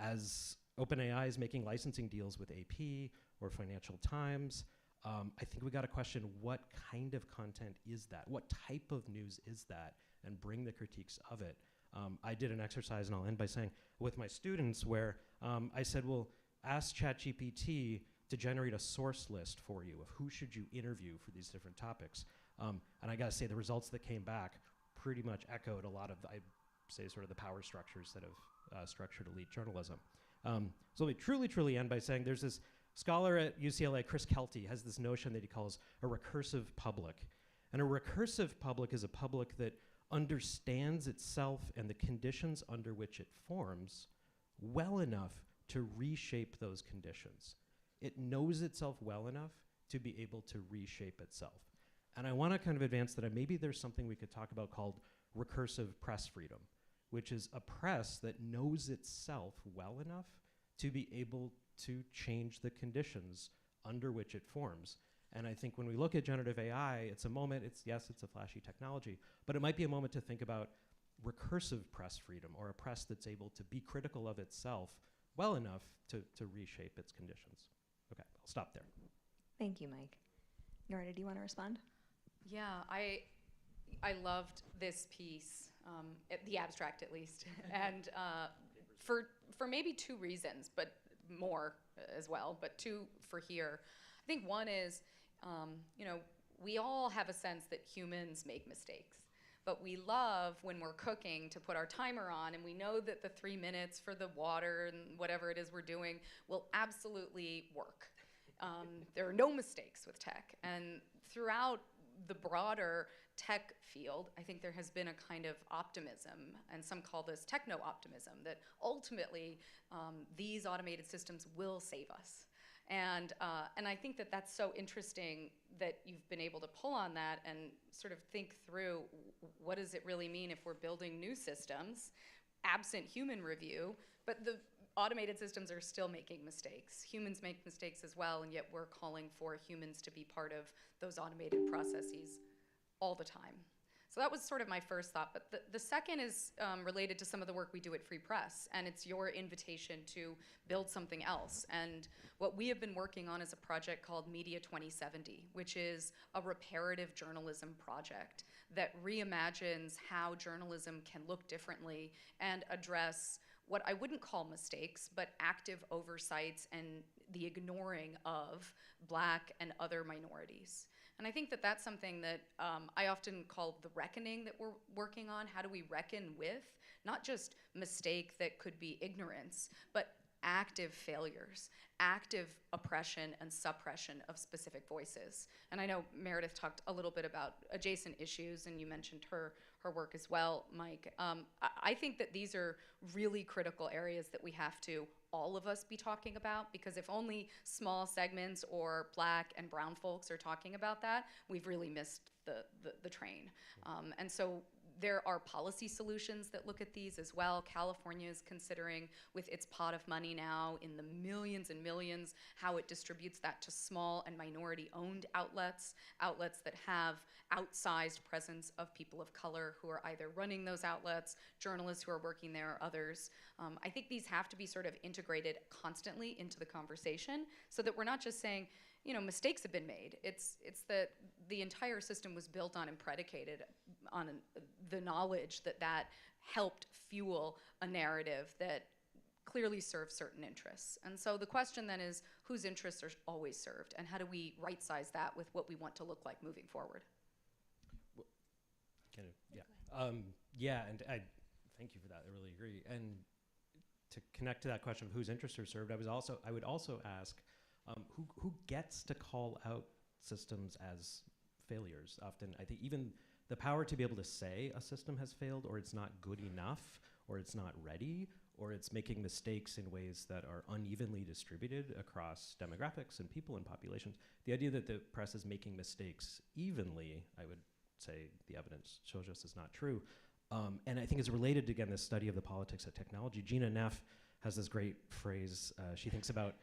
As OpenAI is making licensing deals with AP or Financial Times, I think we got to question what kind of content is that? What type of news is that? And bring the critiques of it. I did an exercise, and I'll end by saying, with my students where I said, well, ask ChatGPT to generate a source list for you of who should you interview for these different topics. And I gotta say, the results that came back pretty much echoed a lot of, I'd say, sort of the power structures that have structured elite journalism. So let me truly end by saying there's this scholar at UCLA, Chris Kelty, has this notion that he calls a recursive public. And a recursive public is a public that understands itself and the conditions under which it forms well enough to reshape those conditions. It knows itself well enough to be able to reshape itself. And I want to kind of advance that maybe there's something we could talk about called recursive press freedom, which is a press that knows itself well enough to be able to change the conditions under which it forms. And I think when we look at generative AI, it's a moment, yes, it's a flashy technology, but it might be a moment to think about recursive press freedom, or a press that's able to be critical of itself well enough to reshape its conditions. Okay, I'll stop there. Thank you, Mike. Norda, do you want to respond? Yeah, I loved this piece, the abstract at least, and for maybe two reasons, but more as well, but two for here. I think one is, we all have a sense that humans make mistakes, but we love when we're cooking to put our timer on and we know that the 3 minutes for the water and whatever it is we're doing will absolutely work. There are no mistakes with tech, and throughout the broader tech field, I think there has been a kind of optimism, and some call this techno-optimism, that ultimately these automated systems will save us. And I think that that's so interesting that you've been able to pull on that and sort of think through what does it really mean if we're building new systems, absent human review, but the automated systems are still making mistakes. Humans make mistakes as well, and yet we're calling for humans to be part of those automated processes all the time. So that was sort of my first thought. But the second is related to some of the work we do at Free Press, and it's your invitation to build something else. And what we have been working on is a project called Media 2070, which is a reparative journalism project that reimagines how journalism can look differently and address what I wouldn't call mistakes, but active oversights and the ignoring of Black and other minorities. And I think that that's something that I often call the reckoning that we're working on. How do we reckon with not just mistake that could be ignorance, but active failures, active oppression and suppression of specific voices? And I know Meredith talked a little bit about adjacent issues, and you mentioned her work as well, Mike. I think that these are really critical areas that we have to all of us be talking about? Because if only small segments or Black and brown folks are talking about that, we've really missed the train. And so there are policy solutions that look at these as well. California is considering, with its pot of money now in the millions and millions, how it distributes that to small and minority-owned outlets that have outsized presence of people of color who are either running those outlets, journalists who are working there, or others. I think these have to be sort of integrated constantly into the conversation so that we're not just saying, you know, mistakes have been made. It's that the entire system was built on and predicated on the knowledge that helped fuel a narrative that clearly serves certain interests. And so the question then is, whose interests are always served, and how do we right-size that with what we want to look like moving forward? Yeah, and I thank you for that. I really agree. And to connect to that question of whose interests are served, I would also ask, who gets to call out systems as failures? Often, I think even the power to be able to say a system has failed, or it's not good enough, or it's not ready, or it's making mistakes in ways that are unevenly distributed across demographics and people and populations. The idea that the press is making mistakes evenly, I would say the evidence shows us is not true. And I think it's related to, again, this study of the politics of technology. Gina Neff has this great phrase. She thinks about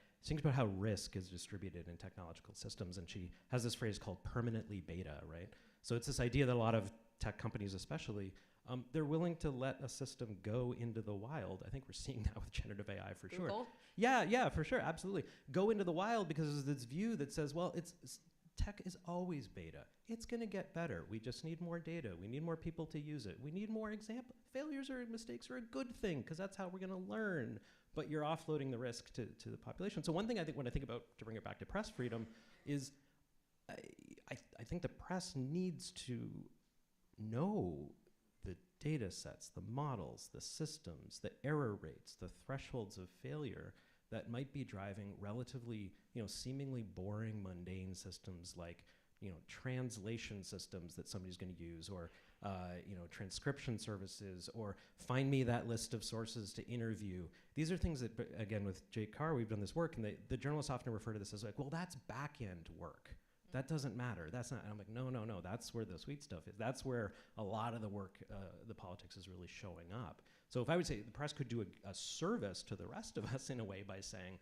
how risk is distributed in technological systems, and she has this phrase called permanently beta, right? So it's this idea that a lot of tech companies especially, they're willing to let a system go into the wild. I think we're seeing that with generative AI for sure. Google? Yeah, for sure, absolutely. Go into the wild because there's this view that says, well, tech is always beta. It's gonna get better. We just need more data. We need more people to use it. We need more examples. Failures or mistakes are a good thing because that's how we're gonna learn. But you're offloading the risk to the population. So one thing I think when I think about, to bring it back to press freedom, is I think the press needs to know the data sets, the models, the systems, the error rates, the thresholds of failure that might be driving relatively, seemingly boring, mundane systems like, translation systems that somebody's going to use, or transcription services, or find me that list of sources to interview. These are things that, again, with Jake Carr, we've done this work, and the journalists often refer to this as like, well, that's back-end work. That doesn't matter. That's not. And I'm like, no. That's where the sweet stuff is. That's where a lot of the work, the politics is really showing up. So if I would say the press could do a service to the rest of us in a way by saying,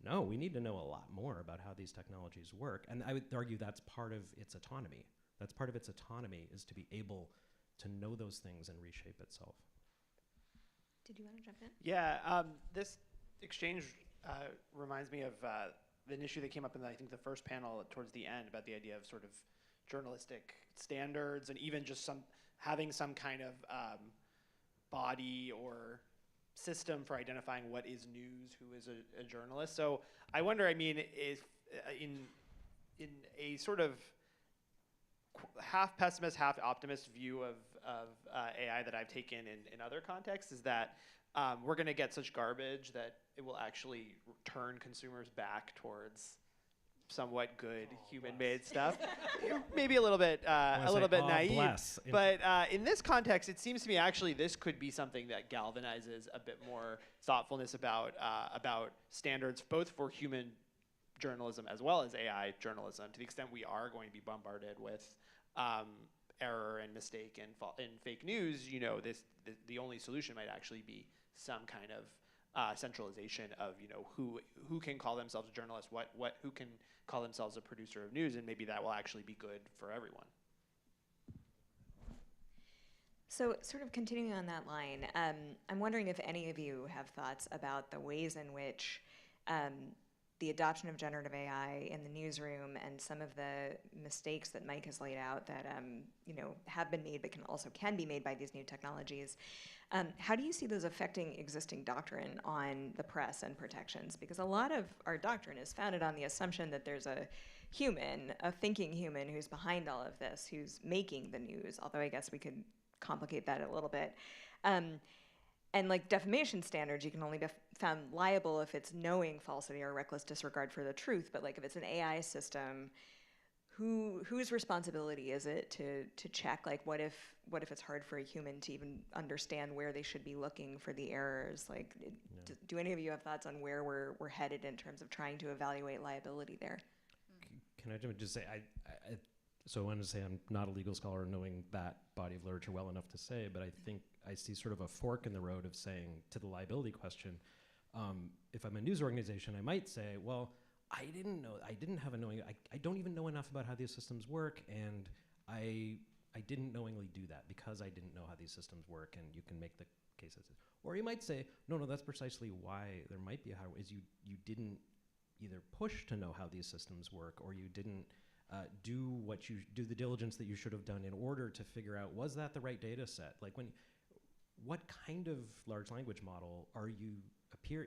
no, we need to know a lot more about how these technologies work. And I would argue that's part of its autonomy. That's part of its autonomy, is to be able to know those things and reshape itself. Did you want to jump in? Yeah, this exchange reminds me of an issue that came up in, I think, the first panel towards the end about the idea of sort of journalistic standards, and even just having some kind of body or system for identifying what is news, who is a journalist. So I wonder, if in a sort of half pessimist, half optimist view of AI that I've taken in other contexts, is that we're going to get such garbage that it will actually turn consumers back towards somewhat good human-made stuff. Maybe a little bit naive, bless. But in this context, it seems to me actually this could be something that galvanizes a bit more thoughtfulness about standards, both for human journalism as well as AI journalism, to the extent we are going to be bombarded with error and mistake and fake news. The only solution might actually be some kind of centralization of who can call themselves a journalist, who can call themselves a producer of news, and maybe that will actually be good for everyone. So sort of continuing on that line, I'm wondering if any of you have thoughts about the ways in which the adoption of generative AI in the newsroom and some of the mistakes that Mike has laid out that have been made but can be made by these new technologies. How do you see those affecting existing doctrine on the press and protections? Because a lot of our doctrine is founded on the assumption that there's a thinking human who's behind all of this, who's making the news, although I guess we could complicate that a little bit. And like defamation standards, you can only be found liable if it's knowing falsity or reckless disregard for the truth. But like if it's an AI system, whose responsibility is it to check? Like what if it's hard for a human to even understand where they should be looking for the errors? Like do any of you have thoughts on where we're headed in terms of trying to evaluate liability there? Can I just say, so I wanted to say I'm not a legal scholar knowing that body of literature well enough to say, but I think I see sort of a fork in the road of saying to the liability question, if I'm a news organization, I might say, well, I didn't have a knowing, I don't even know enough about how these systems work, and I didn't knowingly do that because I didn't know how these systems work, and you can make the cases. Or you might say, no, that's precisely why there might be a higher, is you didn't either push to know how these systems work, or you didn't do the diligence that you should have done in order to figure out, was that the right data set? Like what kind of large language model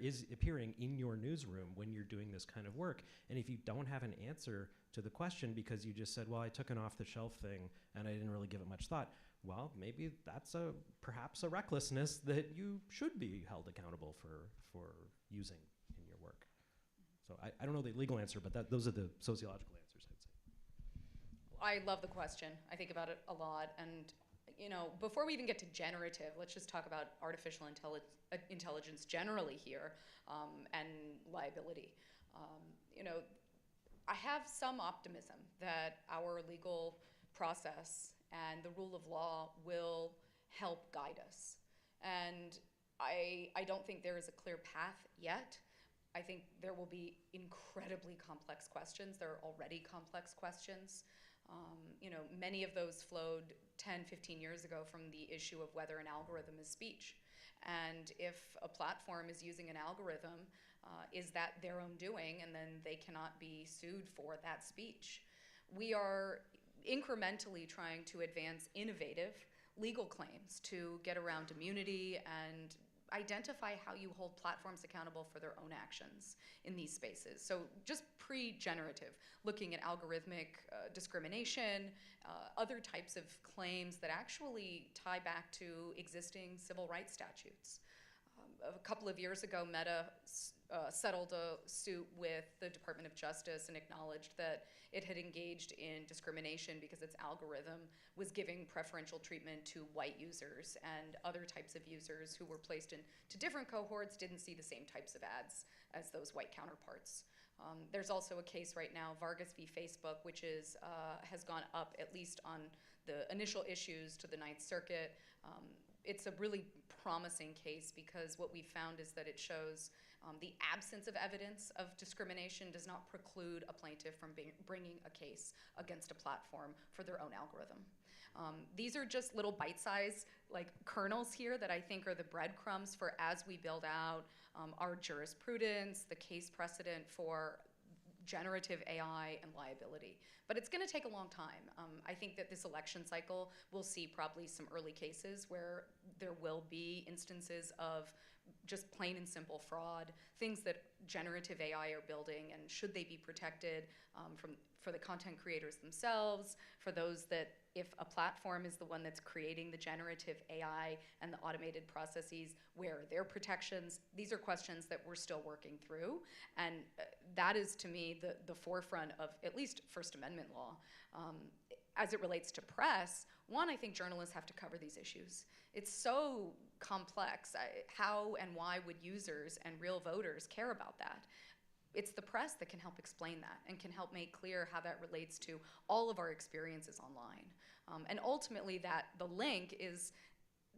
is appearing in your newsroom when you're doing this kind of work? And if you don't have an answer to the question because you just said, well, I took an off-the-shelf thing and I didn't really give it much thought, well, maybe that's perhaps a recklessness that you should be held accountable for using in your work. So I don't know the legal answer, but those are the sociological answers, I'd say. I love the question. I think about it a lot. And before we even get to generative, let's just talk about artificial intelligence generally here, and liability. I have some optimism that our legal process and the rule of law will help guide us. And I don't think there is a clear path yet. I think there will be incredibly complex questions. There are already complex questions. Many of those flowed 10, 15 years ago from the issue of whether an algorithm is speech. And if a platform is using an algorithm, is that their own doing, and then they cannot be sued for that speech? We are incrementally trying to advance innovative legal claims to get around immunity and identify how you hold platforms accountable for their own actions in these spaces. So just pre-generative, looking at algorithmic discrimination, other types of claims that actually tie back to existing civil rights statutes. A couple of years ago, Meta settled a suit with the Department of Justice and acknowledged that it had engaged in discrimination because its algorithm was giving preferential treatment to white users, and other types of users who were placed into different cohorts didn't see the same types of ads as those white counterparts. There's also a case right now, Vargas v. Facebook, which has gone up at least on the initial issues to the Ninth Circuit. It's a really promising case because what we found is that it shows the absence of evidence of discrimination does not preclude a plaintiff from bringing a case against a platform for their own algorithm. These are just little bite-sized kernels here that I think are the breadcrumbs for as we build out our jurisprudence, the case precedent for generative AI and liability. But it's going to take a long time. I think that this election cycle will see probably some early cases where there will be instances of just plain and simple fraud, things that generative AI are building, and should they be protected for the content creators themselves, for those that if a platform is the one that's creating the generative AI and the automated processes, where are their protections? These are questions that we're still working through, and that is to me the forefront of at least First Amendment law. As it relates to press, one, I think journalists have to cover these issues. It's so complex. How and why would users and real voters care about that? It's the press that can help explain that and can help make clear how that relates to all of our experiences online. And ultimately the link is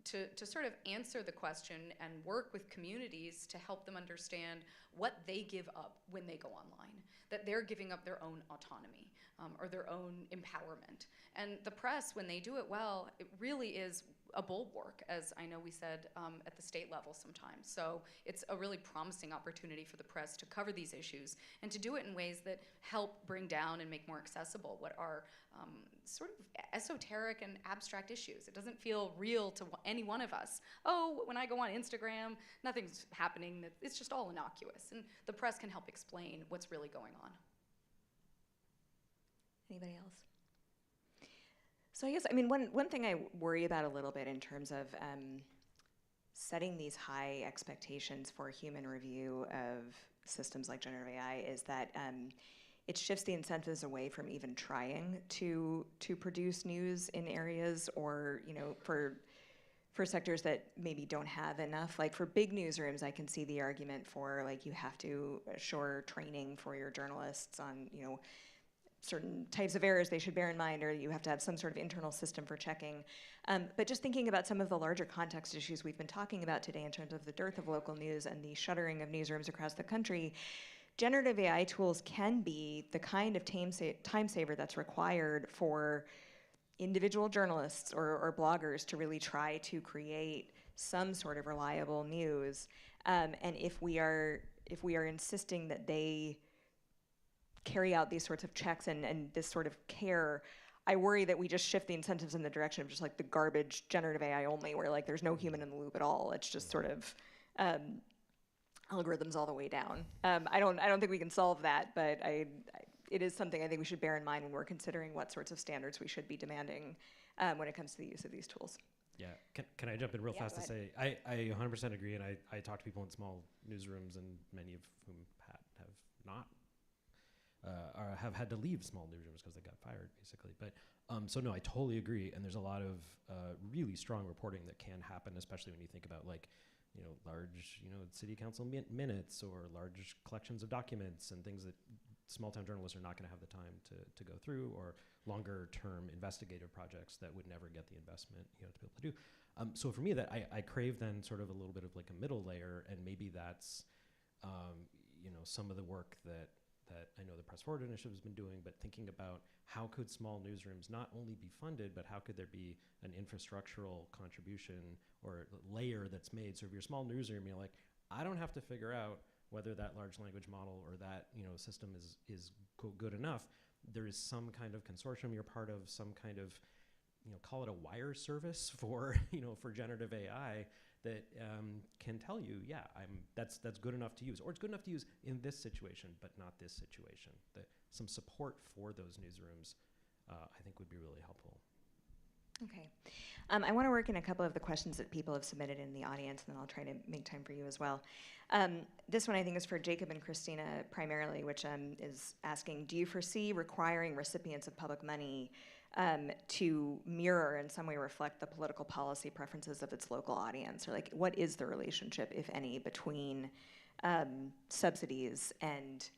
to sort of answer the question and work with communities to help them understand what they give up when they go online, that they're giving up their own autonomy or their own empowerment. And the press, when they do it well, it really is a bulwark, as I know we said at the state level sometimes. So it's a really promising opportunity for the press to cover these issues and to do it in ways that help bring down and make more accessible what are sort of esoteric and abstract issues. It doesn't feel real to any one of us. Oh, when I go on Instagram, nothing's happening. It's just all innocuous. And the press can help explain what's really going on. Anybody else? So I guess, one thing I worry about a little bit in terms of setting these high expectations for human review of systems like generative AI is that it shifts the incentives away from even trying to produce news in areas or, for sectors that maybe don't have enough. Like for big newsrooms, I can see the argument for like you have to assure training for your journalists on, you know, certain types of errors they should bear in mind, or you have to have some sort of internal system for checking. But just thinking about some of the larger context issues we've been talking about today in terms of the dearth of local news and the shuttering of newsrooms across the country, generative AI tools can be the kind of time saver that's required for individual journalists or bloggers to really try to create some sort of reliable news. And if we are insisting that they carry out these sorts of checks and this sort of care, I worry that we just shift the incentives in the direction of just like the garbage generative AI only, where like there's no human in the loop at all. It's just sort of algorithms all the way down. I don't think we can solve that, but it is something I think we should bear in mind when we're considering what sorts of standards we should be demanding when it comes to the use of these tools. Yeah, can I jump in real fast to say, I 100% agree, and I talk to people in small newsrooms, and many of whom have not, or have had to leave small newsrooms because they got fired, basically. But so no, I totally agree, and there's a lot of really strong reporting that can happen, especially when you think about like, you know, large, you know, city council minutes or large collections of documents and things that small-town journalists are not going to have the time to go through, or longer-term investigative projects that would never get the investment, you know, to be able to do. So for me, that I crave then sort of a little bit of like a middle layer, and maybe that's, you know, some of the work that I know the Press Forward Initiative has been doing, but thinking about how could small newsrooms not only be funded, but how could there be an infrastructural contribution or layer that's made. So if you're a small newsroom, you're like, I don't have to figure out whether that large language model or that, you know, system is good enough. There is some kind of consortium you're part of, some kind of, you know, call it a wire service for, you know, for generative AI that can tell you, yeah, that's good enough to use, or it's good enough to use in this situation, but not this situation. That some support for those newsrooms, I think, would be really helpful. Okay. I want to work in a couple of the questions that people have submitted in the audience, and then I'll try to make time for you as well. This one I think is for Jacob and Christina primarily, which is asking, do you foresee requiring recipients of public money to mirror, in some way reflect the political policy preferences of its local audience? Or like, what is the relationship, if any, between subsidies and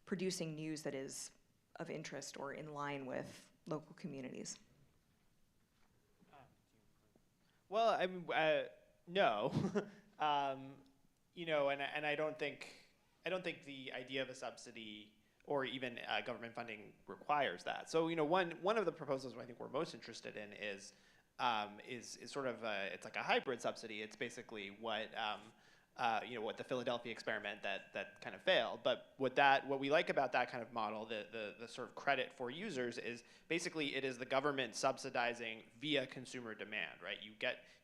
producing news that is of interest or in line with local communities? Well, I mean, no. You know, and I don't think the idea of a subsidy or even government funding requires that. So, you know, one of the proposals I think we're most interested in is sort of it's like a hybrid subsidy. It's basically what you know, what the Philadelphia experiment that kind of failed. But what we like about that kind of model, the sort of credit for users, is basically it is the government subsidizing via consumer demand, right? You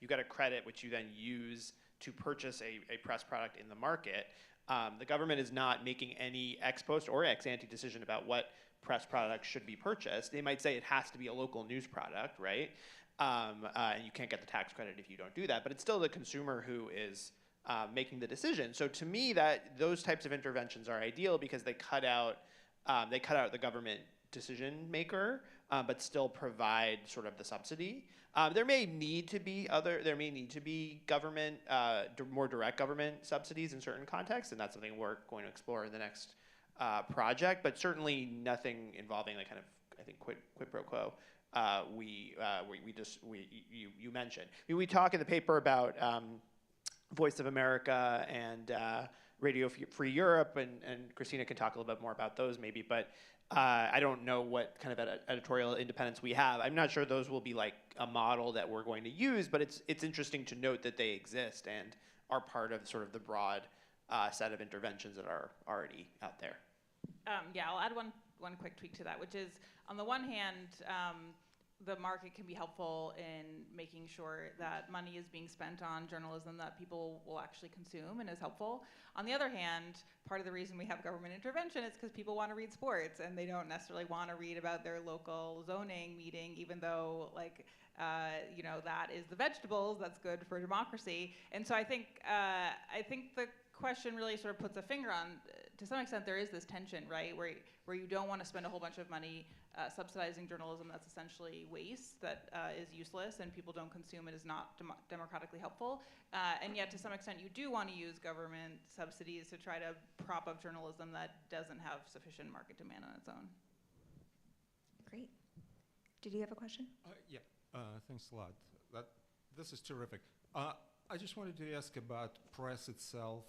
get a credit which you then use to purchase a press product in the market. The government is not making any ex post or ex ante decision about what press products should be purchased. They might say it has to be a local news product, right? And you can't get the tax credit if you don't do that. But it's still the consumer who is making the decision. So to me, those types of interventions are ideal because they cut out the government decision maker, but still provide sort of the subsidy. There may need to be government, more direct government subsidies in certain contexts, and that's something we're going to explore in the next project. But certainly nothing involving like kind of, I think, quid pro quo. You mentioned. I mean, we talk in the paper about Voice of America and Radio Free Europe, and Christina can talk a little bit more about those maybe, but I don't know what kind of editorial independence we have. I'm not sure those will be like a model that we're going to use, but it's interesting to note that they exist and are part of sort of the broad set of interventions that are already out there. Yeah, I'll add one quick tweak to that, which is, on the one hand, the market can be helpful in making sure that money is being spent on journalism that people will actually consume and is helpful. On the other hand, part of the reason we have government intervention is because people want to read sports and they don't necessarily want to read about their local zoning meeting, even though like, you know, that is the vegetables that's good for democracy. And so I think the question really sort of puts a finger on to some extent, there is this tension, right, where you don't want to spend a whole bunch of money subsidizing journalism that's essentially waste, that is useless, and people don't consume it, is not democratically helpful. And yet, to some extent, you do want to use government subsidies to try to prop up journalism that doesn't have sufficient market demand on its own. Great. Did you have a question? Yeah, thanks a lot. This is terrific. I just wanted to ask about press itself,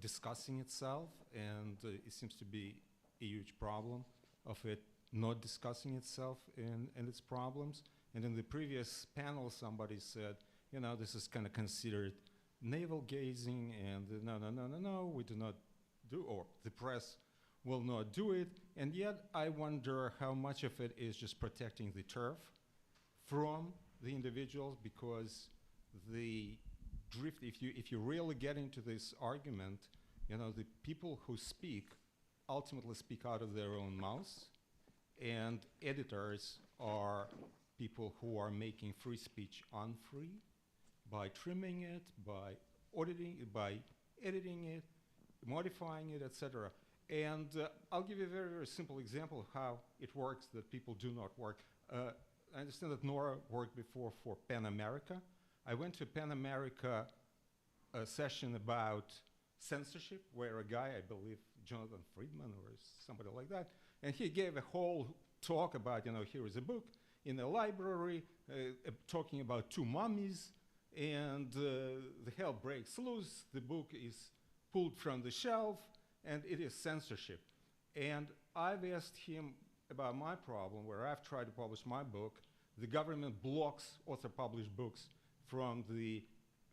discussing itself, and it seems to be a huge problem of it not discussing itself and its problems. And in the previous panel, somebody said, you know, this is kind of considered navel gazing, and no, we do not do, or the press will not do it. And yet, I wonder how much of it is just protecting the turf from the individuals, because the drift, if you really get into this argument, you know, the people who speak ultimately speak out of their own mouths, and editors are people who are making free speech unfree by trimming it, by auditing it, by editing it, modifying it, etc. And I'll give you a very, very simple example of how it works that people do not work. I understand that Nora worked before for PEN America. I went to PEN America session about censorship, where a guy, I believe Jonathan Friedman or somebody like that, and he gave a whole talk about, you know, here is a book in the library talking about two mummies, and the hell breaks loose, the book is pulled from the shelf, and it is censorship. And I've asked him about my problem, where I've tried to publish my book. The government blocks author-published books from the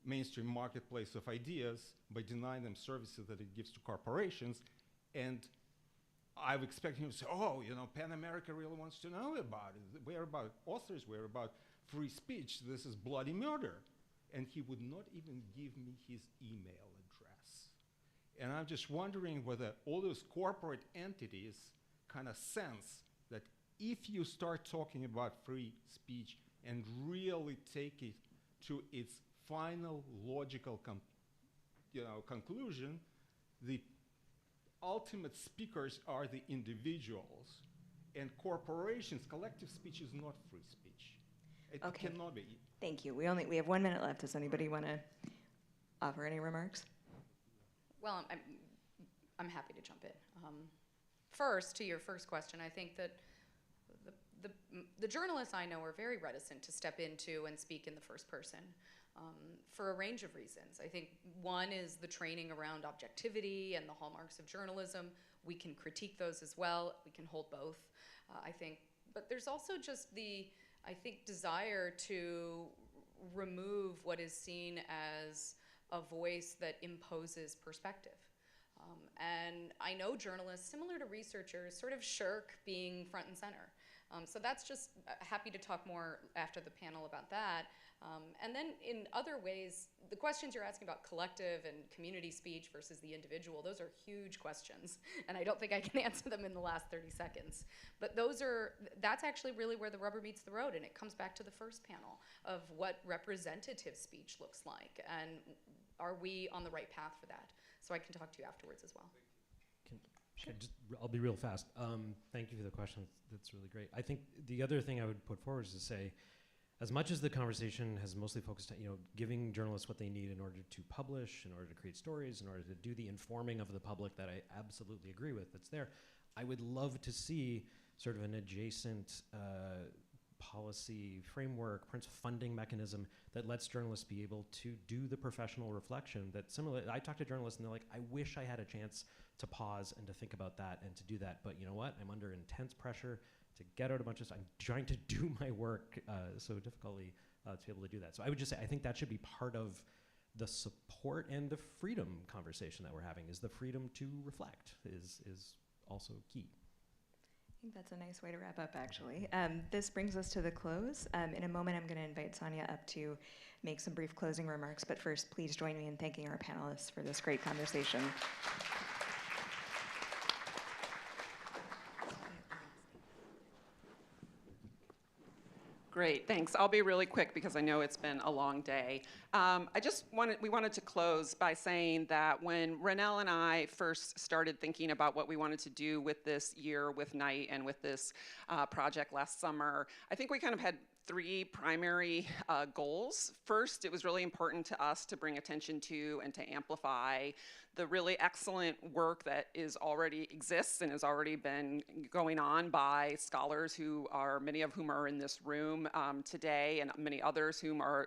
mainstream marketplace of ideas by denying them services that it gives to corporations. And I've expected him to say, oh, you know, PEN America really wants to know about it. We're about authors, we're about free speech, this is bloody murder. And he would not even give me his email address. And I'm just wondering whether all those corporate entities kind of sense that if you start talking about free speech and really take it to its final logical conclusion, the ultimate speakers are the individuals, and corporations, collective speech is not free speech. It cannot be. Thank you. We have 1 minute left. Does anybody want to offer any remarks? Well, I'm happy to jump in. First, to your first question, I think that the journalists I know are very reticent to step into and speak in the first person for a range of reasons. I think one is the training around objectivity and the hallmarks of journalism. We can critique those as well. We can hold both, I think. But there's also just the, I think, desire to remove what is seen as a voice that imposes perspective. And I know journalists, similar to researchers, sort of shirk being front and center. So that's just happy to talk more after the panel about that. And then in other ways, the questions you're asking about collective and community speech versus the individual, those are huge questions. And I don't think I can answer them in the last 30 seconds. But that's actually really where the rubber meets the road. And it comes back to the first panel of what representative speech looks like. And are we on the right path for that? So I can talk to you afterwards as well. I'll be real fast. Thank you for the question. That's really great. I think the other thing I would put forward is to say, as much as the conversation has mostly focused on, giving journalists what they need in order to publish, in order to create stories, in order to do the informing of the public that I absolutely agree with that's there, I would love to see sort of an adjacent policy framework, funding mechanism that lets journalists be able to do the professional reflection that similarly, I talk to journalists and they're like, I wish I had a chance to pause and to think about that and to do that. But you know what? I'm under intense pressure to get out a bunch of stuff. I'm trying to do my work so difficultly to be able to do that. So I would just say, I think that should be part of the support and the freedom conversation that we're having, is the freedom to reflect is also key. I think that's a nice way to wrap up, actually. This brings us to the close. In a moment, I'm going to invite Sonja up to make some brief closing remarks. But first, please join me in thanking our panelists for this great conversation. Great, thanks. I'll be really quick because I know it's been a long day. We wanted to close by saying that when RonNell and I first started thinking about what we wanted to do with this year, with Night, and with this project last summer, I think we kind of had three primary goals. First, it was really important to us to bring attention to and to amplify the really excellent work that already exists and has already been going on by scholars who are, many of whom are in this room today, and many others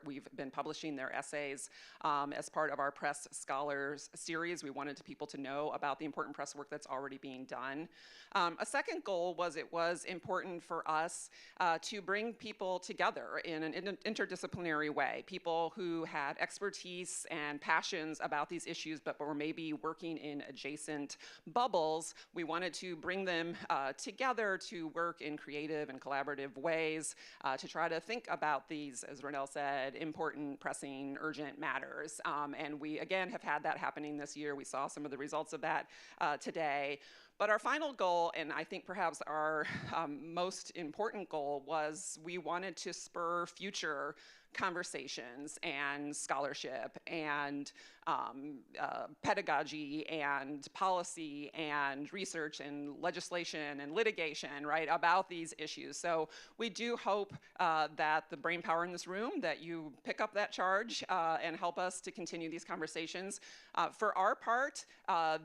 we've been publishing their essays as part of our Press Scholars series. We wanted people to know about the important press work that's already being done. A second goal was it was important for us to bring people together in an interdisciplinary way, people who had expertise and passions about these issues but were maybe working in adjacent bubbles. We wanted to bring them together to work in creative and collaborative ways to try to think about these, as RonNell said, important, pressing, urgent matters. And we, again, have had that happening this year. We saw some of the results of that today. But our final goal, and I think perhaps our most important goal, was we wanted to spur future conversations and scholarship and pedagogy and policy and research and legislation and litigation, right, about these issues. So we do hope that the brainpower in this room, that you pick up that charge and help us to continue these conversations. For our part, a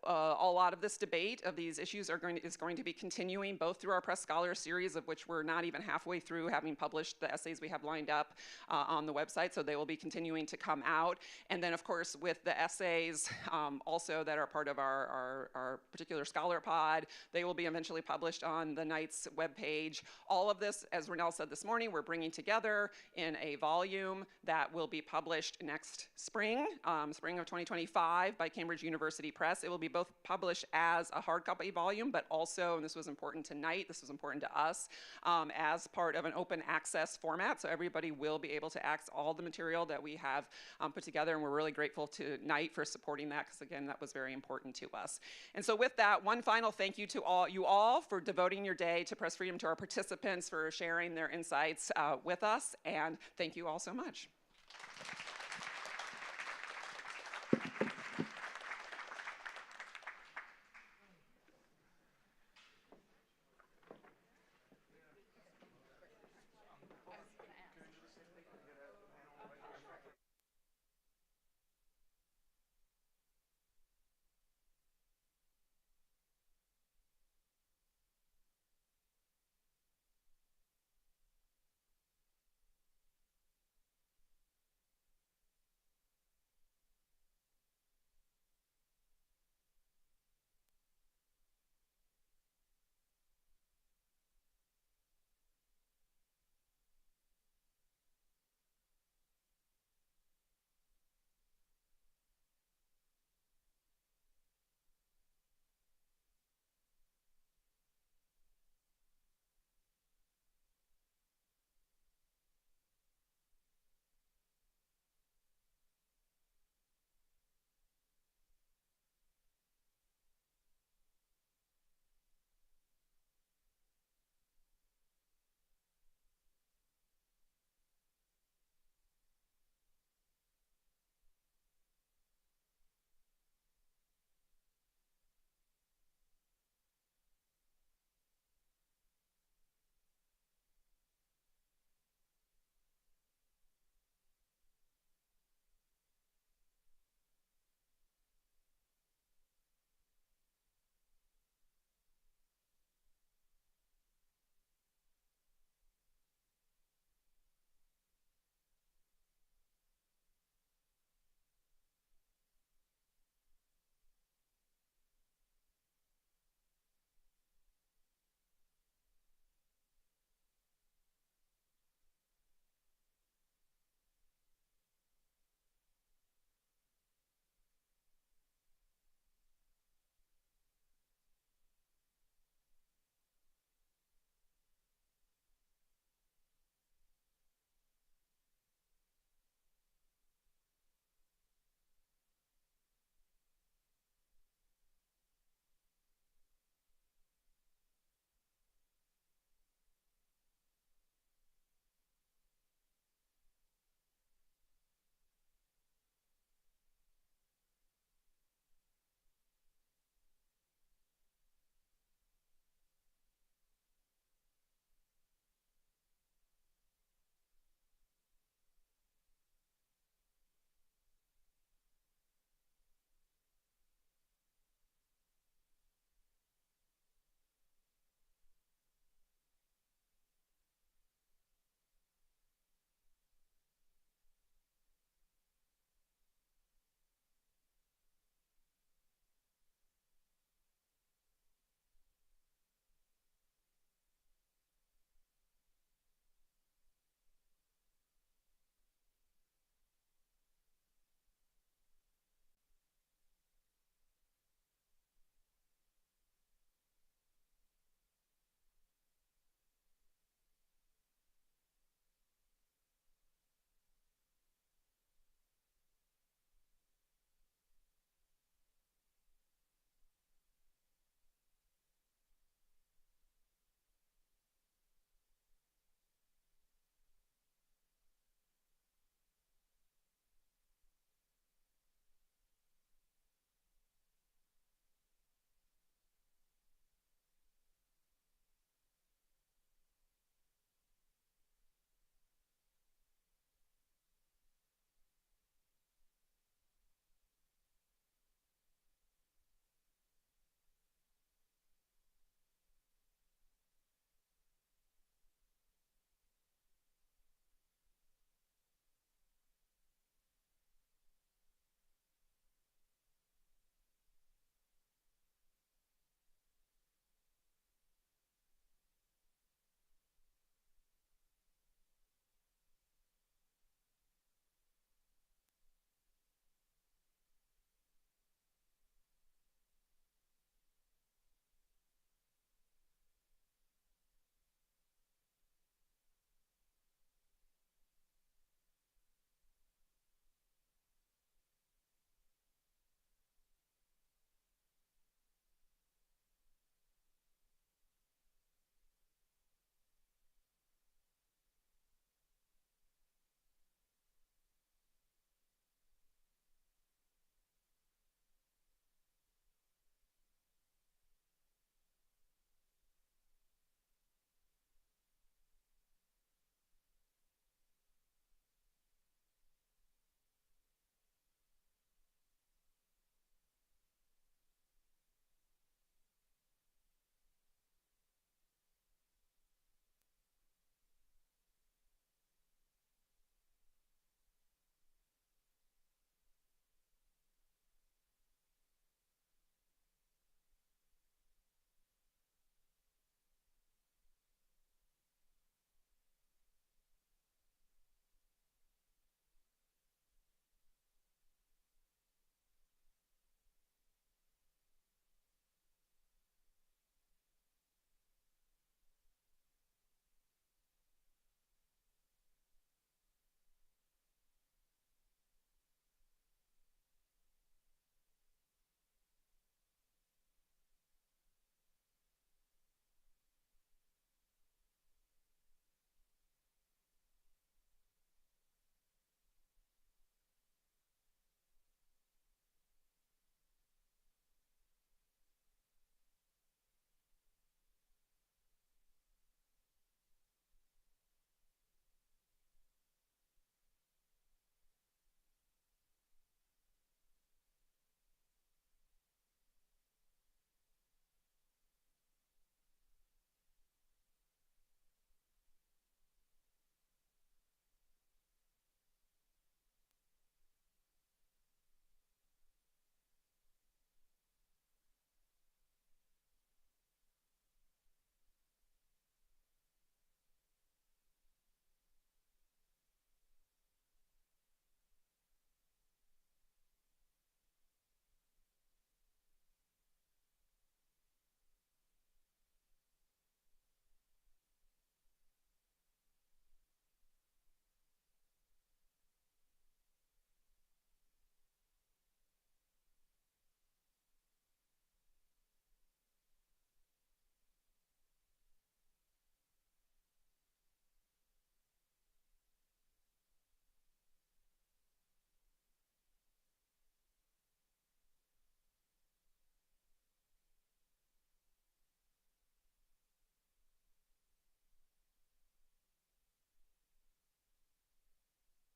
lot of this debate of these issues is going to be continuing both through our Press Scholar series, of which we're not even halfway through, having published the essays we have lined up on the website, so they will be continuing to come out. And then, of course, with the essays also that are part of our particular scholar pod, they will be eventually published on the Knight's webpage. All of this, as RonNell said this morning, we're bringing together in a volume that will be published next spring, spring of 2025 by Cambridge University Press. It will be both published as a hard copy volume, but also, and this was important to Knight, this was important to us, as part of an open access format, so everybody will be able to access all the material that we have put together, and we're really grateful to Knight for supporting that, because again, that was very important to us. And so with that, one final thank you to you all for devoting your day to press freedom, to our participants for sharing their insights with us, and thank you all so much.